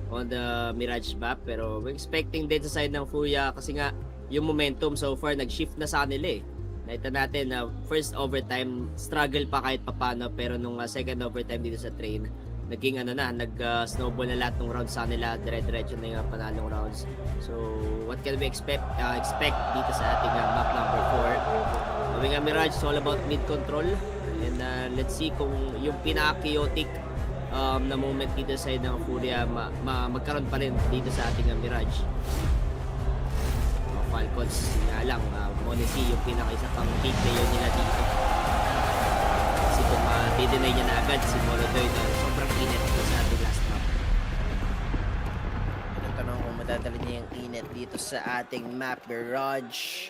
on the Mirage map, pero we're expecting din sa side ng FURIA kasi nga yung momentum so far nag-shift na sa kanila eh. Nakita natin na first overtime, struggle pa kahit papano, pero nung second overtime dito sa train, naging nag-snowball na lahat ng rounds sa nila, dire-diretso na yung panalong rounds. So, what can we expect dito sa ating map number 4? Going Mirage, it's all about mid control. And let's see kung yung pinaka-chaotic na moment dito sa side ng FURIA magkaroon pa rin dito sa ating Mirage. Falcons, nga lang, Monacy yung pinaka-isa pang big player nila dito. Kasi kung di-deny niya na agad si Molodoy na sobrang init dito sa ating last map. Tanong kung madadala niya yung init dito sa ating map, Mirage.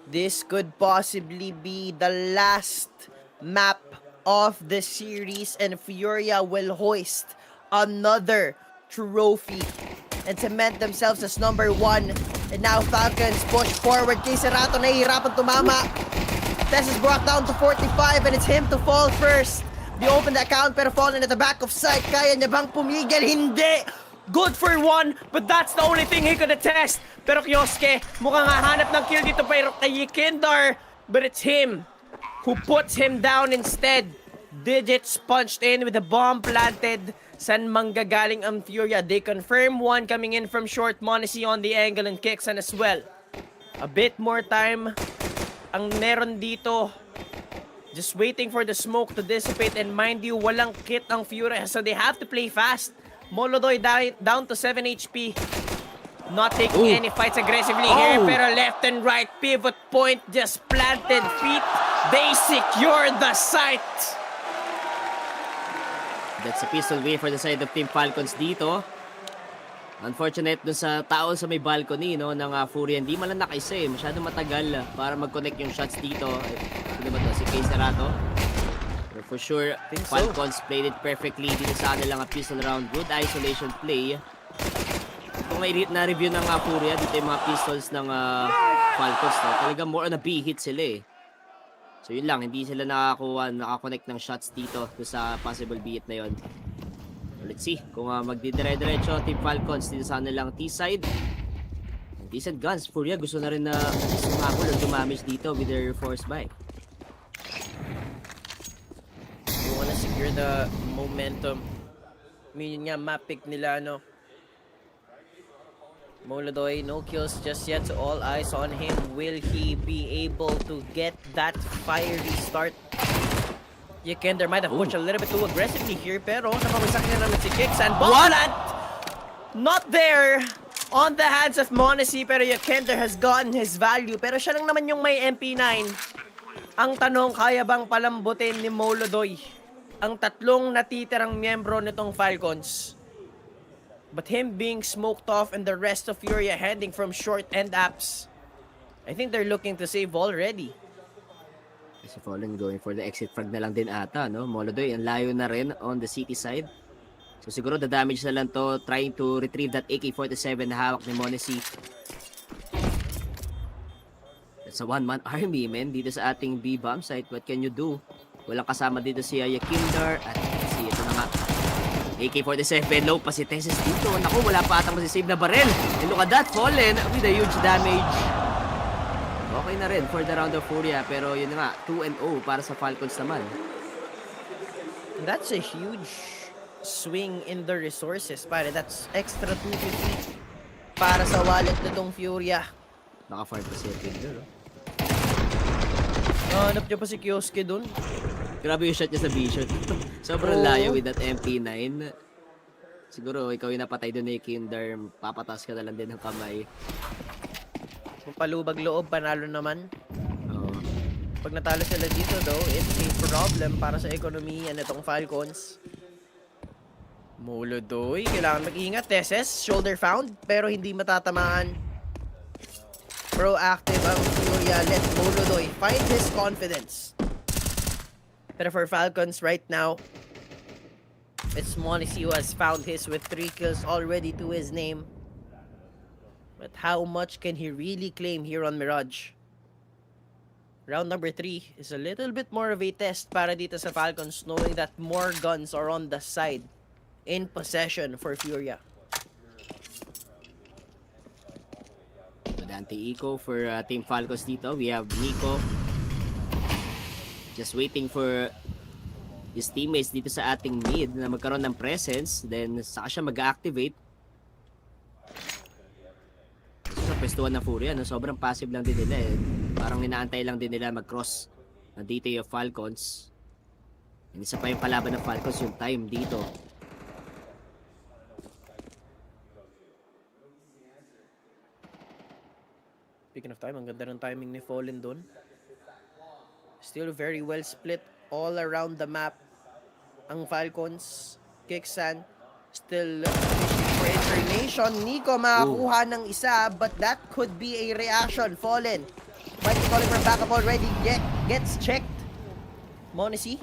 This could possibly be the last map of the series, and FURIA will hoist another trophy and cement themselves as number 1. And now Falcons push forward. Kay Serato nahihirapan tumama. Tess is brought down to 45 and it's him to fall first. They open the account pero fallen at the back of sight. Kaya niya bang pumigil? Hindi! Good for 1, but that's the only thing he could attest. Pero Kioske, mukhang hahanap ng kill dito pero kay Kindar. But it's him who puts him down instead. Digits punched in with a bomb planted. San manggagaling ang FURIA? They confirm 1 coming in from short. Monacy on the angle and kicks and as well. A bit more time ang meron dito. Just waiting for the smoke to dissipate, and mind you, walang kit ang FURIA, so they have to play fast. Molodoy down to 7 HP. Not taking any fights aggressively here, pero left and right pivot point just planted feet. They secure the site. That's a pistol win for the side of Team Falcons dito. Unfortunate dun sa tao sa may balcony ng FURIA. Hindi man lang nakaisa eh. Masyado matagal para mag-connect yung shots dito. Sino ba to? Si Kay Serato. But for sure, Falcons played it perfectly dito sa kanilang pistol round. Good isolation play. Kung may na-review ng FURIA, dito yung mga pistols ng Falcons. Talagang more on a B hit sila eh. So yun lang, hindi sila nakakonect ng shots dito sa possible beat na yun. So let's see kung magdidire-diretso Team Falcons dito sa kanilang T-side. Decent guns. FURIA gusto na rin na sumabol or dumamage dito with their force buy. You wanna secure the momentum. I mean, yun nga, map pick nila, no? Molodoy, no kills just yet, so all eyes on him. Will he be able to get that fiery start? Yekender might have pushed a little bit too aggressively here, pero nakawagsak niya naman si Kicks, and Boland not there on the hands of Monacy, pero Yekender has gotten his value, pero siya lang naman yung may MP9. Ang tanong, kaya bang palambutin ni Molodoy ang tatlong natitirang miyembro nitong Falcons? But him being smoked off and the rest of FURIA heading from short end apps, I think they're looking to save already. Si Fallen going for the exit frag na lang din ata, no? Molodoy, ang layo na rin on the city side. So siguro the damage na lang to, trying to retrieve that AK-47 na hawak ni Monacy. That's a one-man army, man, dito sa ating B-bomb site. What can you do? Walang kasama dito si Yakindar at si ito na nga. AK-47, low pa si Tesis dito. Naku, wala pa atang masisave na barel. And look at that, Fallen with a huge damage. Okay na rin for the round of FURIA, pero yun nga, 2-0 para sa Falcons naman. That's a huge swing in the resources, pare. That's extra 250 para sa wallet nitong FURIA. Naka-farm pa si Yakindar, no? Hanap niya pa si Kioske dun. Grabe yung shot niya sa vision. Sobrang layo with that MP9. Siguro ikaw yung napatay doon ni Kindar, papatas ka na lang din ng kamay. Kung palubag loob, panalo naman. Oo. Pag natalo sila dito though, it's a problem para sa ekonomiya nitong Falcons. Molodoy, kailangan mag-ingat. Teses, shoulder found, pero hindi matatamaan. Proactive ang FURIA. Let Molodoy find his confidence. Pero for Falcons right now, it's Monacy who has found his with 3 kills already to his name. But how much can he really claim here on Mirage? Round number 3 is a little bit more of a test para dito sa Falcons, knowing that more guns are on the side in possession for FURIA. Dante Eco for Team Falcons dito. We have Nico Just waiting for his teammates dito sa ating mid na magkaroon ng presence. Then, saka siya mag-activate. Sa pwestuhan ng Furia, no? Sobrang passive lang din nila eh. Parang inaantay lang din nila mag-cross ng dito yung Falcons. And isa pa yung palaban ng Falcons, yung time dito. Speaking of time, ang ganda ng timing ni Fallen doon. Still very well split all around the map. Ang Falcons, Kixan, still for information. Nico makakuha ng isa, but that could be a reaction. Fallen, might be calling for backup already. Gets checked. Monacy,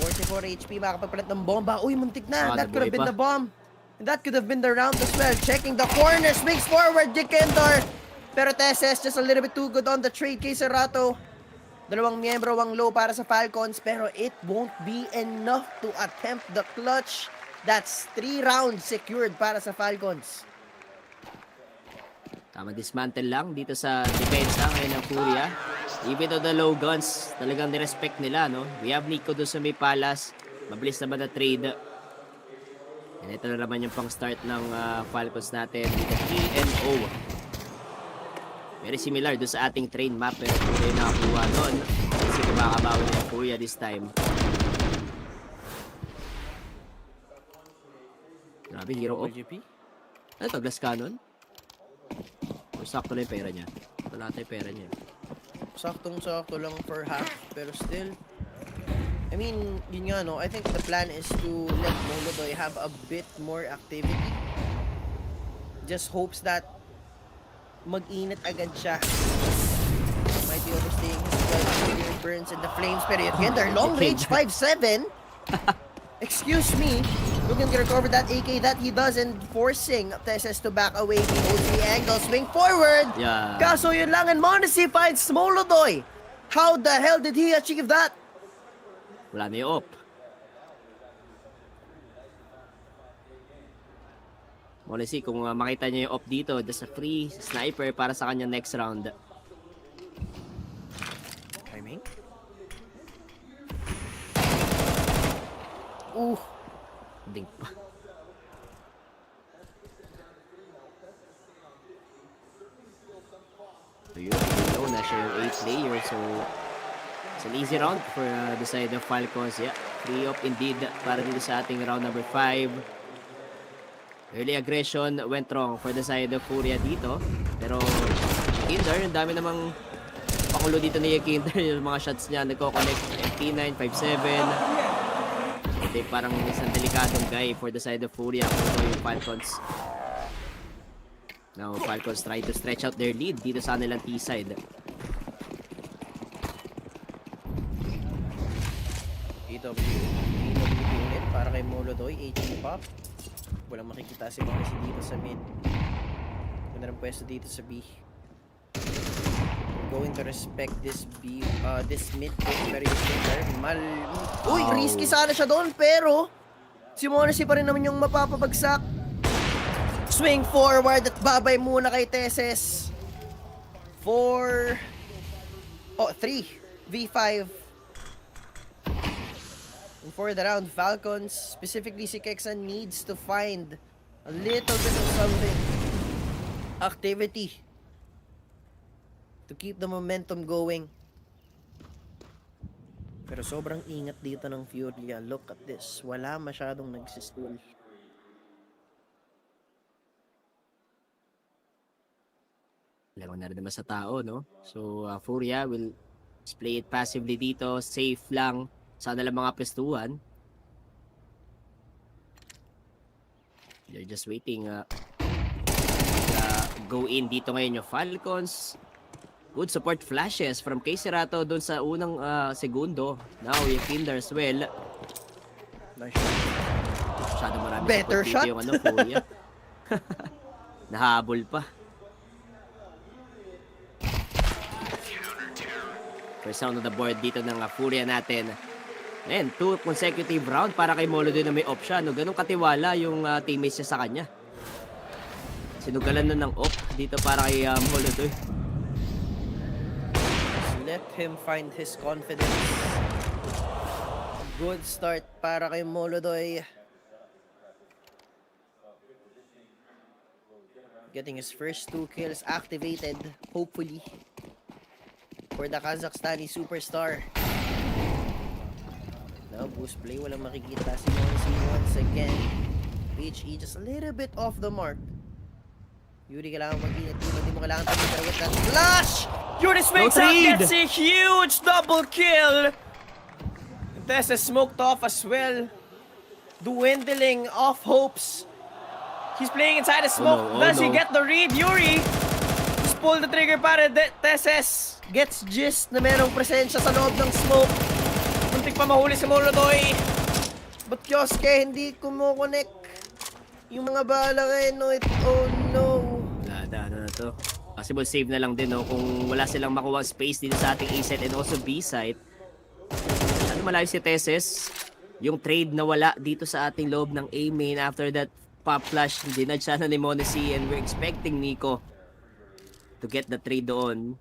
44 HP, makakapagpalit ng bomba. Uy, muntik na. That could have been the bomb. And that could have been the round as well. Checking the corner, swings forward, Jikendor. Pero Tesses just a little bit too good on the trade kay Serato. Dalawang miyembro ang low para sa Falcons, pero it won't be enough to attempt the clutch. That's 3 rounds secured para sa Falcons. Tama, dismantle lang dito sa depensa ngayon ng Furia. Even though the low guns, talagang nirespect nila, no? We have Nico doon sa may palas. Mabilis naman na trade. And ito na naman yung pang-start ng Falcons natin. Dito, E&O. Very similar doon sa ating train map, pero Furia yung nakakuha doon. Kasi kumakabawi ng Furia this time. Grabe, hero off. Ano ito, glass cannon? O sakto na yung pera niya? Wala tayong pera niya. Saktong-sakto lang for half, pero still, I mean, yun nga, no? I think the plan is to let Molodoy have a bit more activity. Just hopes that mag-init agad siya. Might be overstaying his well. Burns in the flames, pero yun, they're long range 5-7. Excuse me. Looking to recover that AK that he does and forcing Tesses to back away. He holds the angle, swing forward. Yeah. Kaso yun lang, and Monacy finds Molodoy. How the hell did he achieve that? Wala na yung op. Monacy, kung makita niyo yung op dito, just a free sniper para sa kanya next round. Timing. Ding pa. So yun, na siya yung 8 player. So it's an easy round for the side of Falcons. Yeah, free op indeed para dito sa ating round number 5. Early aggression went wrong for the side of Furia dito. Pero Kinder, ang dami namang pakulo dito ni Kinder. Yung mga shots niya nagko-connect. MP9, 5-7. Ito parang isang delikadong guy for the side of Furia. Kung yung Falcons. Now Falcons try to stretch out their lead dito sa kanilang T-side. EW unit para kay Molodoy, 18 pop. Walang makikita si Monacy dito sa mid. Ganda ng pwesto dito sa B. Going to respect this B, this mid pick, pero yung Uy, risky sana siya doon, pero si Monacy pa rin naman yung mapapabagsak. Swing forward at babay muna kay Tesses. 3 V5. And for the round, Falcons, specifically si Kexan, needs to find a little bit of something. Activity. To keep the momentum going. Pero sobrang ingat dito ng Furia. Look at this. Wala masyadong nagsistol. Laro na rin naman sa tao, no? So, Furia will play it passively dito. Safe lang. Sana lang mga pestuhan. They're just waiting. Go in dito ngayon yung Falcons. Good support flashes from Kay Serato doon sa unang segundo. Now yung Kinder as well. Nice shot. Masyado marami better support shot. dito yung Furia. Nahabol pa. First round on the board dito ng Furia natin. And 2 consecutive round para kay Molodoy na may op siya. No? Ganun katiwala yung teammates niya sa kanya. Sinugalan na ng op dito para kay Molodoy. Let him find his confidence. Good start para kay Molodoy. Getting his first 2 kills activated, hopefully, for the Kazakhstani superstar. Now, boost play, walang makikita si Monsi once again. HE just a little bit off the mark. Yuri, kailangan mag-ingat dito. Hindi mo kailangan tabi, pero with that flash! Yuri makes out, gets a huge double kill. Tessa smoked off as well. Dwindling off hopes. He's playing inside the smoke. Does he get the read? Yuri just pull the trigger para Tesses. Gets gist na merong presensya sa loob ng smoke. Muntik pa mahuli si Molodoy. But Kyosuke, hindi kumukonek. Yung mga bala ngayon, no, oh no. Ano na to. Possible save na lang din, no? Kung wala silang makuha space dito sa ating A site and also B site. Ano malayo si Tesses? Yung trade na wala dito sa ating loob ng A main after that pop flash, dinad siya na ni Monesi, and we're expecting Nico to get the trade doon.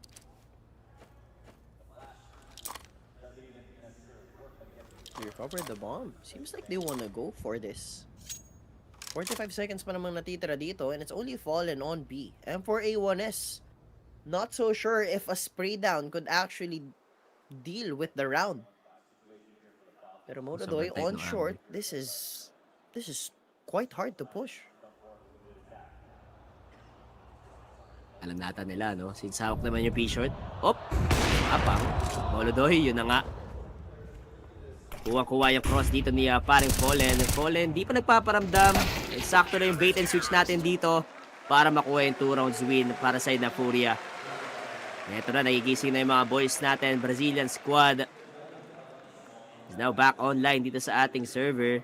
They recovered the bomb. Seems like they wanna go for this. 45 seconds pa namang natitira dito, and it's only fallen on B. And for A1S, not so sure if a spray down could actually deal with the round. Pero Molodoy on short, this is quite hard to push. Alam nata nila, no? Since hawak naman yung P-short. Op! Apang. Molodoy, yun na nga. Kuha-kuha yung cross dito ni paring Fallen. Fallen, di pa nagpaparamdam. Eksakto na yung bait and switch natin dito para makuha yung 2 rounds win para side na FURIA. Ito na, nagigising na yung mga boys natin. Brazilian squad is now back online dito sa ating server.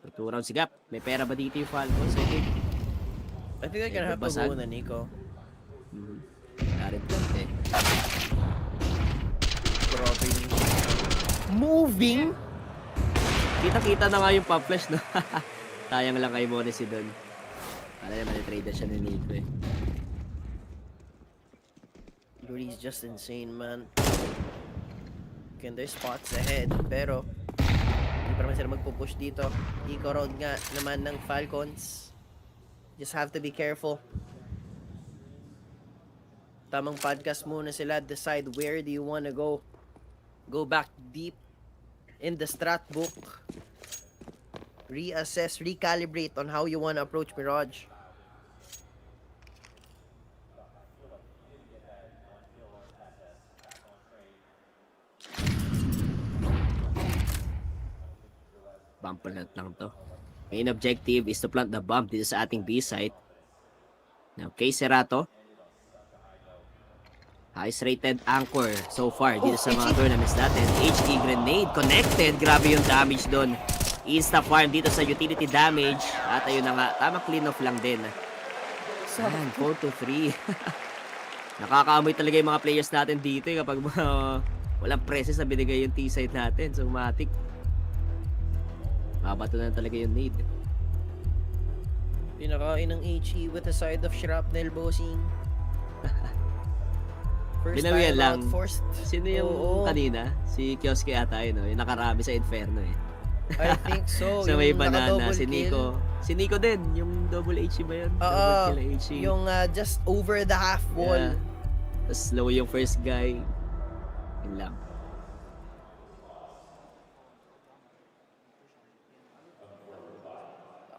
2 rounds sigap. May pera ba dito yung Falcons? I think they're gonna have to go na, Nico. Karin plante. Moving? Kita-kita na nga yung pop flash, no? Tayang lang kay Monesi doon. Para naman i-trade siya ni Nico eh. Yuri's just insane, man. Again, there's spots ahead, pero hindi pa naman sila magpupush dito. Eco round nga naman ng Falcons. Just have to be careful. Tamang podcast muna sila. Decide where do you wanna go. Go back deep in the strat book. Reassess, recalibrate on how you wanna approach Mirage. Bomb plant lang to. Main objective is to plant the bomb dito sa ating B site. Now, kay Serato, highest rated anchor so far dito sa mga tournaments natin. HE grenade connected. Grabe yung damage doon. Insta farm dito sa utility damage. At ayun na nga, tamang clean off lang din. 4-3. Nakakaamoy talaga yung mga players natin dito kapag walang presses na binigay yung T-side natin. So, matik. Mabato na talaga yung need. Pinakain ng HE with a side of shrapnel, bossing. Binawian lang. Sino yung kanina? Si Kyosuke ata yun, no? Yung nakarami sa Inferno eh. I think so. So may banana, si Nico. Si Nico din, yung double HE ba yun? Double kill HE. Yung just over the half wall. Yeah. Tapos slow yung first guy. Yun lang.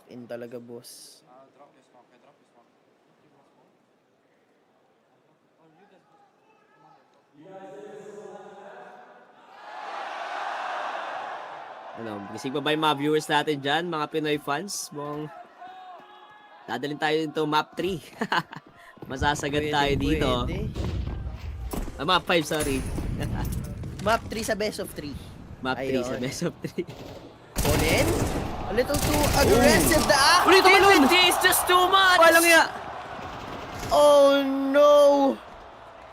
In talaga, boss. Ano, gising pa ba yung mga viewers natin dyan, mga Pinoy fans? Mong dadalhin tayo dito map 3. Masasagad tayo dito. Map 5, sorry. Map 3 sa best of 3. Map 3 sa best of 3. Onen? A little too aggressive. The activity is just too much. Walang ya. Oh no.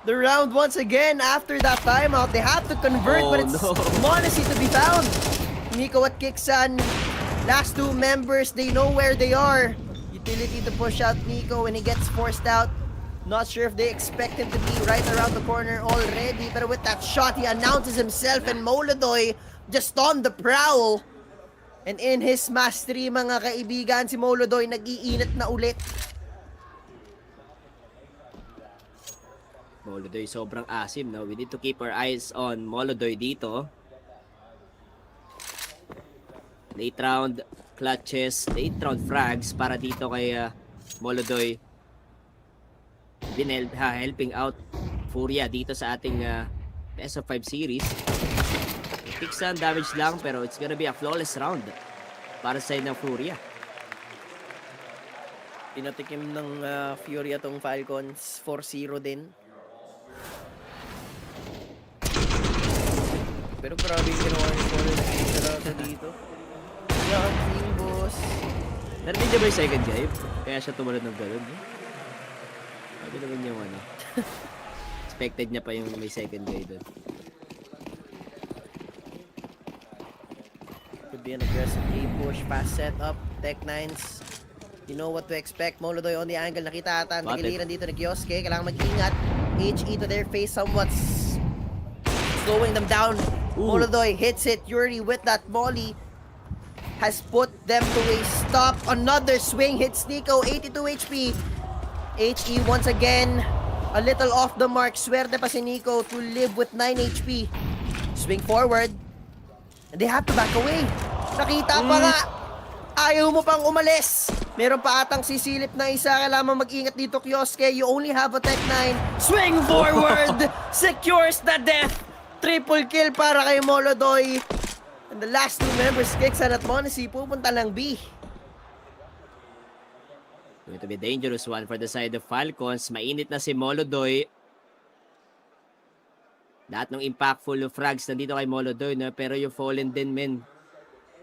The round once again after that timeout. They have to convert, but it's Monesi to be found. Nico at Kixan. Last 2 members, they know where they are. Utility to push out Nico when he gets forced out. Not sure if they expect him to be right around the corner already, pero with that shot, he announces himself, and Molodoy just on the prowl. And in his mastery, mga kaibigan, si Molodoy nag-iinit na ulit. Molodoy sobrang asim, no? We need to keep our eyes on Molodoy dito. Late round clutches, late round frags para dito kay Molodoy. Helping out Furia dito sa ating best of 5 series. Kickstand damage lang, pero it's gonna be a flawless round para sa side ng Furia. Pinatikim ng Furia tong Falcons, 4-0 din. Pero grabe yung ginawa ni Falcons dito. Yan, clean boss. Narinig niya ba yung second dive? Kaya siya tumalon ng gano'n. Sabi naman yung ano. Expected niya pa yung may second guy doon. Could be an aggressive push, fast setup, Tech 9s. You know what to expect. Molodoy on the angle. Nakita ata ang tagiliran dito ni Kioske. Kailangan mag-ingat. HE to their face, somewhat slowing them down. Molodoy hits it. Yuri with that volley has put them to a stop. Another swing hits Nico. 82 HP. HE once again a little off the mark. Swerte pa si Nico to live with 9 HP. Swing forward. And they have to back away. Nakita pa nga. Ayaw mo pang umalis. Meron pa atang sisilip na isa. Kailangan mag-ingat dito, Kioske. You only have a Tech 9. Swing forward. Secures the death. Triple kill para kay Molodoy. And the last two members, Kixan at Monacy, pupunta ng B. Going to be a dangerous one for the side of Falcons. Mainit na si Molodoy. Lahat ng impactful frags nandito kay Molodoy, no? Pero yung Fallen din, men,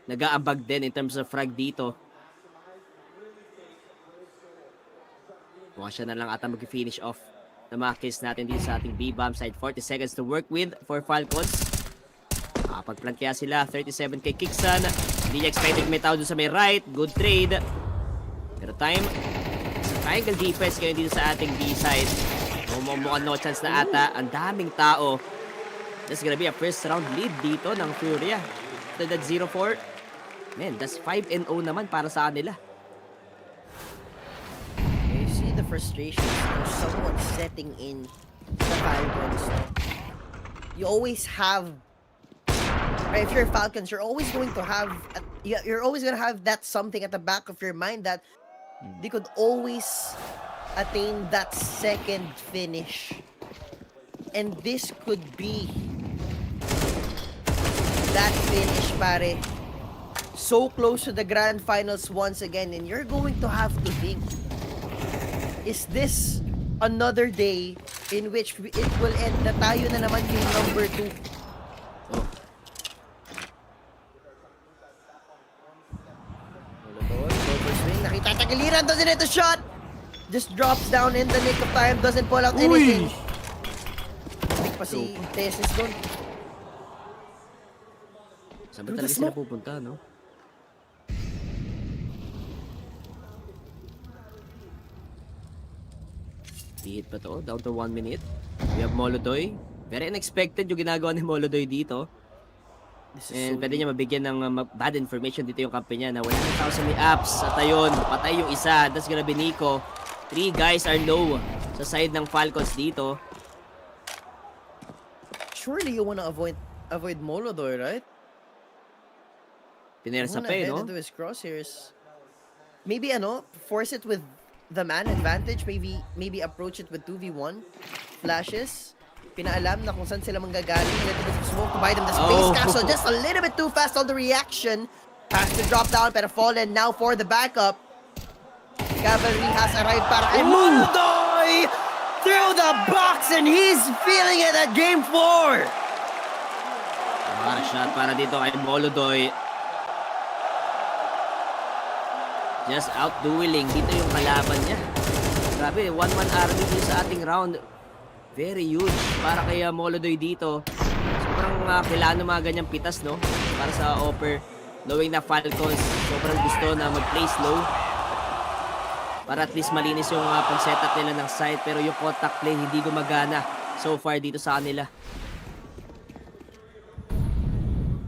nag-aambag din in terms of frag dito. Mukhang siya na lang ata mag-finish off the mga kills natin dito sa ating B-bomb side. 40 seconds to work with for Falcons. Pag-plant kaya sila, 37 kay Kixan. Hindi niya expected may tao doon sa may right. Good trade. Pero time, triangle defense kayo dito sa ating B-side. Mukhang no chance na ata. Ang daming tao. That's gonna be a first round lead dito ng Furia. So that 0-4. Man, that's 5-0 naman para sa kanila. You see the frustration of someone setting in the Falcons. You always have, right, if you're Falcons, you're always going to have that something at the back of your mind that they could always attain that second finish. And this could be that finish, pare. So close to the grand finals once again, and you're going to have to think, is this another day in which it will end na tayo na naman yung number 2? Nakita tagiliran, doesn't hit the shot. Just drops down in the nick of time, doesn't pull out anything. Big pa si Tesis doon. Saan ba talaga sila pupunta, no? Hit pa to, down to 1 minute. We have Molodoy. Very unexpected yung ginagawa ni Molodoy dito. And pwede niya mabigyan ng bad information dito yung kampi niya na wala ng tao sa may apps. At ayun, patay yung isa. That's gonna be Nico. 3 guys are low sa side ng Falcons dito. Surely you wanna avoid Molodoy, right? Pinersa pa eh, no? Into his crosshairs. Maybe force it with the man advantage. Maybe approach it with 2v1 flashes. Pinaalam na kung saan sila manggagaling. A little bit of smoke to buy them the space castle. Just a little bit too fast on the reaction. Has to drop down, pero Fallen now for the backup. Cavalry has arrived para kay Molodoy through the box, and he's feeling it at game 4. Shot para dito kay Molodoy. Just out-dueling. Dito yung kalaban niya. Grabe, 1-man army dito sa ating round. Very huge para kay Molodoy dito. Sobrang kailangan ng mga ganyang pitas, no? Para sa offer. Knowing na Falcons, sobrang gusto na mag-play slow. para at least malinis yung pag-setup nila ng site, pero yung contact play hindi gumagana so far dito sa kanila.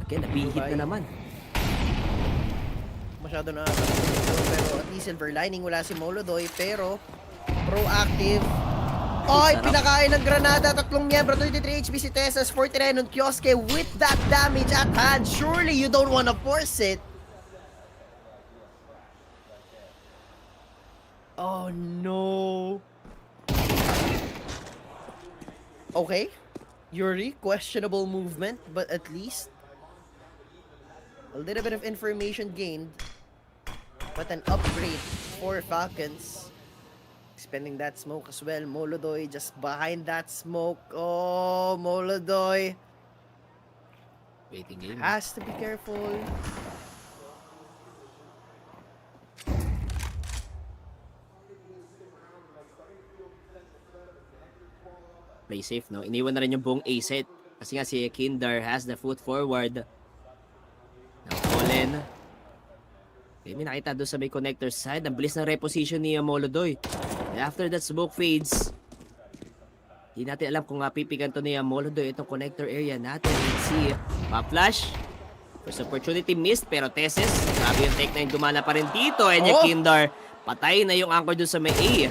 Again, nabihit na naman. Masyado na pero at least silver lining wala si Molodoy, pero proactive. Ay, pinakain ng granada, 3 miyembro, 33 HP si Tessas, 49 on Kioske with that damage at hand. Surely you don't wanna force it. Oh no. Okay. Yuri, questionable movement, but at least a little bit of information gained. But an upgrade for Falcons. Spending that smoke as well. Molodoy just behind that smoke. Oh, Molodoy. Waiting game. Has to be careful. Play safe, no? Iniwan na rin yung buong A-set. Kasi nga si Kindar has the foot forward. Now, Colin. Okay, may nakita doon sa may connector side. Ang bilis ng reposition ni Molodoy. And after that smoke fades, hindi natin alam kung pipigan to ni Molodoy itong connector area natin. Let's see. Pop flash. First opportunity missed, pero Tesses, grabe yung Tech 9 gumana pa rin dito. And yung Kindar, patay na yung anchor doon sa may A.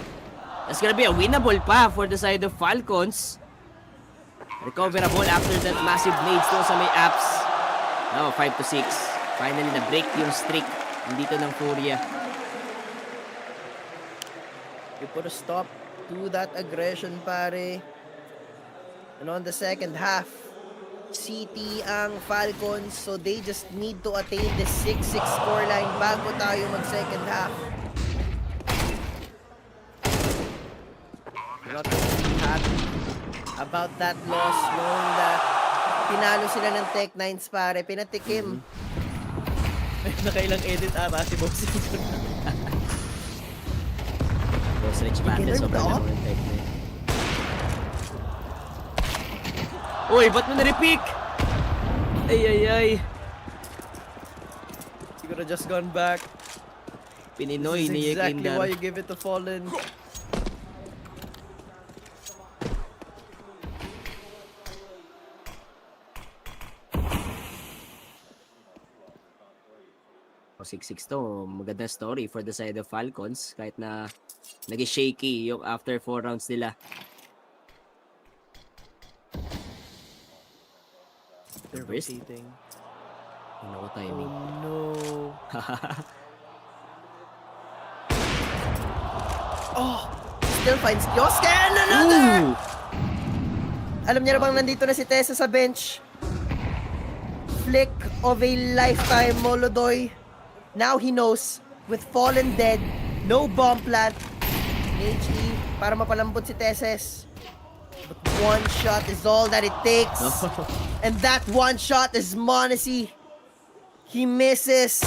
That's gonna be a winnable pa for the side of Falcons. Recoverable after that massive nades doon sa may apps. Now, 5-6. Finally, na-break yung streak dito ng FURIA. You put a stop to that aggression, pare. And on the second half, CT ang Falcons, so they just need to attain the 6-6 scoreline bago tayo mag-second half. Not really happy about that loss, knowing that pinalo sila ng Tech 9s, pare. Pinatikim. Nakailang edit si Bossing. Boss Rich Battle, sobrang laro ng Tech 9. Uy, ba't mo na-repick? Ay. You could have just gone back. Pininoy ni Kindar. Exactly why you give it to Fallen. O 6-6 to, magandang story for the side of Falcons kahit na naging shaky yung after 4 rounds nila. They're rotating. Ano timing? Oh no. Oh! Still finds Kioske and another! Alam niya na bang nandito na si Tessa sa bench? Flick of a lifetime, Molodoy. Now he knows, with Fallen dead, no bomb plant, HE, para mapalambot si Tesses. But one shot is all that it takes. And that one shot is m0NESY. He misses.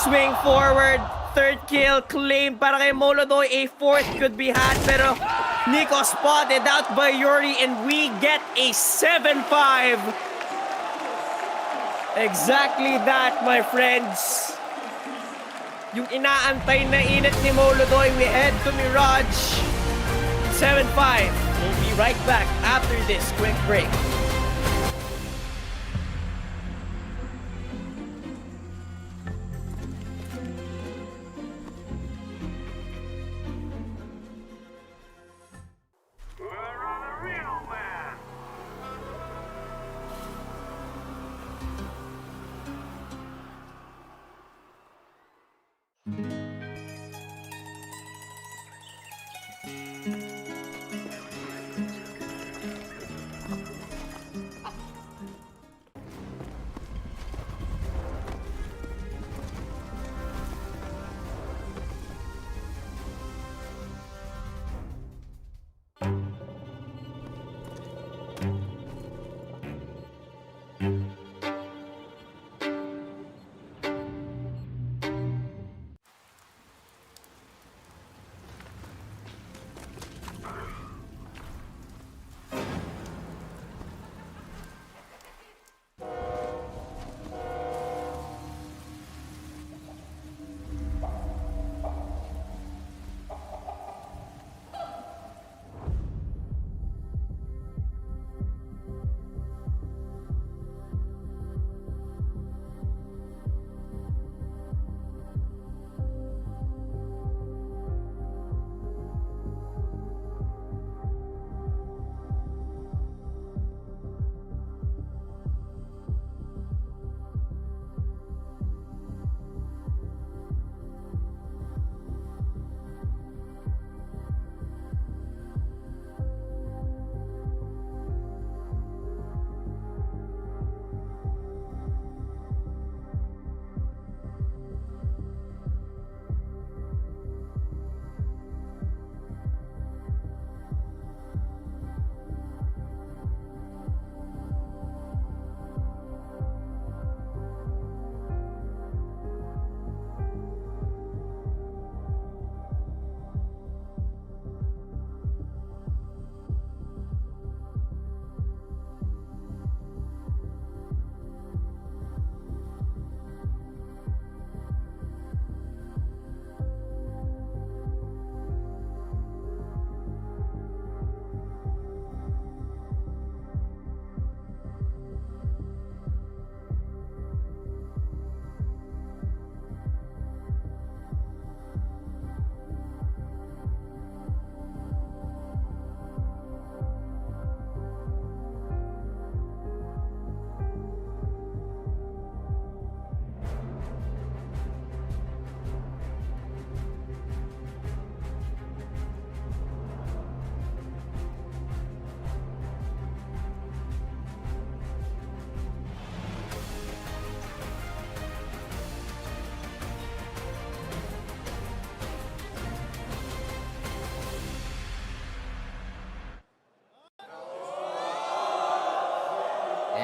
Swing forward, third kill, claim para kay Molodoy. A fourth could be had, pero Nico spotted out by Yuri, and we get a 7-5. Exactly that, my friends. Yung inaantay na init ni Molodoy, we head to Mirage. 7-5. We'll be right back after this quick break.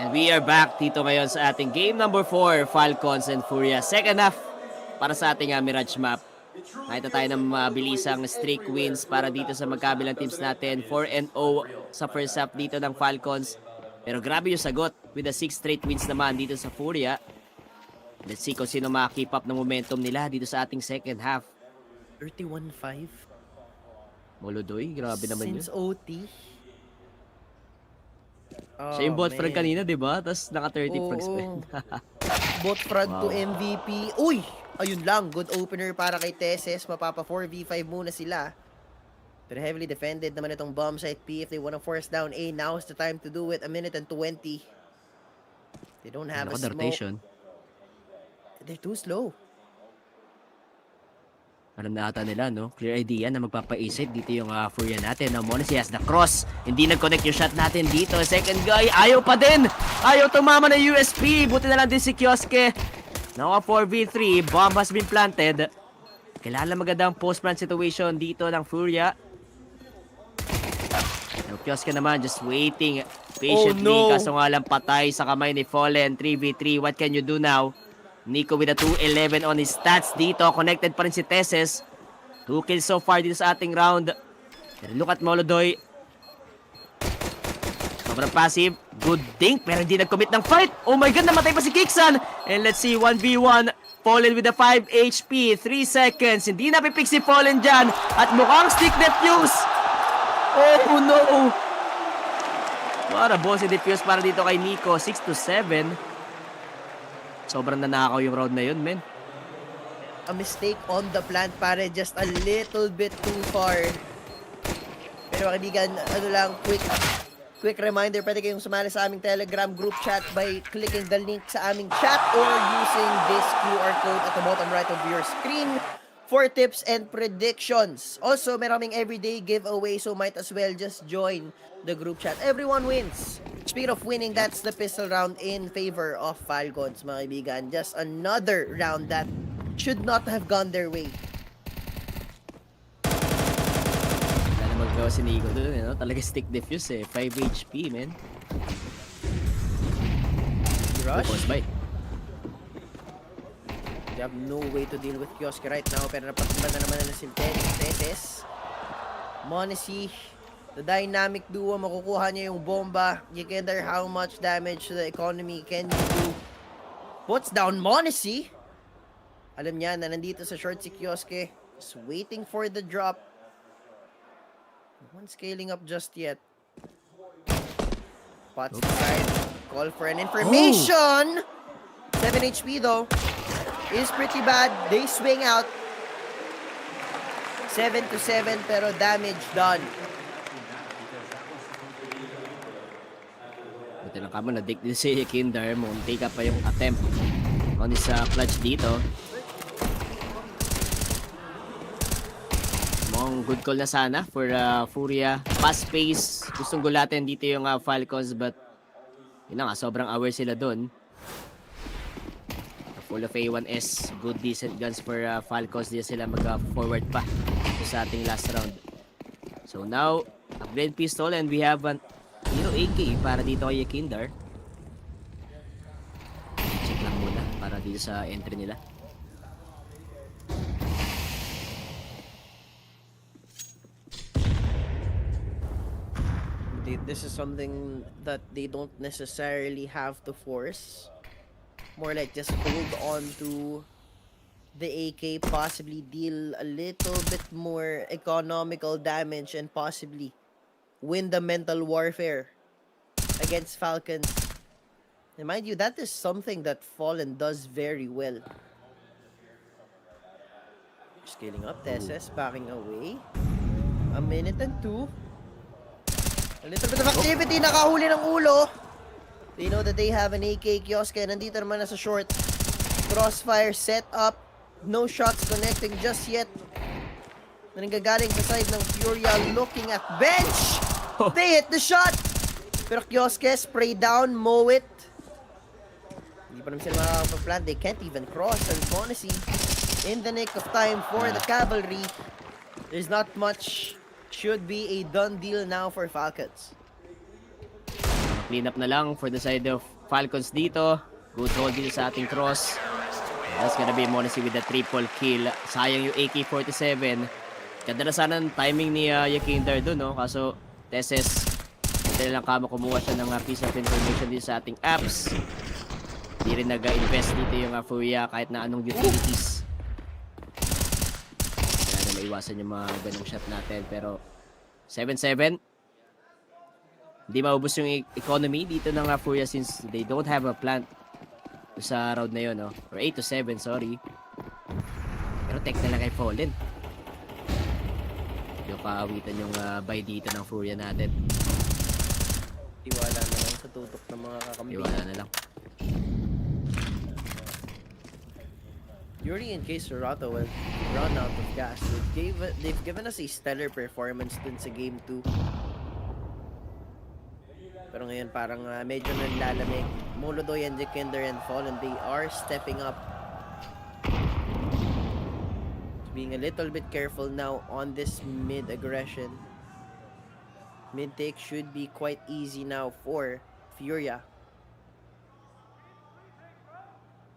And we are back dito ngayon sa ating game number 4, Falcons and FURIA. Second half para sa ating Mirage map. Nakita tayo ng mabilisang streak wins para dito sa magkabilang teams natin. 4-0 sa first half dito ng Falcons. Pero grabe yung sagot with the 6 straight wins naman dito sa FURIA. Let's see kung sino makakip up ng momentum nila dito sa ating second half. 31-5. Molodoy, grabe naman yun. Since OT. Siya yung bot frag kanina, di ba? Tapos naka 30 frags pa yun. Bot frag to MVP. Uy! Ayun lang, good opener para kay Teses. Mapapa 4v5 muna sila. Pero heavily defended naman itong bomb site P. If they wanna force down A, now is the time to do it. 1 minute and 20. They don't have a smoke. Rotation. They're too slow. Alam na ata nila, no? Clear idea na magpapaisip dito yung FURIA natin. Now, Monesi has the cross. Hindi nag-connect yung shot natin dito. Second guy, ayaw pa din. Ayaw tumama na USP. Buti na lang din si Kioske. Now, a 4v3. Bomb has been planted. Kailangan magandang post-plant situation dito ng FURIA. Now, Kioske naman just waiting patiently. Kaso nga lang patay sa kamay ni Fallen. 3v3. What can you do now? Nico with a 2-11 on his stats dito. Connected pa rin si Teses. 2 kills so far dito sa ating round. Pero look at Molodoy. Sobrang passive. Good dink. Pero hindi nag-commit ng fight. Oh my God, namatay pa si Kixan. And let's see, 1v1. Fallen with a 5 HP. 3 seconds. Hindi napipick si Fallen dyan. At mukhang stick defuse. Oh no. What a bossy defuse para dito kay Nico. 6-7. Sobrang nanakaw yung round na yun, men. A mistake on the plant, pare. Just a little bit too far. Pero kaibigan, ano lang, quick reminder, pwede kayong sumali sa aming Telegram group chat by clicking the link sa aming chat or using this QR code at the bottom right of your screen for tips and predictions. Also, meron everyday giveaway, so might as well just join the group chat. Everyone wins. Speaking of winning, that's the pistol round in favor of Falcons, mga kaibigan. Just another round that should not have gone their way. Wala na magawa si Nico doon, no? Talaga stick defuse, 5 HP, man. Mirage? Boss bite. They have no way to deal with Kioske right now, pero napatumba na naman na si Teses. Monesi, the dynamic duo, makukuha niya yung bomba. You can there how much damage to the economy can you do. Puts down Monesi. Alam niya na nandito sa short si Kioske. Just waiting for the drop. No one scaling up just yet. Spots the side. Call for an information. 7 HP though. Is pretty bad. They swing out. 7-7 pero damage done. Buti lang kamo, na-dick din si Kinder. Munti ka pa yung attempt on his clutch dito. Mukhang good call na sana for FURIA. Fast pace. Gustong gulatin dito yung Falcons, but yun na nga, sobrang aware sila dun. Full of A1S. Good decent guns for Falcons. Di sila mag-forward pa sa ating last round. So now, upgrade pistol and we have an Hero AK para dito kay Kinder. Check lang muna para dito sa entry nila. This is something that they don't necessarily have to force. More like just hold on to the AK, possibly deal a little bit more economical damage and possibly win the mental warfare against Falcons. And mind you, that is something that Fallen does very well. Scaling up, Teses backing away. 1 minute and 2. A little bit of activity, nakahuli ng ulo. They know that they have an AK. Kioske, nandito naman na sa short. Crossfire set up. No shots connecting just yet. Nanggagaling sa side ng FURIA, looking at bench. They hit the shot. Pero Kioske, spray down, mow it. Hindi pa naman sila makakapag-plant. They can't even cross. And Monesi, in the nick of time for the cavalry. There's not much. Should be a done deal now for Falcons. clean up na lang for the side of Falcons dito. Good hold dito sa ating cross. That's gonna be Monacy with the triple kill. Sayang yung AK-47. Ganda na sana ng timing ni Yakinder doon, no? Kaso, Teses, hindi lang kama kumuha siya ng piece of information dito sa ating apps. Hindi rin nag-invest dito yung FURIA kahit na anong utilities. Kaya na maiwasan yung mga ganong shot natin. Pero, 7-7. Hindi maubos yung economy dito ng FURIA since they don't have a plant sa round na yun, no? Or 8-7, sorry. Pero tech na lang kay Fallen. Yung kaawitan yung buy dito ng FURIA natin. Iwala na lang sa tutok ng mga kakambing. Iwala na lang. Yuri and Serato will run out of gas. They've given us a stellar performance dun sa game 2. Pero ngayon parang medyo nanlalamig. Molodoy and Yakinder and Fallen, they are stepping up. Being a little bit careful now on this mid aggression. Mid take should be quite easy now for FURIA.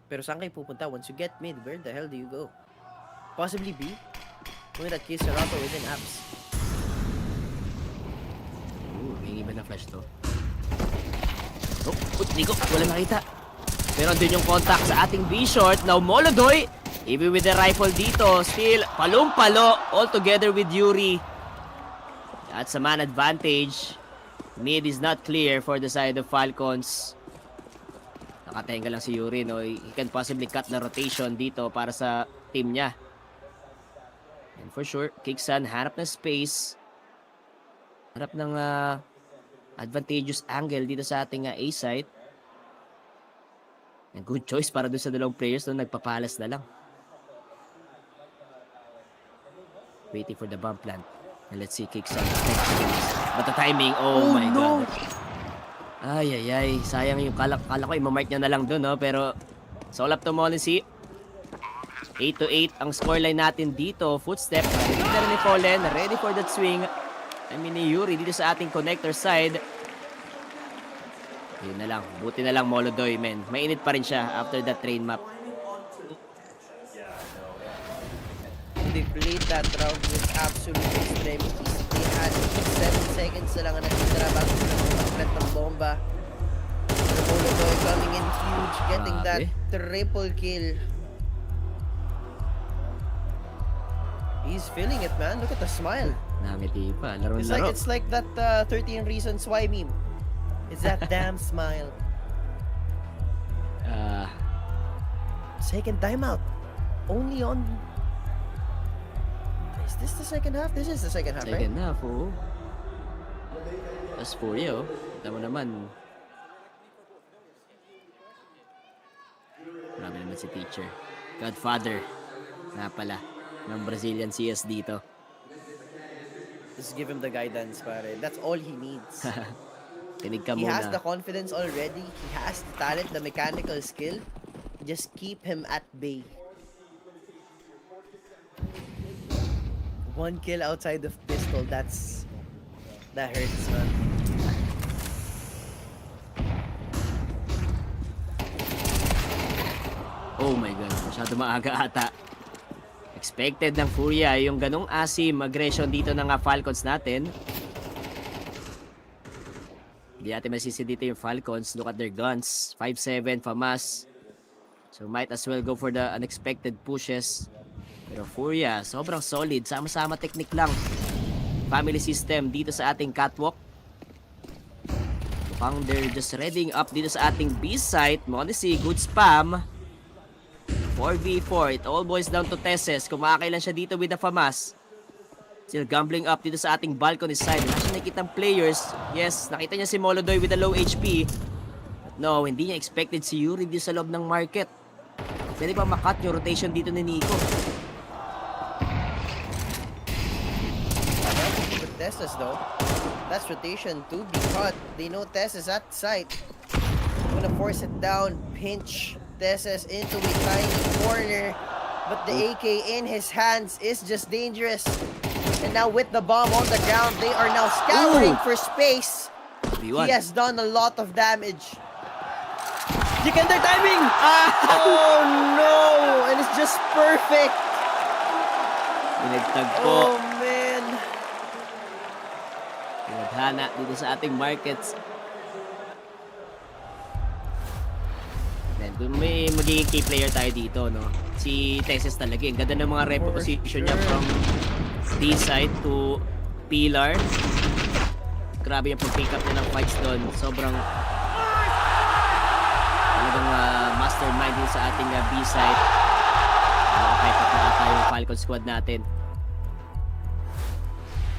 Pero saan kayo pupunta? Once you get mid, where the hell do you go? Possibly B? Kung that case, Serato is in apps. May iba na flash to. Oh, Nico, wala nakita. Pero andun yung contact sa ating B-short. Now, Molodoy, even with the rifle dito, still palong-palo all together with Yuri. That's a man advantage. Mid is not clear for the side of Falcons. Nakatenga lang si Yuri, no? He can possibly cut the rotation dito para sa team niya. And for sure, Kiksan harap ng space. Harap ng advantageous angle dito sa ating A site. And good choice para doon sa dalawang players na nagpapalas na lang. Waiting for the bomb plant. And let's see Kiksan. But the timing, oh my God. Ay. Sayang yung kala ko i-mark niya na lang doon, no? Pero it's all up to Monacy. 8-8 ang scoreline natin dito. Footstep. Ready na rin ni Fallen. Ready for that swing. I mean ni Yuri dito sa ating connector side. Yun na lang. Buti na lang Molodoy, men. Mainit pa rin siya after that train map. They played that round with absolute extremities. They had 7 seconds na lang na natitira bago sila mag-plant ng bomba. Molodoy coming in huge, getting that triple kill. He's feeling it, man. Look at the smile. Nakangiti pa. Laro-laro. It's like that 13 Reasons Why meme. It's that damn smile. Second timeout. Only on... Is this the second half? This is the second half, right? Second half, oh. That's FURIA, oh. Kita mo naman. Marami naman si teacher. Godfather. Nga pala. Ng Brazilian CS dito. Just give him the guidance, pare. That's all he needs. Tinig ka He muna. has the confidence already. He has the talent, the mechanical skill. Just keep him at bay. 1 kill outside of pistol, that hurts, man. Oh my God, masyado maaga ata. Expected ng FURIA yung ganong asim aggression dito ng Falcons natin. Hindi natin masisi dito yung Falcons. Look at their guns. 5-7, FAMAS. So might as well go for the unexpected pushes. Pero FURIA, sobrang solid. Sama-sama technique lang. Family system dito sa ating catwalk. Mukhang they're just readying up dito sa ating B site. Monacy, good spam. 4v4. It all boils down to Teses. Kung makakailan siya dito with the FAMAS. Still gambling up dito sa ating balcony side. Wala siya nakikitang players. Yes, nakita niya si Molodoy with a low HP. But no, hindi niya expected si Yuri dito sa loob ng market. Pwede ba makat yung rotation dito ni Nico? With Teses though, that's rotation to be caught. They know Teses at site. Gonna force it down, pinch Teses into a tiny corner, but the AK in his hands is just dangerous. And now with the bomb on the ground, they are now scouring for space. 2v1. He has done a lot of damage. Jikander timing! Oh no! And it's just perfect! Pinagtagpo. Oh man! Pinadhana dito sa ating markets. Then, kung may magiging key player tayo dito, no? Si Tesis talaga. Ang ganda ng mga reposition niya from D-side to pillar. Grabe yung pag-pick up niya ng fights doon. Sobrang talagang mastermind din sa ating B-side. Kahit na ata yung Falcon squad natin.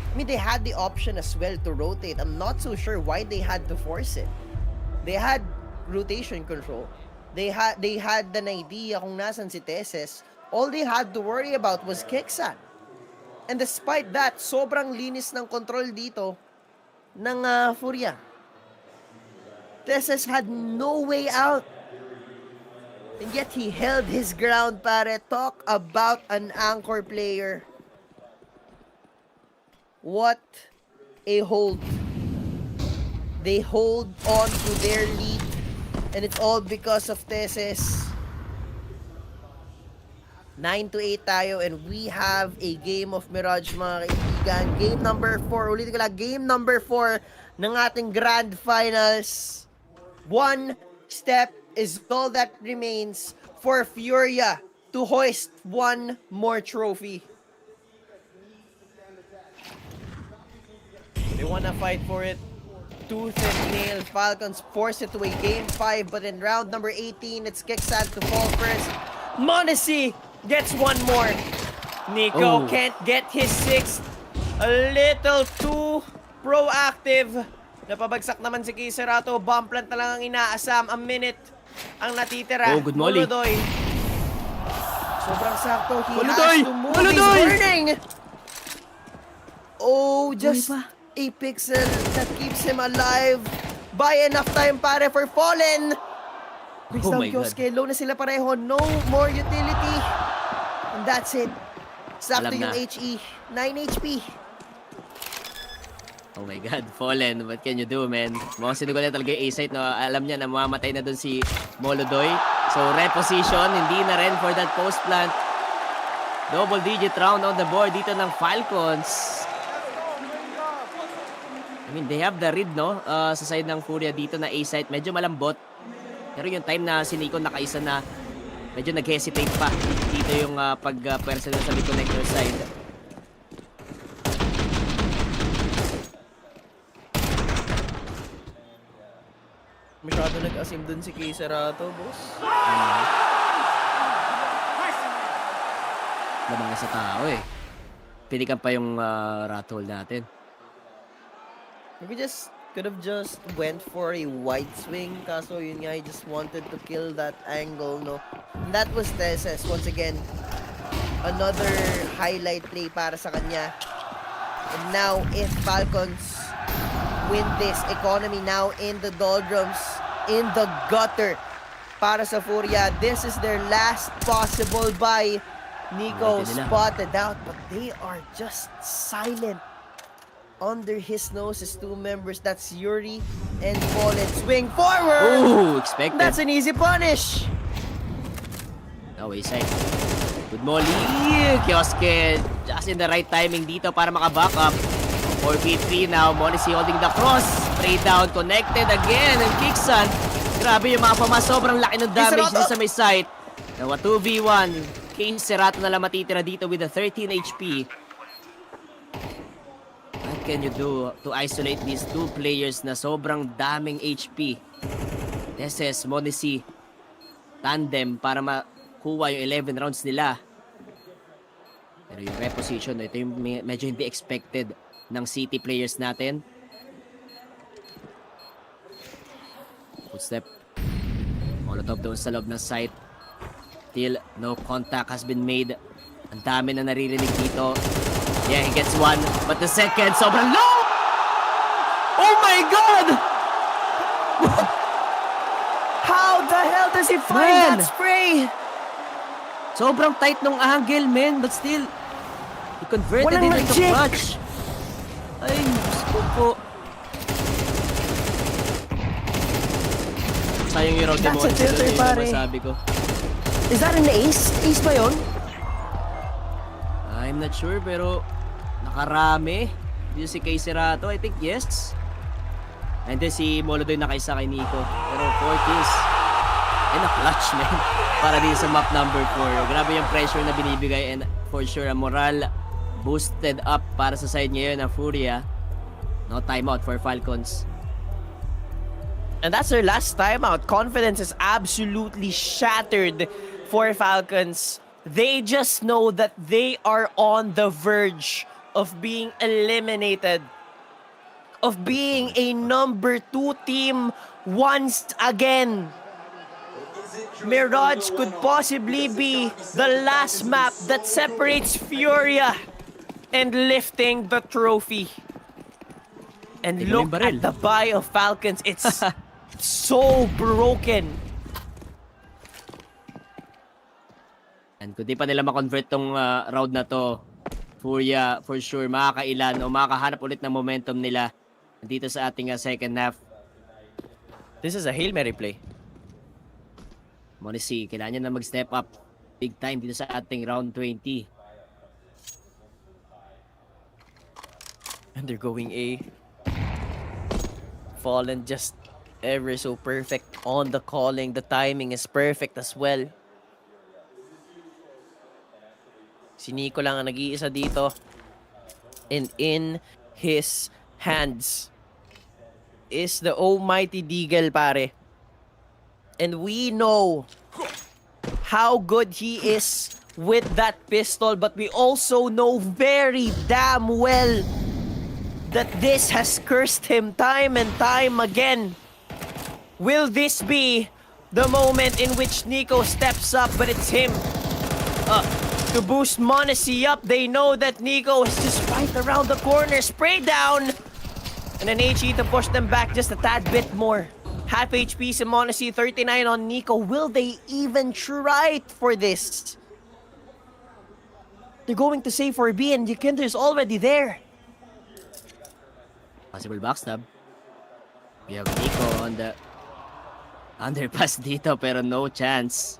I mean, they had the option as well to rotate. I'm not so sure why they had to force it. They had rotation control. They had an idea kung nasan si Teses. All they had to worry about was Kexan. And despite that, sobrang linis ng control dito ng FURIA. Teses had no way out. And yet he held his ground, pare. Talk about an anchor player. What a hold. They hold on to their lead. And it's all because of Teses. 9-8 tayo and we have a game of Mirage, mga kaibigan. Game number 4. Ulitin ko lang, game number 4 ng ating Grand Finals. One step is all that remains for FURIA to hoist one more trophy. They wanna fight for it tooth and nail. Falcons force it to a game 5, but in round number 18, it's Kexan to fall first. m0NESY gets one more. Nico can't get his 6th. A little too proactive. Napabagsak naman si Kiserato. Bomb plant na lang ang inaasam. A minute ang natitira. Oh, good molly. Molodoy. Sobrang sakto. He Molodoy! has to move. Molodoy! He's burning. Oh, just a pixel that keeps him alive. Buy enough time, pare, for Fallen. Brings down Kioske. Low na sila pareho. No more utility. And that's it. Sakto yung HE. 9 HP. Oh my God, Fallen, what can you do, man? Mukhang sinugal na talaga yung A-site, no? Alam niya na mamamatay na dun si Molodoy. So, reposition, hindi na rin for that post plant. Double digit round on the board dito ng Falcons. I mean, they have the read, no? Sa side ng FURIA dito na A-site, medyo malambot. Pero yung time na si Nico nakaisa na, medyo nag-hesitate pa. Dito yung pag-pwersa sa mid-connector side. Masyado nag-asim dun si Kiserato, boss. Lamang sa tao eh. Pinikan pa yung rat hole natin. We could have just went for a wide swing. Kaso yun nga, he just wanted to kill that angle, no? And that was Teses. Once again, another highlight play para sa kanya. And now, if Falcons win this, economy now in the doldrums, in the gutter para sa FURIA. This is their last possible buy. Nico spotted out, but they are just silent. Under his nose is two members. That's Yuri and Fallen. Swing forward! Ooh, expected. That's an easy punish! No, side. Good molly. Kioske just in the right timing dito para maka-back up. 4v3 now. m0NESY holding the cross. Straight down. Connected again. And Kixan. Grabe yung mga pamas. Sobrang laki ng damage din sa may site. Now, 2v1. Kiserato na lang matitira dito with a 13 HP. What can you do to isolate these two players na sobrang daming HP? Teses, m0NESY, tandem para makuha yung 11 rounds nila. Pero yung reposition, ito yung medyo hindi expected ng City players natin. Footstep. Molotov doon sa loob ng site. Still, no contact has been made. Ang dami na naririnig dito. Yeah, he gets one. But the second, sobrang low! Oh my God! How the hell does he find that spray? Sobrang tight nung angle, man. But still, he converted it into clutch. Ay, gusto po. Sayang yung round ni That's a Monacy. filter, Yun yung pare. masabi ko. Is that an ace? Ace ba yun? I'm not sure, pero nakarami. Dito si Kay Cerato, I think yes. And then si Molodoy nakaisa kay Nico. Pero 4 kills. And a clutch, man. Para din sa map number 4. Grabe yung pressure na binibigay and for sure, ang moral boosted up para sa side ngayon ng FURIA. No timeout for Falcons. And that's their last timeout. Confidence is absolutely shattered for Falcons. They just know that they are on the verge of being eliminated, of being a number 2 team once again. Mirage could possibly be the last map that separates FURIA and lifting the trophy. And look at the buy of Falcons. It's so broken. And kung di pa nila makonvert tong round na to, FURIA for sure makakailan o makakahanap ulit ng momentum nila dito sa ating second half. This is a Hail Mary play. Monacy, kailangan niya na mag-step up big time dito sa ating round 20. And they're going A. Fallen just ever so perfect on the calling. The timing is perfect as well. Si Nico lang ang nag-iisa dito. And in his hands is the almighty Deagle, pare. And we know how good he is with that pistol, but we also know very damn well that this has cursed him time and time again. Will this be the moment in which Nico steps up, but it's him to boost Monacy up? They know that Nico is just right around the corner. Spray down! And an HE to push them back just a tad bit more. Half HP si Monacy, 39 on Nico. Will they even try for this? They're going to save for B and Yukinder's already there. Possible backstab. We have Nico on the underpass dito pero no chance.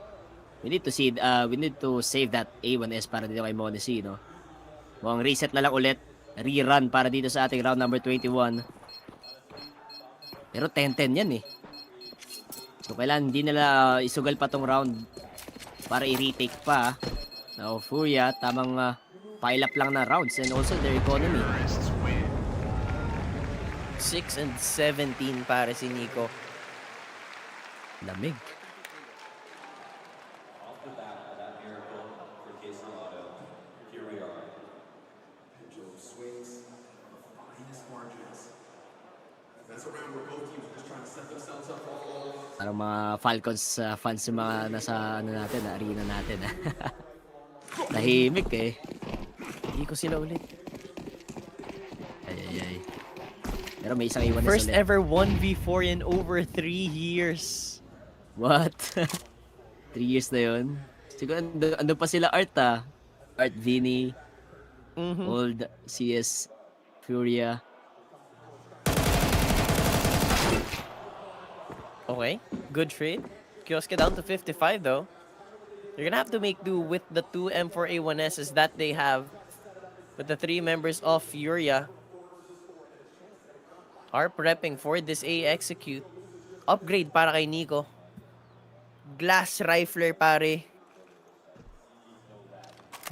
We need to save that A1S para dito kay Monacy, no? Mukhang reset na lang ulit. Rerun para dito sa ating round number 21. Pero 10-10 yan eh. So kailangan hindi nila isugal pa tong round para i-retake pa. Now FURIA, tamang pile up lang na rounds and also their economy. 6 and 17 para si Nico. Lamig. Parang mga Falcons fans yung mga nasa natin, arena natin. Tahimik eh. Hindi ko sila ulit. Ay. Pero may isang iwan na First ulit. ever 1v4 in over 3 years. What? 3 years na yun? Siguro ando pa sila Art Art Vinny. Old CS FURIA. Okay, good trade. Kioske down to 55 though. You're gonna have to make do with the 2 M4A1Ss that they have. But the 3 members of FURIA are prepping for this A execute. Upgrade para kay Nico. Glass rifler, pare.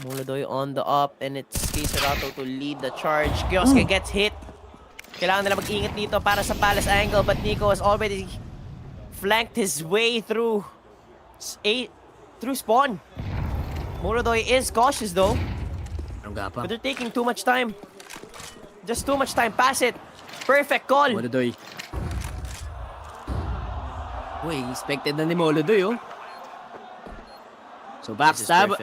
Molodoy on the up and it's Cerato to lead the charge. Kioske gets hit. Kailangan nila mag-ingat dito para sa Palace angle, but Nico has already flanked his way through spawn. Molodoy is cautious though. But they're taking too much time. Just too much time. Pass it. Perfect call. Molodoy. Uy, expected na ni Molodoy oh. So backstab.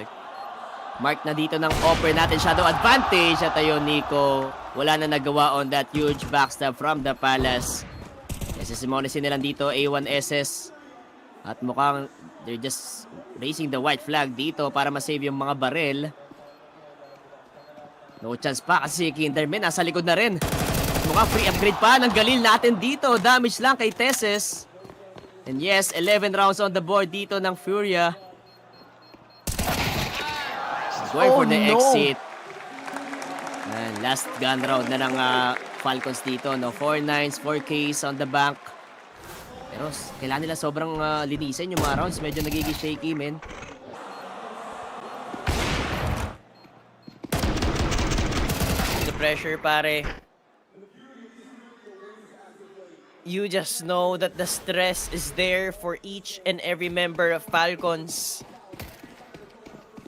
Mark na dito ng offer natin. Shadow advantage. At ayun, Nico. Wala na nagawa on that huge backstab from the Palace. Kasi si Monacy nilang dito, A1SS. At mukhang they're just raising the white flag dito para masave yung mga barrel. No chance pa kasi Kinderman nasa likod na rin. Mukhang free upgrade pa ng Galil natin dito. Damage lang kay Tesses. And yes, 11 rounds on the board dito ng FURIA. Going for the exit. And last gun round na ng Falcons dito. No? 4 9s, 4 Ks on the bank. Pero kailangan nila sobrang linisin yung mga rounds. Medyo nagiging shaky, men. The pressure, pare. You just know that the stress is there for each and every member of Falcons.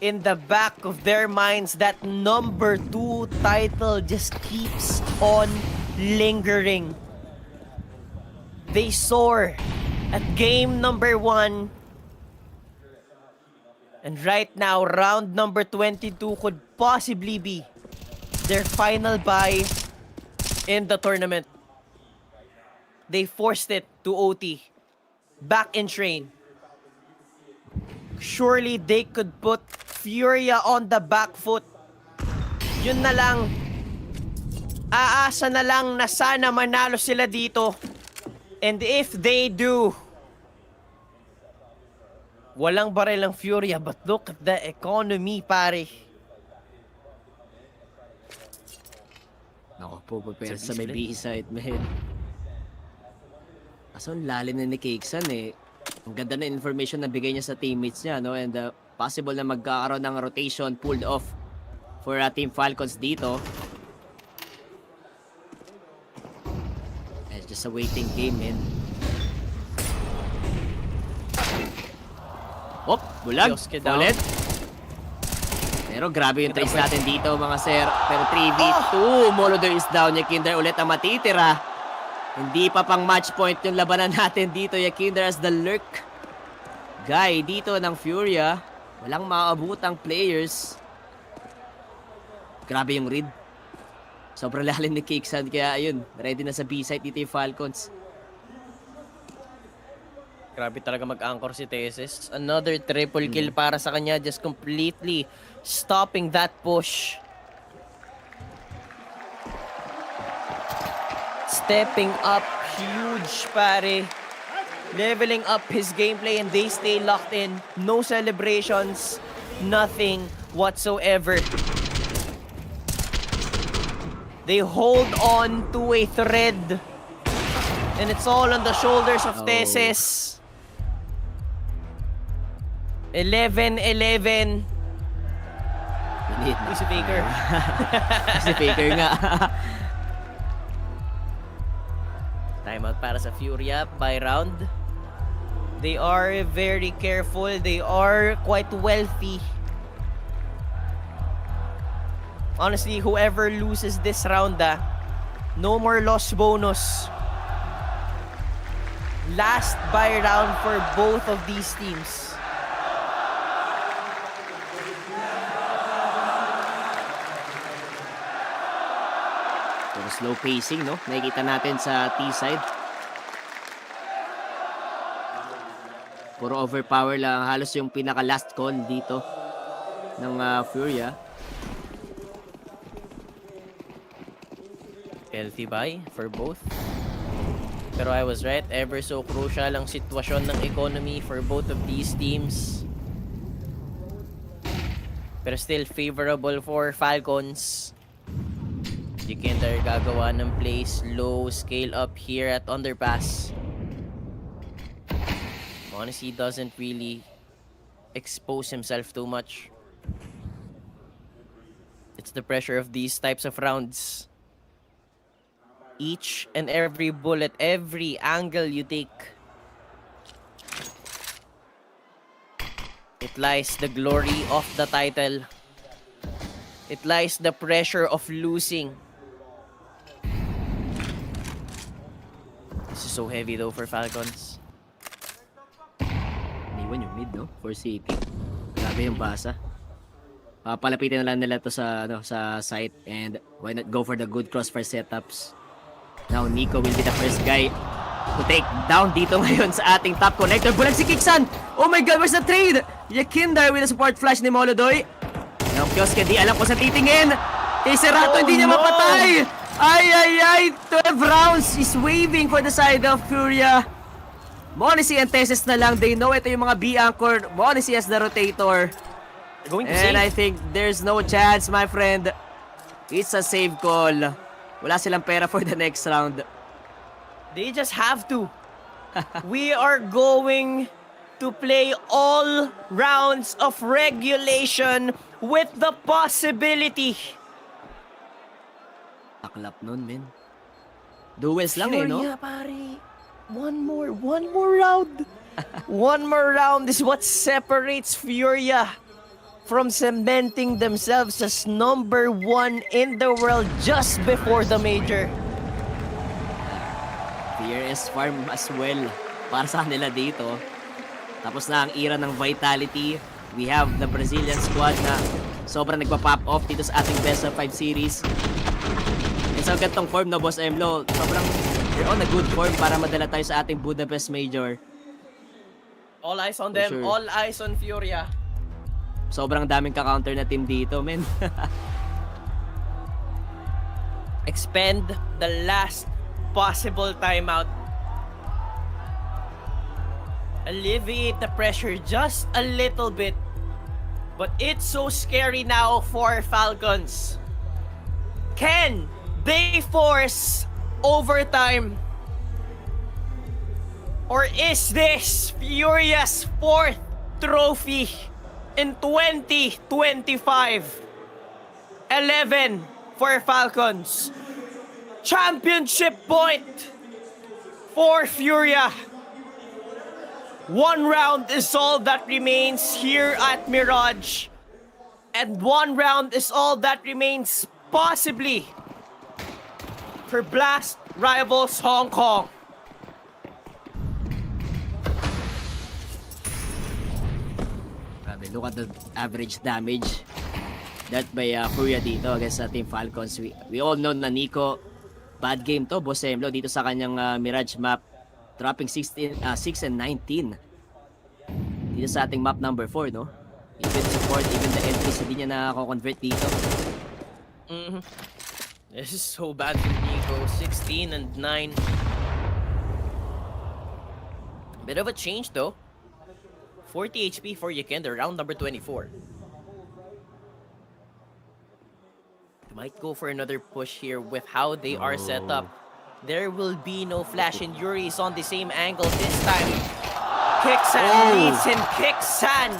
In the back of their minds, that number 2 title just keeps on lingering. They soar at game number 1. And right now, round number 22 could possibly be their final bye in the tournament. They forced it to OT. Back in train. Surely they could put FURIA on the back foot. Yun na lang. Aasa na lang na sana manalo sila dito. And if they do, walang baril ang FURIA, but look at the economy, pare. Ako po, prepare sa may B-side, man. Kaso ang lalim na ni Cakesan eh. Ang ganda na information na bigay niya sa teammates niya, no? And possible na magkakaroon ng rotation pulled off for Team Falcons dito. It's just a waiting game, man. Oh, bulag. Ulit. Pero grabe yung trace natin dito, mga sir. Pero 3v2. Molodor is down. Yakinder ulit ang matitira. Hindi pa pang match point yung labanan natin dito. Yakinder as the lurk guy dito ng FURIA. Walang maaabutang players. Grabe yung read. Sobrang lalim ni Cakesan. Kaya ayun, ready na sa B-site dito yung Falcons. Grabe talaga mag-anchor si Tesis. Another triple kill para sa kanya. Just completely stopping that push. Stepping up huge, pare. Leveling up his gameplay and they stay locked in. No celebrations. Nothing whatsoever. They hold on to a thread. And it's all on the shoulders of Tesis. 11-11. Si Faker. Si Faker nga. Timeout para sa FURIA by round. They are very careful. They are quite wealthy. Honestly, whoever loses this round, no more loss bonus. Last buy round for both of these teams. Pero slow pacing, no? Nakikita natin sa T-side. Puro overpower lang. Halos yung pinaka-last call dito ng FURIA. Healthy buy for both. Pero I was right. Ever so crucial ang sitwasyon ng economy for both of these teams. Pero still favorable for Falcons. Yakinder gagawa ng plays. Low scale up here at underpass. Honestly, doesn't really expose himself too much. It's the pressure of these types of rounds. Each and every bullet, every angle you take, it lies the glory of the title. It lies the pressure of losing. This is so heavy though for Falcons. Iniwan yung mid, no? For City. Grabe yung basa. Palapitin na lang nila to sa, sa site. And why not go for the good crossfire setups? Now, Nico will be the first guy to take down dito ngayon sa ating top connector. Bulag si Kiksan! Oh my God, where's the trade? Yakinder with the support flash ni Molodoy. Now, Kioske, di alam kung saan titingin. Teserato, hindi niya mapatay! Ay! 12 rounds is waving for the side of FURIA. Monacy and Tesis na lang. They know ito yung mga B anchor. Monacy as the rotator. Going to And save. I think there's no chance, my friend. It's a save call. Wala silang pera for the next round. They just have to. We are going to play all rounds of regulation with the possibility. Taklap nun, men. Duels lang eh, no? Furia, pare. One more round. One more round is what separates Furia from cementing themselves as number 1 in the world just before the major. Furious farm as well para sa kanila dito. Tapos na ang era ng Vitality. We have the Brazilian squad na sobrang nagpa-pop off dito sa ating best of 5 series. And sa gantong form no, Boss Emlo, sobrang they're on a good form para madala tayo sa ating Budapest Major. All eyes on For them, sure. all eyes on Furia. Sobrang daming ka-counter na team dito, men. Expend the last possible timeout. Alleviate the pressure just a little bit. But it's so scary now for Falcons. Can they force overtime? Or is this Furia's 4th trophy in 2025? 11 for Falcons. Championship point for Furia. 1 round is all that remains here at Mirage. And 1 round is all that remains possibly for Blast rivals Hong Kong. Grabe, look at the average damage that by Furia dito against sa Team Falcons. We all know na Nico, bad game to, Boss Emlo, dito sa kanyang Mirage map. Dropping 6 and 19. Dito sa ating map number 4, no? Even support, even the entries, hindi niya na-convert dito. This is so bad for Nico. 16 and 9. Bit of a change though. 40 HP for Yekender, round number 24. Might go for another push here with how they are set up. There will be no flash, and Yuri is on the same angle this time. Kixan leads, and Kixan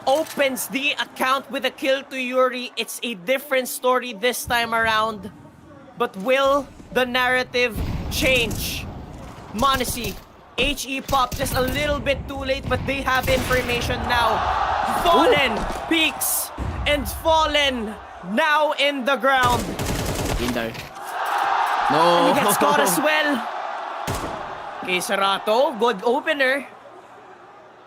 opens the account with a kill to Yuri. It's a different story this time around. But will the narrative change? Monacy, HE pop just a little bit too late, but they have information now. Fallen peaks and Fallen now in the ground. Kinder. And No! he gets caught as well. Okay, Sarato, good opener.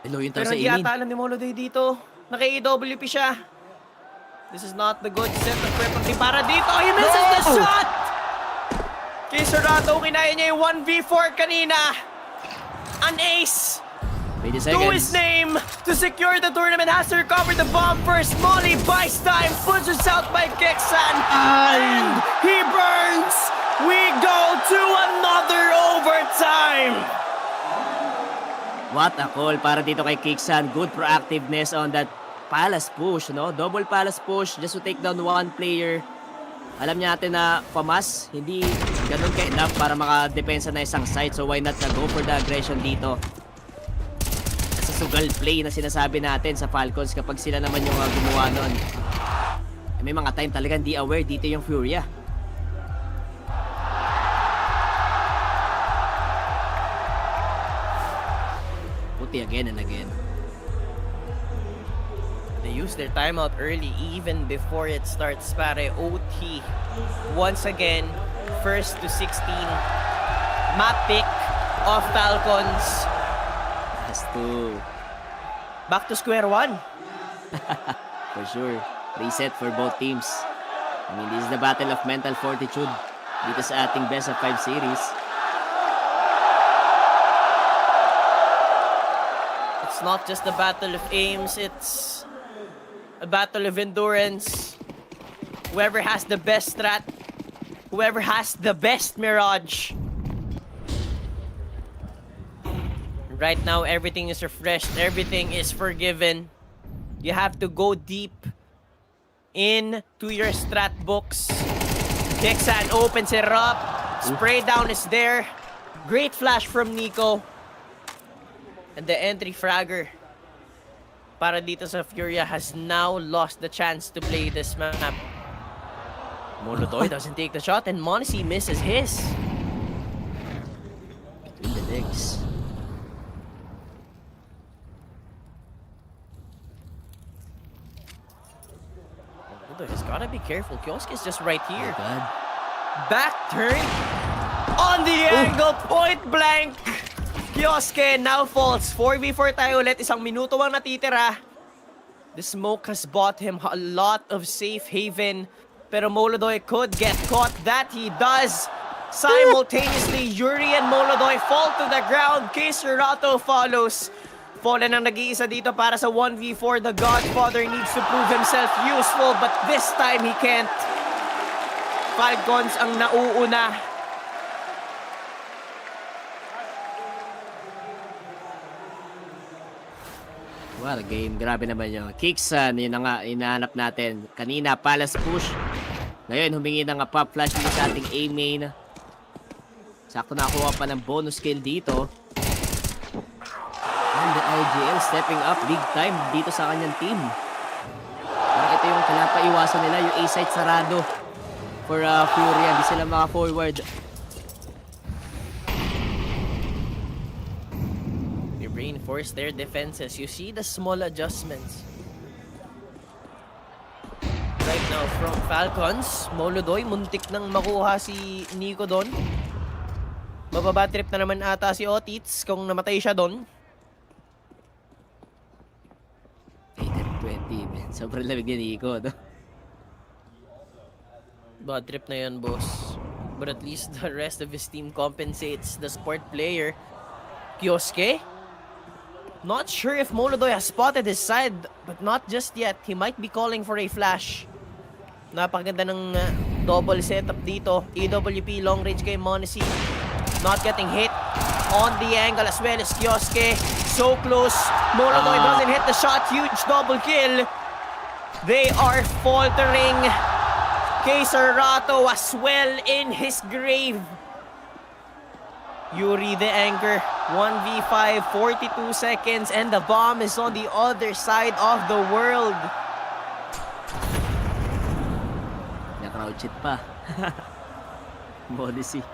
Hello, yun tayo Pero sa hindi Inin. ata alam ni Moloday dito. Naka-AWP siya. This is not the good set of weaponry para dito. He misses the shot! Okay, Sarato, kinaya niya yung 1v4 kanina. An ace 20 to his seconds. name to secure the tournament. Has to recover the bomb first. Molly buys time, pushes out by Kexan, and he burns. We go to another overtime. What a call para dito kay Kixan. Good proactiveness on that palace push, no? Double palace push just to take down one player. Alam niya natin na FAMAS, hindi ganun ka-enough para makadepensa na isang side. So why not na go for the aggression dito? Sa sugal play na sinasabi natin sa Falcons kapag sila naman yung gumawa nun. May mga time talaga hindi aware dito yung Furia. Again and again. They use their timeout early even before it starts. Pare, OT. Once again, first to 16. Map pick of Falcons. Has to. Back to square one. For sure. Reset for both teams. I mean, this is the battle of mental fortitude dito sa ating best of 5 series. It's not just a battle of aims, it's a battle of endurance. Whoever has the best strat, whoever has the best Mirage. Right now, everything is refreshed. Everything is forgiven. You have to go deep into your strat books. Kixan opens it up. Spray down is there. Great flash from Nico. And the entry fragger para dito sa FURIA has now lost the chance to play this map. Molodoy doesn't take the shot and m0NESY misses his. Between the legs. Molodoy has gotta be careful. Kiosk is just right here. Oh God. Back turn. On the angle, point blank. Kioske now falls. 4v4 tayo ulit. 1 minuto ang natitira. The smoke has bought him a lot of safe haven. Pero Molodoy could get caught. That he does. Simultaneously, Yuri and Molodoy fall to the ground. Rato follows. Fallen ang nag-iisa dito para sa 1v4. The Godfather needs to prove himself useful, but this time he can't. Falcons ang nauuna. What a game. Grabe naman yun. Kixan, yun na nga, inahanap natin. Kanina, Palace push. Ngayon, humingi na nga pop flash dito sa ating A-main. Sakto nakuha pa ng bonus kill dito. And the IGL stepping up big time dito sa kanyang team. Parang ito yung pinapaiwasan nila, yung A-site sarado for FURIA. Hindi sila maka-forward. Reinforce their defenses. You see the small adjustments. Right now from Falcons, Molodoy, muntik nang makuha si Nico doon. Mababa trip na naman ata si Otits kung namatay siya doon. 20, man. Sobrang lamig ni Nico, no? Bad trip na yan, boss. But at least the rest of his team compensates the sport player. Kioske? Not sure if Molodoy has spotted his side, but not just yet. He might be calling for a flash. Napakaganda ng double setup dito. EWP long range kay m0NESY. Not getting hit on the angle as well as Kioske. So close. Molodoy doesn't hit the shot. Huge double kill. They are faltering. Rato as well in his grave. Yuri the anchor, 1v5, 42 seconds, and the bomb is on the other side of the world. Na-crowd shit pa. m0NESY.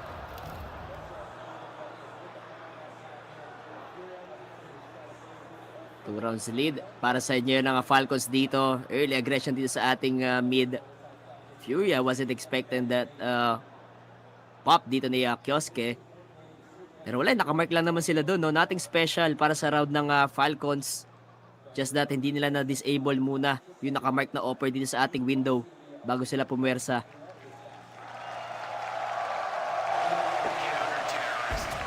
Two rounds lead para sa inyo ng Falcons dito. Early aggression dito sa ating mid. FURIA wasn't expecting that pop dito ni Kioske. Pero wala, nakamark lang naman sila doon, no? Nothing special para sa round ng Falcons. Just that hindi nila na-disable muna yung nakamark na offer dito sa ating window bago sila pumersa.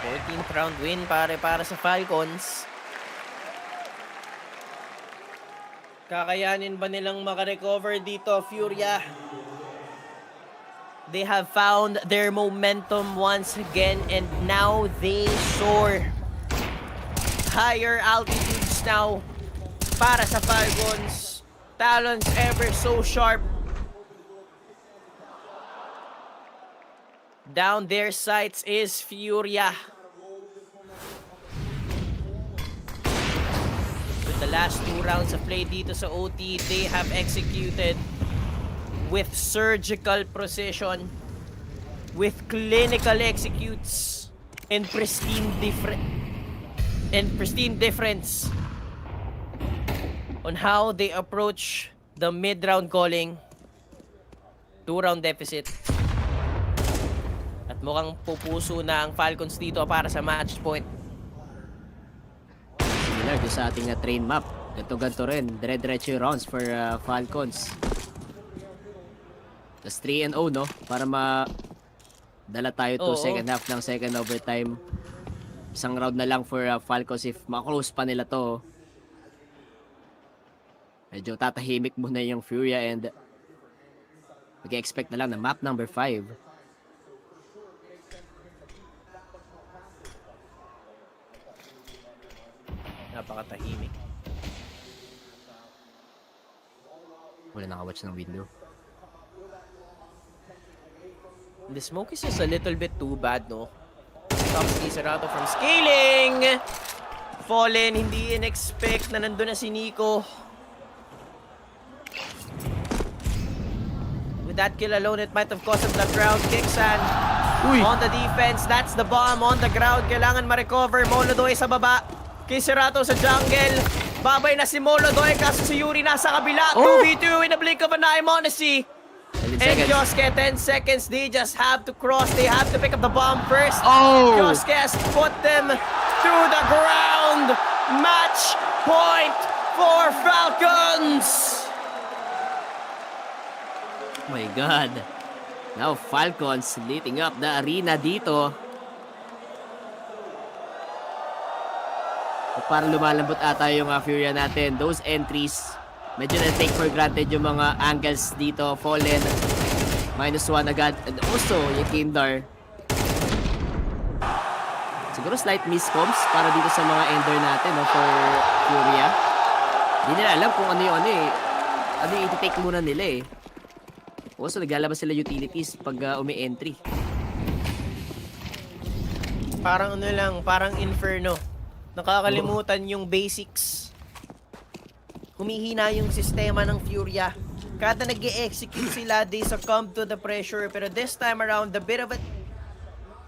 14th round win para sa Falcons. Kakayanin ba nilang makarecover dito, FURIA? They have found their momentum once again and now they soar. Higher altitudes now para sa Falcons. Talons ever so sharp. Down their sights is FURIA. With the last 2 rounds of play dito sa OT, they have executed with surgical precision, with clinical executes, and pristine difference on how they approach the mid-round calling. 2-round deficit. At mukhang pupuso na ang Falcons dito para sa match point. Similar to sa ating train map. Ganto-ganto rin. Dire-diretso yung rounds for Falcons. Tapos 3-0, no? Para dala tayo to second half ng second overtime. Isang round na lang for Falcons if maklose pa nila to. Medyo tatahimik muna yung FURIA and mag-expect na lang na map number 5. Napakatahimik. Wala nakawatch ng window. The smoke is just a little bit too bad, no? Stops Isarato from scaling! Fallen, hindi in-expect na nandun na si Nico. With that kill alone, it might have cost him the ground. Kixan on the defense. That's the bomb on the ground. Kailangan ma-recover. Molodoy sa baba. Kiserato sa jungle. Babay na si Molodoy kaso si Yuri nasa kabila. 2v2 in a blink of an eye, Monacy. And Kioske, 10 seconds. They just have to cross. They have to pick up the bomb first. Kioske has put them to the ground. Match point for Falcons. Oh my God. Now Falcons lighting up the arena dito. Parang lumalambot ata yung FURIA natin. Those entries, medyo na-take for granted yung mga angles dito. Fallen, -1 agad. And also, yung Kindar. Siguro slight miscoms para dito sa mga ender natin, no, for FURIA. Hindi nila alam kung ano yung ano yung iti-take muna nila eh. Also, naglalabas sila utilities pag umi-entry. Parang ano lang, parang Inferno. Nakakalimutan yung basics. Humihina yung sistema ng FURIA. Kada nag-e-execute sila, they succumb to the pressure. Pero this time around, the bit of a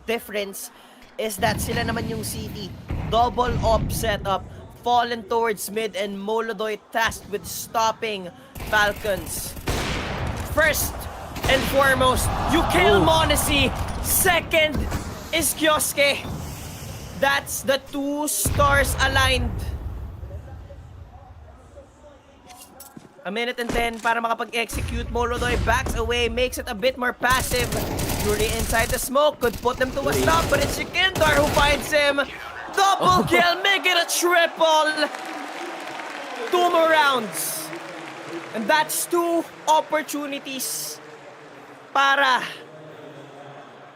difference is that sila naman yung city. Double op setup. Fallen towards mid and Molodoy tasked with stopping Falcons. First and foremost, you kill Monacy. Second is Kioske. That's the 2 stars aligned. A minute and 10 para makapag-execute. Molodoy backs away, makes it a bit more passive. Yuri inside the smoke could put them to a stop, but it's Shikindar who finds him. Double kill, make it a triple. 2 more rounds. And that's 2 opportunities para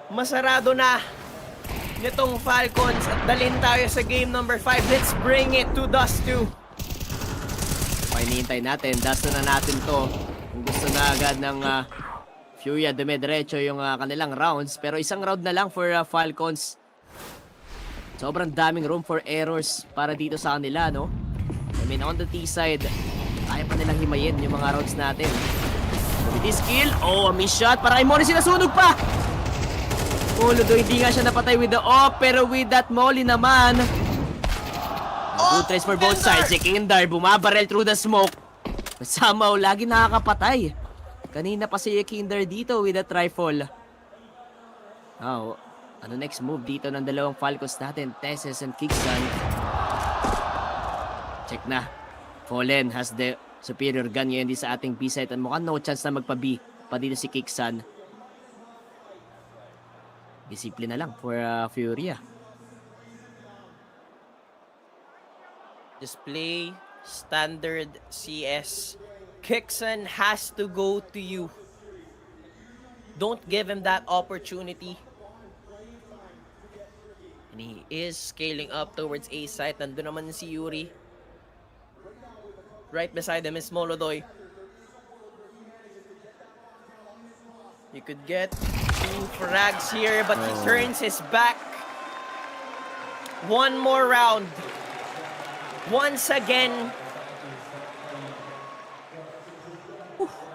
masarado na nitong Falcons at dalhin tayo sa game number 5. Let's bring it to Dust 2. Hinihintay natin. Dust na natin to. Kung gusto na agad ng FURIA, dumidiretso yung kanilang rounds. Pero isang round na lang for Falcons. Sobrang daming room for errors para dito sa kanila, no? I mean, on the T side, kaya pa nilang himayin yung mga rounds natin. With this kill, a miss shot. Para kay Morrissey nasunog pa! Molodoy, hindi nga siya napatay with the off, pero with that molly naman. Good tries for both sides. Si Kindar bumabarel through the smoke. Somehow, lagi nakakapatay. Kanina pa si Kindar dito with that rifle. Ano next move dito ng dalawang Falcons natin? Tesses and Kixan. Check na. Fallen has the superior gun ngayon din sa ating B side. At mukhang no chance na magpa-B pa dito si Kixan. Disiplina lang for FURIA. Display standard CS. Kixan has to go to you. Don't give him that opportunity. And he is scaling up towards A site. Nandun naman si Yuri. Right beside him is Molodoy. You could get 2 frags here, but he turns his back. One more round. Once again.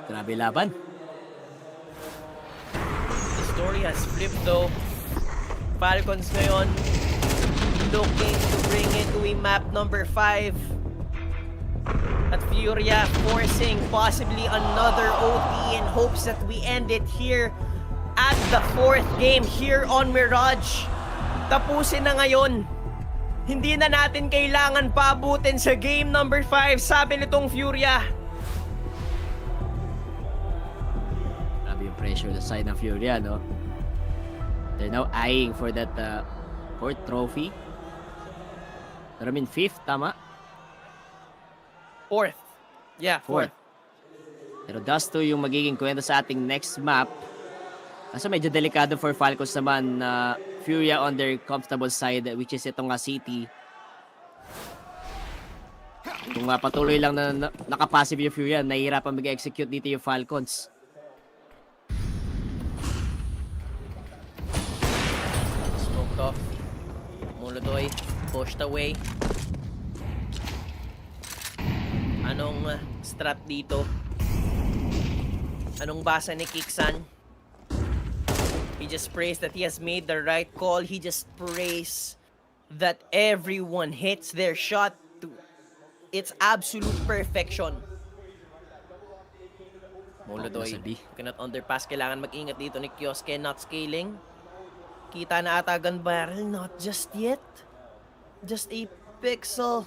Grabe laban. The story has flipped though. Falcons ngayon looking to bring it to a map number 5. At FURIA forcing possibly another OT in hopes that we end it here at the 4th game here on Mirage. Tapusin na ngayon. Hindi na natin kailangan pabutin sa game number 5, sabi nitong FURIA. Grabe yung pressure sa side ng FURIA, no? They're now eyeing for that 4th trophy. Pero I mean 5th, tama? 4th. Yeah, 4th. Pero Dust 2 yung magiging kwento sa ating next map. Kaso medyo delikado for Falcons naman na FURIA on their comfortable side, which is itong City. Kung patuloy lang na nakapassive yung Furia, nahihirapan mag-execute dito yung Falcons. Smoked off. Molodoy pushed away. Anong strat dito? Anong basa ni Kiksan? He just prays that he has made the right call. He just prays that everyone hits their shot to its absolute perfection. Molodoy cannot underpass. Kailangan mag-ingat dito ni Kioske. Not scaling. Kita na ata gun barrel. Not just yet. Just a pixel.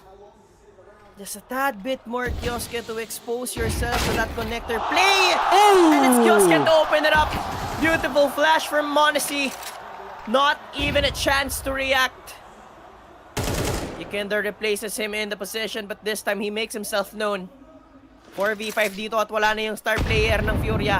Just a tad bit more, Kioske, to expose yourself to that connector. Play! And it's Kioske to open it up. Beautiful flash from Monacy. Not even a chance to react. Yekender replaces him in the position, but this time he makes himself known. 4v5 dito at wala na yung star player ng Furia.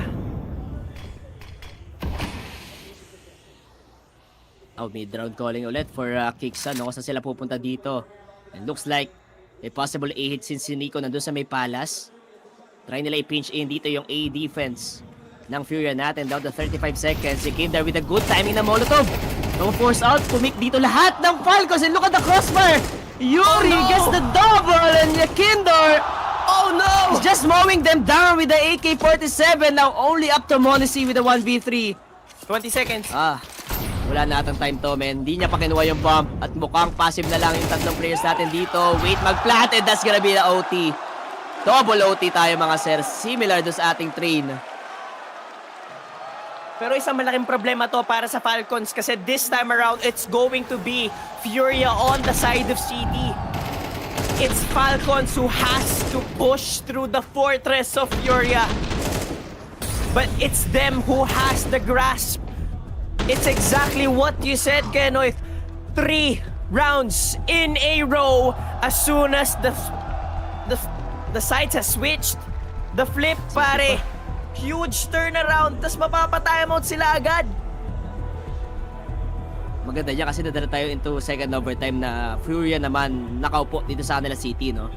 Mid-round calling ulit for Kiksan. Kung saan sila pupunta dito. And looks like a possible A-hit since si Nico nandun sa may palas. Try nila i-pinch in dito yung A defense ng Furia natin. Down to 35 seconds. He came there with a good timing na Molotov. No force out. Pumik dito lahat ng Falcons. And look at the crossfire. Yuri gets the double. And Yekindor, oh no! he's just mowing them down with the AK-47. Now only up to Monacy with the 1v3. 20 seconds. Wala na atang time to, men. Hindi niya pa kinuha yung bomb. At mukhang passive na lang yung tatlong players natin dito. Wait, mag-plant, and that's gonna be the OT. Double OT tayo, mga sir. Similar do sa ating train. Pero isang malaking problema to para sa Falcons kasi this time around, it's going to be Furia on the side of CT. It's Falcons who has to push through the fortress of Furia. But it's them who has the grasp. It's exactly what you said, Kenoy. 3 rounds in a row as soon as the sides has switched. The flip, pare. Huge turnaround. Tas mapapatay mode sila agad. Maganda niya kasi nadala tayo into second overtime na Furia naman nakaupo dito sa kanila City, no?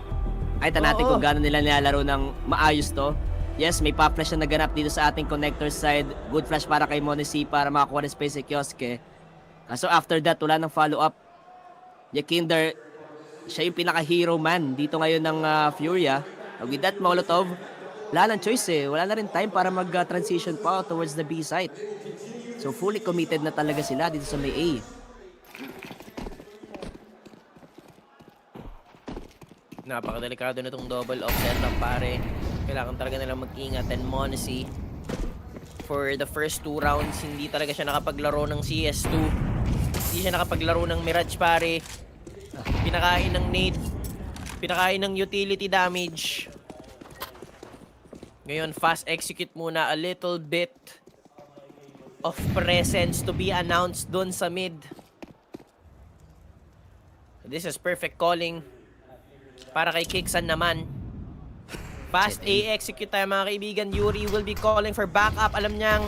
Kahit natin kung gano'n nila nilalaro ng maayos to. Yes, may pop flash na naganap dito sa ating connector side. Good flash para kay Monacy para makakuha ng space si Kioske. So after that, wala nang follow-up. Yekindor, siya yung pinaka-hero man dito ngayon ng Furia. With that Molotov, wala nang choice eh. Wala na rin time para mag-transition pa towards the B site. So fully committed na talaga sila dito sa may A. Napakadelikado na itong double offset lang, pare. Kailangan talaga nilang mag-ingat. And Monacy, for the first 2 rounds, hindi talaga siya nakapaglaro ng CS2. Hindi siya nakapaglaro ng Mirage, pare. Pinakain ng nade. Pinakain ng utility damage. Ngayon, fast execute muna. A little bit of presence to be announced dun sa mid. This is perfect calling para kay Kiksan naman. Fast A-execute tayo, mga kaibigan. Yuri will be calling for backup. Alam niyang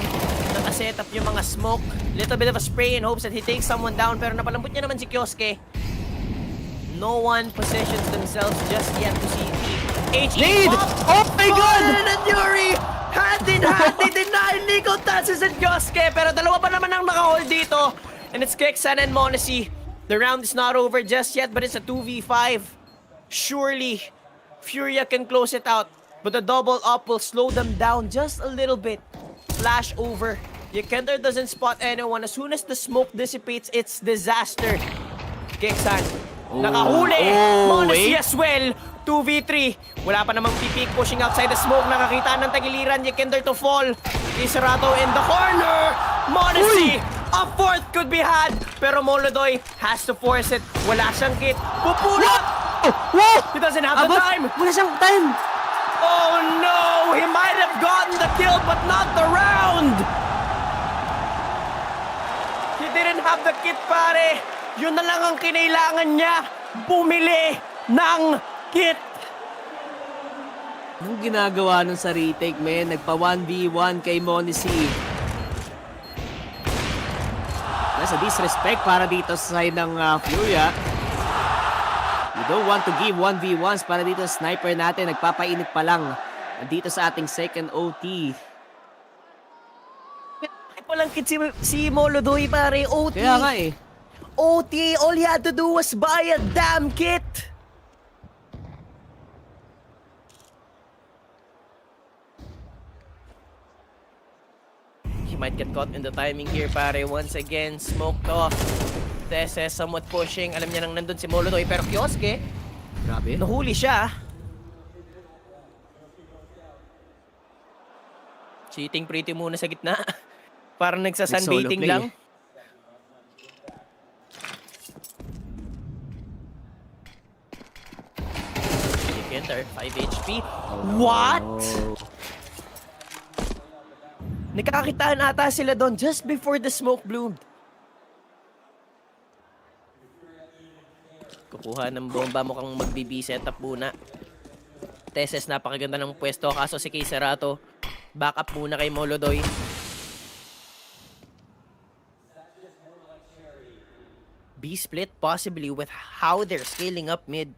nakaset up yung mga smoke. Little bit of a spray in hopes that he takes someone down. Pero napalambot niya naman si Kioske. No one positions themselves just yet to see Need! Oh my God! And Yuri! Hand in hand, they deny Nico Tatsus and Kioske. Pero dalawa pa naman ang nakahold dito. And it's Kiksan and Monacy. The round is not over just yet, but it's a 2v5. Surely, Furia can close it out, but the double up will slow them down just a little bit. Flash over. Yekender doesn't spot anyone. As soon as the smoke dissipates, it's disaster. Kiksan, nakahuli. Monacy as well. 2v3. Wala pa namang pipik pushing outside the smoke. Nakakita ng tagiliran. Yekender to fall. Isarato in the corner. Monacy. A fourth could be had. Pero Molodoy has to force it. Wala siyang kit. Pupulot! He doesn't have the time. Wala siyang time. Oh no! He might have gotten the kill but not the round! He didn't have the kit, pare. Yun na lang ang kinailangan niya. Bumili ng kit. Anong ginagawa nun sa retake, man? Nagpa 1v1 kay Monacy. That's a disrespect para dito sa side ng Furia. With don't want to give 1v1s para dito sa sniper natin. Nagpapainit pa lang dito sa ating second OT. Bakit walang kit si Molodoy, pare? OT. Kaya nga eh. OT, all he had to do was buy a damn kit. He might get caught in the timing here, pare. Once again, smoked off. Tese somewhat pushing. Alam niya nang nandun si Molodoy, pero Kioske, grabe, nahuli siya. Cheating pretty muna sa gitna. Parang nagsasunbaiting lang. Enter, 5 HP. What? Nagkakitaan ata sila doon just before the smoke bloomed. Kukuha ng bomba, mukhang mag-BB setup muna. Teses, napakaganda ng pwesto. Kaso si Keiserato, back up muna kay Molodoy. B-split possibly with how they're scaling up mid.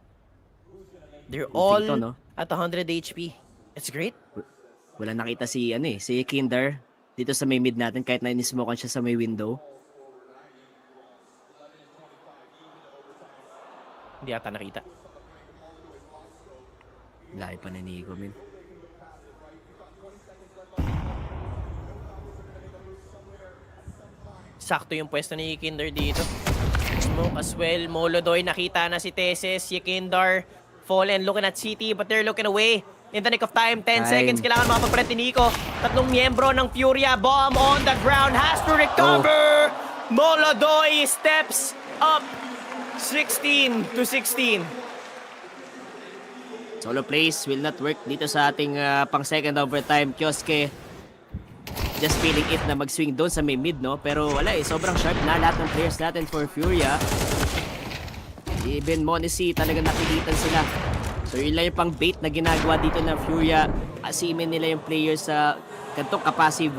They're all Veto, no? at 100 HP. It's great. Wala nakita si si Kinder dito sa may mid natin kahit na inismokan siya sa may window. Hindi ata nakita. Lahi pa na Nico, min. Sakto yung pwesto ni Yikinder dito. Smoke as well. Molodoy, nakita na si Teses. Yikinder, Fallen looking at City, but they're looking away. In the nick of time, 10 seconds. Kailangan makapag-prent ni Nico. Tatlong miyembro ng FURIA. Bomb on the ground. Has to recover. Molodoy steps up. 16 to 16. Solo plays will not work dito sa ating pang second overtime. Kioske just feeling it na mag-swing doon sa may mid, no? Pero wala eh, sobrang sharp na lahat ng players natin for FURIA. Even Monesi talagang napilitan sila. So yun lang yung pang bait na ginagawa dito ng FURIA. Asimin nila yung players sa gantong kapassive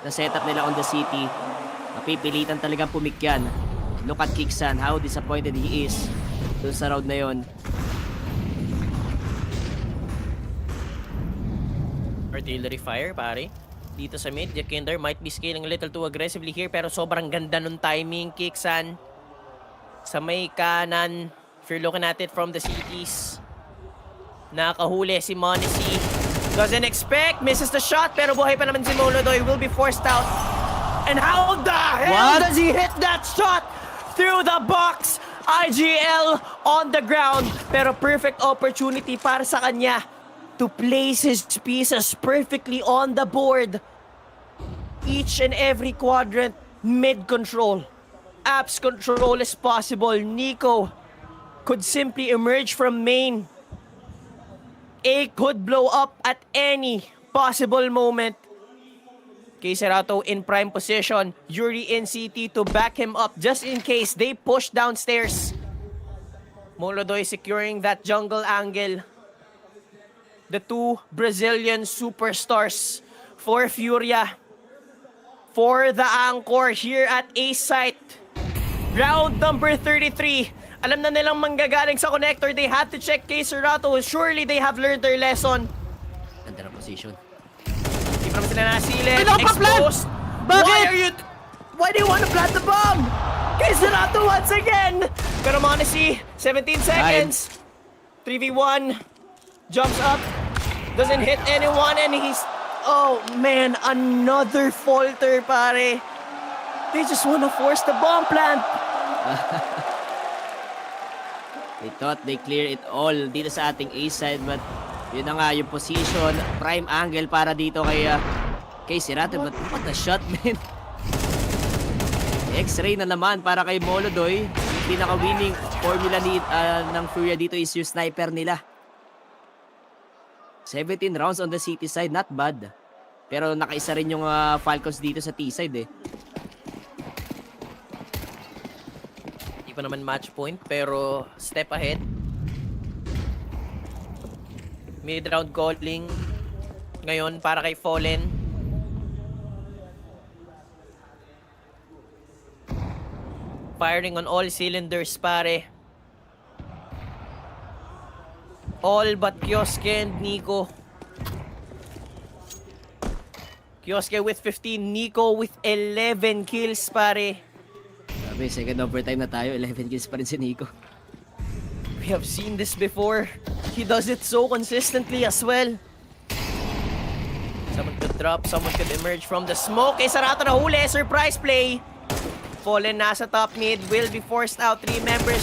na setup nila on the city. Mapipilitan talagang pumikyan. Look at Kiksan, how disappointed he is doon sa round na yon. Artillery fire, pare. Dito sa mid, Yikinder might be scaling a little too aggressively here, pero sobrang ganda nung timing. Kiksan sa may kanan, if you're looking at it from the cities. Nakahuli si Monesi. Doesn't expect, misses the shot, pero buhay pa naman si Molodoy. Will be forced out. And how the hell does he hit that shot? Through the box. IGL on the ground. Pero perfect opportunity para sa kanya to place his pieces perfectly on the board. Each and every quadrant, mid-control. Apps control is possible. Nico could simply emerge from main. A could blow up at any possible moment. Keiserato in prime position. Yuri in CT to back him up just in case they push downstairs. Molodoy securing that jungle angle. The two Brazilian superstars for FURIA. For the anchor here at A site. Round number 33. Alam na nilang manggagaling sa connector. They had to check Keiserato. Surely they have learned their lesson. Ganda na position. Hindi pa naman sila nasilip. Exposed. Bakit? Why do you want to plant the bomb? Keiserato once again. Pero Monesi, 17 seconds. 3v1. Jumps up. Doesn't hit anyone and he's... Oh man, another falter, pare. They just want to force the bomb plant. They thought they clear it all dito sa ating A side, but yun na nga yung position, prime angle para dito kay Keiserato. But what a shot, man. X-ray na naman para kay Molodoy. Yung pinaka-winning formula ng FURIA dito is yung sniper nila. 17 rounds on the city side, not bad. Pero nakaisa rin yung Falcons dito sa T side eh. Hindi pa naman match point pero step ahead. Mid-round calling ngayon para kay Fallen. Firing on all cylinders, pare. All but Kioske and Nico. Kioske with 15, Nico with 11 kills, pare. Grabe, second overtime na tayo. 11 kills pa rin si Nico. We have seen this before. He does it so consistently as well. Someone could drop, someone could emerge from the smoke. Sarato na huli, surprise play. Fallen nasa top mid, will be forced out. 3 members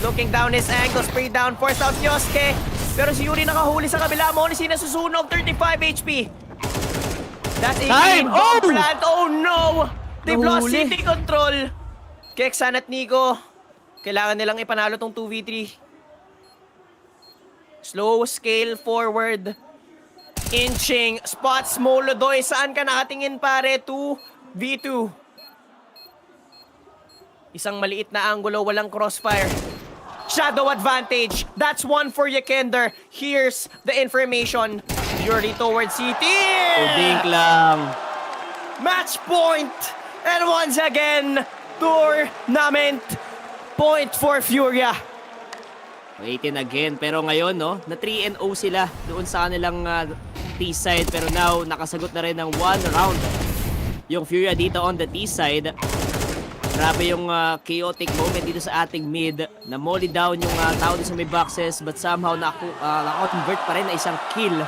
looking down his angle, spray down, forced out Kioske. Pero si Yuri nakahuli sa kabila. Monesi nasusunog, 35 HP. That's a Time! bomb plant. Oh no! They've lost Nahuli. city control. Keksan at Nico, kailangan nilang ipanalo tong 2v3. Slow scale forward. Inching. Spots Molodoy. Saan ka nakatingin, pare? 2v2. Isang maliit na angulo, walang crossfire. Shadow advantage. That's one for Yakender. Here's the information. Yuri towards CT. Udink lang. Match point. And once again, tournament point for FURIA. 18 again. Pero ngayon, no, na 3-0 sila doon sa kanilang T-side. Pero now, nakasagot na rin ng 1 round. Yung FURIA dito on the T-side. Grabe yung chaotic moment dito sa ating mid. Na-molly down yung tao dito sa may boxes. But somehow, naka-convert pa rin na isang kill.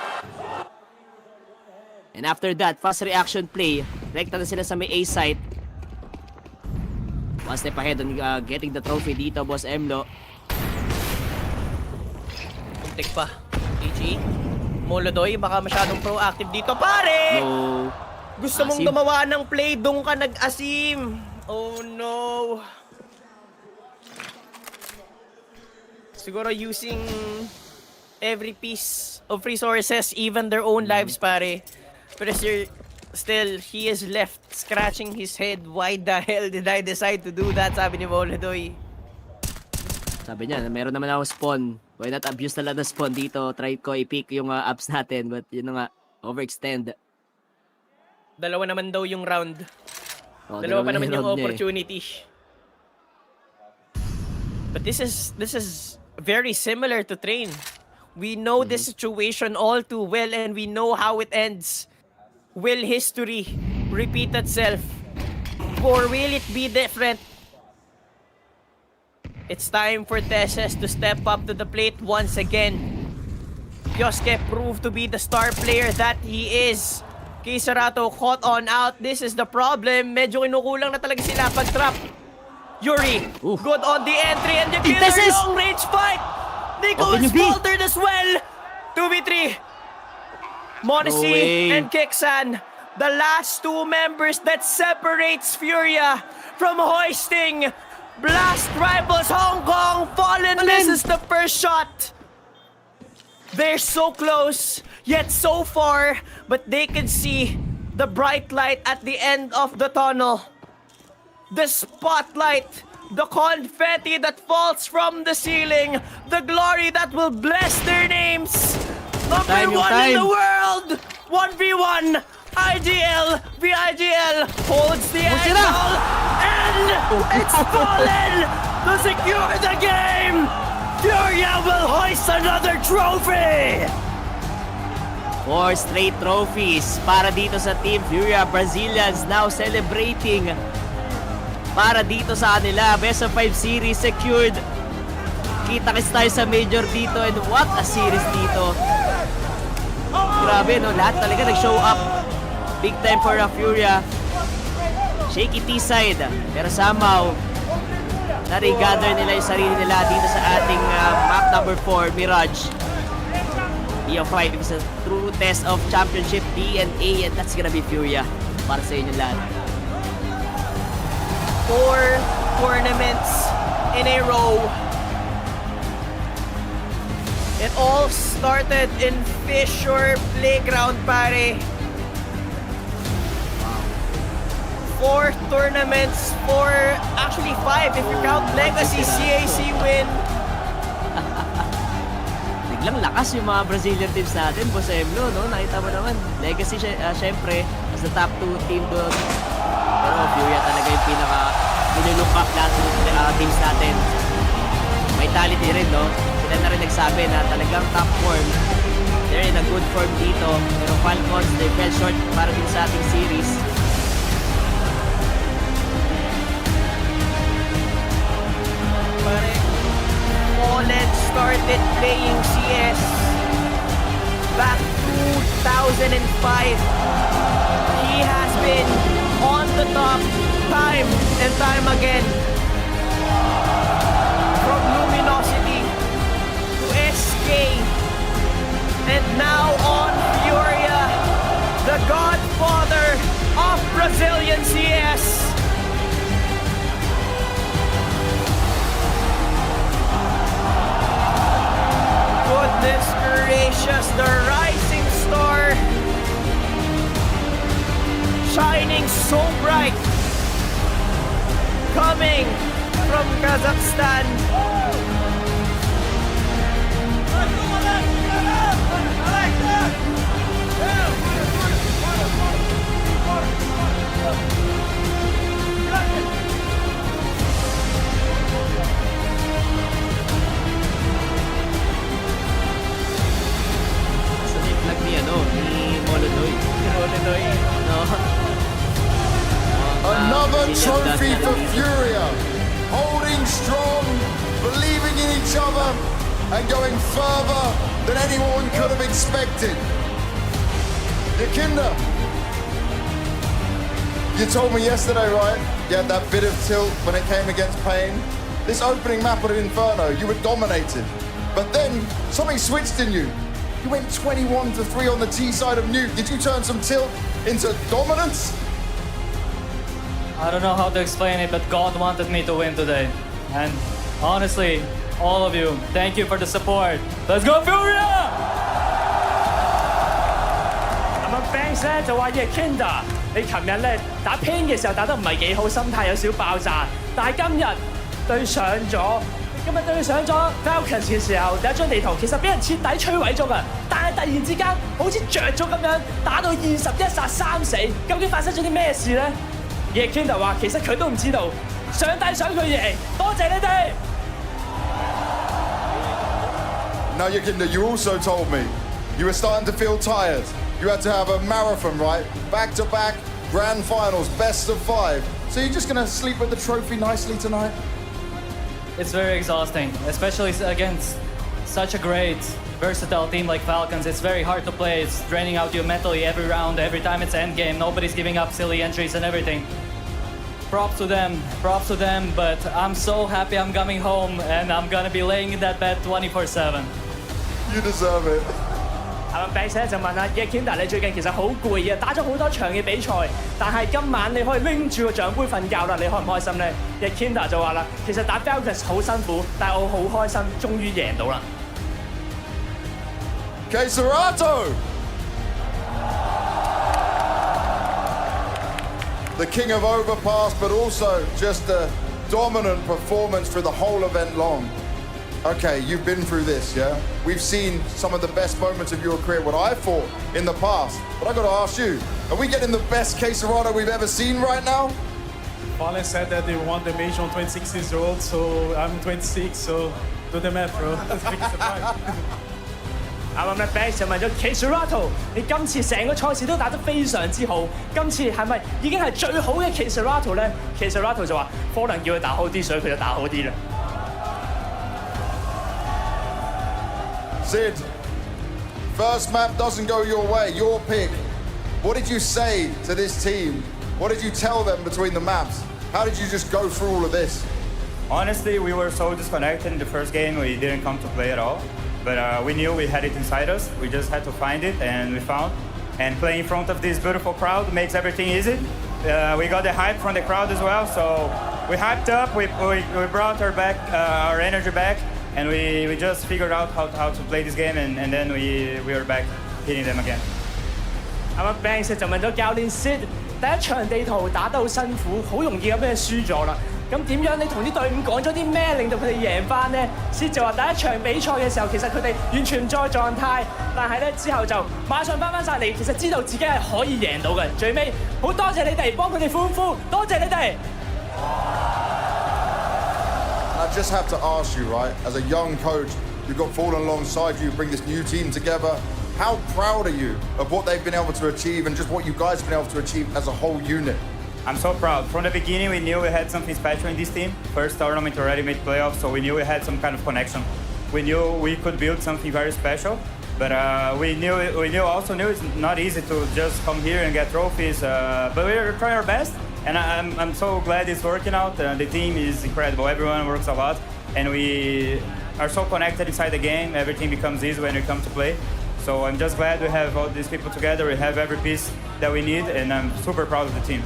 And after that, fast reaction play. Rekta na sila sa may A site. One step ahead on getting the trophy dito, Boss Emlo. Puntik pa. GG. Molodoy, baka masyadong proactive dito, pare! No. Gusto mong Asim. gumawa ng play, doon ka nag-asim. Oh no. Siguro using every piece of resources, even their own lives, pare. Pero still, he is left scratching his head. Why the hell did I decide to do that? Sabi ni Molodoy. Sabi niya, meron naman ako spawn. Why not abuse na lang na spawn dito? Try ko i-pick yung apps natin. But yun na nga, overextend. Dalawa naman daw yung round. Oh, Dalawa pa naman yung round niya opportunity. But this is very similar to Train. We know the situation all too well and we know how it ends. Will history repeat itself? Or will it be different? It's time for Tesses to step up to the plate once again. Kioske proved to be the star player that he is. Kisarato caught on out. This is the problem. Medyo kinukulang na talaga sila pag-trap. Yuri, good on the entry and the killer long-range fight. Nico is faltered as well. 2v3. Monesi and Kiksan, the last 2 members that separates FURIA from hoisting Blast rivals HongKong. Fallen misses the first shot. They're so close, yet so far, but they can see the bright light at the end of the tunnel. The spotlight, the confetti that falls from the ceiling, the glory that will bless their names. Number 1 in the world, 1v1, IGL, VIGL holds the angle, and it's Fallen to secure the game. FURIA will hoist another trophy! 4 straight trophies para dito sa Team FURIA. Brazilians now celebrating para dito sa kanila. Best of 5 series secured. Kita-kits tayo sa major dito and what a series dito. Grabe no, lahat talaga nag-show up. Big time for FURIA. Shaky T-side, pero somehow na-regather nila yung sarili nila dito sa ating map number 4, Mirage. BO5 is a true test of championship DNA and that's gonna be FURIA para sa inyo lahat. 4 tournaments in a row. It all started in Fisher Playground, pare. 4 tournaments, actually 5 if you count Legacy CAC win. Biglang lakas yung mga Brazilian teams natin, Boss Emlo, no? Nakita mo naman. Legacy, syempre, as the top 2 team doon. Pero FURIA talaga yung pinaka-nilook up lahat ng teams natin. Vitality rin, no? Sila na rin nagsabi na talagang top form. They're in a good form dito. Pero Falcons, they fell short para din sa ating series. Fallen started playing CS back 2005. He has been on the top time and time again. From Luminosity to SK and now on FURIA, the godfather of Brazilian CS. Goodness gracious, the rising star shining so bright, coming from Kazakhstan. Ni Molodoy. No. Another trophy for FURIA. Holding strong, believing in each other, and going further than anyone could have expected. Yakinda, you told me yesterday, right? You had that bit of tilt when it came against Pain. This opening map at Inferno, you were dominated. But then something switched in you. You went 21-3 on the T side of Nuke. Did you turn some tilt into dominance? I don't know how to explain it, but God wanted me to win today. And honestly, all of you, thank you for the support. Let's go FURIA! 咁啊 Banks 咧就話 Yakinda， 你琴日咧打 Pain 嘅時候打得唔係幾好，心態有少爆炸。但係今日對上咗 Falcons 嘅時候，第一張地圖其實俾人徹底摧毀咗㗎，但係突然之間好似着咗咁樣，打到21殺3死，究竟發生咗啲咩事咧 ？Yakinda 話其實佢都唔知道，上帝想佢贏，多謝你哋。Now, Yakinda, you also told me you were starting to feel tired. You had to have a marathon, right? Back-to-back grand finals, best of 5. So you're just going to sleep with the trophy nicely tonight? It's very exhausting, especially against such a great, versatile team like Falcons. It's very hard to play. It's draining out you mentally every round, every time it's endgame. Nobody's giving up silly entries and everything. Props to them, but I'm so happy I'm coming home and I'm gonna be laying in that bed 24/7. You deserve it. 阿 Banks 咧就問阿 Yakinda 你最近其實好攰啊，打咗好多場嘅比賽，但係今晚你可以拎住個獎杯瞓覺啦，你開唔開心咧 ？Yakinda 就話啦，其實打 Falcons 好辛苦，但係我好開心，終於贏到啦。Queserato! The king of overpass, but also just a dominant performance for the whole event long. Okay, you've been through this, yeah? We've seen some of the best moments of your career, what I thought in the past. But I got to ask you, are we getting the best Queserato we've ever seen right now? Fallen said that they won the major on 26 years old, so I'm 26, so do the math, bro. Surprise. 啱啱咧 Banks 就問咗 Queserato， 你今次成個賽事都打得非常之好，今次係咪已經係最好嘅 Queserato 咧 ？Queserato 就話可能叫佢打好啲，所以佢就打好啲啦。Sid, first map doesn't go your way, your pick. What did you say to this team? What did you tell them between the maps? How did you just go through all of this? Honestly, we were so disconnected in the first game, we didn't come to play at all. But we knew we had it inside us. We just had to find it, and we found. And playing in front of this beautiful crowd makes everything easy. We got the hype from the crowd as well, so we hyped up, we brought our energy back, and we just figured out how to play this game, and then we were back hitting them again. 啱啱 Banks 就問咗教練 Sid， 第一場地圖打得好辛苦，好容易咁樣輸咗啦。咁點樣？你同啲隊伍講咗啲咩，令到佢哋贏翻呢？ Sid 就話第一場比賽嘅時候，其實佢哋完全唔在狀態，但係咧之後就馬上翻晒嚟，其實知道自己係可以贏到嘅。最尾好多謝你哋幫佢哋歡呼，多謝你哋。I just have to ask you, right, as a young coach, You've got Fallen alongside you, bring this new team together. How proud are you of what they've been able to achieve and just what you guys have been able to achieve as a whole unit? I'm so proud. From the beginning, we knew we had something special in this team. First tournament already made playoffs, so we knew we had some kind of connection. We knew we could build something very special, but we also knew it's not easy to just come here and get trophies. But we're trying our best, and I'm so glad it's working out. The team is incredible. Everyone works a lot, and we are so connected inside the game. Everything becomes easy when we come to play. So I'm just glad we have all these people together. We have every piece that we need, and I'm super proud of the team.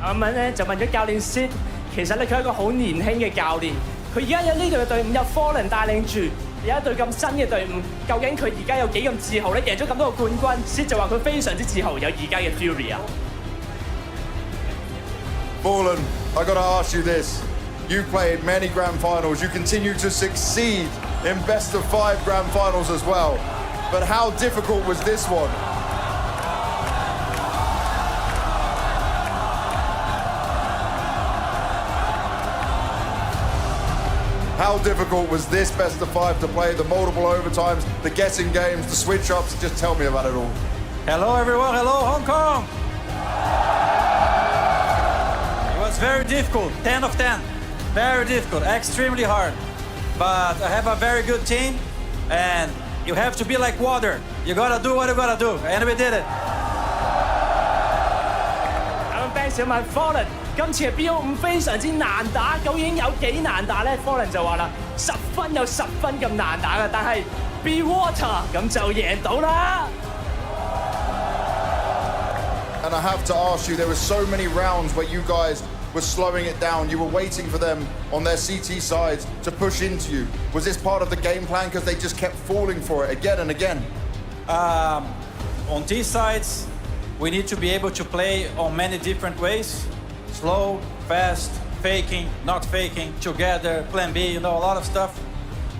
啱啱咧就問咗教練 Sid， 其實咧佢係一個好年輕嘅教練，佢而家有呢隊嘅隊伍有 Fallen 帶領住，有一隊咁新嘅隊伍，究竟佢而家有幾咁自豪咧？贏咗咁多個冠軍 ，Sid 就話佢非常之自豪有而家嘅 FURIA。Fallen, I gotta ask you this. You played many grand finals. You continue to succeed in best of 5 grand finals as well. But how difficult was this one? How difficult was this best of 5 to play? The multiple overtimes, the guessing games, the switch ups. Just tell me about it all. Hello everyone, hello Hong Kong! It was very difficult, 10 of 10. Very difficult, extremely hard. But I have a very good team, and you have to be like water. You gotta do what you gotta do, and we did it. I'm back to my Fallen. 今次嘅 BO5 非常之難打，究竟有幾難打咧 ？Fallen 就話啦，10分有10分咁難打嘅，但係 Be Water 咁就贏到啦。And I have to ask you, there were so many rounds where you guys were slowing it down. You were waiting for them on their CT sides to push into you. Was this part of the game plan because they just kept falling for it again and again? On these sides, we need to be able to play on many different ways. Slow, fast, faking, not faking, together, plan B, a lot of stuff.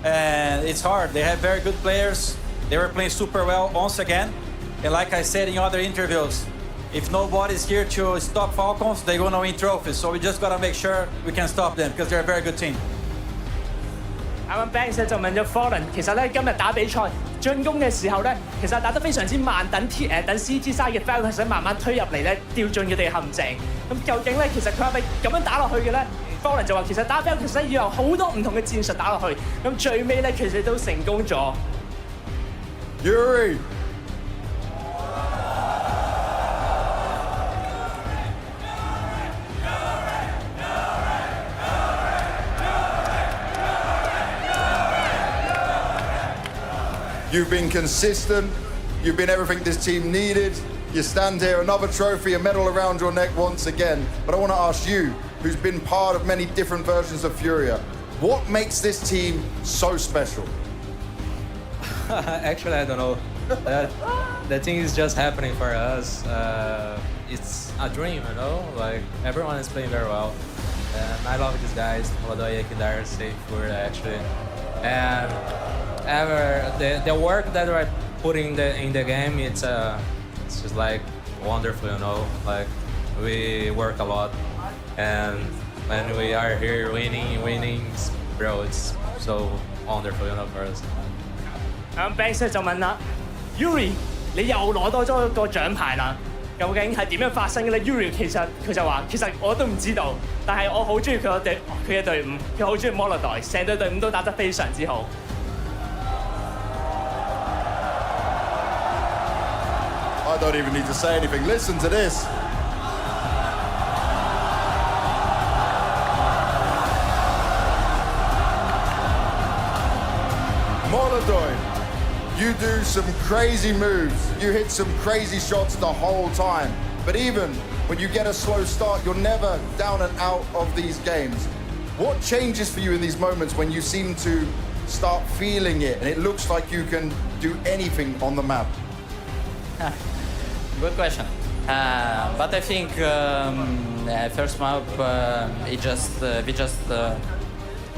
And it's hard. They have very good players. They were playing super well once again. And like I said in other interviews, if nobody's here to stop Falcons, they're gonna win trophies. So we just gotta make sure we can stop them because they're a very good team. 啱啱 Banks 就問咗 Fallen， 其實咧今日打比賽進攻嘅時候咧，其實打得非常之慢，等 CT side 嘅 Falcons 想慢慢推入嚟咧，掉進佢哋嘅陷阱。咁究竟咧，其實佢係咪咁樣打落去嘅咧 ？Fallen 就話其實打 Falcons 咧要有好多唔同嘅戰術打落去，咁最尾咧其實都成功咗。Yuri. You've been consistent. You've been everything this team needed. You stand here, another trophy, a medal around your neck once again. But I want to ask you, who's been part of many different versions of FURIA, what makes this team so special? Actually, I don't know. The thing is just happening for us. It's a dream, Like, everyone is playing very well. And I love these guys, Modoye, Kidar, FURIA, actually. And the work that we're putting in the game, it's just like wonderful, Like, we work a lot, and when we are here winning, bro, it's so wonderful, for us. Banks 就問啦 ，Yuri， 你又攞多咗個獎牌啦，究竟係點樣發生嘅咧 ？Yuri 其實佢就話，其實我都唔知道，但係我好中意佢嘅隊伍，佢好中意摩洛代，成隊隊伍都打得非常之好。I don't even need to say anything. Listen to this. Molodoy, you do some crazy moves. You hit some crazy shots the whole time. But even when you get a slow start, you're never down and out of these games. What changes for you in these moments when you seem to start feeling it and it looks like you can do anything on the map? Good question. But I think first map we just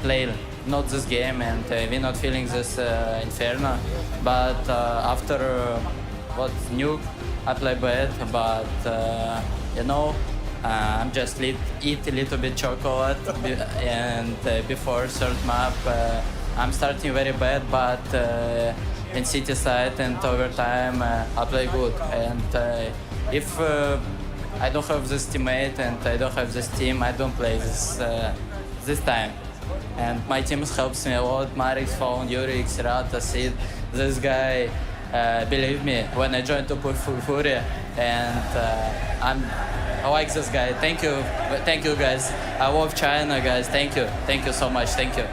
played not this game and we're not feeling this Inferno. But after Nuke, I play bad. But I'm just eat a little bit chocolate and before third map I'm starting very bad, but in city side and overtime I play good. And if I don't have this teammate and I don't have this team, I don't play this time. And my team helps me a lot. Marix found Yuri, Xerata, Sid. This guy believe me when I joined to put FURIA, and I like this guy. Thank you guys. I love China, guys. Thank you so much. Thank you.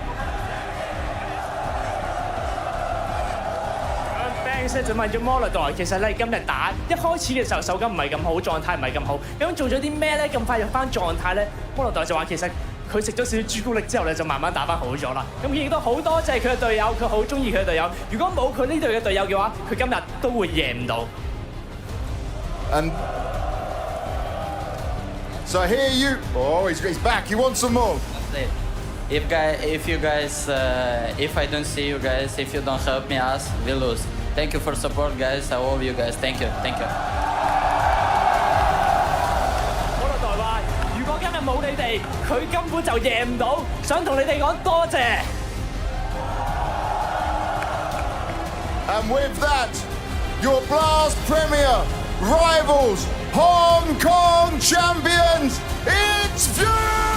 就問咗摩洛代，其實你今日打一開始嘅時候手感唔係咁好，狀態唔係咁好，咁做咗啲咩咧？咁快入翻狀態咧？摩洛代就話其實佢食咗少少朱古力之後咧，就慢慢打翻好咗啦。咁亦都好多謝佢嘅隊友，佢好中意佢嘅隊友。如果冇佢呢隊嘅隊友嘅話，佢今日都會贏唔到。And so here you. Oh, he's back. He wants some more. If you guys, if I don't see you guys, if you don't help me, us, we lose. Thank you for support, guys. I love you guys. Thank you. 摩洛代話：如果今日冇你哋，佢根本就贏唔到。想同你哋講多謝。And with that, your Blast Premier rivals Hong Kong champions, it's FURIA!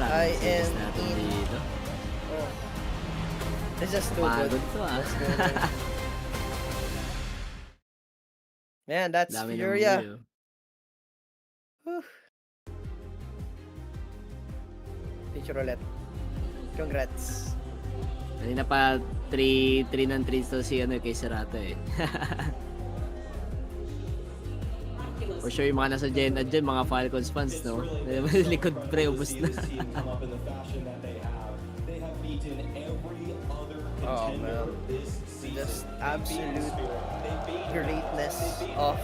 I am in... Oh. It's just too good. Man, that's FURIA. Picture ulit. Congrats. Kanina pa 3 ng 3 to si kay Serata eh. For sure yung mga nasa dyan, mga Falcons fans, no? Likod pre, ubus na. Oh man, just absolute greatness of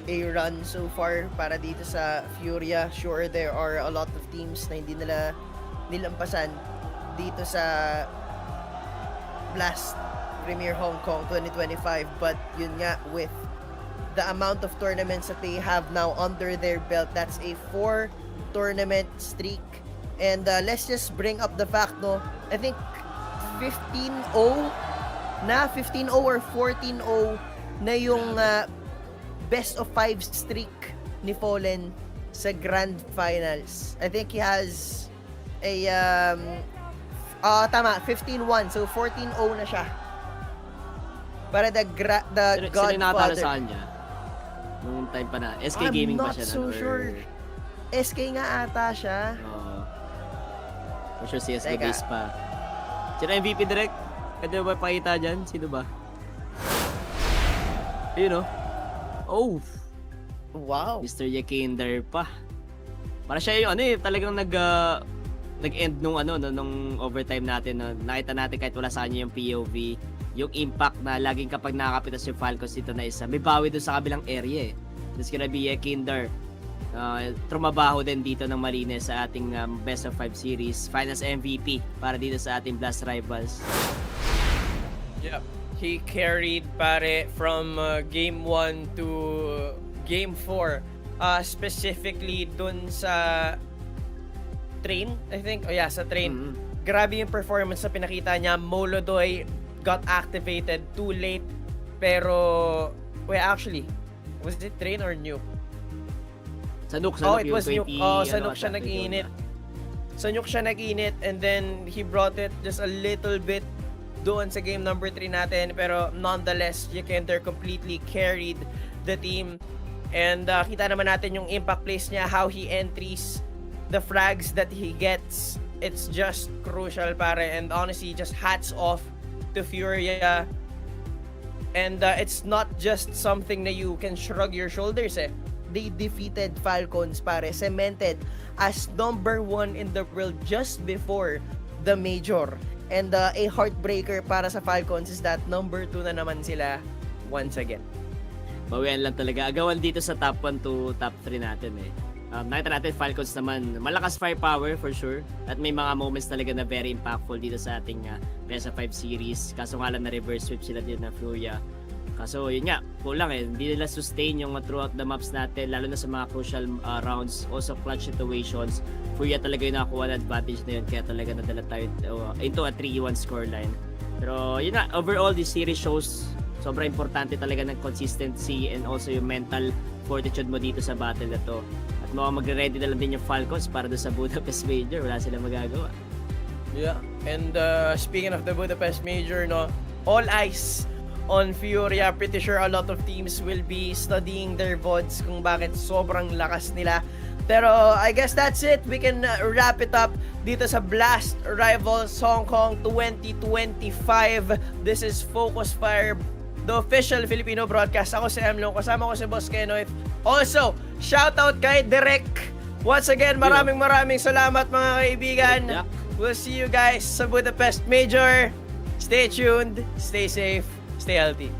a run so far para dito sa FURIA. Sure, there are a lot of teams na hindi nila nilampasan dito sa Blast Premier Hong Kong 2025, but yun nga, with the amount of tournaments that they have now under their belt, that's a 4 tournament streak. And let's just bring up the fact, no, I think 15-0 or 14-0 na yung best of 5 streak ni Fallen sa Grand Finals. I think he has a tama, 15-1, so 14-0 na siya para the Godfather. Sino natalo sa kanya nung time pa na SK Gaming ba siya? I'm not so sure. SK nga ata siya. For sure si SK base pa. Sino MVP direct? Pwede ba pakita dyan? Sino ba? Ayun, no? Oh! Wow! Mr. Yakinder pa. Para siya yung talagang nag-end nung nung overtime natin. Nakita natin kahit wala sa kanya yung POV, yung impact na laging kapag nakakapitas yung Falcons dito na isa, may bawi doon sa kabilang area eh. There's gonna be Yakinder. Trumabaho din dito ng Marines sa ating Best of 5 series, Finals MVP para dito sa ating Blast Rivals. Yeah, he carried pare from game 1 to game 4, specifically dun sa train, I think. Oh yeah, sa train. Grabe yung performance na pinakita niya. Molodoy got activated too late, pero actually, was it train or Nuke? Sa Nuke, it was Nuke. Sa Nuke siya nag-init. Sa Nuke siya nag-init, and then he brought it just a little bit doon sa game number 3 natin, pero nonetheless, Yakinder completely carried the team. And kita naman natin yung impact plays niya, how he entries, the frags that he gets. It's just crucial, pare. And honestly, just hats off to FURIA. And it's not just something that you can shrug your shoulders eh. They defeated Falcons, pare, cemented as number 1 in the world just before the major. And a heartbreaker para sa Falcons is that number 2 na naman sila once again. Bawian lang talaga. Agawan dito sa top 1 to top 3 natin eh. Nakita natin Falcons naman, malakas firepower for sure. At may mga moments talaga na very impactful dito sa ating BO5 series. Kaso nga lang na reverse sweep sila din na FURIA. Kaso yun nga, kulang eh. Hindi nila sustain yung throughout the maps natin, lalo na sa mga crucial rounds, also clutch situations. FURIA talaga yung nakakuha na advantage na yun, kaya talaga nadala tayo into a 3-1 scoreline. Pero yun nga, overall this series shows sobrang importante talaga ng consistency and also yung mental fortitude mo dito sa battle na to. At magre-ready na lang din yung Falcons para doon sa Budapest Major. Wala silang magagawa. Yeah. And speaking of the Budapest Major, no, all eyes on FURIA. Pretty sure a lot of teams will be studying their VODs kung bakit sobrang lakas nila. Pero I guess that's it. We can wrap it up dito sa Blast Rivals HongKong 2025. This is FocusFire, the official Filipino broadcast. Ako si Emlong, kasama ko si Boss Kenoith. Also, shoutout kay Derek. Once again, maraming salamat mga kaibigan. We'll see you guys sa Budapest Major. Stay tuned, stay safe, stay healthy.